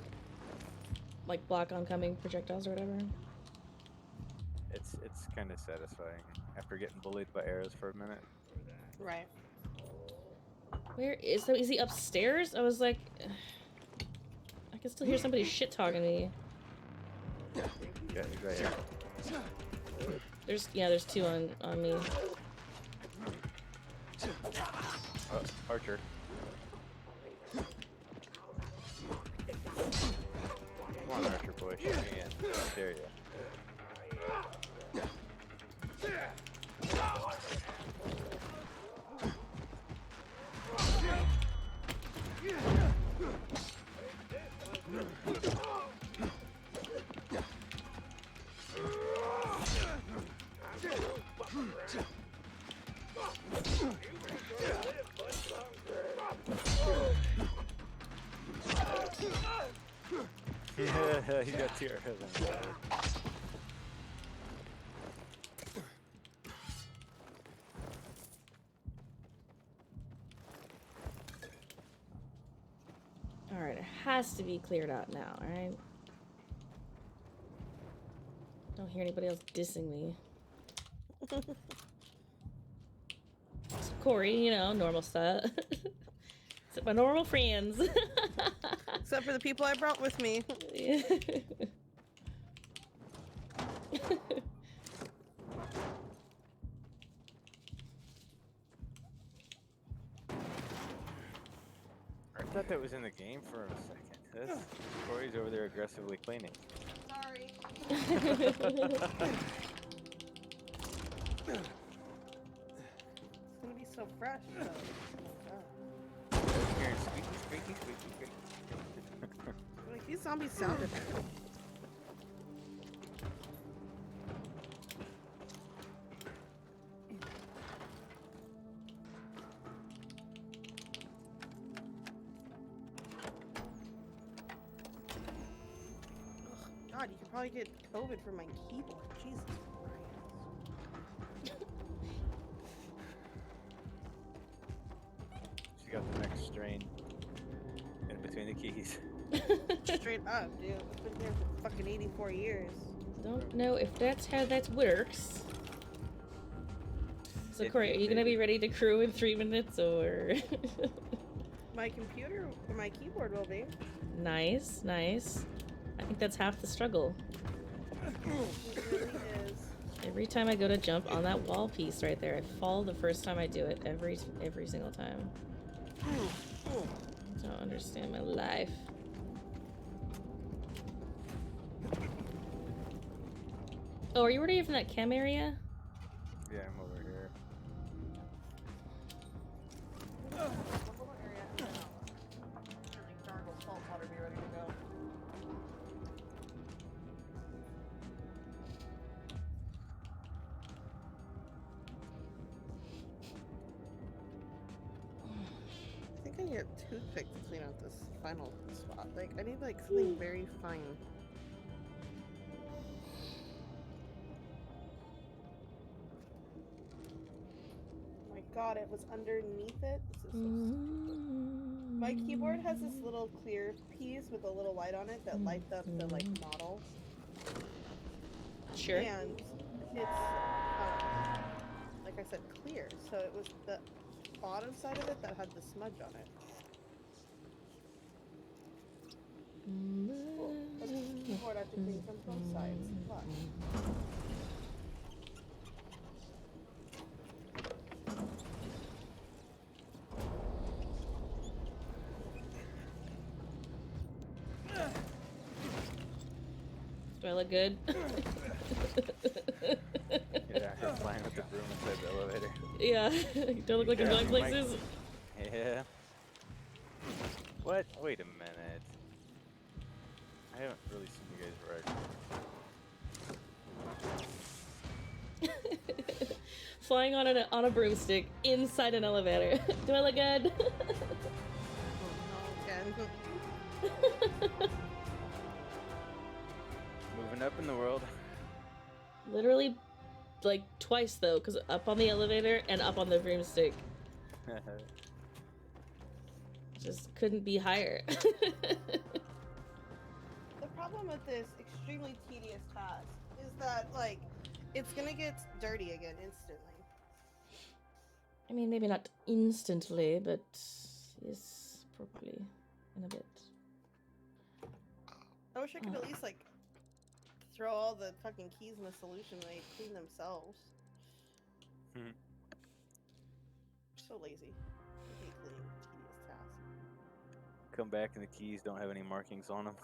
[SPEAKER 1] Like block oncoming projectiles or whatever.
[SPEAKER 14] It's kind of satisfying after getting bullied by arrows for a minute.
[SPEAKER 16] right.
[SPEAKER 1] Where is he? Is he upstairs? I was like, I can still hear somebody shit talking to me.
[SPEAKER 14] Yeah, he's right here.
[SPEAKER 1] There's 2 on me.
[SPEAKER 14] Archer. Come on, Archer boy, shoot me in. There you Yeah, you got tear.
[SPEAKER 1] Alright, it has to be cleared out now, alright? Don't hear anybody else dissing me. So Corey, you know, normal stuff. Except my normal friends.
[SPEAKER 16] Except for the people I brought with me.
[SPEAKER 14] I thought that was in the game for a second. That's Corey's over there aggressively cleaning.
[SPEAKER 16] Sorry.
[SPEAKER 14] It's
[SPEAKER 16] gonna be so fresh. So.
[SPEAKER 14] Hearing squeaky, squeaky, squeaky, squeaky.
[SPEAKER 16] Like these zombies sounded. God, you could probably get COVID from my keyboard. Jesus Christ.
[SPEAKER 14] She got the next strain in between the keys.
[SPEAKER 16] Straight up, dude. I've been here for fucking 84 years.
[SPEAKER 1] Don't know if that's how that works. So Corey, are you gonna be ready to crew in 3 minutes or?
[SPEAKER 16] My computer, or my keyboard will be.
[SPEAKER 1] Nice, nice. I think that's half the struggle.
[SPEAKER 16] It really is.
[SPEAKER 1] Every time I go to jump on that wall piece right there, I fall the first time I do it. Every single time. I don't understand my life. Oh, are you already from that chem area?
[SPEAKER 14] Yeah, I'm over here.
[SPEAKER 16] I think I need a toothpick to clean out this final spot. Like, I need like something very fine. Oh my god, it was underneath it. This is so stupid. My keyboard has this little clear piece with a little light on it that lights up the like model.
[SPEAKER 1] Sure.
[SPEAKER 16] And it's like I said, clear. So it was the bottom side of it that had the smudge on it. Cool. That's the keyboard I have to clean from both sides. Look.
[SPEAKER 1] Do I look good?
[SPEAKER 14] Yeah, I'm flying with the broom inside the elevator.
[SPEAKER 1] Yeah, you don't look like I'm going places.
[SPEAKER 14] Yeah. What? Wait a minute. I haven't really seen you guys wreck.
[SPEAKER 1] Flying on a broomstick inside an elevator. Do I look good?
[SPEAKER 14] Moving up in the world.
[SPEAKER 1] Literally, like twice though, because up on the elevator and up on the broomstick. Just couldn't be higher.
[SPEAKER 16] The problem with this extremely tedious task is that, like, it's gonna get dirty again instantly.
[SPEAKER 1] I mean, maybe not instantly, but yes, probably in a bit.
[SPEAKER 16] I wish I could at least, like, throw all the fucking keys in the solution and they clean themselves. So lazy. I hate cleaning tedious tasks.
[SPEAKER 14] Come back and the keys don't have any markings on them.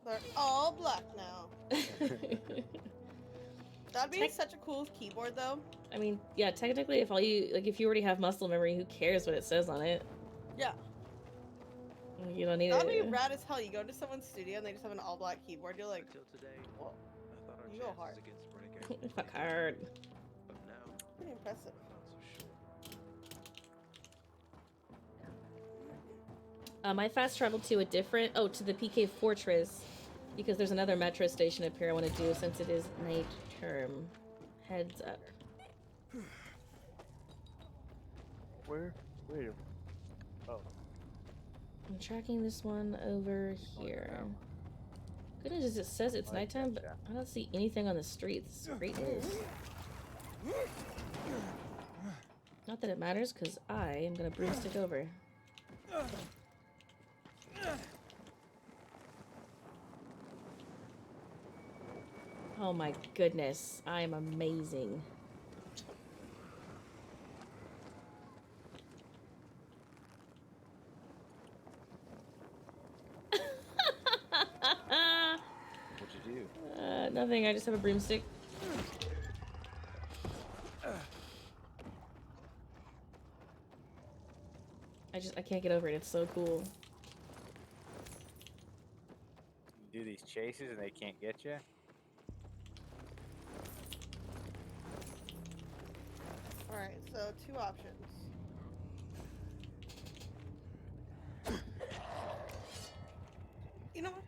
[SPEAKER 16] They're all black now. That'd be such a cool keyboard, though.
[SPEAKER 1] I mean, yeah, technically, if if you already have muscle memory, who cares what it says on it?
[SPEAKER 16] Yeah.
[SPEAKER 1] You don't need
[SPEAKER 16] That'd
[SPEAKER 1] it.
[SPEAKER 16] be rad as hell. You go to someone's studio and they just have an all black keyboard. You're like, whoa. You go hard.
[SPEAKER 1] Fuck hard.
[SPEAKER 16] Pretty impressive.
[SPEAKER 1] I fast traveled to a different, to the PK Fortress Because there's another metro station up here I want to do since it is night term. Heads up.
[SPEAKER 14] Where? Wait. Oh.
[SPEAKER 1] I'm tracking this one over here. Goodness, as it says it's nighttime, but I don't see anything on the streets. Great news. Not that it matters, because I am going to broomstick over. Oh my goodness, I am amazing.
[SPEAKER 14] What'd you do?
[SPEAKER 1] Nothing, I just have a broomstick. I can't get over it, it's so cool.
[SPEAKER 14] You do these chases and they can't get you?
[SPEAKER 16] Alright, so 2 options. You know what?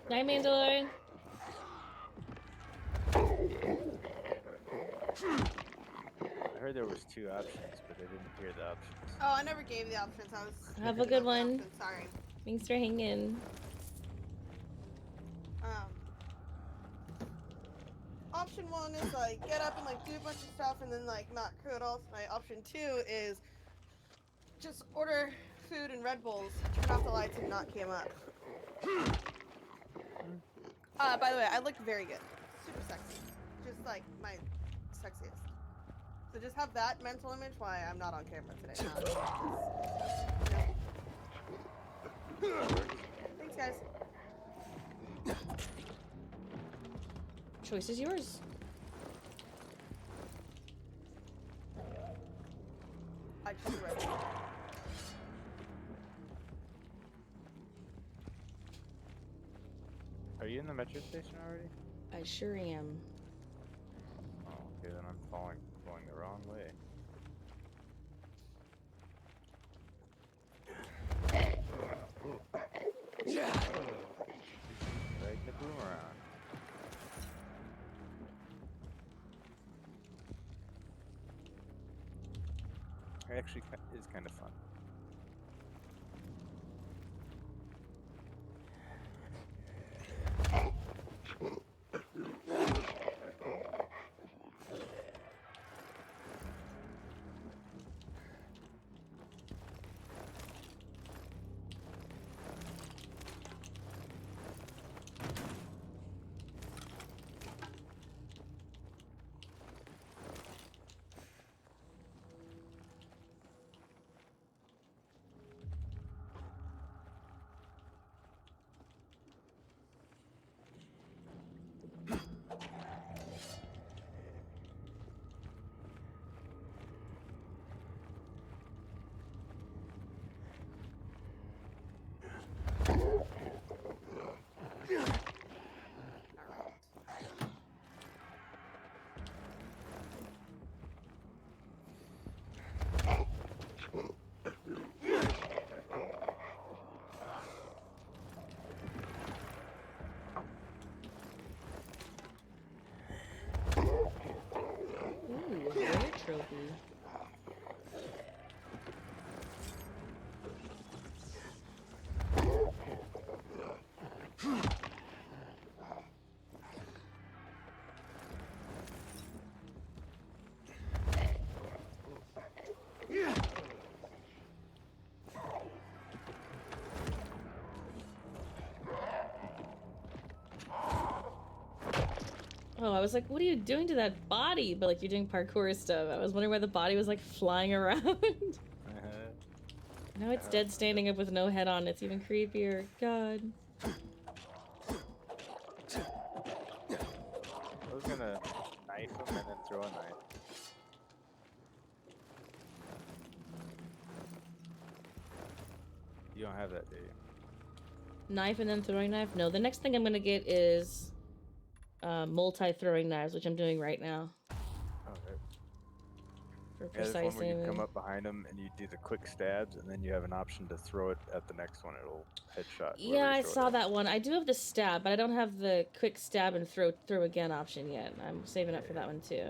[SPEAKER 1] Night, Mandalorian.
[SPEAKER 14] I heard there was 2 options, but I didn't hear the options.
[SPEAKER 16] Oh, I never gave the options. I was.
[SPEAKER 1] Have a good one.
[SPEAKER 16] Options, sorry.
[SPEAKER 1] Thanks for hanging.
[SPEAKER 16] Option 1 is like get up and like do a bunch of stuff and then like not crew at all tonight. Option 2 is just order food and Red Bulls, turn off the lights and not cam up. By the way, I look very good. Super sexy. Just like my sexiest. So just have that mental image why I'm not on camera today. Thanks, guys.
[SPEAKER 1] Choice is yours.
[SPEAKER 16] I choose Red Bull.
[SPEAKER 14] Are you in the metro station already?
[SPEAKER 1] I sure am.
[SPEAKER 14] Oh, okay, then I'm going the wrong way. Dragging the broom around. It actually is kind of fun.
[SPEAKER 1] Ooh, a rare trophy. Oh, I was like, what are you doing to that body? But like, you're doing parkour stuff. I was wondering why the body was like flying around. Now it's dead standing up with no head on. It's even creepier. God.
[SPEAKER 14] I was gonna knife him and then throw a knife. You don't have that, do you?
[SPEAKER 1] Knife and then throwing knife? No, the next thing I'm gonna get is multi-throwing knives, which I'm doing right now.
[SPEAKER 14] Okay.
[SPEAKER 1] For
[SPEAKER 14] Yeah, there's
[SPEAKER 1] precise
[SPEAKER 14] one where you come
[SPEAKER 1] aiming.
[SPEAKER 14] up behind them and you do the quick stabs, and then you have an option to throw it at the next one. It'll headshot whoever
[SPEAKER 1] Yeah,
[SPEAKER 14] you
[SPEAKER 1] I
[SPEAKER 14] throw
[SPEAKER 1] saw
[SPEAKER 14] it at.
[SPEAKER 1] that one. I do have the stab, but I don't have the quick stab and throw again option yet. I'm saving up for that one too.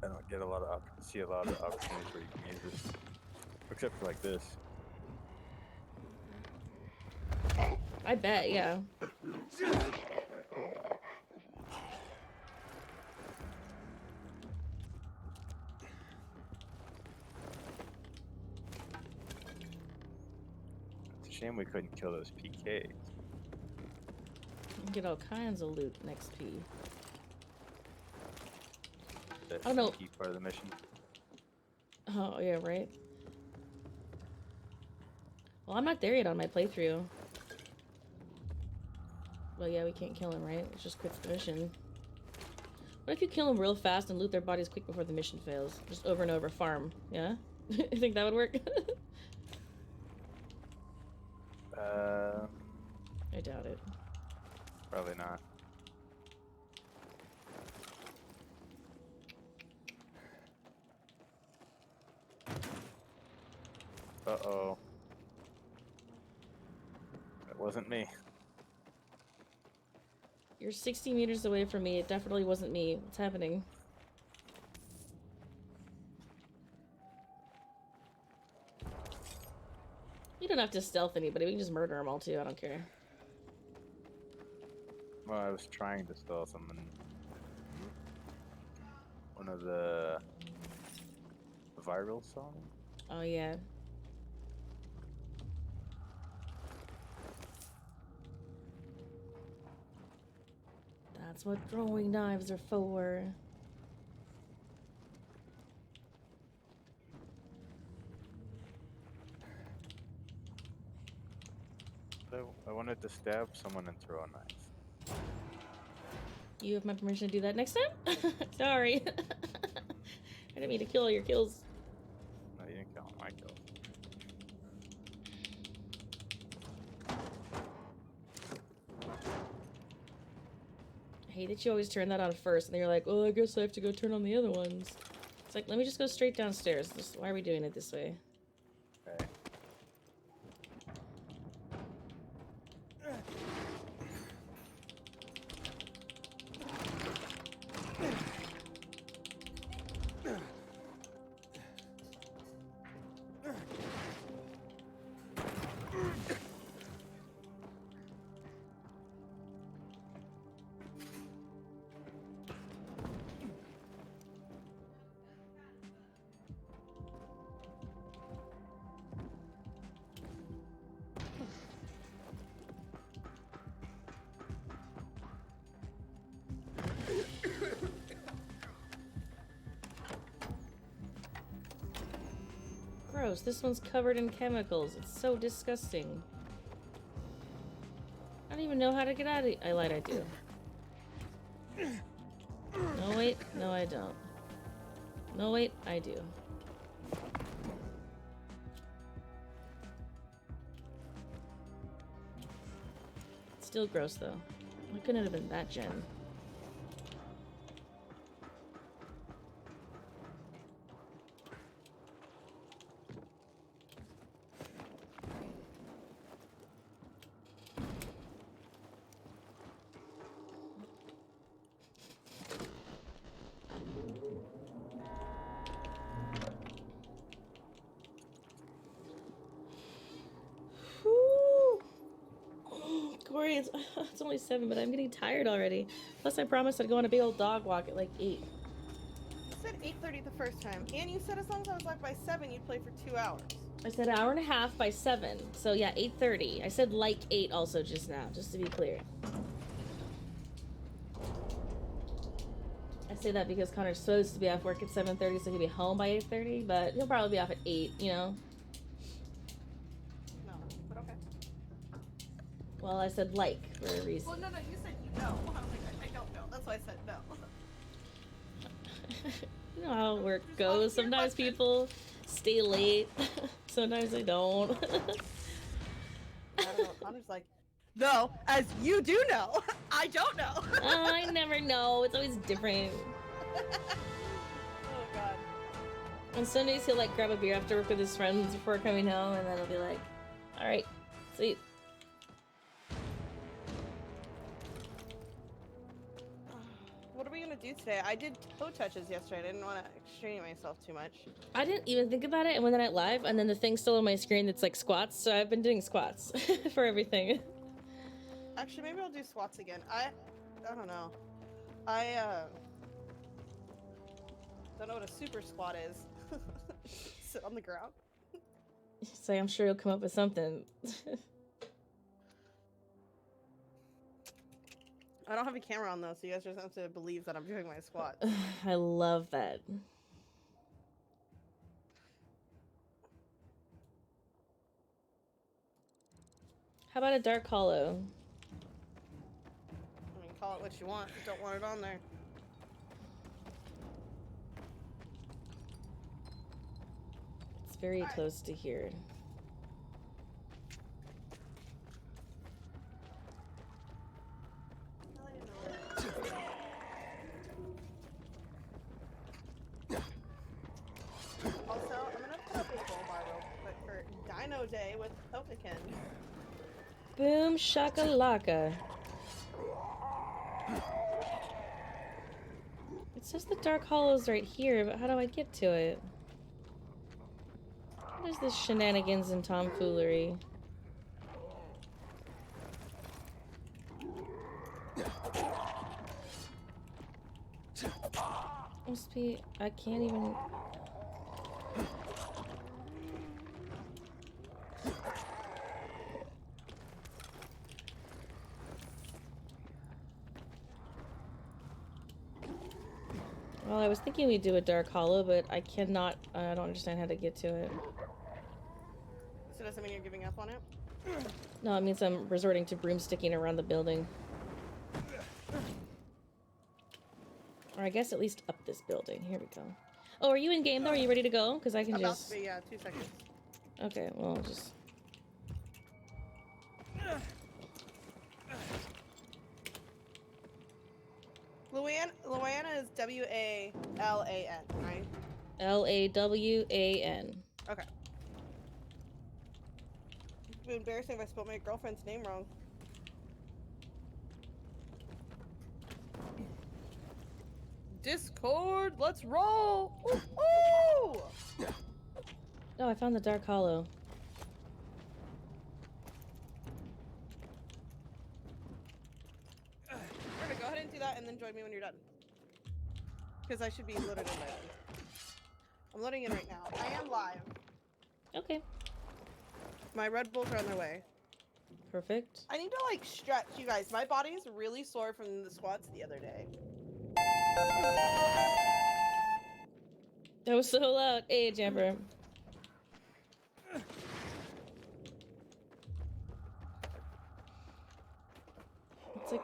[SPEAKER 14] I don't get a lot of see a lot of opportunities where you can use it, except for like this.
[SPEAKER 1] I bet, yeah.
[SPEAKER 14] It's a shame we couldn't kill those PKs.
[SPEAKER 1] Get all kinds of loot next P.
[SPEAKER 14] That
[SPEAKER 1] I don't know.
[SPEAKER 14] sneaky part of the mission.
[SPEAKER 1] Oh, yeah, right? Well, I'm not there yet on my playthrough. Well, yeah, we can't kill him, right? It just quits the mission. What if you kill them real fast and loot their bodies quick before the mission fails? Just over and over farm, yeah? You think that would work? I doubt it.
[SPEAKER 14] Probably not. Uh-oh. That wasn't me.
[SPEAKER 1] You're 60 meters away from me. It definitely wasn't me. What's happening? You don't have to stealth anybody. We can just murder them all too. I don't care.
[SPEAKER 14] Well, I was trying to steal someone. One of the viral songs.
[SPEAKER 1] Oh, yeah. That's what throwing knives are for.
[SPEAKER 14] I wanted to stab someone and throw a knife.
[SPEAKER 1] You have my permission to do that next time? Sorry. I didn't mean to kill all your kills.
[SPEAKER 14] No, you didn't kill him. I killed him.
[SPEAKER 1] I hate that you always turn that on first, and then you're like, oh, I guess I have to go turn on the other ones. It's like, let me just go straight downstairs. Why are we doing it this way?
[SPEAKER 14] Okay.
[SPEAKER 1] Gross, this one's covered in chemicals. It's so disgusting. I don't even know how to get out of it. I lied, I do. No, wait. No, I don't. No, wait. I do. It's still gross, though. Why couldn't it have been that gen? Corey, it's only 7, but I'm getting tired already. Plus, I promised I'd go on a big old dog walk at like 8.
[SPEAKER 16] You said 8:30 the first time, and you said as long as I was like by 7, you'd play for 2 hours.
[SPEAKER 1] I said 1.5 hours by 7. So yeah, 8:30. I said like 8 also just now, just to be clear. I say that because Connor's supposed to be off work at 7:30, so he'll be home by 8:30, but he'll probably be off at 8, you know?
[SPEAKER 16] No, but okay.
[SPEAKER 1] Well, I said like for a reason.
[SPEAKER 16] Well, no, you said you know. I was like, I don't know. That's why I said no.
[SPEAKER 1] You know how work goes. Sometimes people stay late. Sometimes they don't.
[SPEAKER 16] I'm just like, though, as you do know, I don't know.
[SPEAKER 1] I never know. It's always different.
[SPEAKER 16] Oh god.
[SPEAKER 1] On Sundays, he'll like grab a beer after work with his friends before coming home, and then he'll be like, "All right, sleep."
[SPEAKER 16] What are we gonna do today? I did toe touches yesterday. I didn't want to strain myself too much.
[SPEAKER 1] I didn't even think about it, and when the night live, and then the thing's still on my screen that's like squats, so I've been doing squats for everything.
[SPEAKER 16] Actually, maybe I'll do squats again. I don't know. I don't know what a super squat is. Sit on the ground.
[SPEAKER 1] So I'm sure you'll come up with something.
[SPEAKER 16] I don't have a camera on though, so you guys just have to believe that I'm doing my squat.
[SPEAKER 1] I love that. How about a dark hollow?
[SPEAKER 16] I mean, call it what you want. Don't want it on there.
[SPEAKER 1] It's very close to here.
[SPEAKER 16] Also, I'm gonna put up a full bar real quick for Dino Day with Tokakin.
[SPEAKER 1] Boom shakalaka. It says the dark hollow's right here, but how do I get to it? What is this shenanigans and tomfoolery? Must be. I can't even. Well, I was thinking we'd do a dark hollow, but I cannot. I don't understand how to get to it.
[SPEAKER 16] So does that mean you're giving up on it?
[SPEAKER 1] No, it means I'm resorting to broomsticking around the building. Or I guess at least up this building. Here we go. Oh, are you in game though? Are you ready to go? Because I can
[SPEAKER 16] About
[SPEAKER 1] just.
[SPEAKER 16] to be, yeah, 2 seconds.
[SPEAKER 1] Okay, well, I'll just.
[SPEAKER 16] Luana is W-A-L-A-N, right?
[SPEAKER 1] L-A-W-A-N.
[SPEAKER 16] Okay. It'd be embarrassing if I spelled my girlfriend's name wrong. Discord, let's roll! Ooh, ooh!
[SPEAKER 1] Oh, I found the dark hollow.
[SPEAKER 16] Perfect, go ahead and do that and then join me when you're done. Because I should be loaded in by then. I'm loading in right now. I am live.
[SPEAKER 1] Okay.
[SPEAKER 16] My Red Bulls are on their way.
[SPEAKER 1] Perfect.
[SPEAKER 16] I need to like stretch, you guys. My body's really sore from the squats the other day.
[SPEAKER 1] That was so loud. Hey, Jamper. It's like...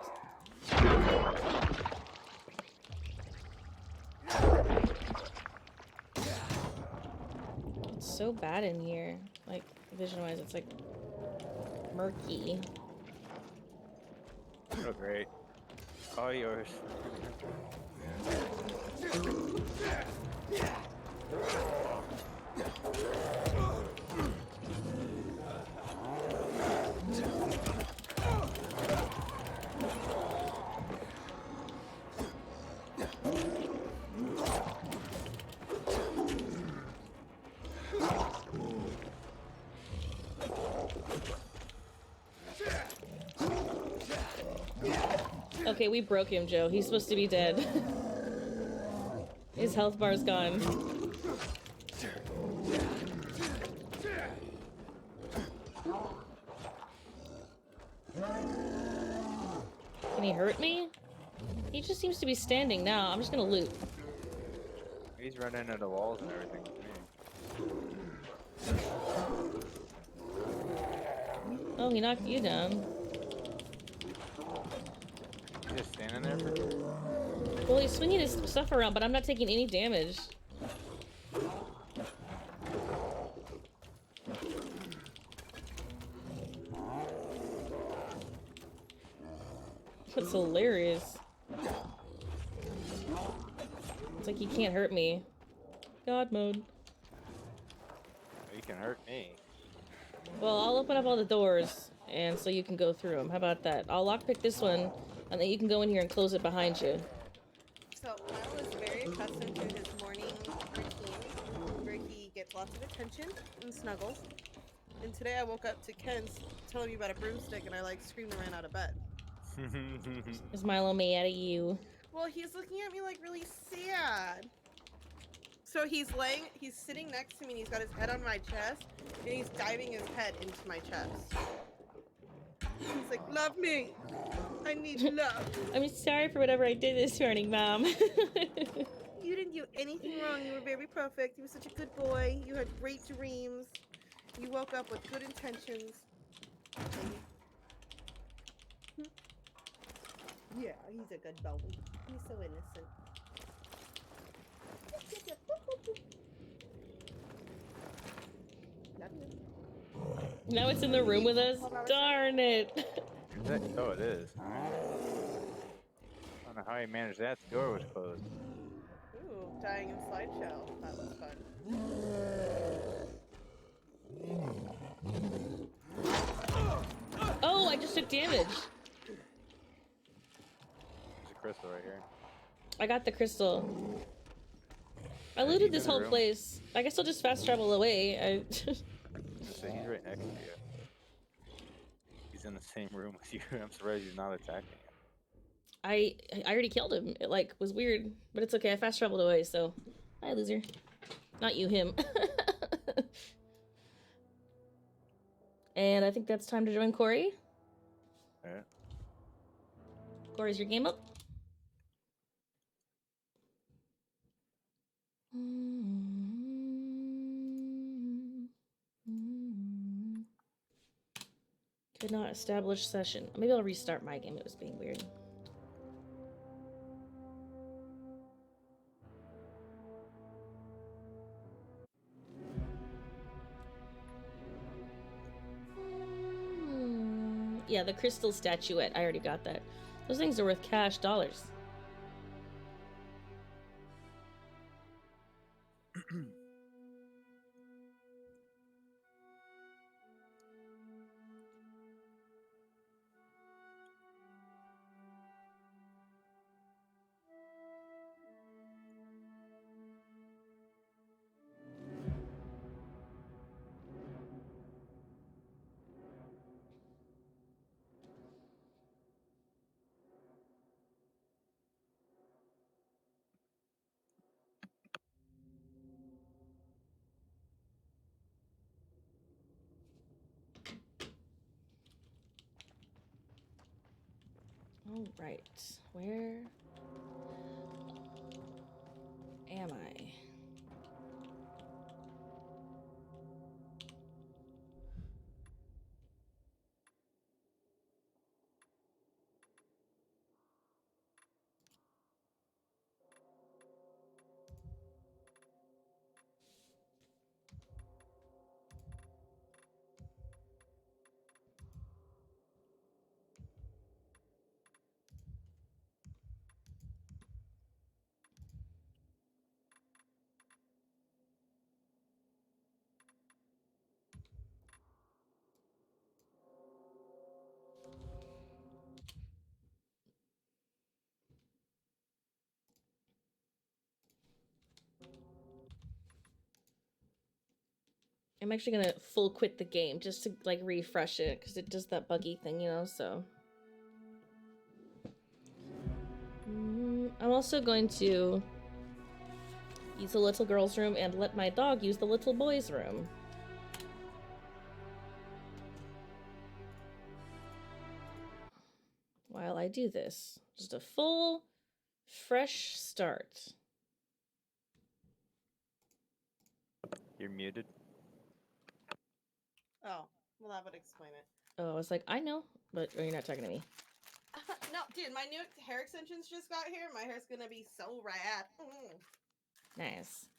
[SPEAKER 1] It's so bad in here. Like, vision-wise, it's like... murky.
[SPEAKER 14] Oh, great. All yours.
[SPEAKER 1] Okay, we broke him, Joe. He's supposed to be dead. His health bar's gone. Can he hurt me? He just seems to be standing now. I'm just gonna loot.
[SPEAKER 14] He's running into walls and everything with me.
[SPEAKER 1] Oh, he knocked you down.
[SPEAKER 14] He's just standing there for...
[SPEAKER 1] Well, he's swinging his stuff around, but I'm not taking any damage. That's hilarious. It's like you can't hurt me. God mode.
[SPEAKER 14] You can hurt me.
[SPEAKER 1] Well, I'll open up all the doors, and so you can go through them. How about that? I'll lockpick this one, and then you can go in here and close it behind you.
[SPEAKER 16] So Milo is very accustomed to his morning routine, where he gets lots of attention and snuggles. And today I woke up to Ken's telling me about a broomstick, and I like screamed and ran out of bed.
[SPEAKER 1] Is Milo mad at you?
[SPEAKER 16] Well, he's looking at me like really sad. So he's sitting next to me, and he's got his head on my chest, and he's diving his head into my chest. He's like, love me. I need love.
[SPEAKER 1] I'm sorry for whatever I did this morning, Mom.
[SPEAKER 16] You didn't do anything wrong. You were very perfect. You were such a good boy. You had great dreams. You woke up with good intentions. Yeah, he's a good boy. He's so innocent. Love you.
[SPEAKER 1] Now it's in the room with us? Darn it.
[SPEAKER 14] Oh, it is. Alright. I don't know how he managed that. The door was closed.
[SPEAKER 16] Ooh, dying in slideshow. That was fun.
[SPEAKER 1] Oh, I just took damage.
[SPEAKER 14] There's a crystal right here.
[SPEAKER 1] I got the crystal. I looted this whole place. I guess I'll just fast travel away.
[SPEAKER 14] So he's right next to you. He's in the same room with you. I'm surprised he's not attacking you.
[SPEAKER 1] I already killed him. It like was weird, but it's okay. I fast traveled away, so hi, loser. Not you, him. And I think that's time to join Corey.
[SPEAKER 14] Yeah.
[SPEAKER 1] Corey's your game up. Could not establish session. Maybe I'll restart my game. It was being weird. Yeah, the crystal statuette. I already got that. Those things are worth cash dollars. All right, where am I? I'm actually gonna full quit the game just to like refresh it because it does that buggy thing, you know, so. I'm also going to use the little girl's room and let my dog use the little boy's room. While I do this, just a full, fresh start.
[SPEAKER 14] You're muted.
[SPEAKER 16] Oh, well, that would explain it.
[SPEAKER 1] Oh, I was like, I know, but you're not talking to me.
[SPEAKER 16] No, dude, my new hair extensions just got here. My hair's gonna be so rad.
[SPEAKER 1] Nice.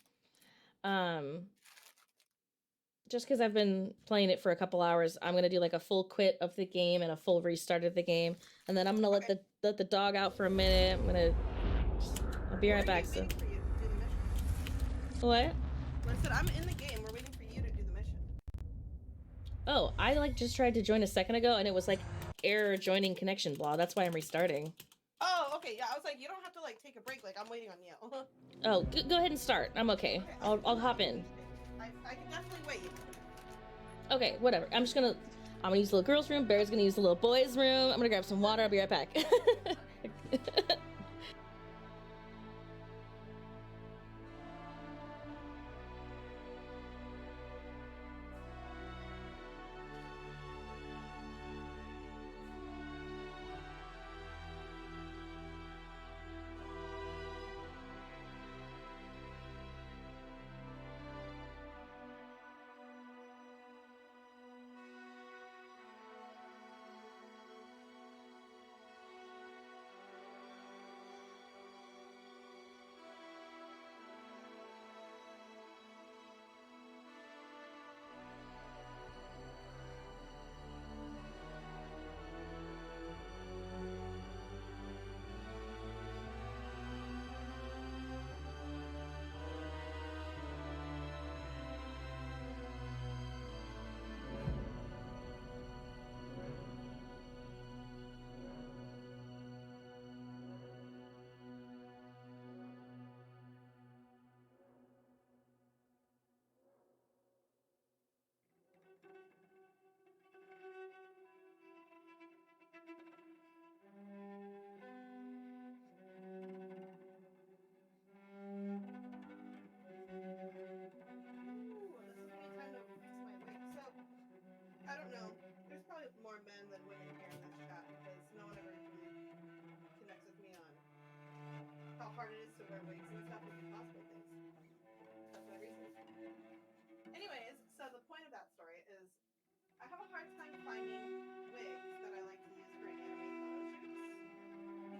[SPEAKER 1] Just because I've been playing it for a couple hours, I'm gonna do like a full quit of the game and a full restart of the game. and then I'm gonna let the dog out for a minute. I'll be right back. So. What?
[SPEAKER 16] I said I'm in the game. We're waiting for you to do the mission.
[SPEAKER 1] Oh, I like just tried to join a second ago, and it was like error joining connection blah. That's why I'm restarting.
[SPEAKER 16] Oh, okay. Yeah, I was like, you don't have to like take a break. Like I'm waiting on you.
[SPEAKER 1] Oh, go ahead and start. I'm okay. I'll hop in.
[SPEAKER 16] I can definitely wait.
[SPEAKER 1] Okay, whatever. I'm gonna use the little girl's room. Bear's gonna use the little boy's room. I'm gonna grab some water. I'll be right back.
[SPEAKER 16] I don't know. There's probably more men than women here in this chat because no one ever really connects with me on how hard it is to wear wigs and stuff and do cosplay things. That's my reasons. Anyways, so the point of that story is I have a hard time finding wigs that I like to use for anime photo shoots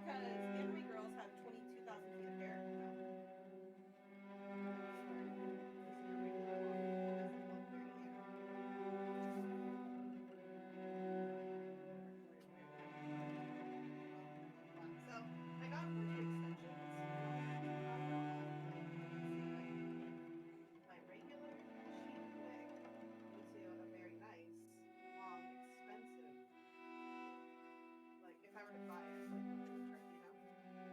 [SPEAKER 16] because anime girls have 22,000 feet of hair, you know? So I got a bunch of extensions. Not at all like mixing my regular cheap wig into a very nice, long, expensive. Like if I were to buy it, like what they would charge, you know?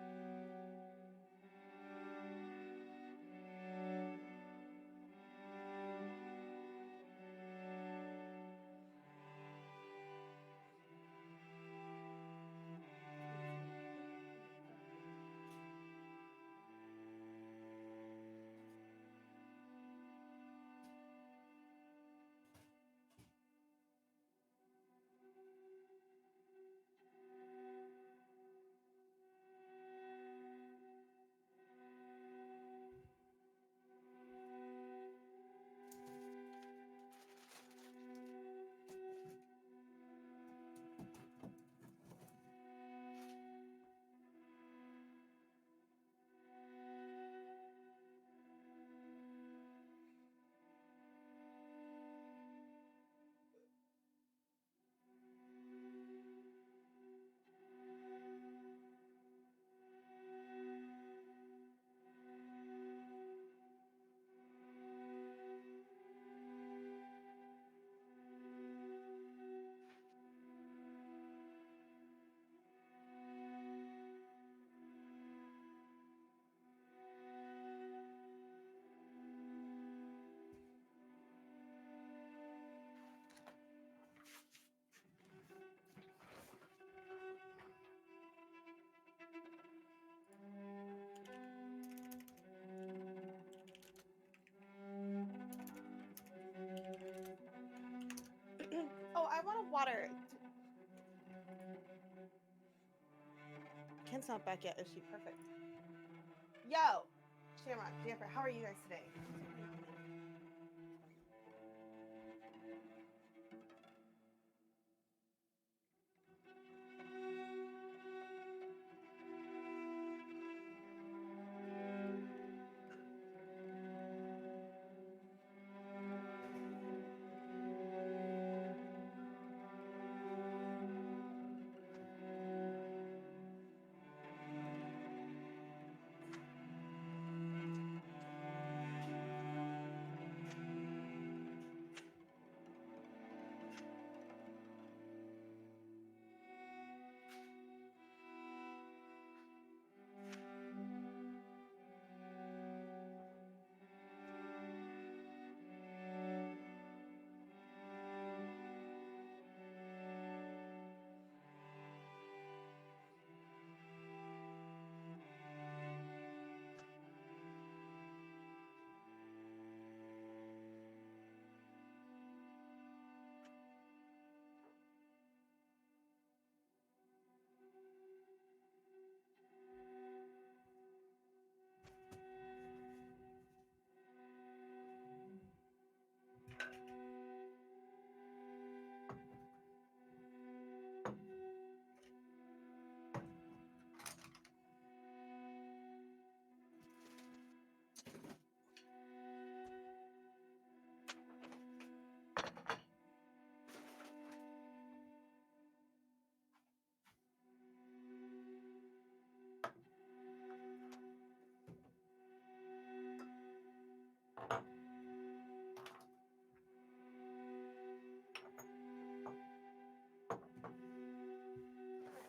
[SPEAKER 16] Oh, I want a water. Ken's not back yet. Is she perfect? Yo, Shamrock, Jennifer, how are you guys today?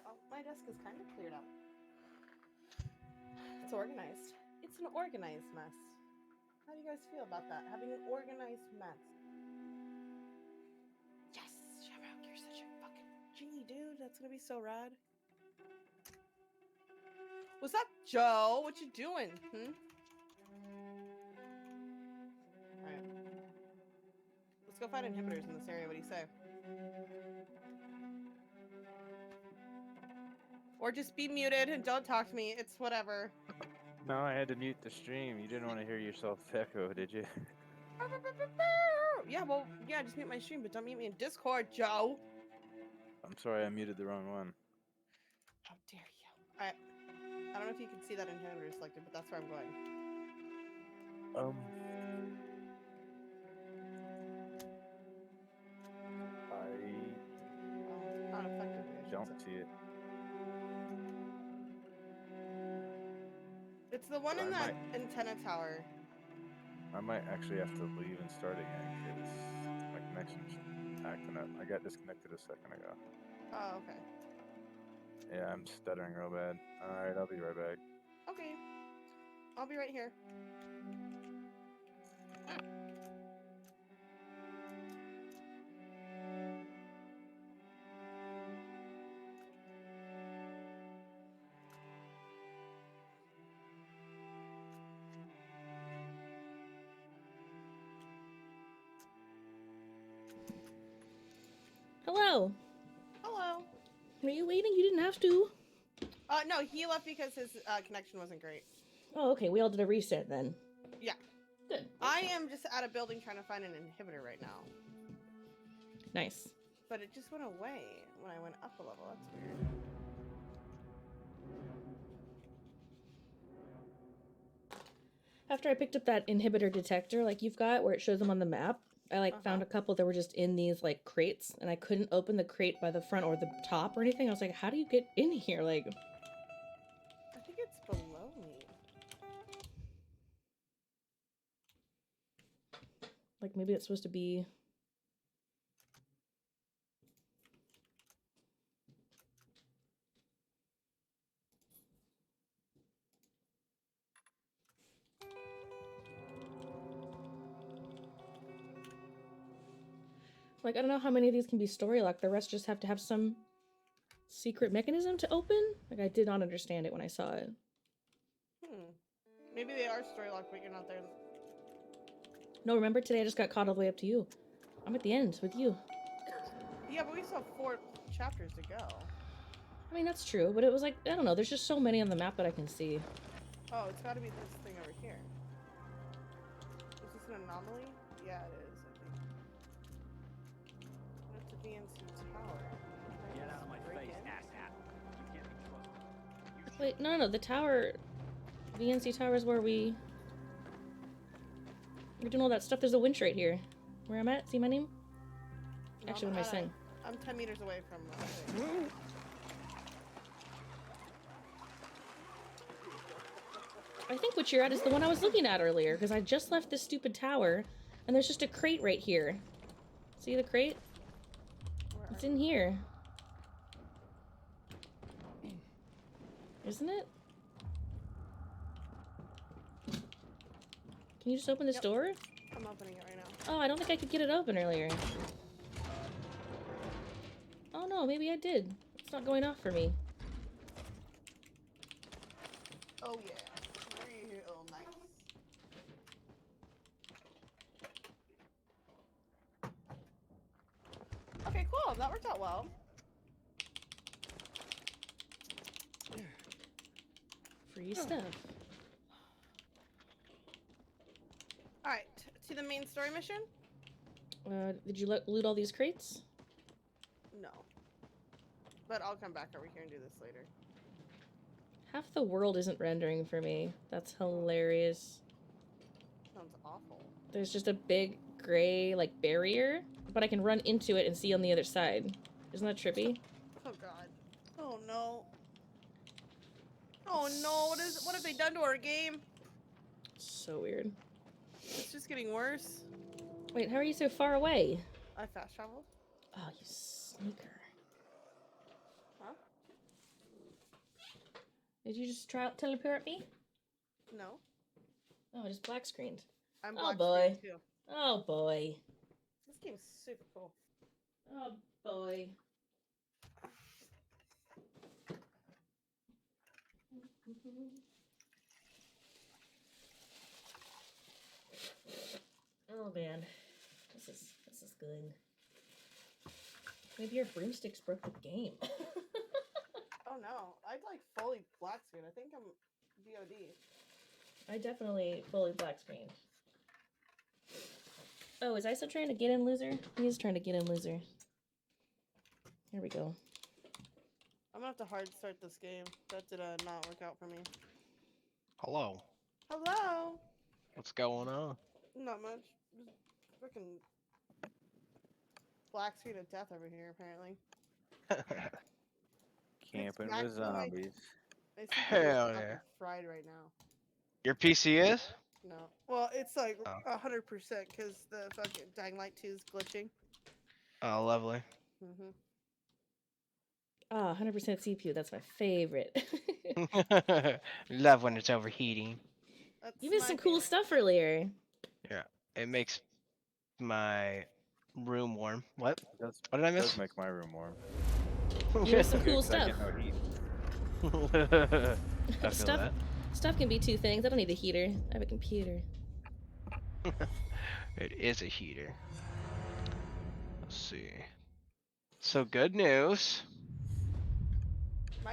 [SPEAKER 16] Oh, my desk is kind of cleared out. It's organized. It's an organized mess. How do you guys feel about that? Having an organized mess. Yes, Shamrock, you're such a fucking genie, dude. That's gonna be so rad. What's up, Joe? What you doing? Alright. Let's go find inhibitors in this area. What do you say? Or just be muted and don't talk to me. It's whatever.
[SPEAKER 14] No, I had to mute the stream. You didn't want to hear yourself echo, did you?
[SPEAKER 16] Yeah, well, yeah, just mute my stream, but don't mute me in Discord, Joe.
[SPEAKER 14] I'm sorry, I muted the wrong one.
[SPEAKER 16] How dare you? Alright. I don't know if you can see that inhibitor selected, but that's where I'm going.
[SPEAKER 14] I
[SPEAKER 16] not effectively, I should
[SPEAKER 14] don't
[SPEAKER 16] say.
[SPEAKER 14] see it.
[SPEAKER 16] It's the one
[SPEAKER 14] But
[SPEAKER 16] in
[SPEAKER 14] I
[SPEAKER 16] that antenna tower.
[SPEAKER 14] I might actually have to leave and start again because my connection's acting up. I got disconnected a second ago.
[SPEAKER 16] Oh, okay.
[SPEAKER 14] Yeah, I'm stuttering real bad. Alright, I'll be right back.
[SPEAKER 16] Okay. I'll be right here.
[SPEAKER 1] Hello.
[SPEAKER 16] Hello.
[SPEAKER 1] Were you waiting? You didn't have to.
[SPEAKER 16] No, he left because his connection wasn't great.
[SPEAKER 1] Oh, okay. We all did a reset then.
[SPEAKER 16] Yeah.
[SPEAKER 1] Good.
[SPEAKER 16] I am just at a building trying to find an inhibitor right now.
[SPEAKER 1] Nice.
[SPEAKER 16] But it just went away when I went up a level. That's weird.
[SPEAKER 1] After I picked up that inhibitor detector like you've got where it shows them on the map, I found a couple that were just in these like crates and I couldn't open the crate by the front or the top or anything. I was like, how do you get in here? Like,
[SPEAKER 16] I think it's below me.
[SPEAKER 1] maybe it's supposed to be. Like, I don't know how many of these can be story locked. The rest just have to have some secret mechanism to open. Like, I did not understand it when I saw it.
[SPEAKER 16] Maybe they are story locked, but you're not there.
[SPEAKER 1] No, remember today I just got caught all the way up to you. I'm at the end with you.
[SPEAKER 16] Yeah, but we still have 4 chapters to go.
[SPEAKER 1] I mean, that's true, but it was like, I don't know, there's just so many on the map that I can see.
[SPEAKER 16] Oh, it's got to be this thing over here. Is this an anomaly? Yeah, it is, I think. It's a VNC tower.
[SPEAKER 18] Get out of my face, asshat. You can't be trusted.
[SPEAKER 1] Wait, no, the tower... VNC tower is where we're doing all that stuff. There's a winch right here. Where I'm at? See my name?
[SPEAKER 16] No,
[SPEAKER 1] Actually, what am I saying?
[SPEAKER 16] I'm 10 meters away from...
[SPEAKER 1] I think what you're at is the one I was looking at earlier, because I just left this stupid tower, and there's just a crate right here. See the crate? It's in here. Isn't it? Can you just open this door?
[SPEAKER 16] I'm opening it right now.
[SPEAKER 1] Oh, I don't think I could get it open earlier. Oh no, maybe I did. It's not going off for me.
[SPEAKER 16] Oh yeah. Real nice. Okay, cool. That worked out well.
[SPEAKER 1] Free stuff.
[SPEAKER 16] Alright, to the main story mission?
[SPEAKER 1] Did you loot all these crates?
[SPEAKER 16] No. But I'll come back over here and do this later.
[SPEAKER 1] Half the world isn't rendering for me. That's hilarious.
[SPEAKER 16] Sounds awful.
[SPEAKER 1] There's just a big gray, like, barrier, but I can run into it and see on the other side. Isn't that trippy?
[SPEAKER 16] Oh god. Oh no. Oh no, what have they done to our game?
[SPEAKER 1] So weird.
[SPEAKER 16] It's just just getting worse.
[SPEAKER 1] Wait, how are you so far away?
[SPEAKER 16] I fast traveled.
[SPEAKER 1] Oh, you sneaker.
[SPEAKER 16] Huh?
[SPEAKER 1] Did you just teleport me?
[SPEAKER 16] No.
[SPEAKER 1] Oh, I just black screened.
[SPEAKER 16] I'm
[SPEAKER 1] Oh
[SPEAKER 16] black
[SPEAKER 1] boy.
[SPEAKER 16] screen too.
[SPEAKER 1] Oh boy.
[SPEAKER 16] This game's super cool.
[SPEAKER 1] Oh boy. Oh man, this is good. Maybe your broomsticks broke the game.
[SPEAKER 16] Oh no, I'd like fully black screen. I think I'm VOD.
[SPEAKER 1] I definitely fully black screened. Oh, is ISO trying to get in, loser? He is trying to get in, loser. Here we go.
[SPEAKER 16] I'm gonna have to hard start this game. That did not work out for me.
[SPEAKER 19] Hello.
[SPEAKER 16] Hello.
[SPEAKER 19] What's going on?
[SPEAKER 16] Not much. Just freaking black screen of death over here, apparently.
[SPEAKER 14] Camping
[SPEAKER 16] It's
[SPEAKER 14] with
[SPEAKER 16] back-
[SPEAKER 14] zombies.
[SPEAKER 16] My CPU is
[SPEAKER 19] Hell
[SPEAKER 16] fucking
[SPEAKER 19] yeah.
[SPEAKER 16] fried right now.
[SPEAKER 19] Your PC is?
[SPEAKER 16] No. Well, it's like
[SPEAKER 19] Oh.
[SPEAKER 16] 100% because the fucking Dying Light 2 is glitching.
[SPEAKER 19] Oh, lovely.
[SPEAKER 16] Mm-hmm.
[SPEAKER 1] Ah, 100% CPU. That's my favorite.
[SPEAKER 19] Love when it's overheating.
[SPEAKER 1] You missed some cool stuff earlier.
[SPEAKER 19] Yeah, it makes my room warm. What?
[SPEAKER 14] What
[SPEAKER 19] did I
[SPEAKER 14] It
[SPEAKER 19] miss?
[SPEAKER 14] does make my room warm.
[SPEAKER 1] You missed some cool
[SPEAKER 14] Because I
[SPEAKER 1] stuff.
[SPEAKER 14] get no heat.
[SPEAKER 19] I feel that.
[SPEAKER 1] Stuff can be two things. I don't need a heater. I have a computer.
[SPEAKER 19] It is a heater. Let's see. So good news.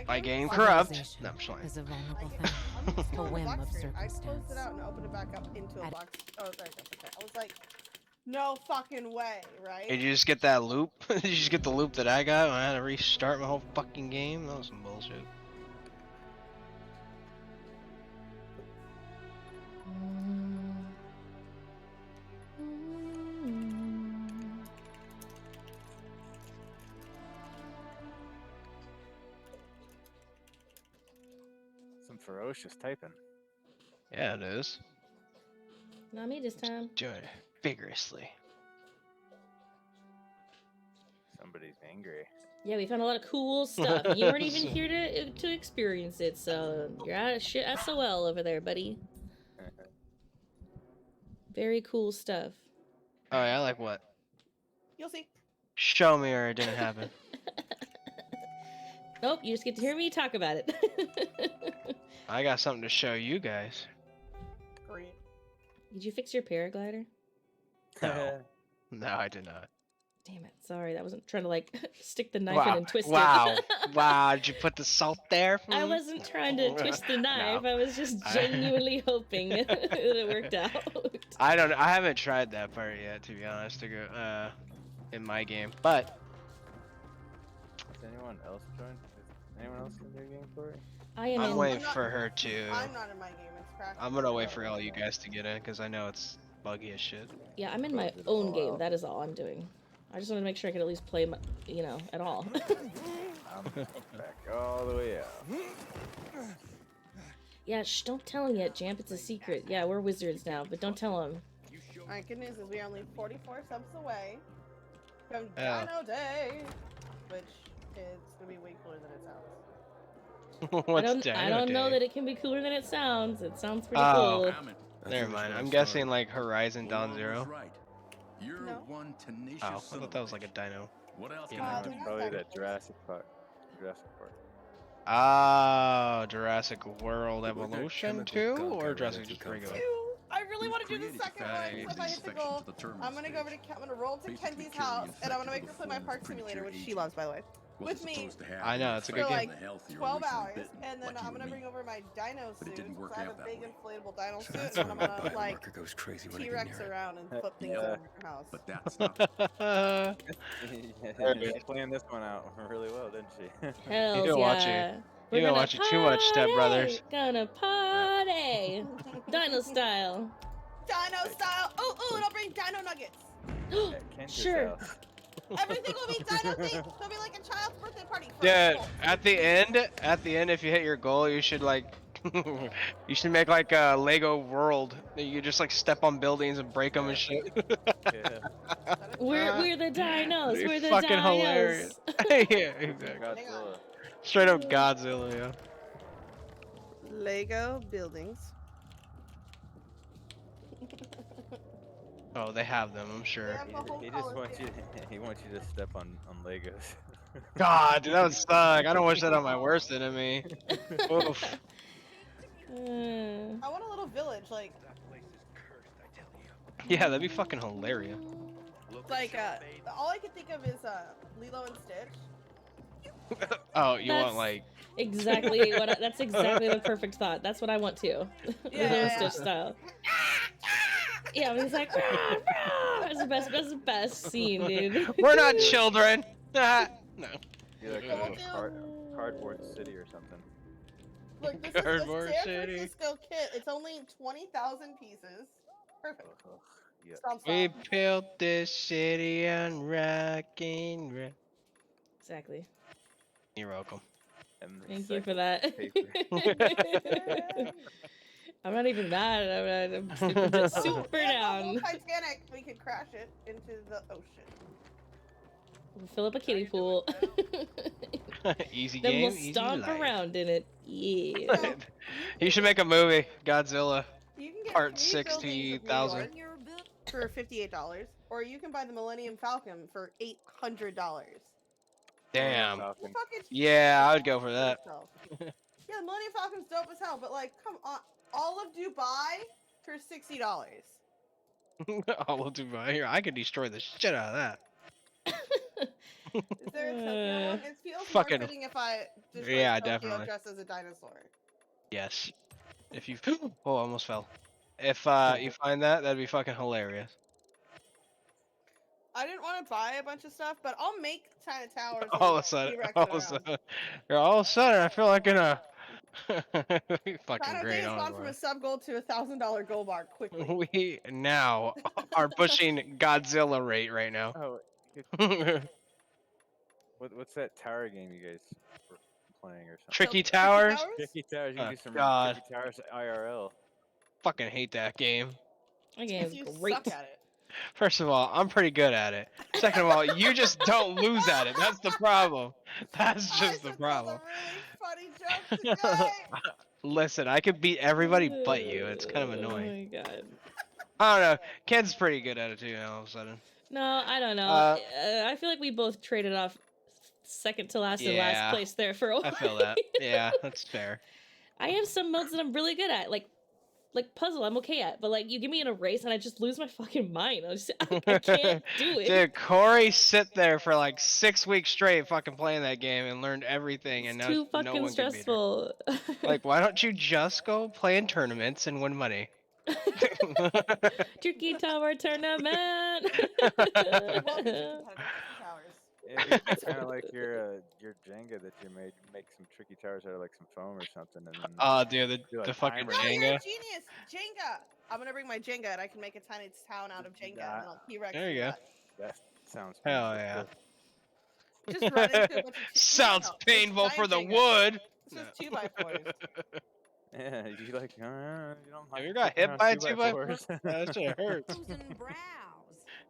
[SPEAKER 19] My game corrupt. No, I'm just lying.
[SPEAKER 8] Is a vulnerable
[SPEAKER 16] I'm
[SPEAKER 8] thing.
[SPEAKER 16] just
[SPEAKER 8] A
[SPEAKER 16] going to
[SPEAKER 8] whim
[SPEAKER 16] black
[SPEAKER 8] of
[SPEAKER 16] screen. I
[SPEAKER 8] circumstance.
[SPEAKER 16] closed it out and opened it back up into a box. Oh, there it goes. Okay. I was like, no fucking way, right?
[SPEAKER 19] Did you just get that loop? Did you just get the loop that I got when I had to restart my whole fucking game? That was some bullshit.
[SPEAKER 14] Some ferocious typing.
[SPEAKER 19] Yeah, it is.
[SPEAKER 1] Not me this time.
[SPEAKER 19] Doing it vigorously.
[SPEAKER 14] Somebody's angry.
[SPEAKER 1] Yeah, we found a lot of cool stuff. You weren't even here to experience it, so you're out of shit SOL over there, buddy. Very cool stuff.
[SPEAKER 19] Alright, I like what?
[SPEAKER 16] You'll see.
[SPEAKER 19] Show me or it didn't happen.
[SPEAKER 1] Nope, you just get to hear me talk about it.
[SPEAKER 19] I got something to show you guys.
[SPEAKER 16] Great.
[SPEAKER 1] Did you fix your paraglider?
[SPEAKER 19] No. No, I did not.
[SPEAKER 1] Damn it, sorry, that wasn't trying to like stick the knife
[SPEAKER 19] Wow.
[SPEAKER 1] in and twist
[SPEAKER 19] Wow.
[SPEAKER 1] it.
[SPEAKER 19] Wow, did you put the salt there?
[SPEAKER 1] I wasn't trying to twist the knife,
[SPEAKER 19] No.
[SPEAKER 1] I was just genuinely hoping that it worked out.
[SPEAKER 19] I haven't tried that part yet, to be honest, to go in my game. But
[SPEAKER 14] Has anyone else joined? Is anyone else in your game, Corey?
[SPEAKER 19] I'm waiting for her to.
[SPEAKER 16] I'm not in my game. It's cracked.
[SPEAKER 19] I'm gonna wait for all you guys to get in because I know it's buggy as shit.
[SPEAKER 1] Yeah, I'm in my own game, that is all I'm doing. I just wanted to make sure I could at least play, you know, at all.
[SPEAKER 14] I'm back all the way up.
[SPEAKER 1] Yeah, shh, don't tell him yet, Jamp, it's a secret. Yeah, we're wizards now, but don't tell him.
[SPEAKER 16] Alright, good news is we are only 44 subs away from
[SPEAKER 19] Yeah.
[SPEAKER 16] Dino Day, which is gonna be way cooler than it sounds.
[SPEAKER 19] What's
[SPEAKER 1] I don't know that it can be cooler than it sounds. It sounds pretty
[SPEAKER 19] Oh,
[SPEAKER 1] cool.
[SPEAKER 19] never mind. I'm guessing like Horizon Dawn Zero.
[SPEAKER 17] You're one tenacious
[SPEAKER 19] Oh, I
[SPEAKER 17] son
[SPEAKER 19] thought
[SPEAKER 17] of
[SPEAKER 19] that was like a dino.
[SPEAKER 17] What else
[SPEAKER 19] Yeah.
[SPEAKER 17] can I do?
[SPEAKER 14] Probably that Jurassic Park. Jurassic Park.
[SPEAKER 19] Oh, Jurassic World Evolution 2 or Jurassic just regular?
[SPEAKER 16] I really want to do the second one. So if I hit the goal, I'm gonna go over to I'm gonna roll to Kenzie's house, and I'm gonna make her play my Park Simulator, which she loves, by the way. With me
[SPEAKER 19] I know, it's a good
[SPEAKER 16] for
[SPEAKER 19] game.
[SPEAKER 16] like 12 hours, and then I'm gonna bring over my dino suit. So I have a big inflatable dino suit, and I'm gonna like
[SPEAKER 4] goes crazy when I get
[SPEAKER 16] T-Rex
[SPEAKER 4] near it.
[SPEAKER 16] around and flip things
[SPEAKER 14] Yeah.
[SPEAKER 16] over your house.
[SPEAKER 17] But that's not.
[SPEAKER 14] She planned this one out really well, didn't she?
[SPEAKER 1] Hells
[SPEAKER 19] You've been
[SPEAKER 1] yeah.
[SPEAKER 19] watching.
[SPEAKER 1] We're
[SPEAKER 19] You've been
[SPEAKER 1] gonna
[SPEAKER 19] watching too much, Step Brothers.
[SPEAKER 1] Gonna party! Dino style.
[SPEAKER 16] Dino style. Oh, oh, and I'll bring dino nuggets.
[SPEAKER 1] Sure.
[SPEAKER 16] Everything will be dino themed. It'll be like a child's birthday party. for
[SPEAKER 19] Dude,
[SPEAKER 16] people.
[SPEAKER 19] at the end, if you hit your goal, you should like You should make like a Lego world. You just like step on buildings and break them and shit.
[SPEAKER 14] Yeah.
[SPEAKER 1] We're the dinos.
[SPEAKER 19] It'd be
[SPEAKER 1] We're the
[SPEAKER 19] fucking hilarious.
[SPEAKER 1] dinos.
[SPEAKER 19] Yeah, exactly.
[SPEAKER 14] Godzilla.
[SPEAKER 19] Straight up Godzilla, yeah.
[SPEAKER 16] Lego buildings.
[SPEAKER 19] Oh, they have them, I'm
[SPEAKER 16] They
[SPEAKER 19] sure.
[SPEAKER 16] have the whole
[SPEAKER 14] He just wants
[SPEAKER 16] Coliseum.
[SPEAKER 14] you. He wants you to step on Legos.
[SPEAKER 19] God, dude, that would suck. I don't wish that on my worst enemy. Oof.
[SPEAKER 16] I want a little village, like
[SPEAKER 19] Yeah, that'd be fucking hilarious.
[SPEAKER 16] all I can think of is Lilo and Stitch.
[SPEAKER 19] Oh, you
[SPEAKER 1] That's
[SPEAKER 19] want like
[SPEAKER 1] exactly what. That's exactly the perfect thought. That's what I want too. Lilo and Stitch style. Yeah, but he's like, rah, rah. That's the best. That's the best scene, dude.
[SPEAKER 19] We're not children. No.
[SPEAKER 14] You're like a little cardboard city or something.
[SPEAKER 16] Look, this is the
[SPEAKER 19] Cardboard
[SPEAKER 16] San
[SPEAKER 19] City.
[SPEAKER 16] Francisco kit. It's only 20,000 pieces. Perfect.
[SPEAKER 14] Yeah.
[SPEAKER 16] Stomp,
[SPEAKER 19] We
[SPEAKER 16] stomp.
[SPEAKER 19] built this city on rock and roll.
[SPEAKER 1] Exactly.
[SPEAKER 19] You're welcome.
[SPEAKER 14] And
[SPEAKER 1] Thank you for that.
[SPEAKER 14] paper.
[SPEAKER 1] I'm not even mad. I'm super, super
[SPEAKER 16] We have the whole
[SPEAKER 1] down.
[SPEAKER 16] Titanic. We could crash it into the ocean.
[SPEAKER 1] We'll fill up a kiddie pool.
[SPEAKER 19] Easy
[SPEAKER 1] Then
[SPEAKER 19] game,
[SPEAKER 1] we'll
[SPEAKER 19] easy
[SPEAKER 1] stomp
[SPEAKER 19] life.
[SPEAKER 1] around in it. Yeah.
[SPEAKER 19] You should make a movie, Godzilla.
[SPEAKER 16] You can get
[SPEAKER 19] Part
[SPEAKER 16] 3 buildings of New
[SPEAKER 19] 60,000.
[SPEAKER 16] York for $58, or you can buy the Millennium Falcon for $800.
[SPEAKER 19] Damn.
[SPEAKER 14] Falcon.
[SPEAKER 16] Fucking
[SPEAKER 19] Yeah, I would go for that.
[SPEAKER 16] Yeah, the Millennium Falcon's dope as hell, but like, come on, all of Dubai for $60.
[SPEAKER 19] All of Dubai. Here, I could destroy the shit out of that.
[SPEAKER 16] Is there a Tokyo one? It feels
[SPEAKER 19] fucking-
[SPEAKER 16] more fitting if I destroy
[SPEAKER 19] Yeah,
[SPEAKER 16] Tokyo
[SPEAKER 19] definitely.
[SPEAKER 16] dressed as a dinosaur.
[SPEAKER 19] Yes. If you oh, I almost fell. If you find that, that'd be fucking hilarious.
[SPEAKER 16] I didn't want to buy a bunch of stuff, but I'll make China Towers.
[SPEAKER 19] All of a sudden, all of a sudden, I feel like in a fucking
[SPEAKER 16] China
[SPEAKER 19] great.
[SPEAKER 16] Day has gone from a sub goal to $1,000 goal bar quickly.
[SPEAKER 19] We now are pushing Godzilla rate right now.
[SPEAKER 14] Oh, what's that tower game you guys were playing or something?
[SPEAKER 19] Tricky Towers?
[SPEAKER 14] Tricky Towers. You can
[SPEAKER 19] Oh,
[SPEAKER 14] do some
[SPEAKER 19] God.
[SPEAKER 14] Tricky Towers IRL.
[SPEAKER 19] Fucking hate that game.
[SPEAKER 1] That game's
[SPEAKER 16] You
[SPEAKER 1] great.
[SPEAKER 16] suck at it.
[SPEAKER 19] First of all, I'm pretty good at it. Second of all, you just don't lose at it. That's the problem. That's just the problem.
[SPEAKER 16] Funny joke today.
[SPEAKER 19] Listen, I could beat everybody but you. It's kind of
[SPEAKER 1] Oh
[SPEAKER 19] annoying.
[SPEAKER 1] my god.
[SPEAKER 19] I don't know. Ken's pretty good at it too. All of a sudden.
[SPEAKER 1] No, I don't know. I feel like we both traded off second to last and last
[SPEAKER 19] Yeah,
[SPEAKER 1] place there for a while.
[SPEAKER 19] I feel that. Yeah, that's fair.
[SPEAKER 1] I have some modes that I'm really good at, like puzzle. I'm okay at, but like you give me in a race and I just lose my fucking mind. I can't do it.
[SPEAKER 19] Dude, Corey sit there for like 6 weeks straight fucking playing that game and learned everything, and now
[SPEAKER 1] Too
[SPEAKER 19] no
[SPEAKER 1] fucking
[SPEAKER 19] one can beat her.
[SPEAKER 1] stressful.
[SPEAKER 19] Like, why don't you just go play in tournaments and win money?
[SPEAKER 1] Tricky Tower Tournament.
[SPEAKER 14] It's kind of like your Jenga that you made. Make some tricky towers out of like some foam or something, and then
[SPEAKER 19] Oh, dude,
[SPEAKER 14] do a
[SPEAKER 19] the fucking
[SPEAKER 14] timer.
[SPEAKER 16] Oh, you're a
[SPEAKER 19] Jenga.
[SPEAKER 16] genius. Jenga. I'm gonna bring my Jenga and I can make a tiny town out of Jenga and then I'll T-Rex.
[SPEAKER 19] There you go.
[SPEAKER 14] That sounds
[SPEAKER 19] Hell
[SPEAKER 14] painful.
[SPEAKER 19] yeah.
[SPEAKER 16] Just run into a bunch of
[SPEAKER 19] Sounds painful for the wood.
[SPEAKER 16] It's just 2x4s.
[SPEAKER 14] Yeah, you like, you don't like
[SPEAKER 19] Have you got hit by a 2x4? That shit hurts.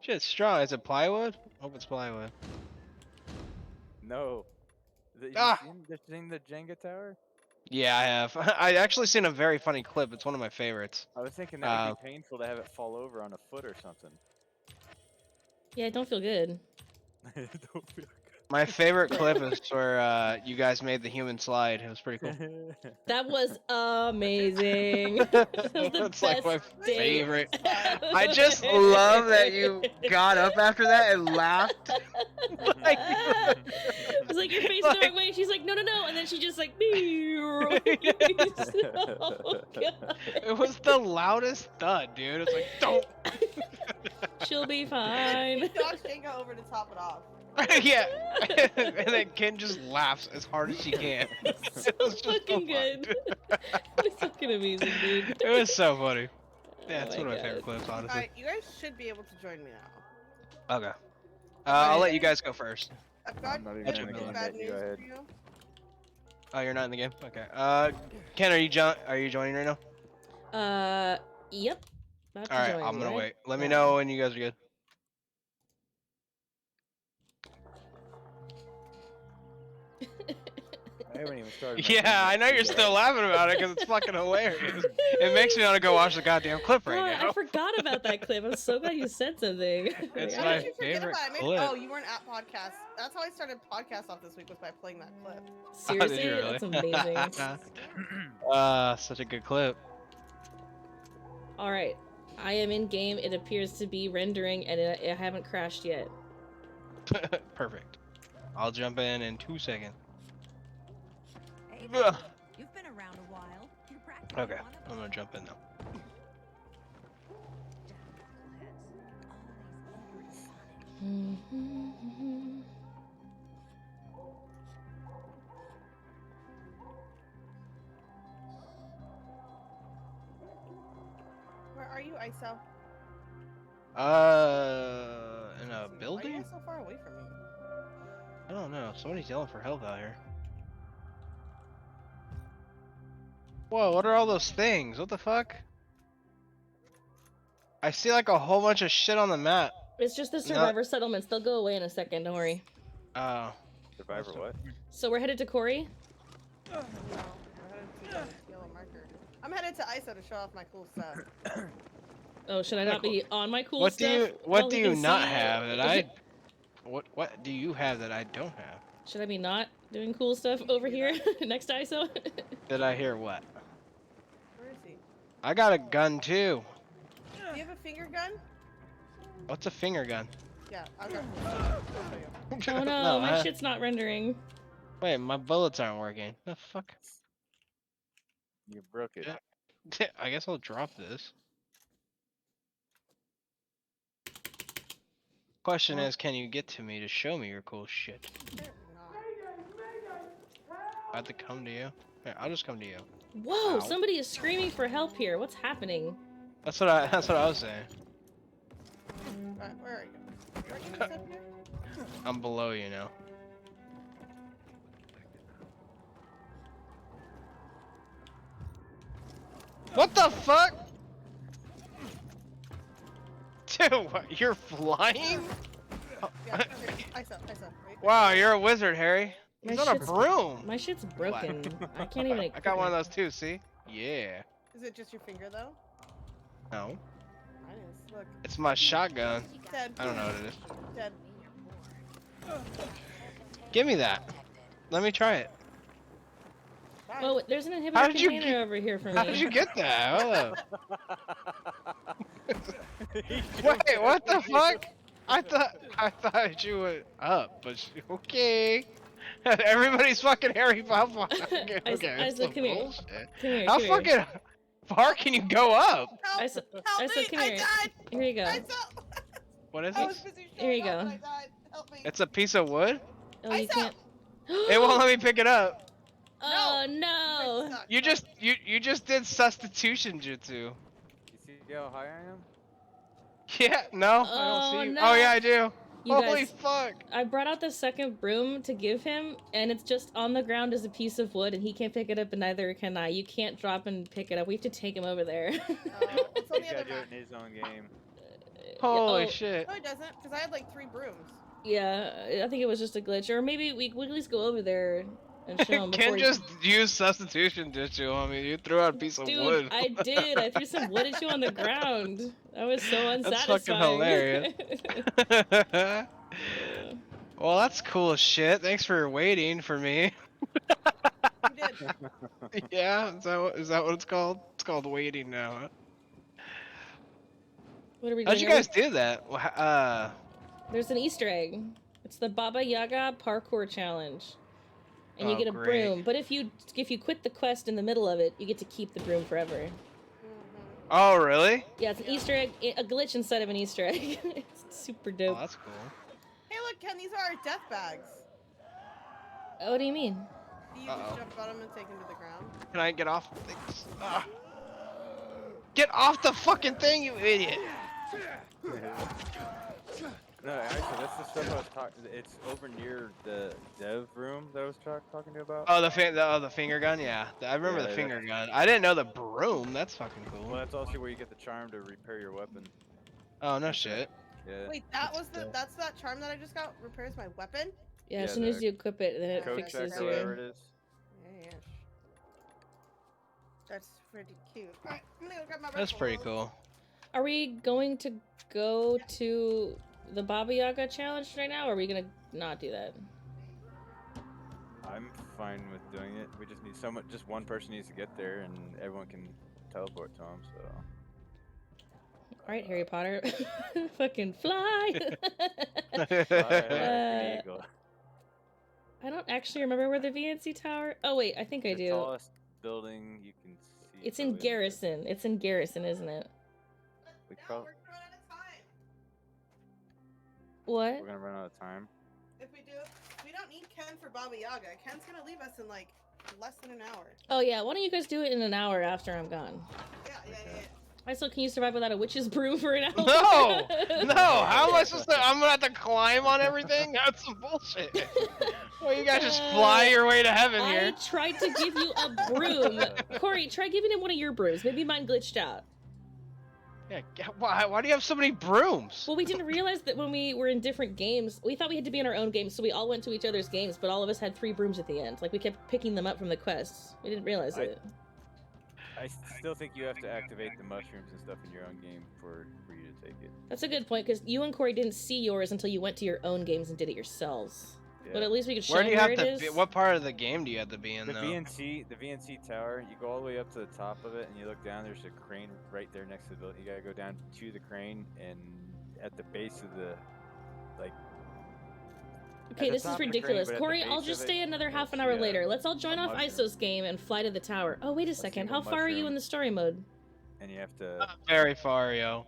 [SPEAKER 19] Shit's strong. Is it plywood? Hope it's plywood.
[SPEAKER 14] No. You
[SPEAKER 19] Ah!
[SPEAKER 14] seen the Jenga tower?
[SPEAKER 19] Yeah, I have. I actually seen a very funny clip. It's one of my favorites.
[SPEAKER 14] I was thinking that would be painful to have it fall over on a foot or something.
[SPEAKER 1] Yeah, I don't feel good.
[SPEAKER 14] Don't feel
[SPEAKER 19] My favorite clip is where you guys made the human slide. It was pretty cool.
[SPEAKER 1] That was amazing. That was the
[SPEAKER 19] That's like my
[SPEAKER 1] best day.
[SPEAKER 19] favorite. I just love that you got up after that and laughed.
[SPEAKER 1] It was like your face the wrong way. She's like, no, no, no, and then she just like, oh, God.
[SPEAKER 19] It was the loudest thud, dude. It's like, don't.
[SPEAKER 1] She'll be fine.
[SPEAKER 16] Dodge Jenga over to top it off.
[SPEAKER 19] Yeah. And then Ken just laughs as hard as she can.
[SPEAKER 1] So fucking good. It's fucking amazing, dude.
[SPEAKER 19] It was so funny. Yeah,
[SPEAKER 1] Oh
[SPEAKER 19] it's
[SPEAKER 1] my
[SPEAKER 19] one of my favorite
[SPEAKER 1] God.
[SPEAKER 19] clips, honestly.
[SPEAKER 16] Alright, you guys should be able to join me now.
[SPEAKER 19] Okay. I'll let you guys go first.
[SPEAKER 16] I've got
[SPEAKER 14] I'm not even
[SPEAKER 16] good
[SPEAKER 14] gonna
[SPEAKER 16] and
[SPEAKER 14] go
[SPEAKER 16] bad
[SPEAKER 14] ahead, you
[SPEAKER 16] news
[SPEAKER 14] go ahead.
[SPEAKER 16] for you.
[SPEAKER 19] Oh, you're not in the game. Okay. Ken, are you joining right now?
[SPEAKER 1] Yep. About to
[SPEAKER 19] All right,
[SPEAKER 1] join
[SPEAKER 19] I'm gonna
[SPEAKER 1] right
[SPEAKER 19] wait. Let me
[SPEAKER 1] now.
[SPEAKER 19] know when you guys are good.
[SPEAKER 14] I haven't even started. My
[SPEAKER 19] Yeah,
[SPEAKER 14] game
[SPEAKER 19] I
[SPEAKER 14] yet,
[SPEAKER 19] know
[SPEAKER 14] so
[SPEAKER 19] you're
[SPEAKER 14] yeah.
[SPEAKER 19] still laughing about it because it's fucking hilarious. It makes me want to go watch the goddamn clip right
[SPEAKER 1] God,
[SPEAKER 19] now.
[SPEAKER 1] I forgot about that clip. I'm so glad you said something.
[SPEAKER 19] It's
[SPEAKER 16] How
[SPEAKER 19] my
[SPEAKER 16] did you forget
[SPEAKER 19] favorite
[SPEAKER 16] about it?
[SPEAKER 19] clip.
[SPEAKER 16] Oh, you weren't at podcast. That's how I started podcast off this week, was by playing that clip.
[SPEAKER 19] Oh, did
[SPEAKER 1] Seriously?
[SPEAKER 19] you really?
[SPEAKER 1] That's amazing.
[SPEAKER 19] Such a good clip.
[SPEAKER 1] All right, I am in game. It appears to be rendering, and I haven't crashed yet.
[SPEAKER 19] Perfect. I'll jump in 2 seconds.
[SPEAKER 20] Hey,
[SPEAKER 19] Ugh.
[SPEAKER 20] you've been around a while. You're practically
[SPEAKER 19] Okay,
[SPEAKER 20] one of
[SPEAKER 19] I'm gonna jump in now.
[SPEAKER 16] Where are you, ISO?
[SPEAKER 19] In a
[SPEAKER 16] Why are
[SPEAKER 19] building?
[SPEAKER 16] you so far away from me?
[SPEAKER 19] I don't know. Somebody's yelling for help out here. Whoa, what are all those things? What the fuck? I see like a whole bunch of shit on the map.
[SPEAKER 1] It's just the survivor settlements. They'll go away in a second. Don't worry.
[SPEAKER 19] Oh.
[SPEAKER 14] Survivor what?
[SPEAKER 1] So we're headed to Corey.
[SPEAKER 16] No, I'm headed to the yellow marker. I'm headed to ISO to show off my cool stuff.
[SPEAKER 1] Oh, should I not be on my cool
[SPEAKER 19] What
[SPEAKER 1] stuff?
[SPEAKER 19] do you not have that I what do you have that I don't have?
[SPEAKER 1] Should I be not doing cool stuff over here next to ISO?
[SPEAKER 19] Did I hear what?
[SPEAKER 16] Where is he?
[SPEAKER 19] I got a gun too.
[SPEAKER 16] Do you have a finger gun?
[SPEAKER 19] What's a finger gun?
[SPEAKER 16] Yeah, I'll go.
[SPEAKER 1] Oh no,
[SPEAKER 19] No,
[SPEAKER 1] my shit's not rendering.
[SPEAKER 19] Wait, my bullets aren't working. The fuck?
[SPEAKER 14] You broke it.
[SPEAKER 19] I guess I'll drop this. Question is, can you get to me to show me your cool shit? I have to come to you. Here, I'll just come to you.
[SPEAKER 1] Whoa,
[SPEAKER 19] Ow.
[SPEAKER 1] somebody is screaming for help here. What's happening?
[SPEAKER 19] That's what I was saying.
[SPEAKER 16] Where are you? Are you up here?
[SPEAKER 19] I'm below you now. What the fuck? Dude, what, you're flying?
[SPEAKER 16] Yeah, ISO, wait.
[SPEAKER 19] Wow, you're a wizard, Harry. He's on a broom.
[SPEAKER 1] My shit's broken. I can't even.
[SPEAKER 19] I got one of those too, see? Yeah.
[SPEAKER 16] Is it just your finger though?
[SPEAKER 19] No.
[SPEAKER 16] Mine is. Look.
[SPEAKER 19] It's my shotgun.
[SPEAKER 16] Dead.
[SPEAKER 19] I don't know what it is.
[SPEAKER 16] Dead.
[SPEAKER 19] Give me that. Let me try it.
[SPEAKER 1] Oh, there's an
[SPEAKER 19] How
[SPEAKER 1] inhibitor
[SPEAKER 19] did you
[SPEAKER 1] container over here for me.
[SPEAKER 19] How did you get that? Hold up. Wait, what the fuck? I thought you went up, but okay. Everybody's fucking Harry Potter. Okay,
[SPEAKER 1] I said, come here.
[SPEAKER 19] bullshit.
[SPEAKER 1] Come here.
[SPEAKER 19] How
[SPEAKER 1] come
[SPEAKER 19] fucking
[SPEAKER 1] here.
[SPEAKER 19] far can you go up?
[SPEAKER 1] I said, come here. Here you go.
[SPEAKER 19] What is
[SPEAKER 16] I
[SPEAKER 19] it?
[SPEAKER 16] was busy
[SPEAKER 1] Here you
[SPEAKER 16] showing up
[SPEAKER 1] go.
[SPEAKER 16] and I died. Help me.
[SPEAKER 19] It's a piece of wood?
[SPEAKER 1] Oh, you can't.
[SPEAKER 19] It won't let me pick it up.
[SPEAKER 1] Oh no!
[SPEAKER 19] You just did substitution jutsu.
[SPEAKER 14] You see how high I am?
[SPEAKER 19] Yeah, no, I
[SPEAKER 1] Oh,
[SPEAKER 19] don't see you.
[SPEAKER 1] no.
[SPEAKER 19] Oh yeah, I do.
[SPEAKER 1] You
[SPEAKER 19] Holy
[SPEAKER 1] guys,
[SPEAKER 19] fuck.
[SPEAKER 1] I brought out the second broom to give him, and it's just on the ground as a piece of wood, and he can't pick it up, and neither can I. You can't drop and pick it up. We have to take him over there.
[SPEAKER 16] It's on
[SPEAKER 14] He's
[SPEAKER 16] the
[SPEAKER 14] gotta
[SPEAKER 16] other
[SPEAKER 14] do
[SPEAKER 16] map.
[SPEAKER 14] it in his own game.
[SPEAKER 19] Holy
[SPEAKER 1] oh.
[SPEAKER 19] shit.
[SPEAKER 16] No, it doesn't, because I had like 3 brooms.
[SPEAKER 1] Yeah, I think it was just a glitch, or maybe we could at least go over there and show him.
[SPEAKER 19] Ken
[SPEAKER 1] before
[SPEAKER 19] just used substitution jutsu on me. You threw out a piece of
[SPEAKER 1] Dude,
[SPEAKER 19] wood.
[SPEAKER 1] I did. I threw some wood at you on the ground. That was so
[SPEAKER 19] That's
[SPEAKER 1] unsatisfying.
[SPEAKER 19] fucking hilarious. Well, that's cool as shit. Thanks for waiting for me.
[SPEAKER 16] You did.
[SPEAKER 19] Yeah, is that what it's called? It's called waiting now. Huh?
[SPEAKER 1] What are we doing?
[SPEAKER 19] How'd you guys do that?
[SPEAKER 1] There's an Easter egg. It's the Baba Yaga parkour challenge. And you
[SPEAKER 19] Oh,
[SPEAKER 1] get a
[SPEAKER 19] great.
[SPEAKER 1] broom, but if you quit the quest in the middle of it, you get to keep the broom forever.
[SPEAKER 19] Oh, really?
[SPEAKER 1] Yeah, it's an Easter egg, a glitch inside of an Easter egg. It's super dope.
[SPEAKER 19] Oh, that's cool.
[SPEAKER 16] Hey, look, Ken, these are our death bags.
[SPEAKER 1] What do you mean?
[SPEAKER 16] You just jump on them and take them to the ground.
[SPEAKER 19] Can I get off things? Get off the fucking thing, you idiot!
[SPEAKER 14] No, actually, that's the stuff I was talking. It's over near the dev room that I was talking to you about.
[SPEAKER 19] Oh, the finger gun. Yeah, I remember
[SPEAKER 14] Yeah,
[SPEAKER 19] the finger
[SPEAKER 14] that's-
[SPEAKER 19] gun. I didn't know the broom. That's fucking cool.
[SPEAKER 14] Well, that's also where you get the charm to repair your weapon.
[SPEAKER 19] Oh no shit.
[SPEAKER 14] Yeah.
[SPEAKER 16] Wait, that's that charm that I just got repairs my weapon?
[SPEAKER 1] Yeah, as soon as you equip it, then it
[SPEAKER 14] Coat
[SPEAKER 1] fixes
[SPEAKER 14] check or whatever it is.
[SPEAKER 16] Yeah. That's pretty cute. Alright, I'm gonna go grab my
[SPEAKER 19] That's pretty cool.
[SPEAKER 1] Are we going to go to the Baba Yaga challenge right now, or are we gonna not do that?
[SPEAKER 14] I'm fine with doing it. We just need someone. Just one person needs to get there, and everyone can teleport to him. So.
[SPEAKER 1] All right, Harry Potter, fucking fly. I don't actually remember where the VNC tower. Oh wait, I think I
[SPEAKER 14] The
[SPEAKER 1] do.
[SPEAKER 14] tallest building you can see.
[SPEAKER 1] It's in Garrison. It's in Garrison, isn't it?
[SPEAKER 14] We call.
[SPEAKER 1] What?
[SPEAKER 14] We're gonna run out of time.
[SPEAKER 16] If we do, we don't need Ken for Baba Yaga. Ken's gonna leave us in like less than an hour.
[SPEAKER 1] Oh yeah, why don't you guys do it in an hour after I'm gone?
[SPEAKER 16] Yeah.
[SPEAKER 1] Also, can you survive without a witch's broom for an hour?
[SPEAKER 19] No, no. How am I supposed to? I'm gonna have to climb on everything. That's some bullshit. Well, you guys just fly your way to heaven
[SPEAKER 1] I
[SPEAKER 19] here.
[SPEAKER 1] tried to give you a broom. Corey, try giving him one of your brooms. Maybe mine glitched out.
[SPEAKER 19] Yeah. Why do you have so many brooms?
[SPEAKER 1] Well, we didn't realize that when we were in different games, we thought we had to be in our own games, so we all went to each other's games, but all of us had 3 brooms at the end. Like, we kept picking them up from the quests. We didn't realize it.
[SPEAKER 14] I still think you have to activate the mushrooms and stuff in your own game for you to take it.
[SPEAKER 1] That's a good point, because you and Corey didn't see yours until you went to your own games and did it yourselves.
[SPEAKER 14] Yeah.
[SPEAKER 1] But at least we could show
[SPEAKER 19] Where do you
[SPEAKER 1] where
[SPEAKER 19] have
[SPEAKER 1] it
[SPEAKER 19] to?
[SPEAKER 1] is.
[SPEAKER 19] What part of the game do you have to be in?
[SPEAKER 14] The
[SPEAKER 19] though?
[SPEAKER 14] VNC tower. You go all the way up to the top of it, and you look down. There's a crane right there next to the building. You gotta go down to the crane, and at the base of the, like.
[SPEAKER 1] Okay, this is ridiculous. Corey, I'll just stay another half an hour later. Let's all join off ISO's game and fly to the tower. Oh, wait a second. How far are you in the story mode?
[SPEAKER 14] And you have to.
[SPEAKER 19] Not very far, yo.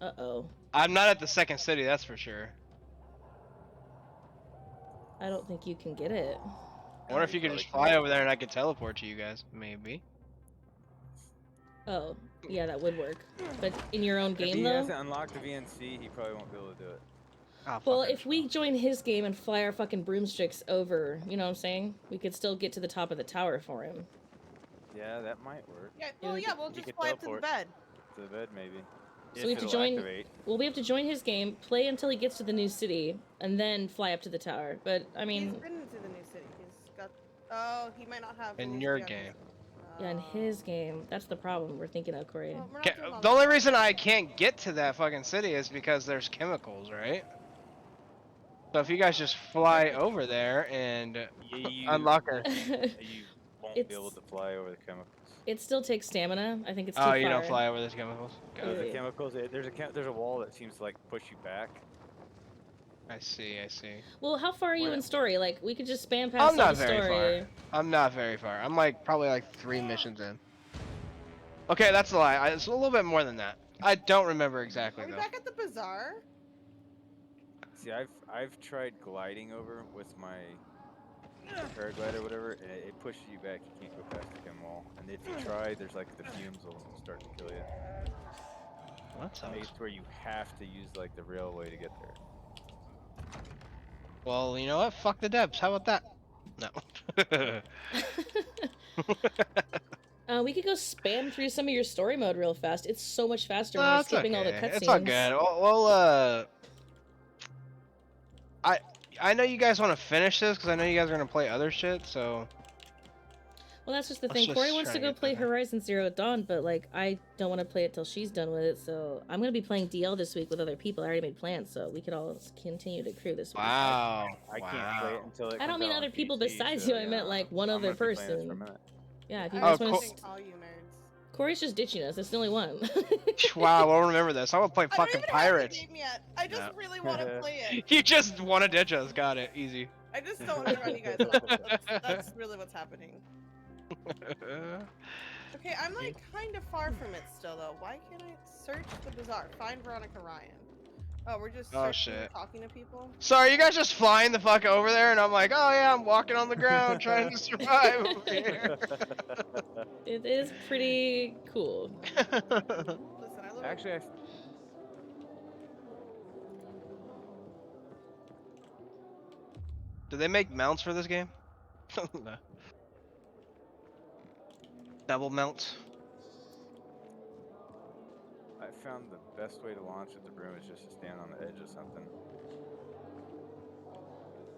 [SPEAKER 1] Uh-oh.
[SPEAKER 19] I'm not at the second city, that's for sure.
[SPEAKER 1] I don't think you can get it.
[SPEAKER 19] I wonder if you could just fly over there and I could teleport to you guys. Maybe.
[SPEAKER 1] Oh, yeah, that would work. But in your own
[SPEAKER 14] If
[SPEAKER 1] game,
[SPEAKER 14] he
[SPEAKER 1] though?
[SPEAKER 14] hasn't unlocked the VNC, he probably won't be able to do it.
[SPEAKER 1] Well, if we join his game and fly our fucking broomsticks over, you know what I'm saying? We could still get to the top of the tower for him.
[SPEAKER 14] Yeah, that might work.
[SPEAKER 16] Yeah, well, yeah, we'll
[SPEAKER 14] You
[SPEAKER 16] just
[SPEAKER 14] could
[SPEAKER 16] fly up to the
[SPEAKER 14] teleport
[SPEAKER 16] bed.
[SPEAKER 14] To the bed, maybe.
[SPEAKER 1] So we have to join. Well, we have to join his game, play until he gets to the new city, and then fly up to the tower. But I mean,
[SPEAKER 16] He's been to the new city. He's got. Oh, he might not have. the
[SPEAKER 19] In
[SPEAKER 16] new
[SPEAKER 19] your
[SPEAKER 16] city on his-
[SPEAKER 19] game.
[SPEAKER 1] yeah, in his game, that's the problem we're thinking of, Corey.
[SPEAKER 19] The only reason I can't get to that fucking city is because there's chemicals, right? So if you guys just fly over there and unlock a...
[SPEAKER 14] You won't be able to fly over the chemicals.
[SPEAKER 1] It still takes stamina. I think it's too
[SPEAKER 19] Oh,
[SPEAKER 1] far.
[SPEAKER 19] you don't fly over those chemicals? Got
[SPEAKER 14] The
[SPEAKER 19] it.
[SPEAKER 14] chemicals. There's a wall that seems to like push you back.
[SPEAKER 19] I see.
[SPEAKER 1] Well, how far are you in story? Like, we could just spam past
[SPEAKER 19] I'm
[SPEAKER 1] all
[SPEAKER 19] not
[SPEAKER 1] the
[SPEAKER 19] very
[SPEAKER 1] story.
[SPEAKER 19] far. I'm not very far. I'm like probably like 3 missions in. Okay, that's a lie. It's a little bit more than that. I don't remember exactly
[SPEAKER 16] Are we
[SPEAKER 19] though.
[SPEAKER 16] back at the bazaar?
[SPEAKER 14] See, I've tried gliding over with my paraglider or whatever, and it pushes you back. You can't go past the chem wall. And if you try, there's like the fumes will start to kill you.
[SPEAKER 19] What's up?
[SPEAKER 14] It's where you have to use like the railway to get there.
[SPEAKER 19] Well, you know what? Fuck the devs. How about that? No.
[SPEAKER 1] We could go spam through some of your story mode real fast. It's so much faster when you're
[SPEAKER 19] it's
[SPEAKER 1] skipping all the
[SPEAKER 19] okay.
[SPEAKER 1] cutscenes.
[SPEAKER 19] It's all good. Well, I know you guys want to finish this because I know you guys are gonna play other shit. So.
[SPEAKER 1] Well, that's just the
[SPEAKER 19] Let's
[SPEAKER 1] thing.
[SPEAKER 19] just
[SPEAKER 1] Corey wants
[SPEAKER 19] try
[SPEAKER 1] to
[SPEAKER 19] to
[SPEAKER 1] go
[SPEAKER 19] get
[SPEAKER 1] play Horizon Zero Dawn, but like I don't want to play it till she's done with it. So I'm gonna be playing DL this week with other people. I already made plans, so we could all continue to crew this week.
[SPEAKER 19] Wow.
[SPEAKER 14] I can't play it until it
[SPEAKER 1] I don't
[SPEAKER 14] comes
[SPEAKER 1] mean
[SPEAKER 14] out
[SPEAKER 1] other
[SPEAKER 14] on
[SPEAKER 1] people
[SPEAKER 14] PC,
[SPEAKER 1] besides
[SPEAKER 14] so,
[SPEAKER 1] you. I meant like one
[SPEAKER 14] I'm
[SPEAKER 1] other
[SPEAKER 14] gonna be playing this for a
[SPEAKER 1] person.
[SPEAKER 14] minute.
[SPEAKER 1] Yeah, if you
[SPEAKER 19] Oh,
[SPEAKER 1] guys
[SPEAKER 19] cool.
[SPEAKER 1] want to. Corey's just ditching us. That's the only one.
[SPEAKER 19] Wow, I'll remember this. I will play fucking pirates.
[SPEAKER 16] Yet. I just really want to play it.
[SPEAKER 19] You just want to ditch us. Got it. Easy.
[SPEAKER 16] I just don't want to run you guys off. That's really what's happening. Okay, I'm like kind of far from it still though. Why can't I search the bazaar? Find Veronica Ryan. Oh, we're just
[SPEAKER 19] Oh,
[SPEAKER 16] searching and
[SPEAKER 19] shit.
[SPEAKER 16] talking to people.
[SPEAKER 19] Sorry, you guys just flying the fuck over there, and I'm like, oh yeah, I'm walking on the ground trying to survive over here.
[SPEAKER 1] It is pretty cool.
[SPEAKER 16] Listen, I
[SPEAKER 14] Actually,
[SPEAKER 19] Do they make mounts for this game? No. Double mounts.
[SPEAKER 14] I found the best way to launch with the broom is just to stand on the edge of something.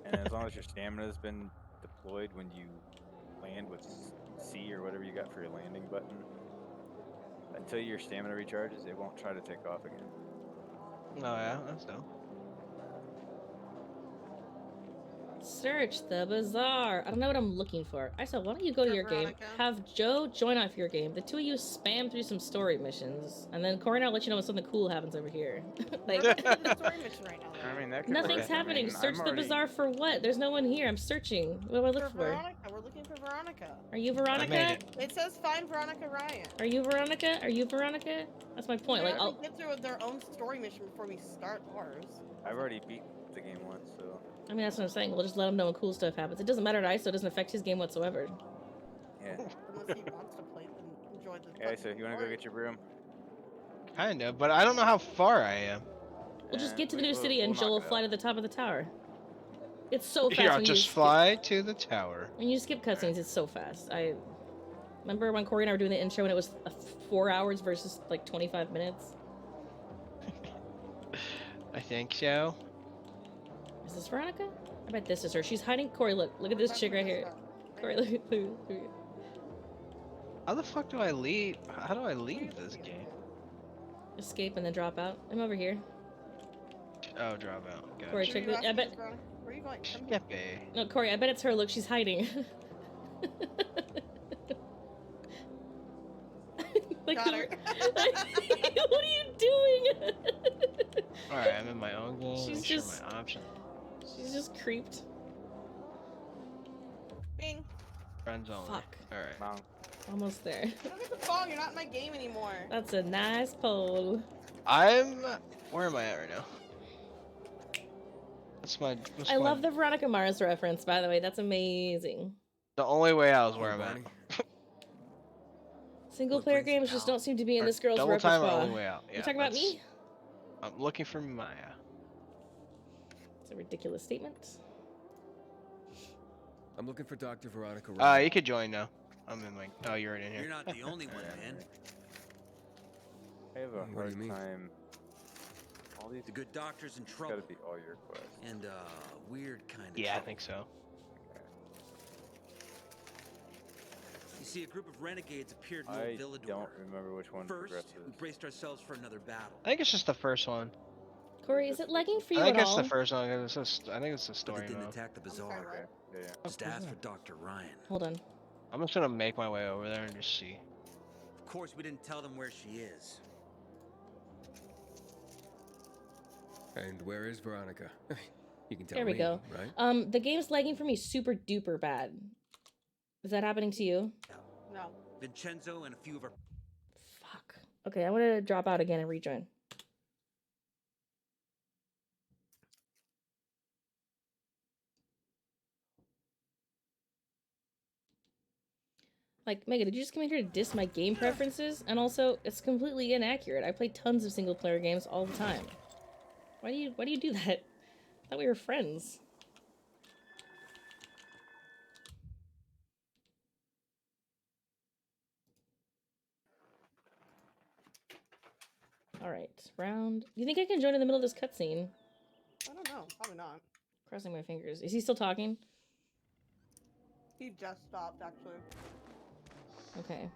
[SPEAKER 14] And as long as your stamina has been deployed when you land with C or whatever you got for your landing button, until your stamina recharges, it won't try to take off again.
[SPEAKER 19] Oh yeah, that's dope.
[SPEAKER 1] Search the bazaar. I don't know what I'm looking for. I said, why don't you go to your game, have Joe join off your game. The two of you spam through some story missions, and then Corey and I'll let you know when something cool happens over here. Like,
[SPEAKER 16] the story mission right now.
[SPEAKER 14] I mean, that could
[SPEAKER 1] nothing's
[SPEAKER 14] work.
[SPEAKER 1] happening.
[SPEAKER 14] I mean,
[SPEAKER 1] Search
[SPEAKER 14] I'm
[SPEAKER 1] the
[SPEAKER 14] already...
[SPEAKER 1] bazaar for what? There's no one here. I'm searching. What do I look for?
[SPEAKER 16] Veronica. We're looking for Veronica.
[SPEAKER 1] Are you
[SPEAKER 19] I
[SPEAKER 1] Veronica?
[SPEAKER 19] made it.
[SPEAKER 16] It says find Veronica Ryan.
[SPEAKER 1] Are you Veronica? Are you Veronica? That's my point. Like, I'll
[SPEAKER 16] get through their own story mission before we start ours.
[SPEAKER 14] I've already beat the game once, so...
[SPEAKER 1] I mean, that's what I'm saying. We'll just let him know when cool stuff happens. It doesn't matter to ISO. It doesn't affect his game whatsoever.
[SPEAKER 14] Yeah.
[SPEAKER 16] Unless he wants to play and enjoy the...
[SPEAKER 14] Yeah, so if you want to go get your broom?
[SPEAKER 19] Kinda, but I don't know how far I am.
[SPEAKER 1] We'll just get to the new city and Joel will fly to the top of the tower. It's so fast.
[SPEAKER 19] Yeah,
[SPEAKER 1] when
[SPEAKER 19] just fly to the tower.
[SPEAKER 1] When you skip cutscenes, it's so fast. I remember when Corey and I were doing the intro and it was 4 hours versus like 25 minutes.
[SPEAKER 19] I think so.
[SPEAKER 1] Is this Veronica? I bet this is her. She's hiding. Corey, look at this chick right here. Corey, look.
[SPEAKER 19] How the fuck do I leave? How do I leave this game?
[SPEAKER 1] Escape and then drop out. I'm over here.
[SPEAKER 19] Oh, drop out. Gotcha.
[SPEAKER 1] Corey, check this. I bet.
[SPEAKER 16] Where are you going?
[SPEAKER 1] No, Corey, I bet it's her. Look, she's hiding. Like,
[SPEAKER 16] got her.
[SPEAKER 1] what are you doing?
[SPEAKER 19] Alright, I'm in my own game.
[SPEAKER 1] She's
[SPEAKER 19] Make sure
[SPEAKER 1] just-
[SPEAKER 19] my option.
[SPEAKER 1] She's just creeped.
[SPEAKER 16] Bing.
[SPEAKER 19] Friends only.
[SPEAKER 1] Fuck.
[SPEAKER 19] Alright.
[SPEAKER 1] Almost there.
[SPEAKER 16] Look at the phone. You're not in my game anymore.
[SPEAKER 1] That's a nice poll.
[SPEAKER 19] Where am I at right now?
[SPEAKER 1] I love the Veronica Mars reference, by the way. That's amazing.
[SPEAKER 19] The only way out is where I'm at.
[SPEAKER 1] Single player games just don't seem to be in this girl's
[SPEAKER 19] Double time or
[SPEAKER 1] repertoire.
[SPEAKER 19] only way out.
[SPEAKER 1] You
[SPEAKER 19] Yeah,
[SPEAKER 1] talking about me?
[SPEAKER 19] I'm looking for Maya.
[SPEAKER 1] It's a ridiculous statement.
[SPEAKER 3] I'm looking for Dr. Veronica Ryan.
[SPEAKER 19] You could join now. I'm in my... Oh, you're right in here.
[SPEAKER 5] You're not the only one, man.
[SPEAKER 14] I have a
[SPEAKER 3] What do
[SPEAKER 14] hard
[SPEAKER 3] you mean?
[SPEAKER 14] time... All these...
[SPEAKER 5] The good doctor's in
[SPEAKER 14] It's
[SPEAKER 5] trouble.
[SPEAKER 14] gotta be all your quests.
[SPEAKER 5] And, weird kind of
[SPEAKER 19] Yeah, I
[SPEAKER 5] trouble.
[SPEAKER 19] think so.
[SPEAKER 5] You see, a group of renegades appeared near
[SPEAKER 14] I
[SPEAKER 5] Villador.
[SPEAKER 14] don't remember which one
[SPEAKER 5] First,
[SPEAKER 14] progresses.
[SPEAKER 5] we braced ourselves for another battle.
[SPEAKER 19] I think it's just the first one.
[SPEAKER 1] Corey, is it lagging for you
[SPEAKER 19] I think
[SPEAKER 1] at
[SPEAKER 19] it's
[SPEAKER 1] all?
[SPEAKER 19] the first one. 'Cause I think it's the
[SPEAKER 5] But
[SPEAKER 19] story
[SPEAKER 5] it didn't
[SPEAKER 19] mode.
[SPEAKER 5] attack the bazaar.
[SPEAKER 14] Okay, yeah.
[SPEAKER 5] Just ask for Dr. Ryan.
[SPEAKER 1] Hold on.
[SPEAKER 19] I'm just gonna make my way over there and just see.
[SPEAKER 5] Of course, we didn't tell them where she is.
[SPEAKER 3] And where is Veronica? You can tell
[SPEAKER 1] There we
[SPEAKER 3] me,
[SPEAKER 1] go.
[SPEAKER 3] right?
[SPEAKER 1] The game's lagging for me super duper bad. Is that happening to you?
[SPEAKER 16] No.
[SPEAKER 5] Vincenzo and a few of our...
[SPEAKER 1] Fuck. Okay, I'm gonna drop out again and rejoin. Like, Megan, did you just come in here to diss my game preferences? And also, it's completely inaccurate. I play tons of single player games all the time. Why do you do that? I thought we were friends. Alright, round. You think I can join in the middle of this cutscene?
[SPEAKER 16] I don't know. Probably not.
[SPEAKER 1] Crossing my fingers. Is he still talking?
[SPEAKER 16] He just stopped, actually.
[SPEAKER 1] Okay.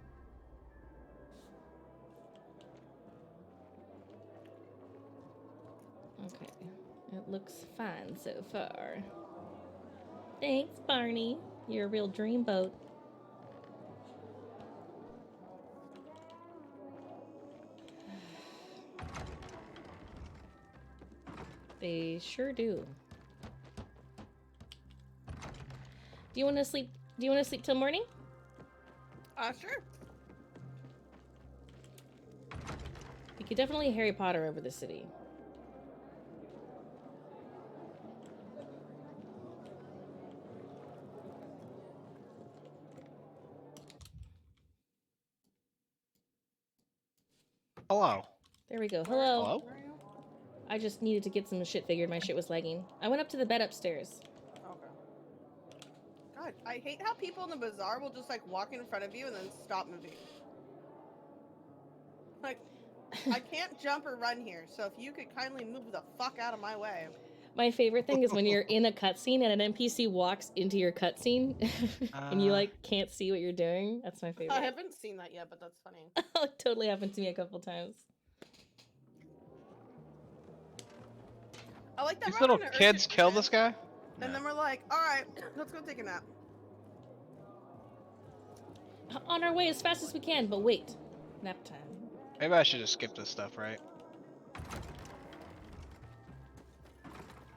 [SPEAKER 1] Okay. It looks fine so far. Thanks, Barney. You're a real dreamboat. They sure do. Do you want to sleep? Do you want to sleep till morning?
[SPEAKER 16] Sure.
[SPEAKER 1] You could definitely Harry Potter over the city.
[SPEAKER 19] Hello.
[SPEAKER 1] There we go. Hello.
[SPEAKER 19] Hello?
[SPEAKER 1] I just needed to get some shit figured. My shit was lagging. I went up to the bed upstairs.
[SPEAKER 16] Okay. God, I hate how people in the bazaar will just like walk in front of you and then stop moving. Like, I can't jump or run here, so if you could kindly move the fuck out of my way.
[SPEAKER 1] My favorite thing is when you're in a cutscene and an NPC walks into your cutscene and you like can't see what you're doing. That's my favorite.
[SPEAKER 16] I haven't seen that yet, but that's funny.
[SPEAKER 1] It totally happened to me a couple times.
[SPEAKER 16] I like that.
[SPEAKER 19] These
[SPEAKER 16] we're
[SPEAKER 19] little
[SPEAKER 16] on an
[SPEAKER 19] kids
[SPEAKER 16] urgent
[SPEAKER 19] killed
[SPEAKER 16] mission,
[SPEAKER 19] this guy?
[SPEAKER 16] and then we're like, all right, let's go take a nap.
[SPEAKER 1] On our way as fast as we can, but wait. Nap time.
[SPEAKER 19] Maybe I should just skip this stuff, right?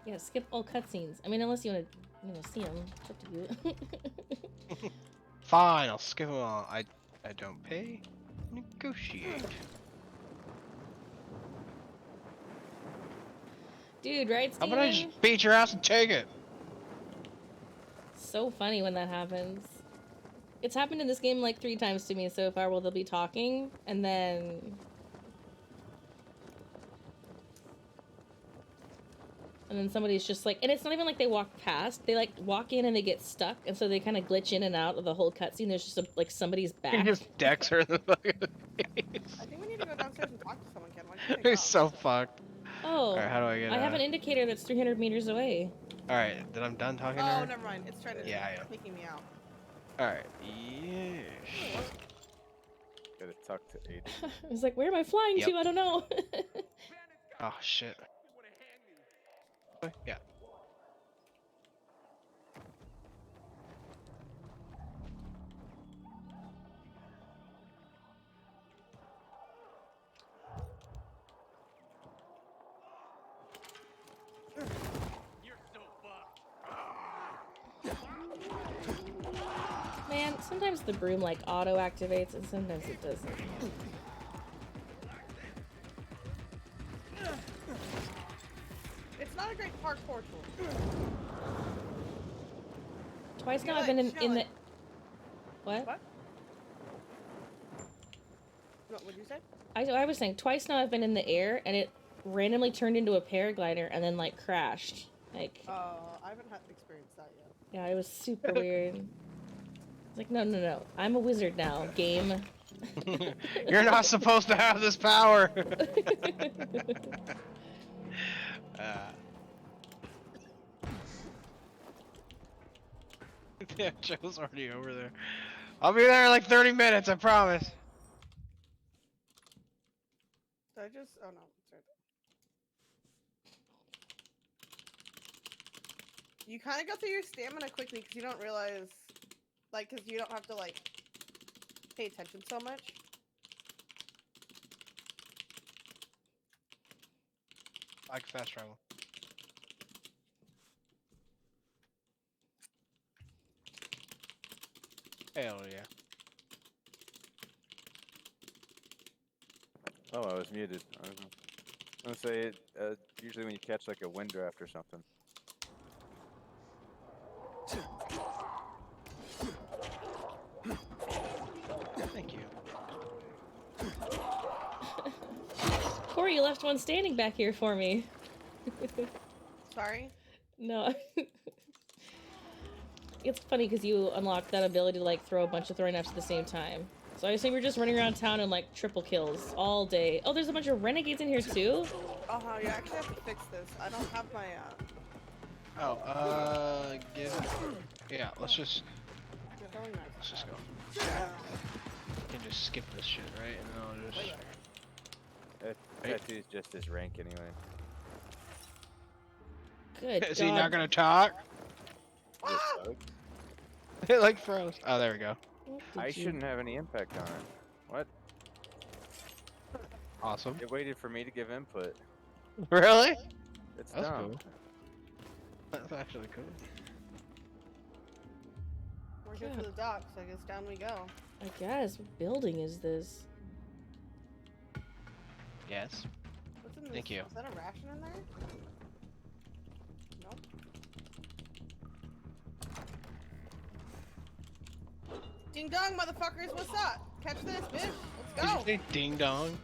[SPEAKER 1] Yeah, skip all cutscenes. I mean, unless you want to, see them. It's up to you.
[SPEAKER 19] Fine, I'll skip them all. I don't pay. Negotiate.
[SPEAKER 1] Dude, right,
[SPEAKER 19] How
[SPEAKER 1] Steven?
[SPEAKER 19] about I just beat your ass and take it?
[SPEAKER 1] So funny when that happens. It's happened in this game like 3 times to me so far where they'll be talking, and then... And then somebody's just like... And it's not even like they walk past. They like walk in and they get stuck, and so they kind of glitch in and out of the whole cutscene. There's just like somebody's back.
[SPEAKER 19] He just decks her in the fucking face.
[SPEAKER 16] I think we need to go downstairs and talk to someone, Ken. Why don't you take
[SPEAKER 19] He's
[SPEAKER 16] off?
[SPEAKER 19] so fucked.
[SPEAKER 1] Oh,
[SPEAKER 19] Alright, how do I get
[SPEAKER 1] I have an indicator that's 300 meters away.
[SPEAKER 19] Alright, then I'm done talking to her?
[SPEAKER 16] Oh, never mind. It's trying to taking me out.
[SPEAKER 19] Alright, yes.
[SPEAKER 14] Gotta talk to Aiden.
[SPEAKER 1] I was like, where am I flying to? I don't know.
[SPEAKER 19] Oh, shit. Yeah.
[SPEAKER 1] Man, sometimes the broom like auto activates and sometimes it doesn't.
[SPEAKER 16] It's not a great parkour tool.
[SPEAKER 1] Twice now
[SPEAKER 16] You're
[SPEAKER 1] I've been
[SPEAKER 16] like
[SPEAKER 1] in the... What?
[SPEAKER 16] What would you say?
[SPEAKER 1] I was saying, twice now I've been in the air and it randomly turned into a paraglider and then like crashed. Like...
[SPEAKER 16] I haven't had experienced that yet.
[SPEAKER 1] Yeah, it was super weird. It's like, no. I'm a wizard now, game.
[SPEAKER 19] You're not supposed to have this power! Yeah, Joe's already over there. I'll be there in like 30 minutes, I promise.
[SPEAKER 16] Did I just... Oh, no. It's right there. You kind of go through your stamina quickly because you don't realize... Like, because you don't have to, like, pay attention so much.
[SPEAKER 19] I can fast travel. Hell yeah.
[SPEAKER 14] Oh, I was muted. I was gonna say, usually when you catch like a wind draft or something.
[SPEAKER 19] Thank you.
[SPEAKER 1] Corey, you left one standing back here for me.
[SPEAKER 16] Sorry?
[SPEAKER 1] No. It's funny because you unlocked that ability to like throw a bunch of throwing knives at the same time. So I assume we're just running around town and like triple kills all day. Oh, there's a bunch of renegades in here too?
[SPEAKER 16] You actually have to fix this. I don't have my,
[SPEAKER 19] Yeah, let's just go. You can just skip this shit, right? And then I'll just...
[SPEAKER 14] Tattoo's just his rank anyway.
[SPEAKER 1] Good
[SPEAKER 19] Is he not gonna talk? It like froze. Oh, there we go.
[SPEAKER 14] I shouldn't have any impact on it. What?
[SPEAKER 19] Awesome.
[SPEAKER 14] It waited for me to give input.
[SPEAKER 19] Really?
[SPEAKER 14] It's
[SPEAKER 19] That's
[SPEAKER 14] dumb.
[SPEAKER 19] cool. That's actually cool.
[SPEAKER 16] We're good for the docks. I guess down we go.
[SPEAKER 1] I guess. What building is this?
[SPEAKER 19] Yes.
[SPEAKER 16] What's in this?
[SPEAKER 19] Thank you.
[SPEAKER 16] Is that a ration in there? Nope. Ding dong, motherfuckers, what's up? Catch this, bitch. Let's
[SPEAKER 19] Did you
[SPEAKER 16] go.
[SPEAKER 19] say ding dong?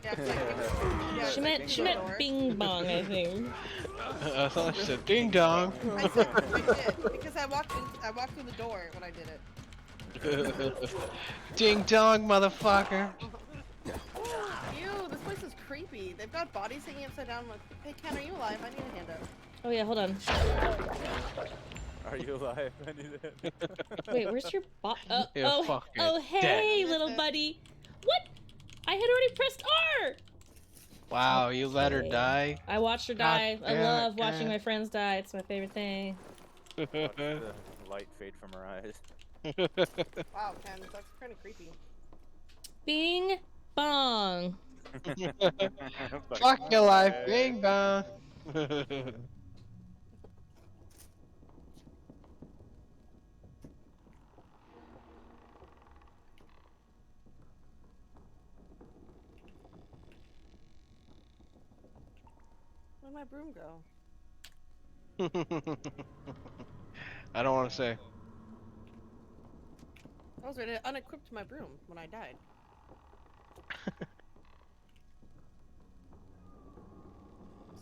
[SPEAKER 16] Yeah,
[SPEAKER 1] She meant bing bong, I think.
[SPEAKER 19] I thought she said ding dong.
[SPEAKER 16] I did because I walked through the door when I did it.
[SPEAKER 19] Ding dong, motherfucker.
[SPEAKER 16] Ew, this place is creepy. They've got bodies hanging upside down. Like, hey Ken, are you alive? I need a hand up.
[SPEAKER 1] Oh yeah, hold on.
[SPEAKER 14] Are you alive? I need it.
[SPEAKER 1] Wait, where's your bot?
[SPEAKER 19] You're fucking
[SPEAKER 1] oh, hey,
[SPEAKER 19] dead.
[SPEAKER 1] little buddy. What? I had already pressed R.
[SPEAKER 19] Wow, you let her die?
[SPEAKER 1] I watched her
[SPEAKER 19] God
[SPEAKER 1] die. I
[SPEAKER 19] damn it,
[SPEAKER 1] love watching
[SPEAKER 19] Ken.
[SPEAKER 1] my friends die. It's my favorite thing.
[SPEAKER 14] Watch the light fade from her eyes.
[SPEAKER 16] Wow, Ken, that's kind of creepy.
[SPEAKER 1] Bing bong.
[SPEAKER 19] Fuck your life, bing bong.
[SPEAKER 16] Where'd my broom go?
[SPEAKER 19] I don't want to say.
[SPEAKER 16] I was ready to unequip my broom when I died.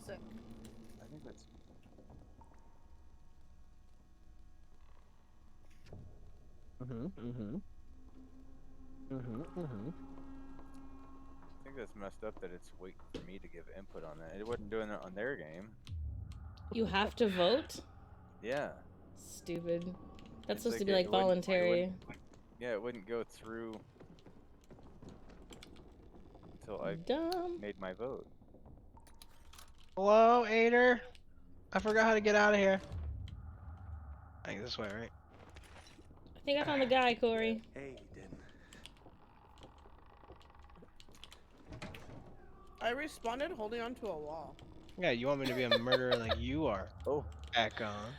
[SPEAKER 16] Sick.
[SPEAKER 14] I think that's. I think that's messed up that it's waiting for me to give input on that. It wasn't doing it on their game.
[SPEAKER 1] You have to vote?
[SPEAKER 14] Yeah.
[SPEAKER 1] Stupid. That's
[SPEAKER 14] It's
[SPEAKER 1] supposed to
[SPEAKER 14] like
[SPEAKER 1] be like voluntary.
[SPEAKER 14] Yeah, it wouldn't go through until I
[SPEAKER 1] Dumb.
[SPEAKER 14] made my vote.
[SPEAKER 19] Hello, Ader. I forgot how to get out of here. I think this way, right?
[SPEAKER 1] I think I found the guy, Corey.
[SPEAKER 2] Hey, you didn't.
[SPEAKER 16] I responded holding onto a wall.
[SPEAKER 19] Yeah, you want me to be a murderer like you are.
[SPEAKER 14] Oh.
[SPEAKER 19] Back on.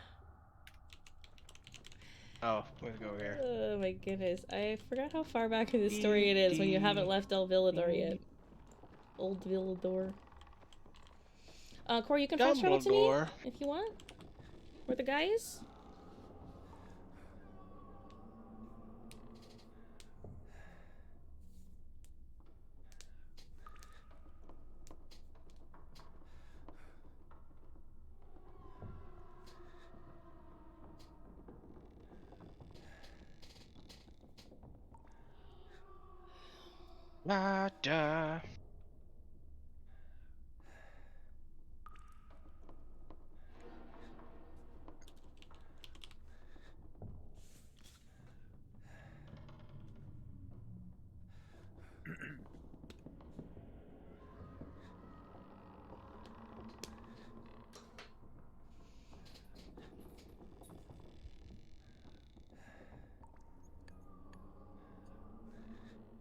[SPEAKER 19] Oh, we have to go over here.
[SPEAKER 1] Oh my goodness. I forgot how far back in the story it is when you haven't left El Villador yet. Old Villador. Corey, you can fast travel to me
[SPEAKER 19] Dumbledore.
[SPEAKER 1] if you want. Where the guy is?
[SPEAKER 19] La da.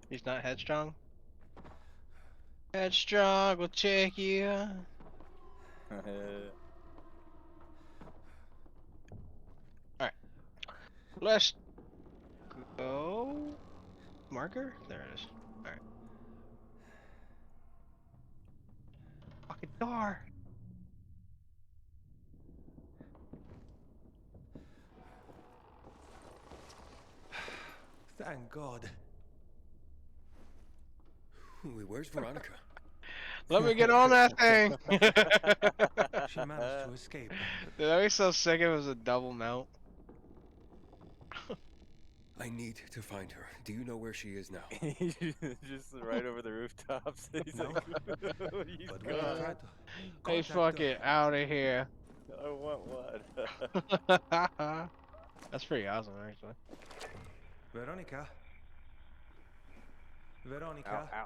[SPEAKER 19] He's not headstrong? Headstrong will take you. Alright. Let's go. Marker? There it is. Alright. Fucking door.
[SPEAKER 2] Thank God.
[SPEAKER 3] Wait, where's Veronica?
[SPEAKER 19] Let me get on that thing.
[SPEAKER 2] She managed to escape.
[SPEAKER 19] Dude, I'd be so sick if it was a double mount.
[SPEAKER 3] I need to find her. Do you know where she is now?
[SPEAKER 14] Just right over the rooftops. He's
[SPEAKER 2] No.
[SPEAKER 14] like, he's
[SPEAKER 2] But
[SPEAKER 14] gone.
[SPEAKER 2] we can try to
[SPEAKER 19] Hey,
[SPEAKER 2] contact
[SPEAKER 19] fuck
[SPEAKER 2] her.
[SPEAKER 19] it. Out of here.
[SPEAKER 14] I want what?
[SPEAKER 19] That's pretty awesome, actually.
[SPEAKER 2] Veronica. Veronica.
[SPEAKER 14] Ow, ow.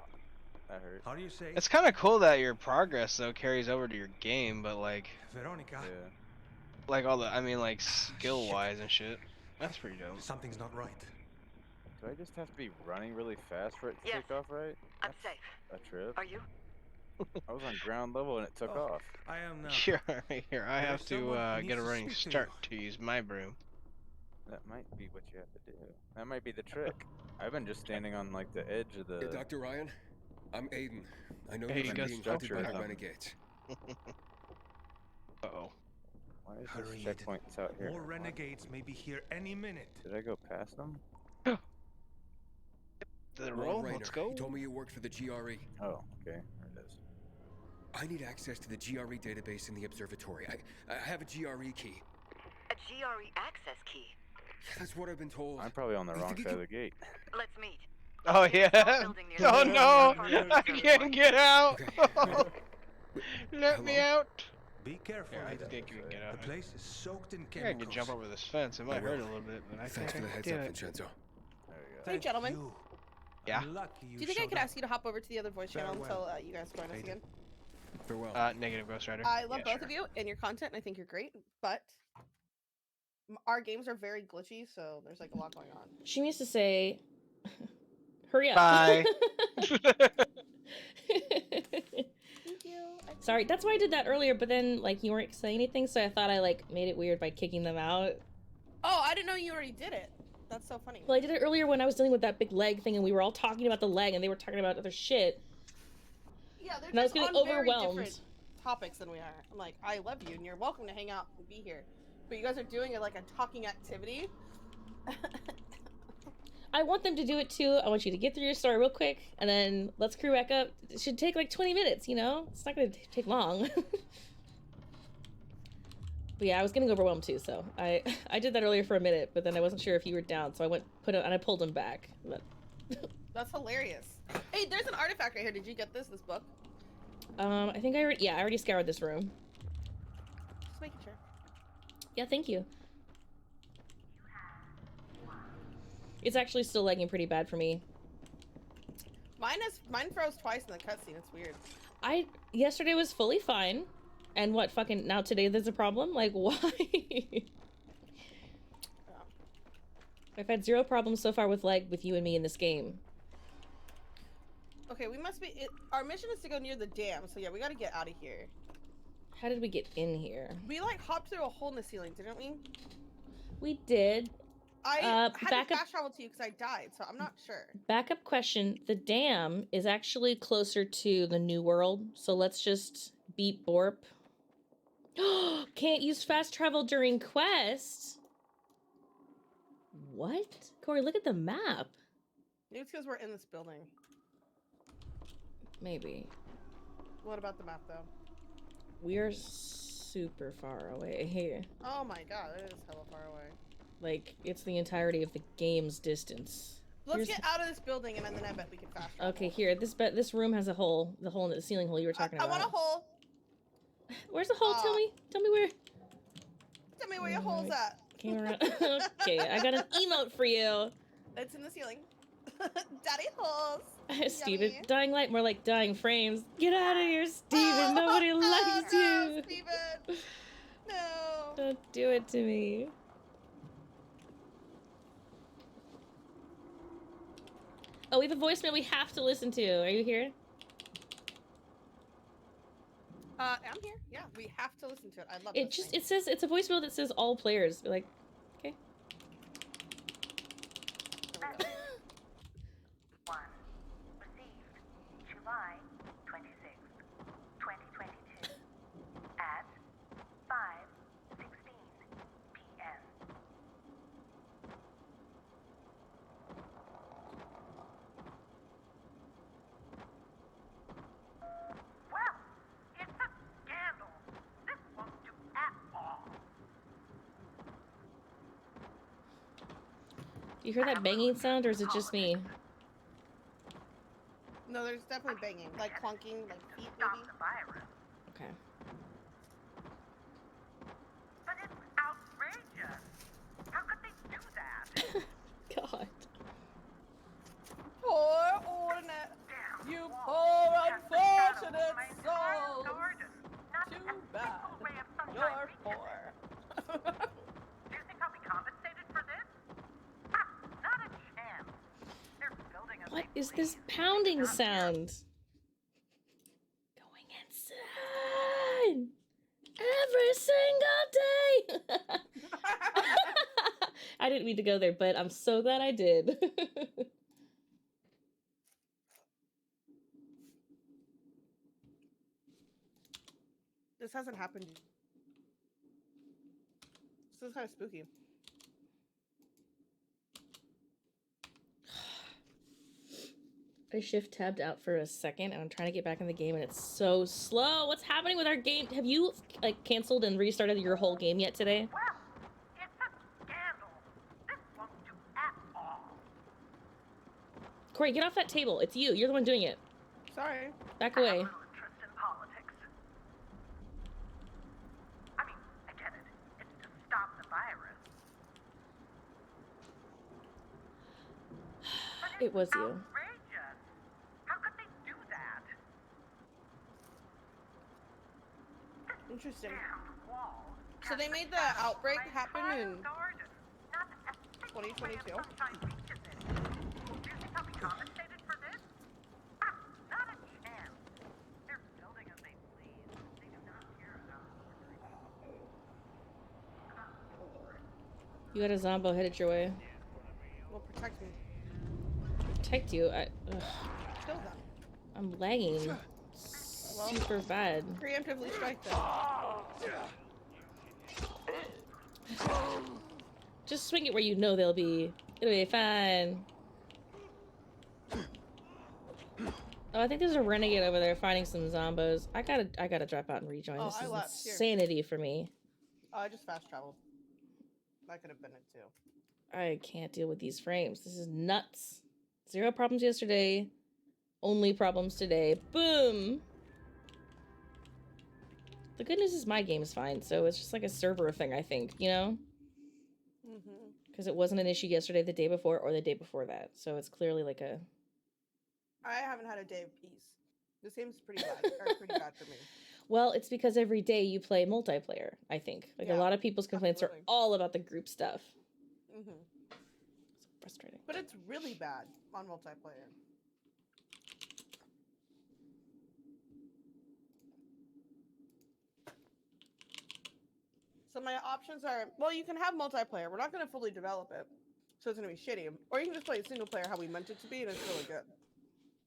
[SPEAKER 14] That hurt.
[SPEAKER 2] How do you say?
[SPEAKER 19] It's kind of cool that your progress, though, carries over to your game, but, like,
[SPEAKER 2] Veronica.
[SPEAKER 14] Yeah.
[SPEAKER 19] like all the, I mean, like, skill-wise and shit. That's pretty dope.
[SPEAKER 2] Something's not right.
[SPEAKER 14] Do I just have to be running really fast for it to take off right?
[SPEAKER 13] I'm safe.
[SPEAKER 14] A trip?
[SPEAKER 13] Are you?
[SPEAKER 14] I was on ground level and it took off.
[SPEAKER 2] I am now.
[SPEAKER 19] Here, here, I have
[SPEAKER 2] There's someone
[SPEAKER 19] to
[SPEAKER 2] who
[SPEAKER 19] get a
[SPEAKER 2] needs to
[SPEAKER 19] running
[SPEAKER 2] speak to
[SPEAKER 19] start to use my broom.
[SPEAKER 14] That might be what you have to do. That might be the trick. I've been just standing on like the edge of the.
[SPEAKER 3] Hey, Dr. Ryan, I'm Aiden. I know
[SPEAKER 19] Hey,
[SPEAKER 3] you've
[SPEAKER 19] got
[SPEAKER 3] been being hunted by the
[SPEAKER 14] structure.
[SPEAKER 3] renegades.
[SPEAKER 19] Uh-oh.
[SPEAKER 14] Why is
[SPEAKER 2] Hurry
[SPEAKER 14] this
[SPEAKER 2] it.
[SPEAKER 14] checkpoints out here?
[SPEAKER 2] More renegades may be here any minute.
[SPEAKER 14] Did I go past them?
[SPEAKER 19] The
[SPEAKER 3] Ron
[SPEAKER 19] roll.
[SPEAKER 3] Reiner,
[SPEAKER 19] Let's go.
[SPEAKER 3] He told me you worked for the GRE.
[SPEAKER 14] Oh, okay. There it is.
[SPEAKER 3] I need access to the GRE database in the observatory. I have a GRE key.
[SPEAKER 13] A GRE access key.
[SPEAKER 3] Yeah, that's what I've been told.
[SPEAKER 14] I'm probably on the
[SPEAKER 3] You
[SPEAKER 14] wrong
[SPEAKER 3] think you
[SPEAKER 14] side of
[SPEAKER 3] could-
[SPEAKER 14] the gate.
[SPEAKER 13] Let's meet.
[SPEAKER 19] Oh yeah. Oh no! I can't get out. Let me out.
[SPEAKER 2] Be careful.
[SPEAKER 19] Yeah, I
[SPEAKER 2] Ada.
[SPEAKER 19] think you can get out.
[SPEAKER 2] The place is soaked in
[SPEAKER 19] I
[SPEAKER 2] chemicals.
[SPEAKER 19] can jump over this fence. It might hurt a little bit, but I
[SPEAKER 3] Thanks
[SPEAKER 19] think
[SPEAKER 3] for
[SPEAKER 19] I
[SPEAKER 3] the
[SPEAKER 19] can
[SPEAKER 3] heads
[SPEAKER 19] do
[SPEAKER 3] up,
[SPEAKER 19] it.
[SPEAKER 3] Vincenzo.
[SPEAKER 14] There you go.
[SPEAKER 16] Hey, gentlemen.
[SPEAKER 2] You.
[SPEAKER 19] Yeah.
[SPEAKER 2] I'm lucky you
[SPEAKER 16] Do you think I
[SPEAKER 2] showed
[SPEAKER 16] could
[SPEAKER 2] up.
[SPEAKER 16] ask you to hop over to the other voice channel
[SPEAKER 2] Farewell.
[SPEAKER 16] until you guys join us again?
[SPEAKER 3] Farewell.
[SPEAKER 19] Negative Ghost Rider.
[SPEAKER 16] I love
[SPEAKER 19] Yeah,
[SPEAKER 16] both
[SPEAKER 19] sure.
[SPEAKER 16] of you and your content, and I think you're great, but our games are very glitchy, so there's like a lot going on.
[SPEAKER 1] She needs to say, "Hurry up."
[SPEAKER 19] Bye.
[SPEAKER 16] Thank you.
[SPEAKER 1] Sorry, that's why I did that earlier. But then, like, you weren't saying anything, so I thought I like made it weird by kicking them out.
[SPEAKER 16] Oh, I didn't know you already did it. That's so funny.
[SPEAKER 1] Well, I did it earlier when I was dealing with that big leg thing, and we were all talking about the leg, and they were talking about other shit.
[SPEAKER 16] Yeah, they're
[SPEAKER 1] And I was
[SPEAKER 16] just
[SPEAKER 1] getting
[SPEAKER 16] on very
[SPEAKER 1] overwhelmed.
[SPEAKER 16] different topics than we are. I'm like, I love you, and you're welcome to hang out and be here, but you guys are doing it like a talking activity.
[SPEAKER 1] I want them to do it too. I want you to get through your story real quick, and then let's crew back up. It should take like 20 minutes, you know? It's not gonna take long. But yeah, I was getting overwhelmed too, so I did that earlier for a minute, but then I wasn't sure if you were down, so I and I pulled him back. But
[SPEAKER 16] That's hilarious. Hey, there's an artifact right here. Did you get this book?
[SPEAKER 1] I think I already scoured this room.
[SPEAKER 16] Just making sure.
[SPEAKER 1] Yeah, thank you. It's actually still lagging pretty bad for me.
[SPEAKER 16] Mine froze twice in the cutscene. It's weird.
[SPEAKER 1] Yesterday was fully fine, and what fucking now today there's a problem? Like why? I've had 0 problems so far with lag with you and me in this game.
[SPEAKER 16] Okay, we must be. Our mission is to go near the dam, so yeah, we gotta get out of here.
[SPEAKER 1] How did we get in here?
[SPEAKER 16] We like hopped through a hole in the ceiling, didn't we?
[SPEAKER 1] We did.
[SPEAKER 16] I had to
[SPEAKER 1] backup
[SPEAKER 16] fast travel to you because I died, so I'm not sure.
[SPEAKER 1] backup question. The dam is actually closer to the New World, so let's just beat Borp. Can't use fast travel during quest. What? Corey, look at the map.
[SPEAKER 16] Maybe it's because we're in this building.
[SPEAKER 1] Maybe.
[SPEAKER 16] What about the map, though?
[SPEAKER 1] We're super far away here.
[SPEAKER 16] Oh my god, it is hella far away.
[SPEAKER 1] Like, it's the entirety of the game's distance.
[SPEAKER 16] Let's get out of this building, and then I bet we can fast travel.
[SPEAKER 1] Okay, here. This room has a hole. The hole in the ceiling hole you were talking
[SPEAKER 16] I
[SPEAKER 1] about.
[SPEAKER 16] want a hole.
[SPEAKER 1] Where's the hole? Tell me. Tell me where.
[SPEAKER 16] Tell me where your hole's at.
[SPEAKER 1] Came around. Okay, I got an emote for you.
[SPEAKER 16] It's in the ceiling. Daddy holes.
[SPEAKER 1] Steven,
[SPEAKER 16] Yummy.
[SPEAKER 1] dying light, more like dying frames. Get out of here, Steven. Nobody likes you.
[SPEAKER 16] Steven. No.
[SPEAKER 1] Don't do it to me. Oh, we have a voicemail we have to listen to. Are you here?
[SPEAKER 16] I'm here. Yeah, we have to listen to it. I love
[SPEAKER 1] It just it says it's a voicemail that says all players. We're like, okay.
[SPEAKER 13] July 26th, 2022 at 5:16 p.m. Well, it's a scandal. This won't do at all.
[SPEAKER 1] Do you hear that banging sound, or is it just me?
[SPEAKER 16] No, there's definitely banging, like clunking, like feet maybe.
[SPEAKER 1] Okay.
[SPEAKER 13] But it's outrageous. How could they do that?
[SPEAKER 1] God.
[SPEAKER 16] Poor ordinate. You poor unfortunate soul. Too bad. You're poor.
[SPEAKER 13] Do you think I'll be compensated for this? Ha! Not a chance. They're building a
[SPEAKER 1] What is this pounding sound? Going insane every single day. I didn't mean to go there, but I'm so glad I did.
[SPEAKER 16] This hasn't happened. This is kind of spooky.
[SPEAKER 1] I shift tabbed out for a second and I'm trying to get back in the game and it's so slow. What's happening with our game? Have you like canceled and restarted your whole game yet today?
[SPEAKER 13] It's a scandal. This won't do at all.
[SPEAKER 1] Corey, get off that table. It's you. You're the one doing it.
[SPEAKER 16] Sorry.
[SPEAKER 1] Back away.
[SPEAKER 13] Interest in politics. I mean, I get it. It's to stop the virus.
[SPEAKER 1] It was you.
[SPEAKER 13] Outrageous. How could they do that?
[SPEAKER 16] Interesting. So they made the outbreak happen in 2022.
[SPEAKER 13] Do you think I'll be compensated for this? Not a chance. They're building as they please. They do not care about
[SPEAKER 1] You got a zombo headed your way.
[SPEAKER 16] Will protect me.
[SPEAKER 1] Protect you? Ugh.
[SPEAKER 16] Kill them.
[SPEAKER 1] I'm lagging.
[SPEAKER 16] Well,
[SPEAKER 1] Super bad.
[SPEAKER 16] Preemptively strike them.
[SPEAKER 1] Just swing it where you know they'll be. It'll be fine. Oh, I think there's a renegade over there fighting some zombos. I gotta drop out and rejoin.
[SPEAKER 16] Oh,
[SPEAKER 1] This
[SPEAKER 16] I
[SPEAKER 1] is
[SPEAKER 16] left. Here.
[SPEAKER 1] insanity for me.
[SPEAKER 16] Oh, I just fast traveled. That could have been it too.
[SPEAKER 1] I can't deal with these frames. This is nuts. 0 problems yesterday. Only problems today. Boom! The good news is my game is fine, so it's just like a server thing, I think, you know? Because it wasn't an issue yesterday, the day before, or the day before that. So it's clearly like a...
[SPEAKER 16] I haven't had a day of peace. This game's pretty bad. Or pretty bad for me.
[SPEAKER 1] Well, it's because every day you play multiplayer, I think. Like, a lot of people's complaints are all about the group stuff.
[SPEAKER 16] Mm-hmm.
[SPEAKER 1] So frustrating.
[SPEAKER 16] But it's really bad on multiplayer. So my options are, well, you can have multiplayer. We're not going to fully develop it, so it's going to be shitty. Or you can just play single player how we meant it to be, and it's really good.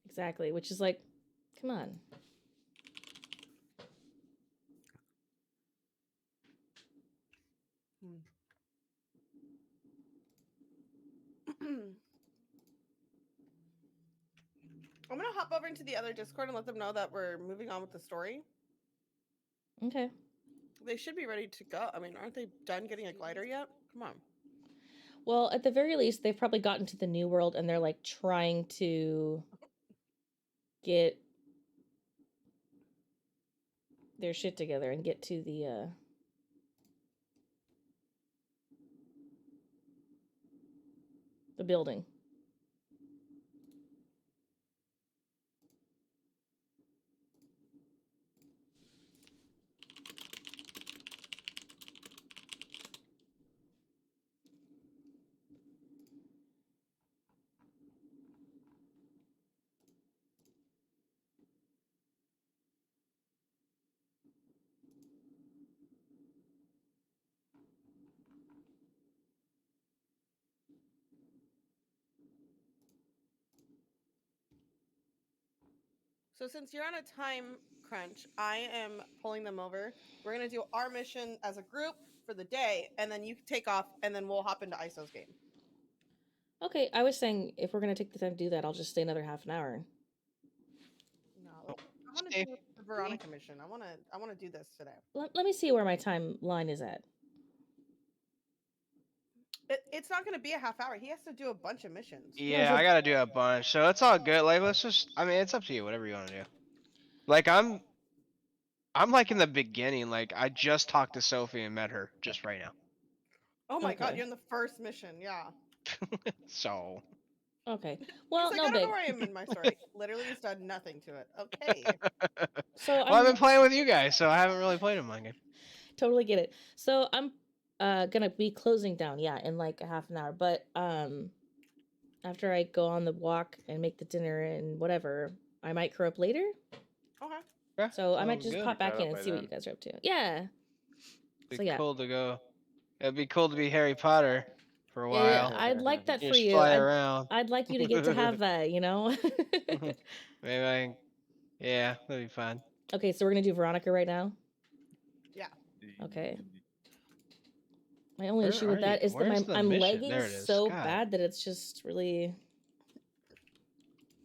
[SPEAKER 1] Exactly, which is like, come on.
[SPEAKER 16] I'm going to hop over into the other Discord and let them know that we're moving on with the story.
[SPEAKER 1] Okay.
[SPEAKER 16] They should be ready to go. I mean, aren't they done getting a glider yet? Come on.
[SPEAKER 1] Well, at the very least, they've probably gotten to the new world and they're like trying to get their shit together and get to the building.
[SPEAKER 16] So since you're on a time crunch, I am pulling them over. We're going to do our mission as a group for the day, and then you can take off, and then we'll hop into ISO's game.
[SPEAKER 1] Okay, I was saying if we're going to take the time to do that, I'll just stay another half an hour.
[SPEAKER 16] No, I want to do the Veronica mission. I want to do this today.
[SPEAKER 1] Let me see where my timeline is at.
[SPEAKER 16] It's not going to be a half hour. He has to do a bunch of missions.
[SPEAKER 19] Yeah, I gotta do a bunch, so it's all good. Like, let's just, I mean, it's up to you, whatever you want to do. Like, I'm like in the beginning, like, I just talked to Sophie and met her just right now.
[SPEAKER 16] Oh my god, you're in the first mission, yeah.
[SPEAKER 19] So.
[SPEAKER 1] Okay. Well,
[SPEAKER 16] he's like,
[SPEAKER 1] no
[SPEAKER 16] I don't
[SPEAKER 1] big.
[SPEAKER 16] know where I am in my story. Literally, he's done nothing to it. Okay.
[SPEAKER 1] So
[SPEAKER 19] well, I've been playing with you guys, so I haven't really played in my game.
[SPEAKER 1] Totally get it. So I'm gonna be closing down, yeah, in like a half an hour. But after I go on the walk and make the dinner and whatever, I might crew up later.
[SPEAKER 16] Okay.
[SPEAKER 19] Yeah,
[SPEAKER 1] so I might just
[SPEAKER 19] good.
[SPEAKER 1] pop back in and see what you guys are up to. Yeah.
[SPEAKER 19] It'd be cool to go. It'd be cool to be Harry Potter for a while.
[SPEAKER 1] Yeah, I'd like that for
[SPEAKER 19] Just
[SPEAKER 1] you.
[SPEAKER 19] fly around.
[SPEAKER 1] I'd like you to get to have that, you know?
[SPEAKER 19] Maybe I can... Yeah, that'd be fun.
[SPEAKER 1] Okay, so we're gonna do Veronica right now?
[SPEAKER 16] Yeah.
[SPEAKER 1] Okay. My only
[SPEAKER 19] Where
[SPEAKER 1] issue
[SPEAKER 19] are
[SPEAKER 1] with that
[SPEAKER 19] you?
[SPEAKER 1] is that
[SPEAKER 19] Where's the
[SPEAKER 1] I'm
[SPEAKER 19] mission?
[SPEAKER 1] lagging
[SPEAKER 19] There it is.
[SPEAKER 1] so
[SPEAKER 19] God.
[SPEAKER 1] bad that it's just really...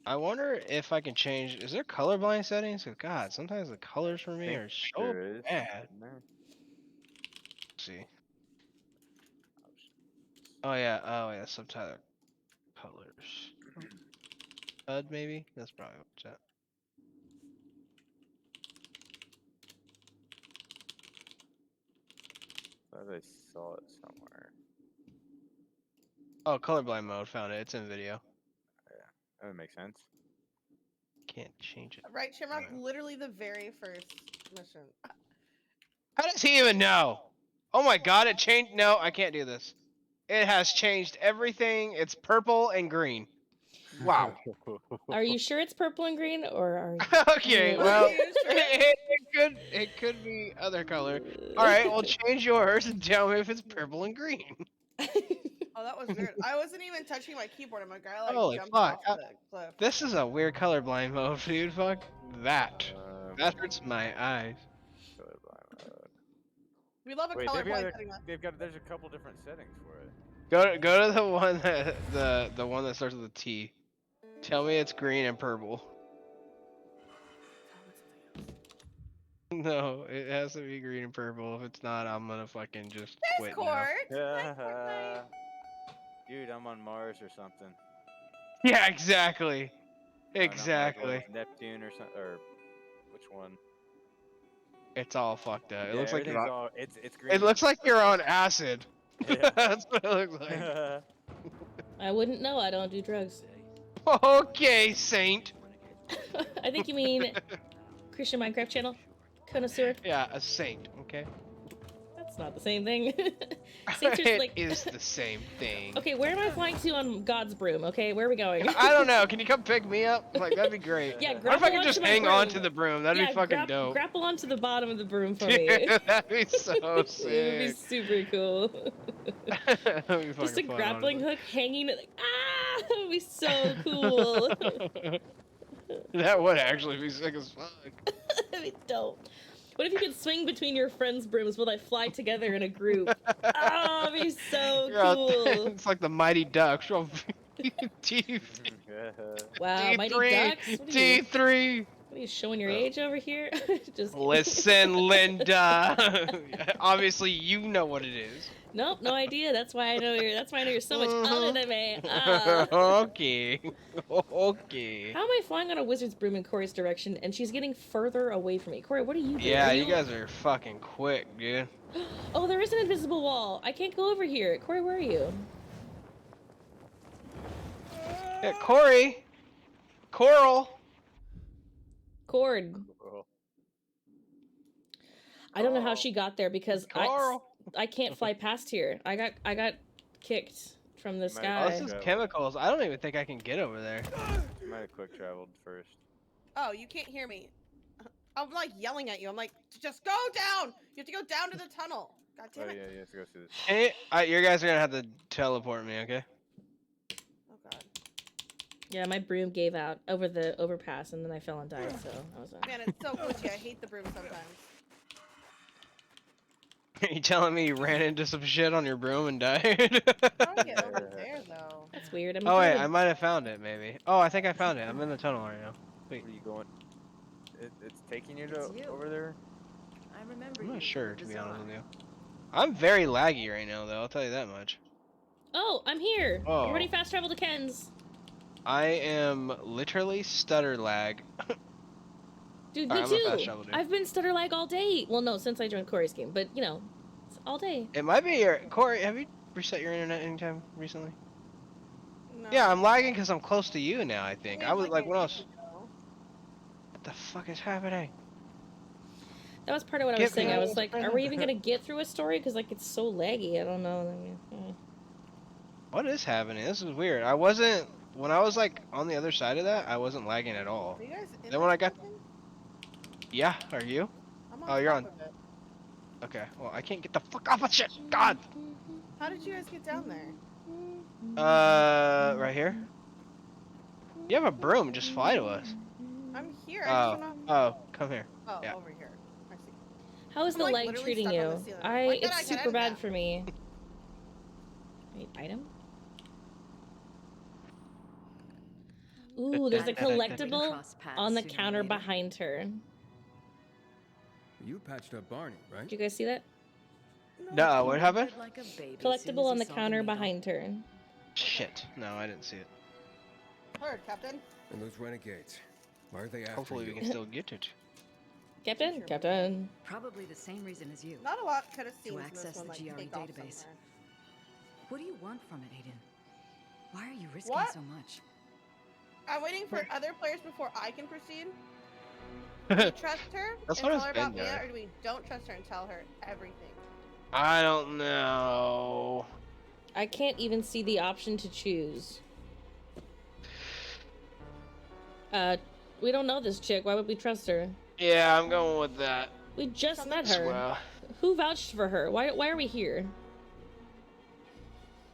[SPEAKER 19] I wonder if I can change. Is there colorblind settings? 'Cause God, sometimes the colors for me
[SPEAKER 14] think
[SPEAKER 19] are so
[SPEAKER 14] there is.
[SPEAKER 19] bad.
[SPEAKER 14] Isn't there?
[SPEAKER 19] Let's see. Oh yeah. Oh yeah. Subtitle colors. HUD maybe. That's probably what's at.
[SPEAKER 14] I thought I saw it somewhere.
[SPEAKER 19] Oh, colorblind mode. Found it. It's in video.
[SPEAKER 14] Yeah, that would make sense.
[SPEAKER 19] Can't change it.
[SPEAKER 16] Right, Shamrock? Literally the very first mission.
[SPEAKER 19] How does he even know? Oh my God! It changed. No, I can't do this. It has changed everything. It's purple and green. Wow.
[SPEAKER 1] Are you sure it's purple and green, or are
[SPEAKER 19] Okay, well, it could be other color. All right, well, change yours and tell me if it's purple and green.
[SPEAKER 16] Oh, that was weird. I wasn't even touching my keyboard and my guy like
[SPEAKER 19] Holy
[SPEAKER 16] jumped
[SPEAKER 19] fuck!
[SPEAKER 16] off the cliff.
[SPEAKER 19] This is a weird colorblind mode, dude. Fuck that. That hurts my eyes.
[SPEAKER 16] We love a
[SPEAKER 14] Wait,
[SPEAKER 16] colorblind setting.
[SPEAKER 14] there's a couple different settings for it.
[SPEAKER 19] Go to the one that the one that starts with a T. Tell me it's green and purple. No, it has to be green and purple. If it's not, I'm gonna fucking just quit now.
[SPEAKER 14] Dude, I'm on Mars or something.
[SPEAKER 19] Yeah, exactly.
[SPEAKER 14] No, not Mars,
[SPEAKER 19] Exactly.
[SPEAKER 14] Neptune or something, or which one?
[SPEAKER 19] It's all fucked up. It
[SPEAKER 14] Yeah,
[SPEAKER 19] looks like you're
[SPEAKER 14] everything's
[SPEAKER 19] on.
[SPEAKER 14] all it's green.
[SPEAKER 19] It looks like you're on acid.
[SPEAKER 14] Yeah.
[SPEAKER 19] That's what it looks like.
[SPEAKER 1] I wouldn't know. I don't do drugs.
[SPEAKER 19] Okay, Saint.
[SPEAKER 1] I think you mean Christian Minecraft channel connoisseur.
[SPEAKER 19] Yeah, a saint. Okay.
[SPEAKER 1] That's not the same thing. Saints are
[SPEAKER 19] It
[SPEAKER 1] like.
[SPEAKER 19] is the same thing.
[SPEAKER 1] Okay, where am I flying to on God's broom? Okay, where are we going?
[SPEAKER 19] I don't know. Can you come pick me up? Like that'd be great.
[SPEAKER 1] Yeah,
[SPEAKER 19] What if
[SPEAKER 1] grapple
[SPEAKER 19] I could just
[SPEAKER 1] onto my
[SPEAKER 19] hang
[SPEAKER 1] broom.
[SPEAKER 19] on to the broom? That'd
[SPEAKER 1] Yeah,
[SPEAKER 19] be fucking dope.
[SPEAKER 1] Grapple onto the bottom of the broom for me.
[SPEAKER 19] Dude, that'd be so sick.
[SPEAKER 1] It would be super cool.
[SPEAKER 19] That'd be
[SPEAKER 1] Just a
[SPEAKER 19] fucking fun,
[SPEAKER 1] grappling
[SPEAKER 19] honestly.
[SPEAKER 1] hook hanging. Ah, that would be so cool.
[SPEAKER 19] That would actually be sick as fuck.
[SPEAKER 1] That'd be dope. What if you could swing between your friends' brooms while they fly together in a group? Oh, that'd be so
[SPEAKER 19] You're out
[SPEAKER 1] cool.
[SPEAKER 19] there, it's like the Mighty Ducks. D3.
[SPEAKER 1] Wow, Mighty Ducks? What are you-
[SPEAKER 19] D3.
[SPEAKER 1] What are you showing your age over here? Just
[SPEAKER 19] Listen, Linda. Obviously, you know what it is.
[SPEAKER 1] Nope, no idea. That's why I know you're so much anime. Ah.
[SPEAKER 19] Okay. Okay.
[SPEAKER 1] How am I flying on a wizard's broom in Corey's direction and she's getting further away from me? Corey, what are you doing?
[SPEAKER 19] Yeah,
[SPEAKER 1] Are
[SPEAKER 19] you guys are fucking quick, dude.
[SPEAKER 1] Oh, there is an invisible wall. I can't go over here. Corey, where are you?
[SPEAKER 19] Yeah, Corey. Coral.
[SPEAKER 1] Cord. I don't know how she got there because I can't fly past here. I got kicked from the
[SPEAKER 19] Oh,
[SPEAKER 1] sky.
[SPEAKER 19] this is chemicals. I don't even think I can get over there.
[SPEAKER 14] You might have quick traveled first.
[SPEAKER 16] Oh, you can't hear me. I'm like yelling at you. I'm like, just go down. You have to go down to the tunnel. God damn it.
[SPEAKER 14] Yeah, you have to go through this.
[SPEAKER 19] Hey, you guys are gonna have to teleport me, okay?
[SPEAKER 16] Oh god.
[SPEAKER 1] Yeah, my broom gave out over the overpass and then I fell and died. So I was.
[SPEAKER 16] Man, it's so glitchy. I hate the broom sometimes.
[SPEAKER 19] Are you telling me you ran into some shit on your broom and died?
[SPEAKER 16] How do I get over there though?
[SPEAKER 1] That's weird.
[SPEAKER 19] Oh wait, I might have found it maybe. Oh, I think I found it. I'm in the tunnel right now. Wait.
[SPEAKER 14] Where are you going? It's taking you to over there?
[SPEAKER 20] I remember
[SPEAKER 19] I'm
[SPEAKER 20] you
[SPEAKER 19] not
[SPEAKER 20] from
[SPEAKER 19] sure
[SPEAKER 20] the
[SPEAKER 19] to be honest with
[SPEAKER 20] bazaar.
[SPEAKER 19] you. I'm very laggy right now though, I'll tell you that much.
[SPEAKER 1] Oh, I'm here.
[SPEAKER 19] Oh.
[SPEAKER 1] Everybody fast travel to Ken's.
[SPEAKER 19] I am literally stutter lag.
[SPEAKER 1] Dude,
[SPEAKER 19] Alright,
[SPEAKER 1] me
[SPEAKER 19] I'm a fast
[SPEAKER 1] too.
[SPEAKER 19] travel dude.
[SPEAKER 1] I've been stutter lag all day. Well, no, since I joined Corey's game, but you know, it's all day.
[SPEAKER 19] It might be your Corey. Have you reset your internet anytime recently?
[SPEAKER 16] No.
[SPEAKER 19] Yeah, I'm lagging because I'm close to you now. I think I was like, what else? What the fuck is happening?
[SPEAKER 1] That was part of what I
[SPEAKER 19] Get
[SPEAKER 1] was saying.
[SPEAKER 19] me
[SPEAKER 1] I
[SPEAKER 19] out
[SPEAKER 1] was
[SPEAKER 19] of
[SPEAKER 1] like,
[SPEAKER 19] the
[SPEAKER 1] are we even gonna get through a story? Because like it's so laggy. I don't know.
[SPEAKER 19] What is happening? This is weird. I wasn't when I was like on the other side of that. I wasn't lagging at all.
[SPEAKER 16] Are you guys in
[SPEAKER 19] Then when I got,
[SPEAKER 16] something?
[SPEAKER 19] yeah, are you?
[SPEAKER 16] I'm on
[SPEAKER 19] Oh, you're
[SPEAKER 16] top
[SPEAKER 19] on.
[SPEAKER 16] of it.
[SPEAKER 19] Okay. Well, I can't get the fuck off of shit. God.
[SPEAKER 16] How did you guys get down there?
[SPEAKER 19] Right here. You have a broom. Just fly to us.
[SPEAKER 16] I'm here. I
[SPEAKER 19] Oh.
[SPEAKER 16] just wanna...
[SPEAKER 19] Oh, come here.
[SPEAKER 16] Oh,
[SPEAKER 19] Yeah.
[SPEAKER 16] over here. I see.
[SPEAKER 1] How is
[SPEAKER 16] I'm,
[SPEAKER 1] the
[SPEAKER 16] like,
[SPEAKER 1] leg
[SPEAKER 16] literally
[SPEAKER 1] treating
[SPEAKER 16] stuck on
[SPEAKER 1] you?
[SPEAKER 16] the ceiling. Why can't I
[SPEAKER 1] It's
[SPEAKER 16] get out
[SPEAKER 1] super
[SPEAKER 16] of
[SPEAKER 1] bad
[SPEAKER 16] that?
[SPEAKER 1] for me. Wait, item? Ooh, there's a
[SPEAKER 3] Bad thing.
[SPEAKER 1] collectible
[SPEAKER 21] Cross paths
[SPEAKER 1] on the
[SPEAKER 21] sooner or
[SPEAKER 1] counter
[SPEAKER 21] later.
[SPEAKER 1] behind her.
[SPEAKER 3] You patched up Barney, right?
[SPEAKER 1] Did you guys see that?
[SPEAKER 19] No, what happened?
[SPEAKER 21] Like a baby,
[SPEAKER 1] Collectible on the counter behind her.
[SPEAKER 19] Shit. No, I didn't see it.
[SPEAKER 16] Heard, Captain.
[SPEAKER 3] And those renegades, why are they after
[SPEAKER 19] Hopefully
[SPEAKER 3] you?
[SPEAKER 19] we can still get it.
[SPEAKER 1] Captain? Captain.
[SPEAKER 21] Probably the same reason as you.
[SPEAKER 16] Not a lot could have seen
[SPEAKER 21] To
[SPEAKER 16] this
[SPEAKER 21] access
[SPEAKER 16] one,
[SPEAKER 21] the
[SPEAKER 16] like,
[SPEAKER 21] GRE
[SPEAKER 16] take off
[SPEAKER 21] database.
[SPEAKER 16] somewhere.
[SPEAKER 21] What do you want from it, Aiden? Why are you risking
[SPEAKER 16] What?
[SPEAKER 21] so much?
[SPEAKER 16] I'm waiting for other players before I can proceed. Do we trust her
[SPEAKER 19] That's
[SPEAKER 16] and
[SPEAKER 19] what
[SPEAKER 16] tell her
[SPEAKER 19] it's been
[SPEAKER 16] about Mia,
[SPEAKER 19] done.
[SPEAKER 16] or do we don't trust her and tell her everything?
[SPEAKER 19] I don't know.
[SPEAKER 1] I can't even see the option to choose. We don't know this chick. Why would we trust her?
[SPEAKER 19] Yeah, I'm going with that.
[SPEAKER 1] We just met her.
[SPEAKER 19] Well,
[SPEAKER 1] Who vouched for her? Why are we here?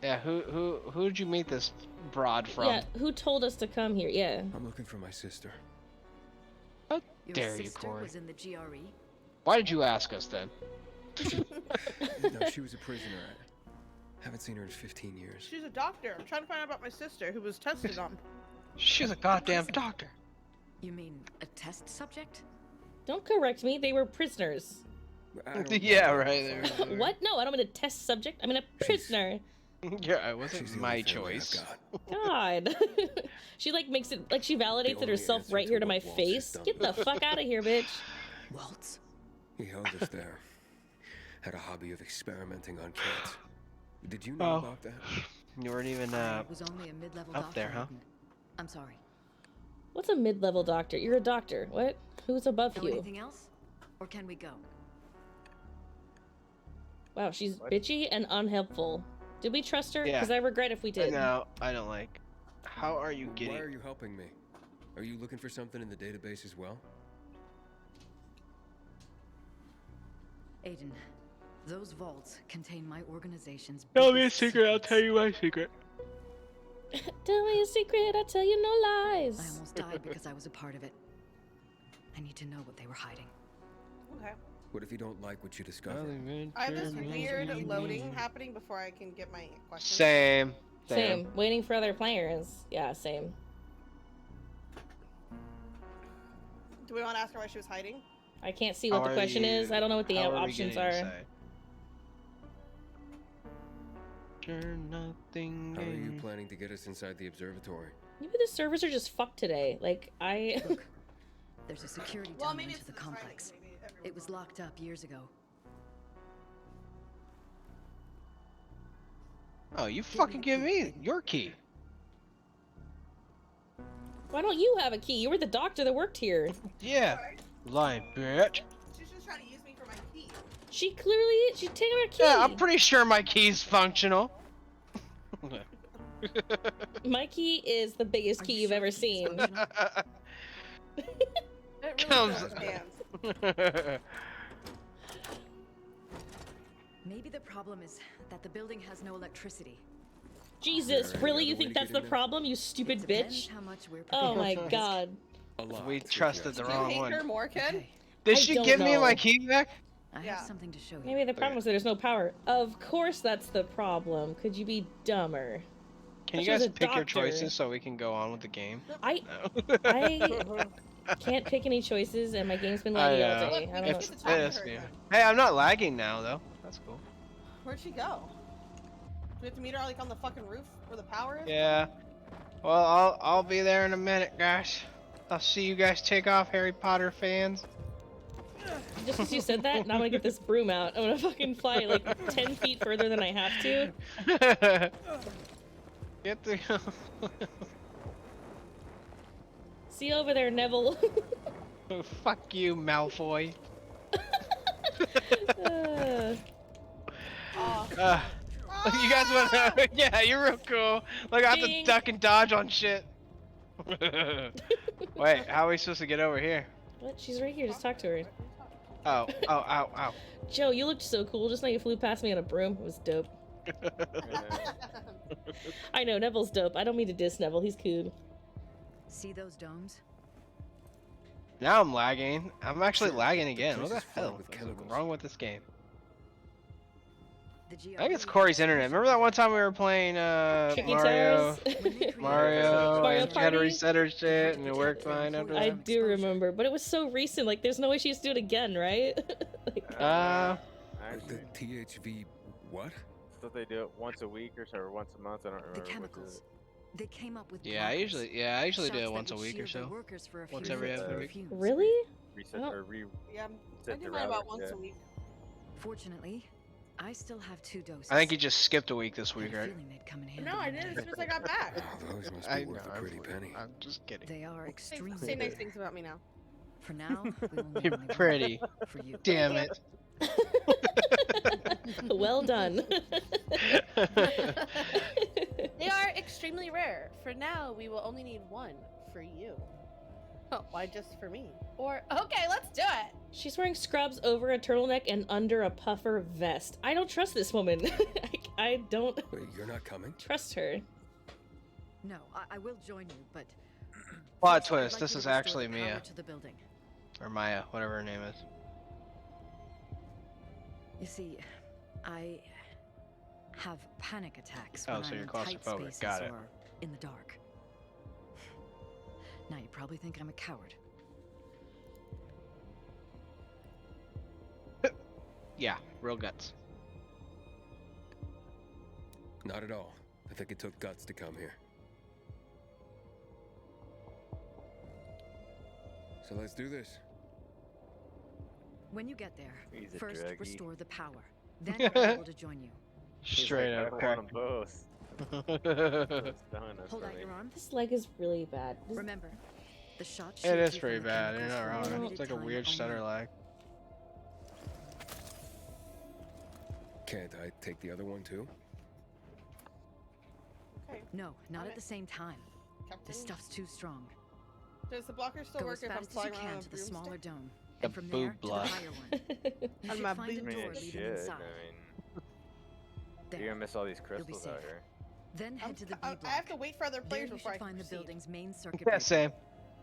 [SPEAKER 19] yeah, who did you meet this broad from?
[SPEAKER 1] Yeah, who told us to come here? Yeah.
[SPEAKER 3] I'm looking for my sister.
[SPEAKER 19] How
[SPEAKER 21] Your
[SPEAKER 19] dare you,
[SPEAKER 21] sister
[SPEAKER 19] Corey?
[SPEAKER 21] was in the GRE?
[SPEAKER 19] Why did you ask us then?
[SPEAKER 3] No, she was a prisoner. I haven't seen her in 15 years.
[SPEAKER 16] She's a doctor. I'm trying to find out about my sister who was tested on.
[SPEAKER 19] She's a goddamn doctor.
[SPEAKER 21] You mean a test subject?
[SPEAKER 1] Don't correct me. They were prisoners.
[SPEAKER 19] Yeah, right.
[SPEAKER 1] What? No, I don't mean a test subject. I mean a prisoner.
[SPEAKER 19] Yeah, it wasn't my choice.
[SPEAKER 1] God. She like makes it like she validates it herself right here to my face. Get the fuck out of here, bitch.
[SPEAKER 21] Waltz.
[SPEAKER 3] He held us there. Had a hobby of experimenting on kids. Did you know about that?
[SPEAKER 19] You weren't even
[SPEAKER 21] I was only a mid-level
[SPEAKER 19] up
[SPEAKER 21] doctor,
[SPEAKER 19] there, huh?
[SPEAKER 21] Aiden. I'm sorry.
[SPEAKER 1] What's a mid-level doctor? You're a doctor. What? Who's above
[SPEAKER 21] Know
[SPEAKER 1] you?
[SPEAKER 21] anything else? Or can we go?
[SPEAKER 1] Wow, she's bitchy and unhelpful. Did we trust her?
[SPEAKER 19] Yeah.
[SPEAKER 1] Because I regret if we did.
[SPEAKER 19] No, I don't like. How are you getting?
[SPEAKER 3] Why are you helping me? Are you looking for something in the database as well?
[SPEAKER 21] Aiden, those vaults contain my organization's
[SPEAKER 19] Tell me a
[SPEAKER 21] biggest
[SPEAKER 19] secret, I'll tell you my secret.
[SPEAKER 1] Tell me a secret, I'll tell you no lies.
[SPEAKER 21] I almost died because I was a part of it. I need to know what they were hiding.
[SPEAKER 16] Okay.
[SPEAKER 3] What if you don't like what you discover?
[SPEAKER 16] I have this weird loading happening before I can get my question.
[SPEAKER 19] Same.
[SPEAKER 1] Same. Waiting for other players. Yeah, same.
[SPEAKER 16] Do we want to ask her why she was hiding?
[SPEAKER 1] I can't see what the question is. I don't know what the options are.
[SPEAKER 19] Nothing.
[SPEAKER 3] How are you planning to get us inside the observatory?
[SPEAKER 1] Maybe the servers are just fucked today. Like,
[SPEAKER 21] Look, there's a security
[SPEAKER 16] Well,
[SPEAKER 21] tunnel
[SPEAKER 16] maybe
[SPEAKER 21] into
[SPEAKER 16] it's
[SPEAKER 21] the complex. It was locked up years ago.
[SPEAKER 19] Oh, you fucking give me your key.
[SPEAKER 1] Why don't you have a key? You were the doctor that worked here.
[SPEAKER 19] Yeah. Lying bitch.
[SPEAKER 16] She's just trying to use me for my key.
[SPEAKER 1] She's taking her key.
[SPEAKER 19] Yeah, I'm pretty sure my key's functional.
[SPEAKER 1] My key is the biggest key you've ever seen.
[SPEAKER 16] It really
[SPEAKER 19] Comes-
[SPEAKER 16] fills his hands.
[SPEAKER 21] Maybe the problem is that the building has no electricity.
[SPEAKER 1] Jesus, really? You think that's the problem, you stupid bitch?
[SPEAKER 21] How much we're
[SPEAKER 1] Oh my
[SPEAKER 21] prepared to
[SPEAKER 1] god.
[SPEAKER 19] We trusted the
[SPEAKER 16] Do you
[SPEAKER 19] wrong
[SPEAKER 16] hate
[SPEAKER 19] one.
[SPEAKER 16] her more, Ken?
[SPEAKER 19] Did
[SPEAKER 1] I
[SPEAKER 19] she
[SPEAKER 1] don't
[SPEAKER 19] give me
[SPEAKER 1] know.
[SPEAKER 19] my key back?
[SPEAKER 21] I have something to show you.
[SPEAKER 1] Maybe the problem was that there's no power. Of course that's the problem. Could you be dumber?
[SPEAKER 19] Can you
[SPEAKER 1] She was
[SPEAKER 19] guys
[SPEAKER 1] a
[SPEAKER 19] pick your
[SPEAKER 1] doctor.
[SPEAKER 19] choices so we can go on with the game?
[SPEAKER 1] I can't pick any choices, and my game's been
[SPEAKER 19] I,
[SPEAKER 1] laggy all day. I don't know.
[SPEAKER 19] It's, hey, I'm not lagging now though. That's cool.
[SPEAKER 16] Where'd she go? Do we have to meet her like on the fucking roof where the power is?
[SPEAKER 19] Yeah. Well, I'll be there in a minute, guys. I'll see you guys take off, Harry Potter fans.
[SPEAKER 1] Just as you said that, now I'm gonna get this broom out. I'm gonna fucking fly like 10 feet further than I have to.
[SPEAKER 19] Get the.
[SPEAKER 1] See you over there, Neville.
[SPEAKER 19] Oh, fuck you, Malfoy. You guys want? Yeah, you're real cool. Look, I have to
[SPEAKER 1] Ding.
[SPEAKER 19] duck and dodge on shit. Wait, how are we supposed to get over here?
[SPEAKER 1] What? She's right here. Just talk to her.
[SPEAKER 19] Oh, ow.
[SPEAKER 1] Joe, you looked so cool. Just now you flew past me on a broom. It was dope. I know, Neville's dope. I don't mean to diss Neville. He's cool.
[SPEAKER 21] See those domes?
[SPEAKER 19] Now I'm lagging. I'm actually
[SPEAKER 3] Sure,
[SPEAKER 19] lagging
[SPEAKER 3] the
[SPEAKER 19] again.
[SPEAKER 3] place
[SPEAKER 19] What the
[SPEAKER 3] is filled
[SPEAKER 19] hell
[SPEAKER 3] with
[SPEAKER 19] is
[SPEAKER 3] chemicals.
[SPEAKER 19] wrong with this game? I think it's Corey's internet. Remember that one time we were playing
[SPEAKER 1] Tricky
[SPEAKER 19] Mario,
[SPEAKER 1] Towers?
[SPEAKER 19] Mario,
[SPEAKER 1] Mario
[SPEAKER 19] and she had to
[SPEAKER 1] Party?
[SPEAKER 19] reset her shit, and it worked fine after
[SPEAKER 1] I
[SPEAKER 19] that.
[SPEAKER 1] do remember, but it was so recent. Like, there's no way she used to do it again, right?
[SPEAKER 14] Actually,
[SPEAKER 3] The THV what?
[SPEAKER 14] so they do it once a week or so, or once a month. I don't remember.
[SPEAKER 21] The chemicals. They came up with
[SPEAKER 19] Yeah, I usually do
[SPEAKER 21] shots
[SPEAKER 19] it
[SPEAKER 21] that
[SPEAKER 19] once a
[SPEAKER 21] would
[SPEAKER 19] week or
[SPEAKER 21] shield
[SPEAKER 19] so.
[SPEAKER 21] the workers for a
[SPEAKER 19] Once
[SPEAKER 21] few
[SPEAKER 19] every
[SPEAKER 21] minutes
[SPEAKER 19] other
[SPEAKER 21] from
[SPEAKER 19] week.
[SPEAKER 21] fumes.
[SPEAKER 1] Really?
[SPEAKER 14] Reset or
[SPEAKER 16] Yeah, I
[SPEAKER 14] reset
[SPEAKER 16] do
[SPEAKER 14] the
[SPEAKER 16] mine
[SPEAKER 14] router.
[SPEAKER 16] about once
[SPEAKER 14] Yeah.
[SPEAKER 16] a week.
[SPEAKER 21] Fortunately, I still have 2 doses.
[SPEAKER 19] I think you just skipped a week this week,
[SPEAKER 21] I had a
[SPEAKER 19] right?
[SPEAKER 21] feeling they'd come in handy.
[SPEAKER 16] No, I didn't. As soon as I got back.
[SPEAKER 3] Oh, those must
[SPEAKER 19] I
[SPEAKER 3] be
[SPEAKER 19] know,
[SPEAKER 3] worth a pretty penny.
[SPEAKER 19] I'm just kidding.
[SPEAKER 21] They are
[SPEAKER 16] Say
[SPEAKER 21] extremely
[SPEAKER 16] nice
[SPEAKER 21] rare.
[SPEAKER 16] things about me now.
[SPEAKER 21] For now, we will need
[SPEAKER 19] You're
[SPEAKER 21] only one
[SPEAKER 19] pretty.
[SPEAKER 21] for you.
[SPEAKER 19] Damn it.
[SPEAKER 1] Well done.
[SPEAKER 6] They are extremely rare. For now, we will only need one for you. Oh, why just for me? Or, okay, let's do it.
[SPEAKER 1] She's wearing scrubs over a turtleneck and under a puffer vest. I don't trust this woman. I don't
[SPEAKER 3] Wait, you're not coming?
[SPEAKER 1] trust her.
[SPEAKER 21] No, I will join you, but
[SPEAKER 19] Plot
[SPEAKER 21] first, I'd
[SPEAKER 19] twist,
[SPEAKER 21] like
[SPEAKER 19] this
[SPEAKER 21] you
[SPEAKER 19] is
[SPEAKER 21] to restore
[SPEAKER 19] actually
[SPEAKER 21] the power
[SPEAKER 19] Mia.
[SPEAKER 21] to the building.
[SPEAKER 19] Or Maya, whatever her name is.
[SPEAKER 21] You see, I have panic attacks
[SPEAKER 19] Oh,
[SPEAKER 21] when
[SPEAKER 19] so
[SPEAKER 21] I'm
[SPEAKER 19] you're
[SPEAKER 21] in tight
[SPEAKER 19] claustrophobic.
[SPEAKER 21] spaces
[SPEAKER 19] Got it.
[SPEAKER 21] or in the dark. Now you probably think I'm a coward.
[SPEAKER 19] Yeah, real guts.
[SPEAKER 3] Not at all. I think it took guts to come here. So let's do this.
[SPEAKER 21] When you get there,
[SPEAKER 14] He's a
[SPEAKER 21] first
[SPEAKER 14] druggie.
[SPEAKER 21] restore the power. Then I'll be able to join you.
[SPEAKER 19] Straight
[SPEAKER 14] like,
[SPEAKER 19] up
[SPEAKER 14] I
[SPEAKER 19] crack.
[SPEAKER 14] want them both.
[SPEAKER 21] Hold out your arm.
[SPEAKER 1] This leg is really bad.
[SPEAKER 21] Remember, the shot
[SPEAKER 19] It
[SPEAKER 21] shields
[SPEAKER 19] is
[SPEAKER 21] you
[SPEAKER 19] pretty
[SPEAKER 21] from the
[SPEAKER 19] bad, you're
[SPEAKER 21] chemicals
[SPEAKER 19] not
[SPEAKER 21] for a
[SPEAKER 19] wrong.
[SPEAKER 21] limited
[SPEAKER 19] It's like a
[SPEAKER 21] time
[SPEAKER 19] weird
[SPEAKER 21] only.
[SPEAKER 19] stutter lag.
[SPEAKER 3] Can't I take the other one too?
[SPEAKER 21] No, not
[SPEAKER 16] Okay.
[SPEAKER 21] at the same time.
[SPEAKER 16] Captain.
[SPEAKER 21] This stuff's too strong.
[SPEAKER 16] Does the blocker still
[SPEAKER 21] Go
[SPEAKER 16] work
[SPEAKER 21] as
[SPEAKER 16] if I'm
[SPEAKER 21] fast as you
[SPEAKER 16] flying around
[SPEAKER 21] can
[SPEAKER 16] on a
[SPEAKER 21] to the smaller
[SPEAKER 16] broomstick?
[SPEAKER 21] dome,
[SPEAKER 19] The
[SPEAKER 21] and from
[SPEAKER 19] boob
[SPEAKER 21] there to the
[SPEAKER 19] block.
[SPEAKER 21] higher one. You
[SPEAKER 16] On
[SPEAKER 21] should
[SPEAKER 16] my
[SPEAKER 21] find a
[SPEAKER 16] boob
[SPEAKER 21] door
[SPEAKER 16] block.
[SPEAKER 21] leading
[SPEAKER 14] Shit,
[SPEAKER 21] inside.
[SPEAKER 14] You're gonna miss all these crystals out
[SPEAKER 21] safe.
[SPEAKER 14] here.
[SPEAKER 21] Then head to the B
[SPEAKER 16] I
[SPEAKER 21] block.
[SPEAKER 16] have to wait for other players
[SPEAKER 21] There you
[SPEAKER 16] before I
[SPEAKER 21] should
[SPEAKER 16] can
[SPEAKER 21] find the
[SPEAKER 16] proceed.
[SPEAKER 21] building's main circuit
[SPEAKER 19] Yeah,
[SPEAKER 21] breaker.
[SPEAKER 19] same.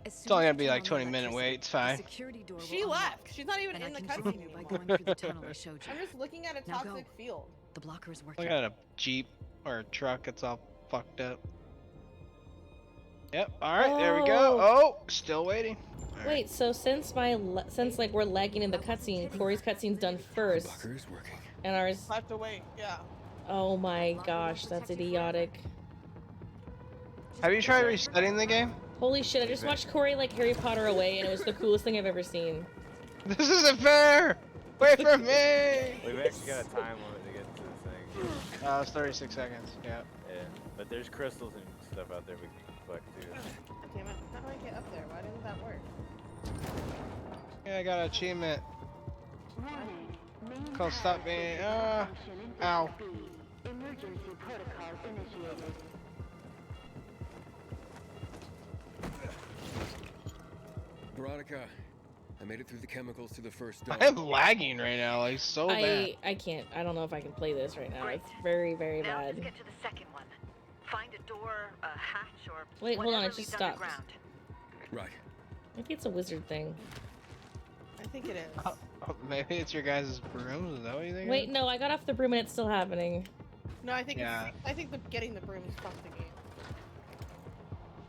[SPEAKER 21] As
[SPEAKER 19] It's
[SPEAKER 21] soon
[SPEAKER 19] only
[SPEAKER 21] as
[SPEAKER 19] gonna be
[SPEAKER 21] you turn
[SPEAKER 19] like
[SPEAKER 21] on the
[SPEAKER 19] 20-minute wait,
[SPEAKER 21] electricity,
[SPEAKER 19] it's fine.
[SPEAKER 21] The security door
[SPEAKER 16] She
[SPEAKER 21] will
[SPEAKER 16] left.
[SPEAKER 21] unlock,
[SPEAKER 16] She's not even
[SPEAKER 21] and
[SPEAKER 16] in
[SPEAKER 21] I
[SPEAKER 16] the
[SPEAKER 21] can join
[SPEAKER 16] cutscene
[SPEAKER 21] you by
[SPEAKER 16] anymore.
[SPEAKER 21] going through the tunnel I showed you.
[SPEAKER 16] I'm just looking at a
[SPEAKER 21] Now go.
[SPEAKER 16] toxic field.
[SPEAKER 21] The blocker is working.
[SPEAKER 19] Look at a Jeep or a truck, it's all fucked up. Yep, alright, there we go. Oh, still waiting. All right.
[SPEAKER 1] Wait, so since like we're lagging in the cutscene, Corey's cutscene's done first,
[SPEAKER 3] Blocker is working.
[SPEAKER 1] and ours.
[SPEAKER 16] I have to wait. Yeah.
[SPEAKER 1] Oh my gosh, that's idiotic.
[SPEAKER 19] Have you tried resetting the game?
[SPEAKER 1] Holy shit! I just watched Corey like Harry Potter away, and it was the coolest thing I've ever seen.
[SPEAKER 19] This isn't fair! Wait for me!
[SPEAKER 14] We've actually got a time limit to get to this thing.
[SPEAKER 19] It's 36 seconds, yeah.
[SPEAKER 14] Yeah, but there's crystals and stuff out there we can collect too.
[SPEAKER 16] Damn it. How do I get up there? Why didn't that work?
[SPEAKER 19] Yeah, I got an achievement. Called stop being, ow.
[SPEAKER 22] Emergency protocol initiated.
[SPEAKER 3] Veronica, I made it through the chemicals to the first dome.
[SPEAKER 19] I'm lagging right now, like so bad.
[SPEAKER 1] I can't. I don't know if I can play this right now. It's very, very
[SPEAKER 22] Now
[SPEAKER 1] bad.
[SPEAKER 22] let's get to the second one. Find a door, a hatch, or
[SPEAKER 1] Wait, hold on,
[SPEAKER 22] whatever
[SPEAKER 1] it just
[SPEAKER 22] leads
[SPEAKER 1] stopped.
[SPEAKER 22] underground.
[SPEAKER 3] Right.
[SPEAKER 1] Maybe it's a wizard thing.
[SPEAKER 16] I think it is.
[SPEAKER 19] Oh, maybe it's your guys' brooms, is that what you think?
[SPEAKER 1] Wait, no, I got off the broom and it's still happening.
[SPEAKER 16] No, I think
[SPEAKER 19] Yeah.
[SPEAKER 16] I think getting the broom is fucked the game.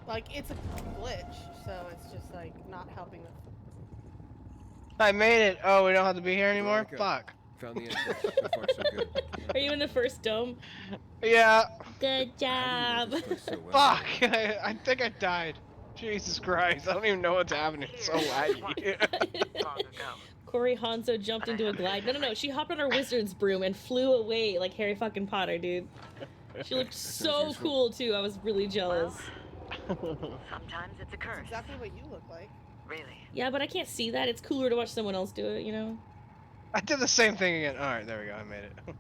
[SPEAKER 16] Like it's a glitch, so it's just like not helping with.
[SPEAKER 19] I made it! Oh, we don't have to be here anymore?
[SPEAKER 3] Veronica,
[SPEAKER 19] Fuck.
[SPEAKER 3] Found the entrance. So far, so good.
[SPEAKER 1] Are you in the first dome?
[SPEAKER 19] Yeah.
[SPEAKER 1] Good job.
[SPEAKER 19] Fuck! I think I died. Jesus Christ, I don't even know what's happening. It's so laggy.
[SPEAKER 1] Corey Hanzo jumped into a glide. No, she hopped on her wizard's broom and flew away like Harry fucking Potter, dude. She looked so cool too. I was really jealous.
[SPEAKER 22] Sometimes it's a curse.
[SPEAKER 16] Exactly what you look like.
[SPEAKER 22] Really?
[SPEAKER 1] Yeah, but I can't see that. It's cooler to watch someone else do it, you know?
[SPEAKER 19] I did the same thing again. Alright, there we go, I made it.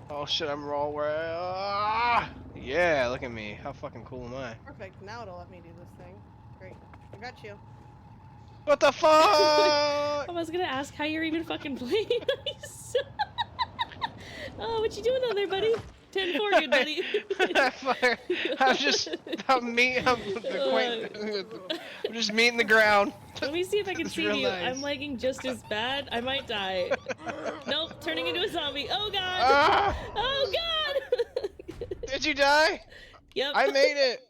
[SPEAKER 19] Oh shit, I'm raw where yeah, look at me. How fucking cool am I?
[SPEAKER 16] Perfect. Now it'll let me do this thing. Great. I got you.
[SPEAKER 19] What the fuck?
[SPEAKER 1] I was gonna ask how you're even fucking playing. Oh, what you doing down there, buddy? 10-4, good buddy.
[SPEAKER 19] I'm just, I'm just meeting the ground.
[SPEAKER 1] Let me see if I can
[SPEAKER 19] That's
[SPEAKER 1] see
[SPEAKER 19] real
[SPEAKER 1] you.
[SPEAKER 19] nice.
[SPEAKER 1] I'm lagging just as bad. I might die. Nope, turning into a zombie. Oh god!
[SPEAKER 19] Ah!
[SPEAKER 1] Oh god!
[SPEAKER 19] Did you die?
[SPEAKER 1] Yep.
[SPEAKER 19] I made it.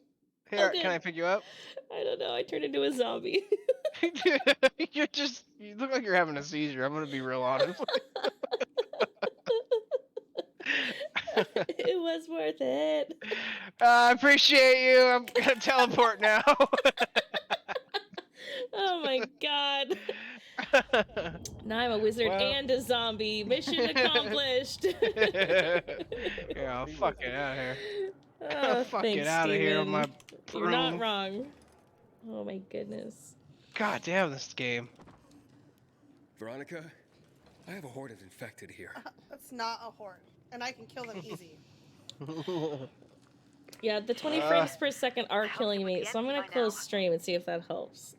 [SPEAKER 19] Here,
[SPEAKER 1] Oh,
[SPEAKER 19] can I
[SPEAKER 1] good.
[SPEAKER 19] pick you up?
[SPEAKER 1] I don't know. I turned into a zombie.
[SPEAKER 19] You look like you're having a seizure. I'm gonna be real honest.
[SPEAKER 1] It was worth it.
[SPEAKER 19] I appreciate you. I'm gonna teleport now.
[SPEAKER 1] Oh my god. Now I'm a wizard
[SPEAKER 19] Well.
[SPEAKER 1] and a zombie. Mission accomplished.
[SPEAKER 19] Yeah, I'll fuck it out of here.
[SPEAKER 1] Oh,
[SPEAKER 19] Fuck
[SPEAKER 1] thanks,
[SPEAKER 19] it out of here on my
[SPEAKER 1] Steven. You're not
[SPEAKER 19] broom.
[SPEAKER 1] wrong. Oh my goodness.
[SPEAKER 19] God damn this game.
[SPEAKER 3] Veronica, I have a horde of infected here.
[SPEAKER 6] That's not a horde, and I can kill them easy.
[SPEAKER 1] Yeah, the 20 frames per second are killing me, so I'm gonna close stream and see if that helps.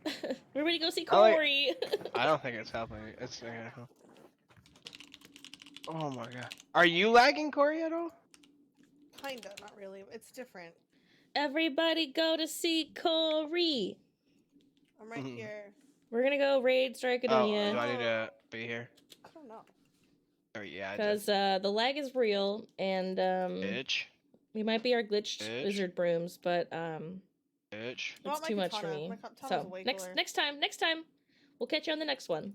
[SPEAKER 1] Everybody go see Corey!
[SPEAKER 19] I don't think it's helping me. It's oh my god. Are you lagging, Corey, at all?
[SPEAKER 6] Kinda, not really. It's different.
[SPEAKER 1] Everybody go to see Corey!
[SPEAKER 6] I'm right here.
[SPEAKER 1] We're gonna go raid
[SPEAKER 19] Oh,
[SPEAKER 1] Strikeadonia.
[SPEAKER 19] do I need to be here?
[SPEAKER 6] I don't know.
[SPEAKER 19] Oh, yeah, I
[SPEAKER 1] Because the lag is real, and
[SPEAKER 19] Bitch.
[SPEAKER 1] we might be our glitched
[SPEAKER 19] Bitch.
[SPEAKER 1] wizard brooms, but
[SPEAKER 19] Bitch.
[SPEAKER 1] it's too much for me. So next time, we'll catch you on the next one.